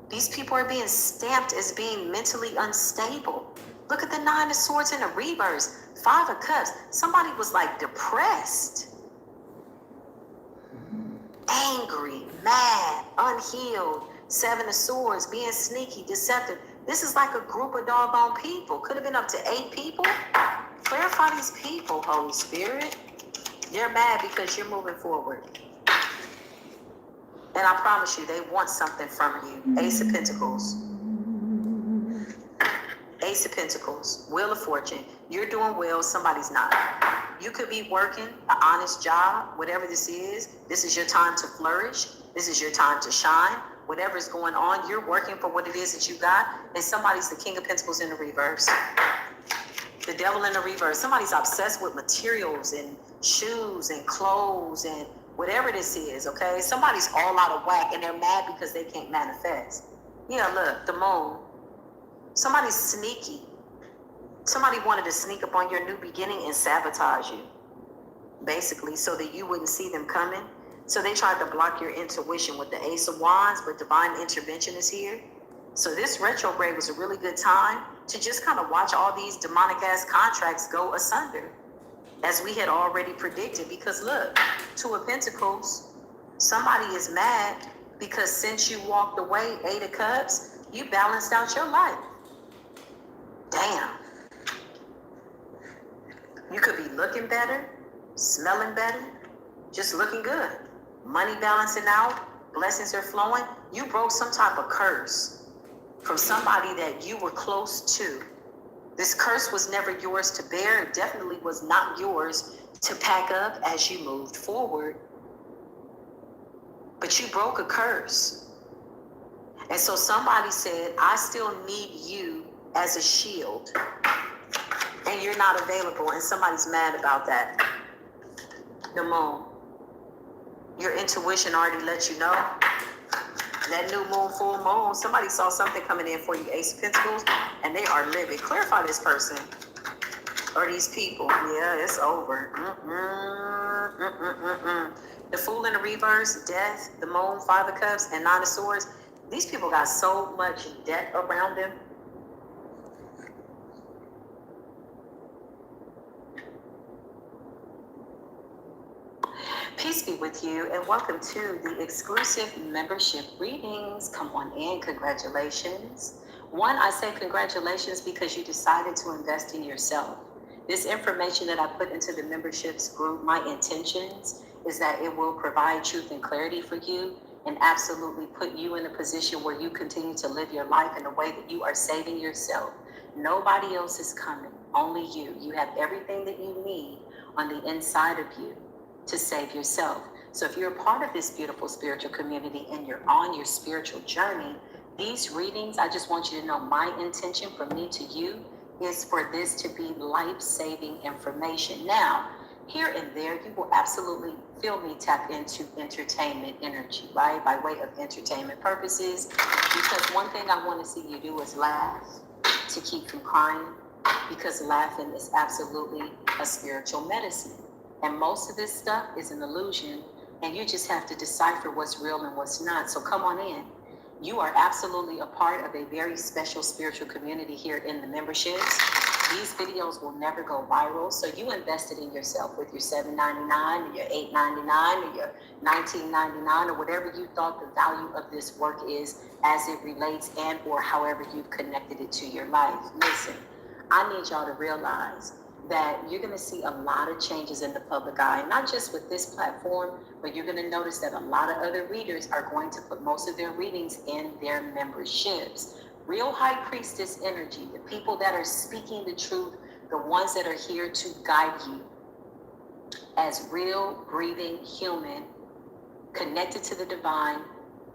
These people are being stamped as being mentally unstable. Look at the 9 of Swords in the reverse. 5 of Cups. Somebody was like depressed, angry, mad, unhealed. 7 of Swords, being sneaky, deceptive. This is like a group of doggone people. Could have been up to 8 people. Clarify these people, Holy Spirit. They're mad because you're moving forward. And I promise you, they want something from you. Ace of Pentacles. Ace of Pentacles. Wheel of Fortune. You're doing well, somebody's not. You could be working an honest job, whatever this is. This is your time to flourish. This is your time to shine. Whatever's going on, you're working for what it is that you got. And somebody's the King of Pentacles in the reverse. The devil in the reverse. Somebody's obsessed with materials and shoes and clothes and whatever this is, okay? Somebody's all out of whack and they're mad because they can't manifest. Yeah, look, the moon. Somebody's sneaky. Somebody wanted to sneak up on your new beginning and sabotage you, basically, so that you wouldn't see them coming. So they tried to block your intuition with the Ace of Wands, but divine intervention is here. So this retrograde was a really good time to just kind of watch all these demonic ass contracts go asunder, as we had already predicted. Because look, Two of Pentacles, somebody is mad because since you walked away, Eight of Cups, you balanced out your life. Damn. You could be looking better, smelling better, just looking good. Money balancing out, blessings are flowing. You broke some type of curse from somebody that you were close to. This curse was never yours to bear. It definitely was not yours to pack up as you moved forward. But you broke a curse. And so somebody said, I still need you as a shield. And you're not available, and somebody's mad about that. The moon. Your intuition already let you know. That new moon, full moon, somebody saw something coming in for you, Ace of Pentacles, and they are livid. Clarify this person or these people. Yeah, it's over. The Fool in the reverse, Death, the Moon, Five of Cups, and Nine of Swords. These people got so much debt around them. Peace be with you, and welcome to the exclusive membership readings. Come on in. Congratulations. One, I say congratulations because you decided to invest in yourself. This information that I put into the memberships group, my intentions is that it will provide truth and clarity for you and absolutely put you in a position where you continue to live your life in a way that you are saving yourself. Nobody else is coming, only you. You have everything that you need on the inside of you to save yourself. So if you're a part of this beautiful spiritual community and you're on your spiritual journey, these readings, I just want you to know my intention from me to you is for this to be life-saving information. Now, here and there, you will absolutely feel me tap into entertainment energy, right? By way of entertainment purposes, because one thing I want to see you do is laugh to keep from crying, because laughing is absolutely a spiritual medicine. And most of this stuff is an illusion, and you just have to decipher what's real and what's not. So come on in. You are absolutely a part of a very special spiritual community here in the memberships. These videos will never go viral, so you invested in yourself with your $7.99 or your $8.99 or your $19.99 or whatever you thought the value of this work is as it relates and or however you've connected it to your life. Listen, I need y'all to realize that you're going to see a lot of changes in the public eye, not just with this platform, but you're going to notice that a lot of other readers are going to put most of their readings in their memberships. Real high priestess energy, the people that are speaking the truth, the ones that are here to guide you as real, breathing human, connected to the divine,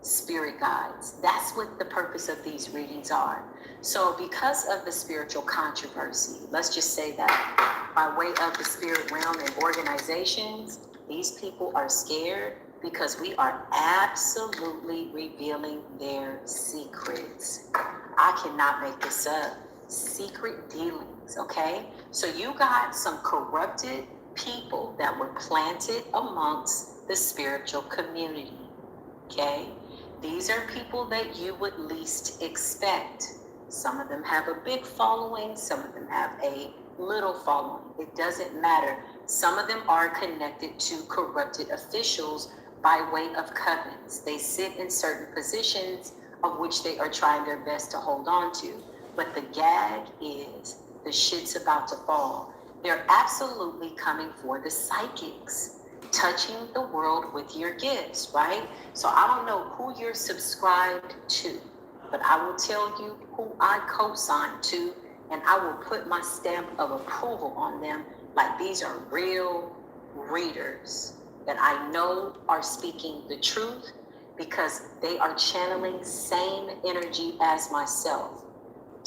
spirit guides. That's what the purpose of these readings are. So because of the spiritual controversy, let's just say that by way of the spirit realm and organizations, these people are scared because we are absolutely revealing their secrets. I cannot make this up. Secret dealings, okay? So you got some corrupted people that were planted amongst the spiritual community, okay? These are people that you would least expect. Some of them have a big following, some of them have a little following. It doesn't matter. Some of them are connected to corrupted officials by way of covens. They sit in certain positions of which they are trying their best to hold on to. But the gag is the shit's about to fall. They're absolutely coming for the psychics, touching the world with your gifts, right? So I don't know who you're subscribed to, but I will tell you who I co-sign to, and I will put my stamp of approval on them like these are real readers that I know are speaking the truth because they are channeling same energy as myself.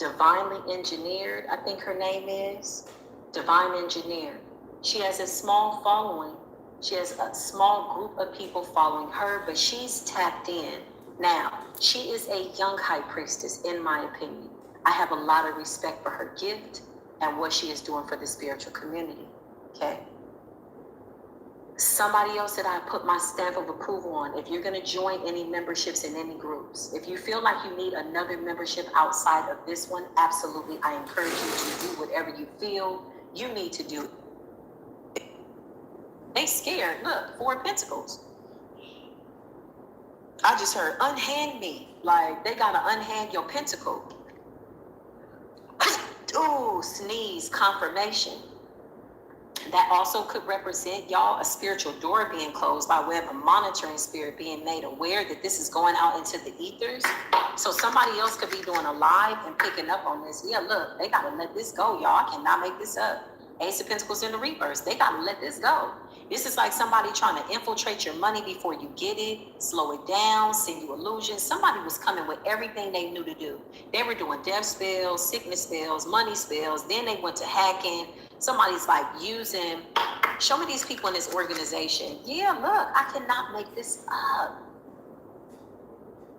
Divinely Engineered, I think her name is. Divine Engineer. She has a small following. She has a small group of people following her, but she's tapped in. Now, she is a young high priestess, in my opinion. I have a lot of respect for her gift and what she is doing for the spiritual community, okay? Somebody else that I put my stamp of approval on, if you're going to join any memberships in any groups, if you feel like you need another membership outside of this one, absolutely, I encourage you to do whatever you feel you need to do. They scared. Look, Four of Pentacles. I just heard, unhand me. Like, they got to unhand your pentacle. Ooh, sneeze, confirmation. That also could represent, y'all, a spiritual door being closed by way of a monitoring spirit being made aware that this is going out into the ethers. So somebody else could be doing a live and picking up on this. Yeah, look, they got to let this go, y'all. I cannot make this up. Ace of Pentacles in the reverse. They got to let this go. This is like somebody trying to infiltrate your money before you get it, slow it down, send you illusions. Somebody was coming with everything they knew to do. They were doing death spells, sickness spells, money spells. Then they went to hacking. Somebody's like using, show me these people in this organization. Yeah, look, I cannot make this up.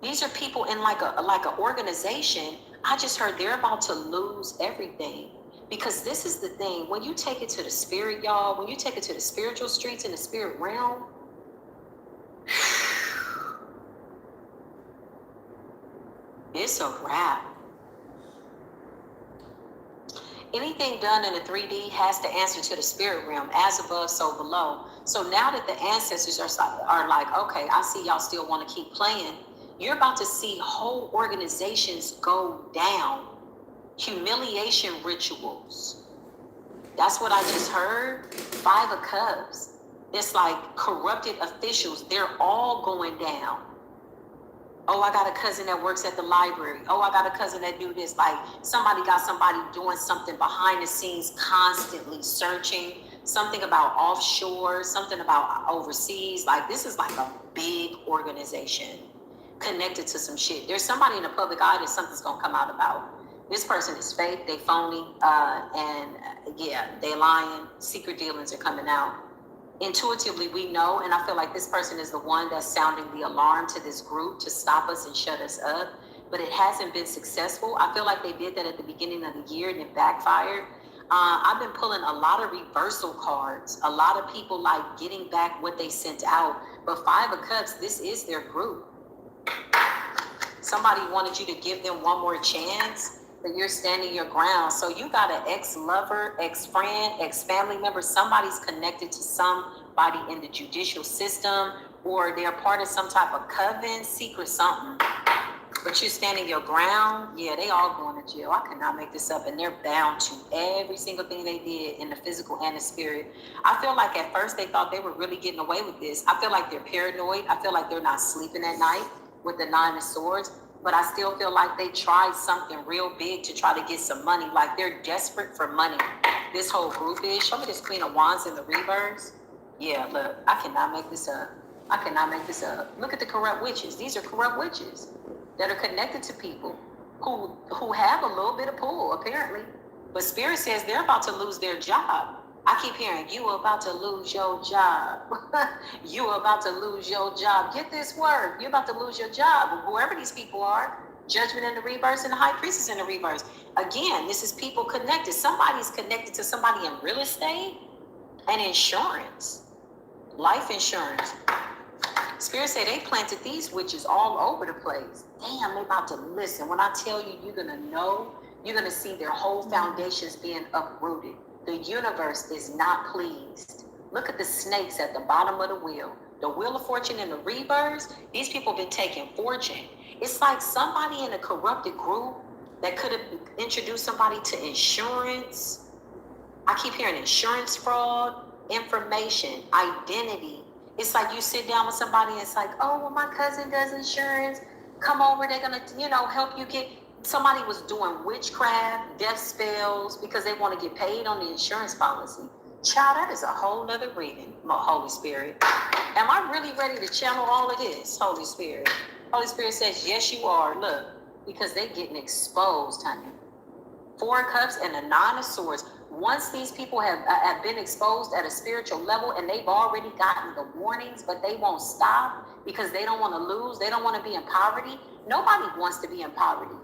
These are people in like a organization. I just heard they're about to lose everything. Because this is the thing, when you take it to the spirit, y'all, when you take it to the spiritual streets in the spirit realm, it's a wrap. Anything done in the 3D has to answer to the spirit realm, as above, so below. So now that the ancestors are like, okay, I see y'all still want to keep playing, you're about to see whole organizations go down. Humiliation rituals. That's what I just heard. 5 of Cups. It's like corrupted officials. They're all going down. Oh, I got a cousin that works at the library. Oh, I got a cousin that do this. Like somebody got somebody doing something behind the scenes, constantly searching. Something about offshore, something about overseas. Like this is like a big organization connected to some shit. There's somebody in the public eye that something's gonna come out about. This person is fake, they phony, and yeah, they lying. Secret dealings are coming out. Intuitively, we know, and I feel like this person is the one that's sounding the alarm to this group to stop us and shut us up, but it hasn't been successful. I feel like they did that at the beginning of the year and it backfired. I've been pulling a lot of reversal cards, a lot of people like getting back what they sent out, but 5 of Cups, this is their group. Somebody wanted you to give them one more chance, but you're standing your ground. So you got an ex-lover, ex-friend, ex-family member. Somebody's connected to somebody in the judicial system, or they're part of some type of coven, secret something. But you're standing your ground. Yeah, they all going to jail. I cannot make this up. And they're bound to every single thing they did in the physical and the spirit. I feel like at first they thought they were really getting away with this. I feel like they're paranoid. I feel like they're not sleeping at night with the 9 of Swords. But I still feel like they tried something real big to try to get some money. Like they're desperate for money. This whole group is. Show me this Queen of Wands in the reverse. Yeah, look, I cannot make this up. I cannot make this up. Look at the corrupt witches. These are corrupt witches that are connected to people who have a little bit of pull, apparently. But Spirit says they're about to lose their job. I keep hearing, you are about to lose your job. You are about to lose your job. Get this word. You're about to lose your job. Whoever these people are, Judgment in the reverse and the High Priestess in the reverse. Again, this is people connected. Somebody's connected to somebody in real estate and insurance, life insurance. Spirit say they planted these witches all over the place. Damn, they're about to listen. When I tell you, you're going to know, you're going to see their whole foundations being uprooted. The universe is not pleased. Look at the snakes at the bottom of the wheel. The Wheel of Fortune in the reverse, these people have been taking fortune. It's like somebody in a corrupted group that could have introduced somebody to insurance. I keep hearing insurance fraud, information, identity. It's like you sit down with somebody and it's like, oh, well, my cousin does insurance. Come over, they're going to, help you get. Somebody was doing witchcraft, death spells, because they want to get paid on the insurance policy. Child, that is a whole nother reading, Holy Spirit. Am I really ready to channel all of this, Holy Spirit? Holy Spirit says, yes, you are. Look, because they're getting exposed, honey. Four of Cups and the Nine of Swords. Once these people have been exposed at a spiritual level and they've already gotten the warnings, but they won't stop because they don't want to lose. They don't want to be in poverty. Nobody wants to be in poverty.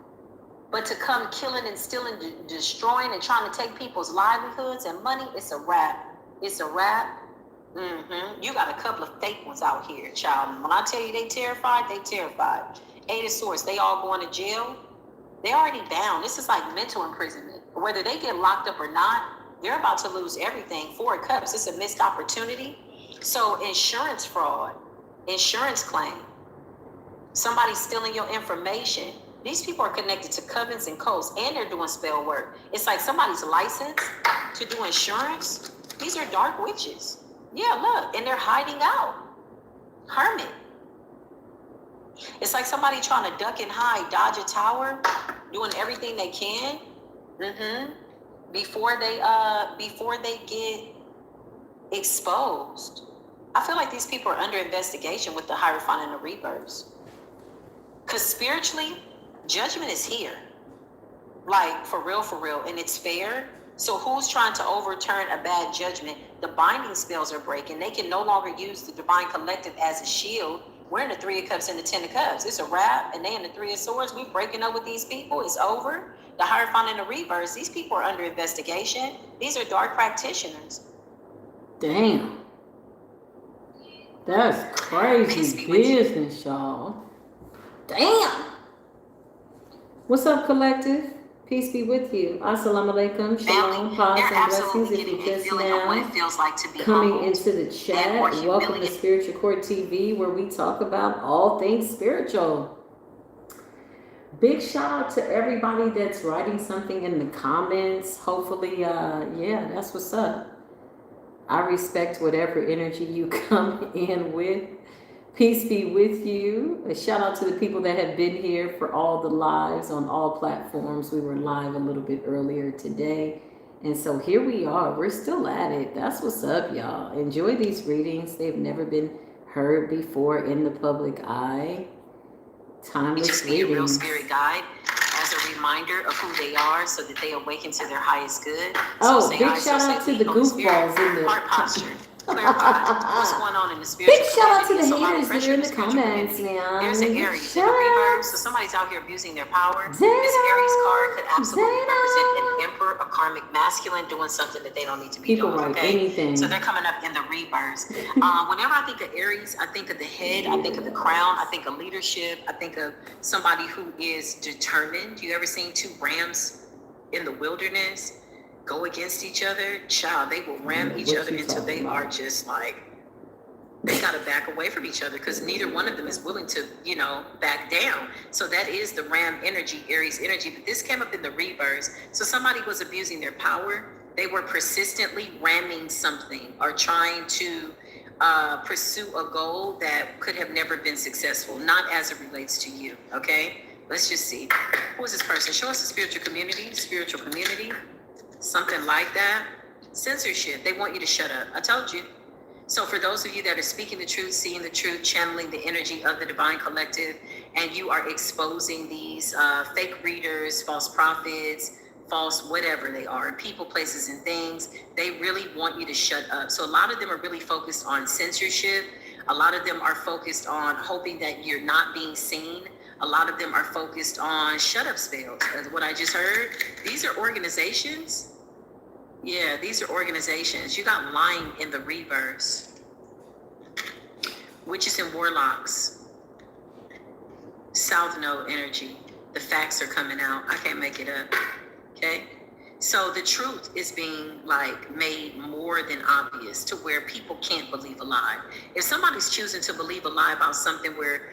But to come killing and stealing, destroying and trying to take people's livelihoods and money, it's a wrap. It's a wrap. You got a couple of fake ones out here, child. And when I tell you they terrified, they terrified. Eight of Swords, they all going to jail. They already down. This is like mental imprisonment. Whether they get locked up or not, they're about to lose everything. Four of Cups, it's a missed opportunity. So insurance fraud, insurance claim, somebody stealing your information. These people are connected to covens and codes, and they're doing spell work. It's like somebody's licensed to do insurance. These are dark witches. Yeah, look, and they're hiding out. Hermit. It's like somebody trying to duck and hide, dodge a tower, doing everything they can. Before they get exposed. I feel like these people are under investigation with the Hierophant and the Rebirths. Because spiritually, judgment is here. Like, for real, and it's fair. So who's trying to overturn a bad judgment? The binding spells are breaking. They can no longer use the Divine Collective as a shield. We're in the Three of Cups and the Ten of Cups. It's a wrap, and they in the Three of Swords. We're breaking up with these people. It's over. The Hierophant and the Reverse. These people are under investigation. These are dark practitioners. Damn. That's crazy business, y'all. Damn. What's up, collective? Peace be with you. Assalamu alaikum. Shalom, pause, and blessings. If you just now coming into the chat, welcome to Spiritual Court TV, where we talk about all things spiritual. Big shout out to everybody that's writing something in the comments. Hopefully, yeah, that's what's up. I respect whatever energy you come in with. Peace be with you. A shout out to the people that have been here for all the lives on all platforms. We were live a little bit earlier today. And so here we are. We're still at it. That's what's up, y'all. Enjoy these readings. They've never been heard before in the public eye. Timeless just be a real readings. spirit guide as a reminder of who they are so that they awaken to their highest good. Oh, so say big I, shout so out say to the Holy Spirit, goofballs in the heart posture. What's going on in the spiritual Big shout out to the community? haters that are in the spiritual comments, community. man. There's an Aries in the reverse, so somebody's out here abusing their power. This Aries card could absolutely represent an emperor, a karmic masculine doing something that they don't need to be People doing. write anything. So they're coming up in the reverse. Whenever I think of Aries, I think of the head, I think of the crown, I think of leadership, I think of somebody who is determined. You ever seen two rams in the wilderness go against each other? Child, they will ram each other until they are just like, they got to back away from each other because neither one of them is willing to, back down. So that is the ram energy, Aries energy. But this came up in the reverse. So somebody was abusing their power. They were persistently ramming something or trying to pursue a goal that could have never been successful, not as it relates to you. Okay, let's just see. Who is this person? Show us the spiritual community, something like that. Censorship. They want you to shut up. I told you. So for those of you that are speaking the truth, seeing the truth, channeling the energy of the Divine Collective, and you are exposing these fake readers, false prophets, false whatever they are, people, places, and things, they really want you to shut up. So a lot of them are really focused on censorship. A lot of them are focused on hoping that you're not being seen. A lot of them are focused on shut up spells. As what I just heard, these are organizations. Yeah, these are organizations. You got lying in the reverse. Witches and warlocks. South Node energy. The facts are coming out. I can't make it up. Okay? So the truth is being made more than obvious to where people can't believe a lie. If somebody's choosing to believe a lie about something where,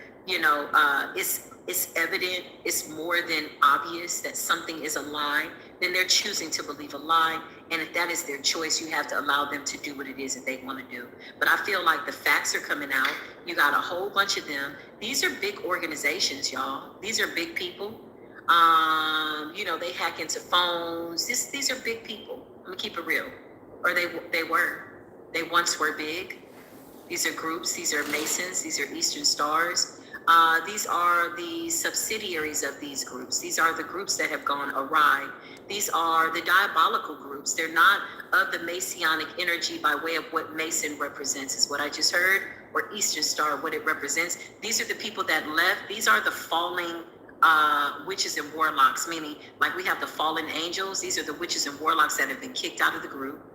it's evident, it's more than obvious that something is a lie, then they're choosing to believe a lie. And if that is their choice, you have to allow them to do what it is that they want to do. But I feel like the facts are coming out. You got a whole bunch of them. These are big organizations, y'all. These are big people. They hack into phones. These are big people. I'm gonna keep it real. Or they once were big. These are groups. These are Masons. These are Eastern Stars. These are the subsidiaries of these groups. These are the groups that have gone awry. These are the diabolical groups. They're not of the Masonic energy by way of what Mason represents, is what I just heard, or Eastern Star, what it represents. These are the people that left. These are the falling witches and warlocks, meaning like we have the fallen angels. These are the witches and warlocks that have been kicked out of the group.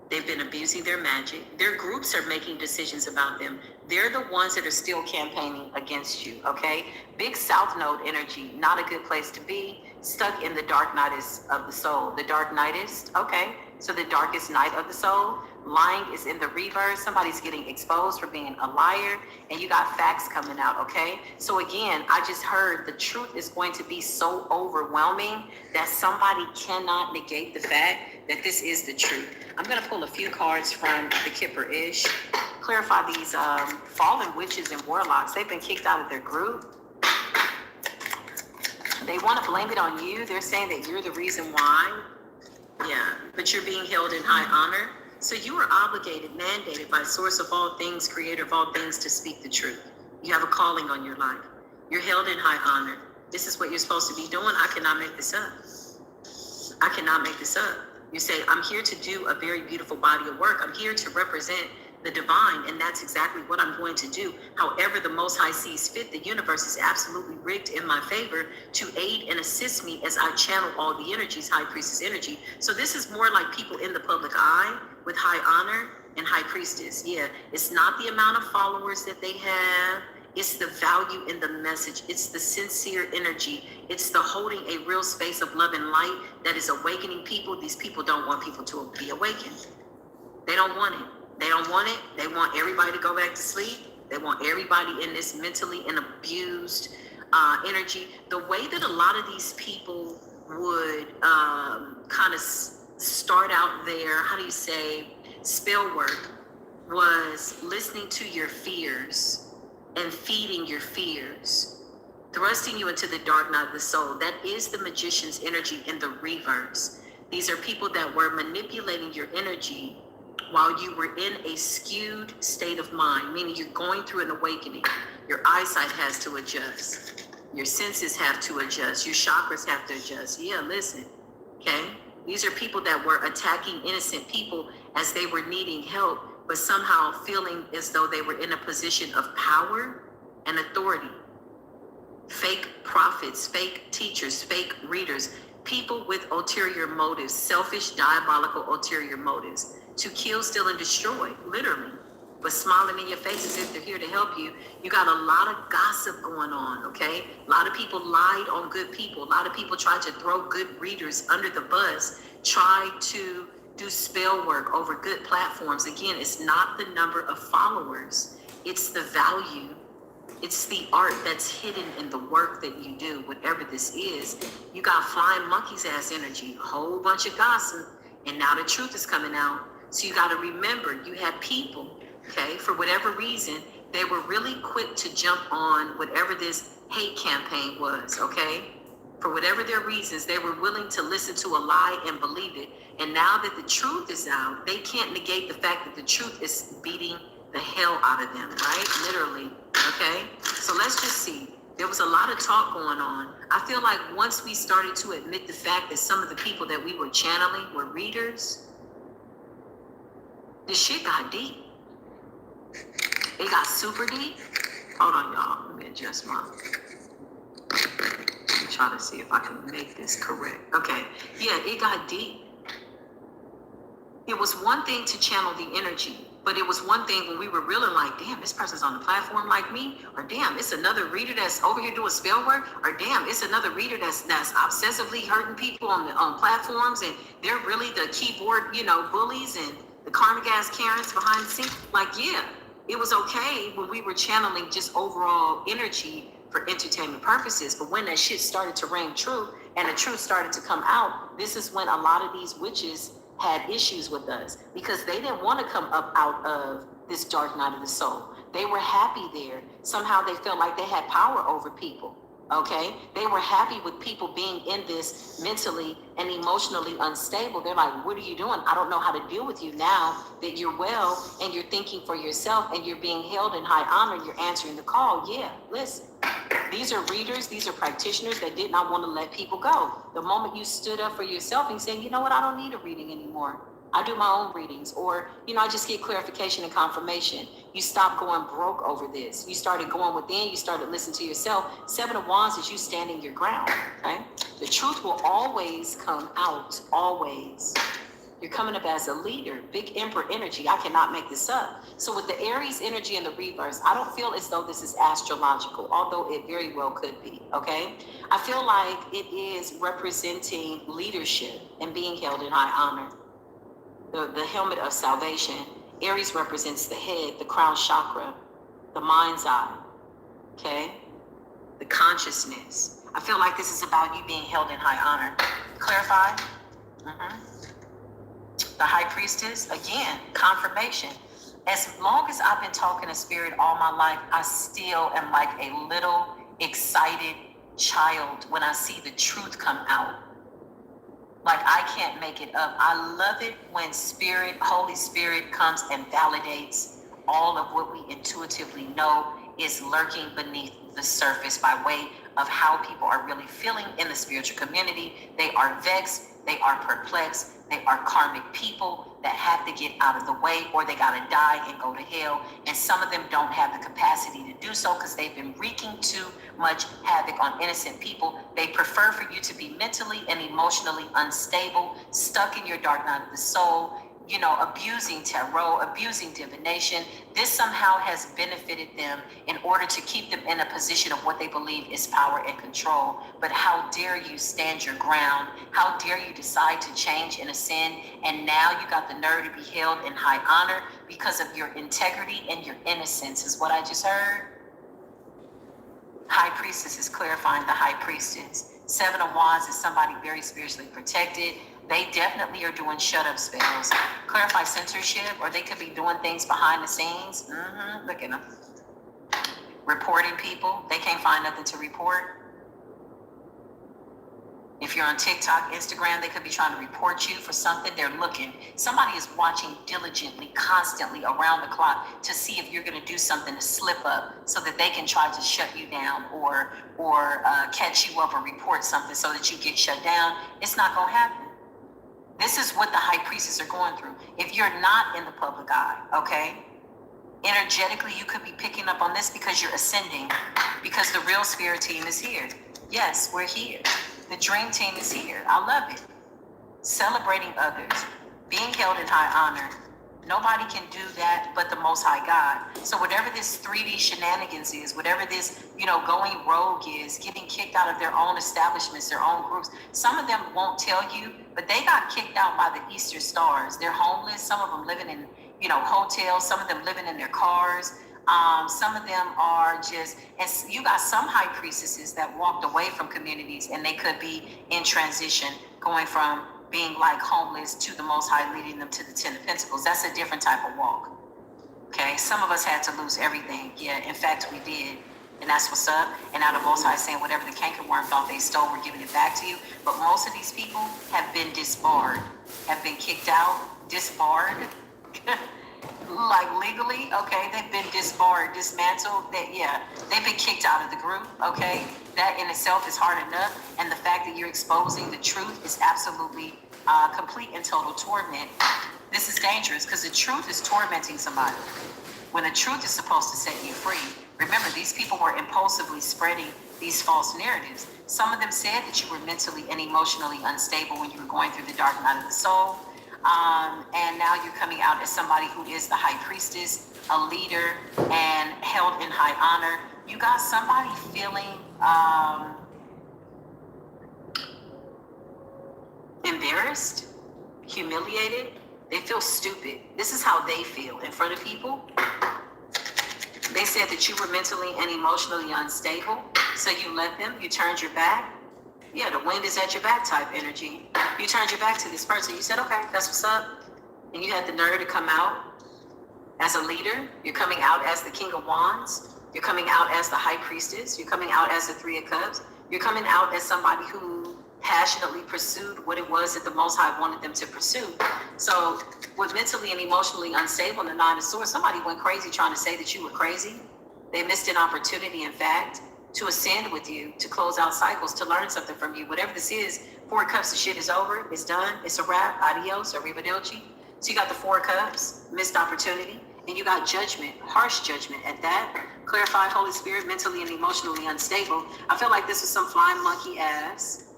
They've been abusing their magic. Their groups are making decisions about them. They're the ones that are still campaigning against you, okay? Big South Node energy, not a good place to be. Stuck in the dark night of the soul. The dark nightist, okay? So the darkest night of the soul. Lying is in the reverse. Somebody's getting exposed for being a liar, and you got facts coming out, okay? So again, I just heard the truth is going to be so overwhelming that somebody cannot negate the fact that this is the truth. I'm going to pull a few cards from the Kipper-ish, clarify these fallen witches and warlocks. They've been kicked out of their group. They want to blame it on you. They're saying that you're the reason why. Yeah, but you're being held in high honor. So you are obligated, mandated by source of all things, creator of all things, to speak the truth. You have a calling on your life. You're held in high honor. This is what you're supposed to be doing. I cannot make this up. I cannot make this up. You say, I'm here to do a very beautiful body of work. I'm here to represent the divine, and that's exactly what I'm going to do. However the Most High sees fit, the universe is absolutely rigged in my favor to aid and assist me as I channel all the energies, High Priestess energy. So this is more like people in the public eye with high honor and High Priestess. Yeah, it's not the amount of followers that they have. It's the value in the message. It's the sincere energy. It's the holding a real space of love and light that is awakening people. These people don't want people to be awakened. They don't want it. They don't want it. They want everybody to go back to sleep. They want everybody in this mentally and abused energy. The way that a lot of these people would kind of start out their, how do you say, spell work was listening to your fears and feeding your fears, thrusting you into the dark night of the soul. That is the magician's energy in the reverse. These are people that were manipulating your energy while you were in a skewed state of mind, meaning you're going through an awakening. Your eyesight has to adjust. Your senses have to adjust. Your chakras have to adjust. Yeah, listen, okay? These are people that were attacking innocent people as they were needing help, but somehow feeling as though they were in a position of power and authority. Fake prophets, fake teachers, fake readers, people with ulterior motives, selfish, diabolical ulterior motives, to kill, steal, and destroy, literally, but smiling in your face as if they're here to help you. You got a lot of gossip going on, okay? A lot of people lied on good people. A lot of people tried to throw good readers under the bus, tried to do spell work over good platforms. Again, it's not the number of followers, it's the value. It's the art that's hidden in the work that you do, whatever this is. You got flying monkeys ass energy, a whole bunch of gossip, and now the truth is coming out. So you got to remember, you had people, okay, for whatever reason, they were really quick to jump on whatever this hate campaign was, okay? For whatever their reasons, they were willing to listen to a lie and believe it. And now that the truth is out, they can't negate the fact that the truth is beating the hell out of them, right? Literally, okay? So let's just see. There was a lot of talk going on. I feel like once we started to admit the fact that some of the people that we were channeling were readers, this shit got deep. It got super deep. Hold on, y'all. Let me adjust my... I'm trying to see if I can make this correct. Okay. Yeah, it got deep. It was one thing to channel the energy, but it was one thing when we were really like, damn, this person's on the platform like me, or damn, it's another reader that's over here doing spell work, or damn, it's another reader that's obsessively hurting people on platforms, and they're really the keyboard, bullies and the karmic ass Karens behind the scenes. Like, yeah, it was okay when we were channeling just overall energy for entertainment purposes, but when that shit started to ring true and the truth started to come out, this is when a lot of these witches had issues with us, because they didn't want to come up out of this dark night of the soul. They were happy there. Somehow they felt like they had power over people. Okay, they were happy with people being in this mentally and emotionally unstable. They're like, what are you doing? I don't know how to deal with you now that you're well and you're thinking for yourself and you're being held in high honor. You're answering the call. Yeah, listen, these are readers, these are practitioners that did not want to let people go. The moment you stood up for yourself and saying, you know what, I don't need a reading anymore. I do my own readings, or, I just get clarification and confirmation. You stop going broke over this. You started going within, you started listening to yourself. Seven of Wands is you standing your ground, okay? The truth will always come out, always. You're coming up as a leader, big emperor energy. I cannot make this up. So with the Aries energy in the reverse, I don't feel as though this is astrological, although it very well could be, okay? I feel like it is representing leadership and being held in high honor. The helmet of salvation. Aries represents the head, the crown chakra, the mind's eye, okay? The consciousness. I feel like this is about you being held in high honor. Clarify? The high priestess, again, confirmation. As long as I've been talking to spirit all my life, I still am like a little excited child when I see the truth come out. Like, I can't make it up. I love it when Spirit, Holy Spirit comes and validates all of what we intuitively know is lurking beneath the surface by way of how people are really feeling in the spiritual community. They are vexed, they are perplexed, they are karmic people that have to get out of the way, or they gotta die and go to hell. And some of them don't have the capacity to do so because they've been wreaking too much havoc on innocent people. They prefer for you to be mentally and emotionally unstable, stuck in your dark night of the soul, abusing tarot, abusing divination. This somehow has benefited them in order to keep them in a position of what they believe is power and control. But how dare you stand your ground? How dare you decide to change and ascend? And now you got the nerve to be held in high honor because of your integrity and your innocence, is what I just heard. High priestess is clarifying the high priestess. Seven of Wands is somebody very spiritually protected. They definitely are doing shut-up spells. Clarify censorship, or they could be doing things behind the scenes. Look at them. Reporting people. They can't find nothing to report. If you're on TikTok, Instagram, they could be trying to report you for something. They're looking. Somebody is watching diligently, constantly, around the clock to see if you're going to do something to slip up so that they can try to shut you down or catch you up or report something so that you get shut down. It's not going to happen. This is what the high priestess are going through. If you're not in the public eye, okay, energetically, you could be picking up on this because you're ascending, because the real spirit team is here. Yes, we're here. The dream team is here. I love it. Celebrating others, being held in high honor. Nobody can do that but the Most High God. So whatever this 3D shenanigans is, whatever this, going rogue is, getting kicked out of their own establishments, their own groups, some of them won't tell you, but they got kicked out by the Easter Stars. They're homeless. Some of them living in, hotels. Some of them living in their cars. Some of them are just, and you got some high priestesses that walked away from communities, and they could be in transition, going from being like homeless to the Most High leading them to the 10 of Pentacles. That's a different type of walk. Okay, some of us had to lose everything. Yeah, in fact, we did. And that's what's up. And now the Most High saying whatever the cankerworm thought they stole, we're giving it back to you. But most of these people have been disbarred, have been kicked out, disbarred. Like legally, okay, they've been disbarred, dismantled. They've been kicked out of the group, okay? That in itself is hard enough. And the fact that you're exposing the truth is absolutely complete and total torment. This is dangerous because the truth is tormenting somebody when the truth is supposed to set you free. Remember, these people were impulsively spreading these false narratives. Some of them said that you were mentally and emotionally unstable when you were going through the dark night of the soul. And now you're coming out as somebody who is the high priestess, a leader, and held in high honor. You got somebody feeling embarrassed, humiliated. They feel stupid. This is how they feel in front of people. They said that you were mentally and emotionally unstable, so you let them, you turned your back. Yeah, the wind is at your back type energy. You turned your back to this person. You said, okay, that's what's up. And you had the nerve to come out as a leader. You're coming out as the King of Wands. You're coming out as the high priestess. You're coming out as the Three of Cups. You're coming out as somebody who passionately pursued what it was that the Most High wanted them to pursue. So with mentally and emotionally unstable in the Nine of Swords, somebody went crazy trying to say that you were crazy. They missed an opportunity, in fact, to ascend with you, to close out cycles, to learn something from you. Whatever this is, Four of Cups, the shit is over. It's done. It's a wrap. Adios. Arrivederci. So you got the Four of Cups, missed opportunity. And you got judgment, harsh judgment at that. Clarified Holy Spirit, mentally and emotionally unstable. I feel like this was some flying monkey ass,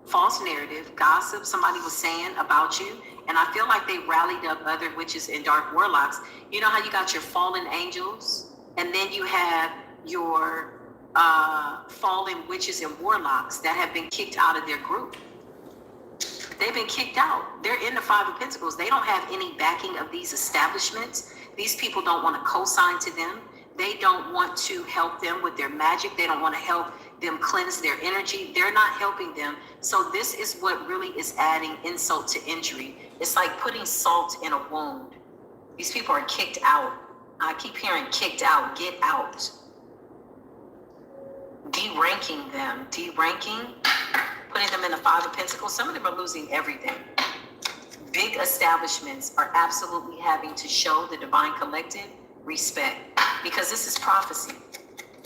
false narrative, gossip somebody was saying about you. And I feel like they rallied up other witches and dark warlocks. You know how you got your fallen angels, and then you have your fallen witches and warlocks that have been kicked out of their group. They've been kicked out. They're in the Five of Pentacles. They don't have any backing of these establishments. These people don't want to co-sign to them. They don't want to help them with their magic. They don't want to help them cleanse their energy. They're not helping them. So this is what really is adding insult to injury. It's like putting salt in a wound. These people are kicked out. I keep hearing kicked out, get out. De-ranking them, putting them in the Five of Pentacles. Some of them are losing everything. Big establishments are absolutely having to show the divine collective respect, because this is prophecy.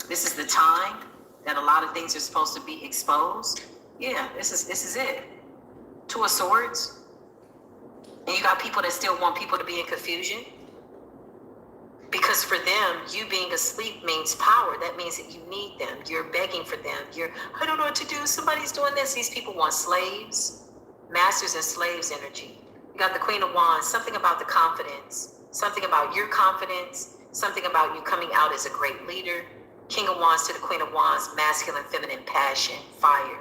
This is the time that a lot of things are supposed to be exposed. Yeah, this is it. Two of Swords. And you got people that still want people to be in confusion. Because for them, you being asleep means power. That means that you need them. You're begging for them. I don't know what to do. Somebody's doing this. These people want slaves, masters and slaves energy. You got the Queen of Wands, something about the confidence, something about your confidence, something about you coming out as a great leader. King of Wands to the Queen of Wands, masculine, feminine, passion, fire,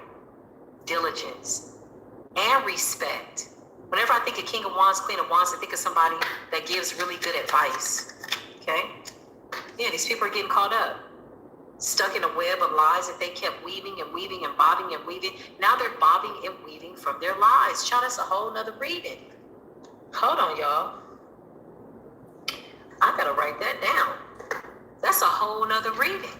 diligence, and respect. Whenever I think of King of Wands, Queen of Wands, I think of somebody that gives really good advice. Okay? Yeah, these people are getting caught up, stuck in a web of lies that they kept weaving and weaving and bobbing and weaving. Now they're bobbing and weaving from their lies. Child, that's a whole nother reading. Hold on, y'all. I gotta write that down. That's a whole nother reading.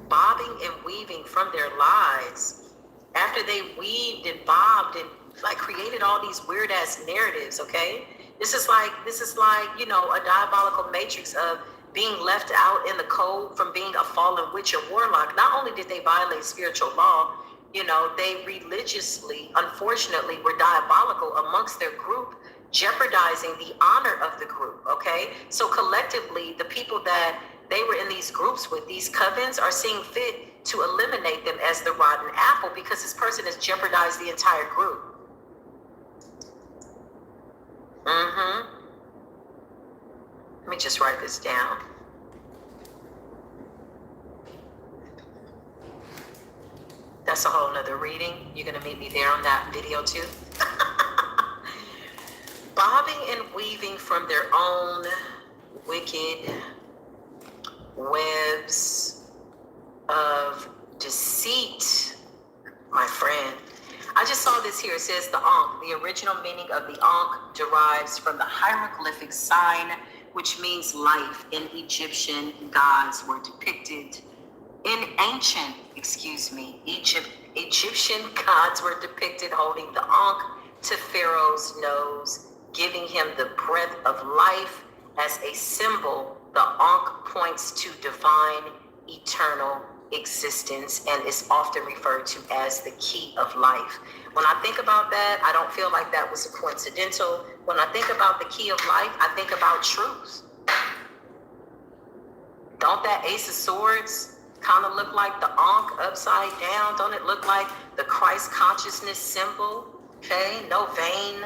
Bobbing and weaving from their lies. After they weaved and bobbed and like created all these weird ass narratives, okay? This is like, you know, a diabolical matrix of being left out in the cold from being a fallen witch or warlock. Not only did they violate spiritual law, you know, they religiously, unfortunately, were diabolical amongst their group, jeopardizing the honor of the group, okay? So collectively, the people that they were in these groups with, these covens, are seeing fit to eliminate them as the rotten apple because this person has jeopardized the entire group. Let me just write this down. That's a whole nother reading. You're gonna meet me there on that video too. Bobbing and weaving from their own wicked webs of deceit, my friend. I just saw this here. It says the Ankh. The original meaning of the Ankh derives from the hieroglyphic sign, which means life. In Egyptian, gods were depicted. Egyptian gods were depicted holding the Ankh to Pharaoh's nose, giving him the breath of life. As a symbol, the Ankh points to divine, eternal existence and is often referred to as the key of life. When I think about that, I don't feel like that was coincidental. When I think about the key of life, I think about truth. Don't that Ace of Swords kind of look like the Ankh upside down? Don't it look like the Christ consciousness symbol? Okay, no vain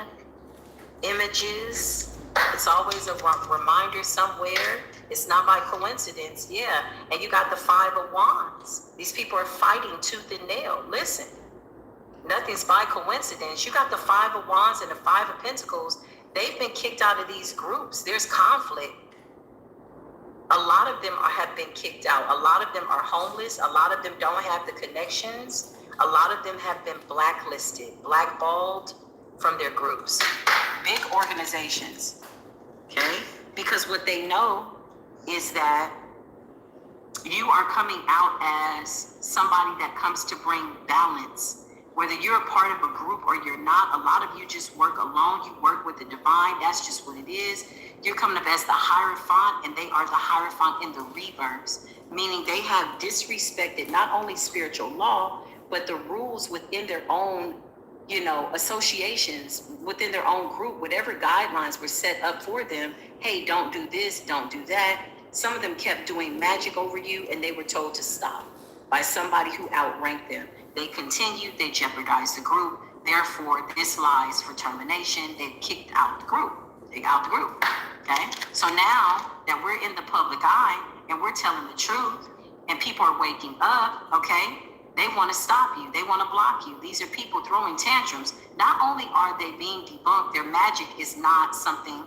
images. It's always a reminder somewhere. It's not by coincidence, yeah. And you got the Five of Wands. These people are fighting tooth and nail. Listen, nothing's by coincidence. You got the Five of Wands and the Five of Pentacles. They've been kicked out of these groups. There's conflict. A lot of them have been kicked out. A lot of them are homeless. A lot of them don't have the connections. A lot of them have been blacklisted, blackballed from their groups. Big organizations, okay? Because what they know is that you are coming out as somebody that comes to bring balance. Whether you're a part of a group or you're not, a lot of you just work alone. You work with the divine. That's just what it is. You're coming up as the Hierophant, and they are the Hierophant in the reverse, meaning they have disrespected not only spiritual law, but the rules within their own, associations, within their own group, whatever guidelines were set up for them. Hey, don't do this, don't do that. Some of them kept doing magic over you, and they were told to stop by somebody who outranked them. They continued, they jeopardized the group. Therefore, this lies for termination. They kicked out the group. They got out the group. Okay? So now that we're in the public eye and we're telling the truth and people are waking up, okay, they want to stop you. They want to block you. These are people throwing tantrums. Not only are they being debunked, their magic is not something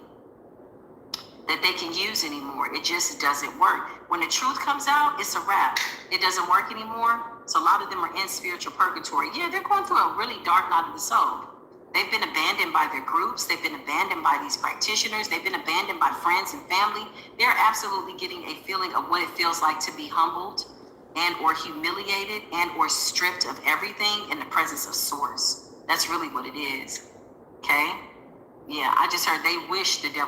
that they can use anymore. It just doesn't work. When the truth comes out, it's a wrap. It doesn't work anymore. So a lot of them are in spiritual purgatory. Yeah, they're going through a really dark night of the soul. They've been abandoned by their groups. They've been abandoned by these practitioners. They've been abandoned by friends and family. They're absolutely getting a feeling of what it feels like to be humbled and or humiliated and or stripped of everything in the presence of Source. That's really what it is. Okay? Yeah, I just heard they wish the devil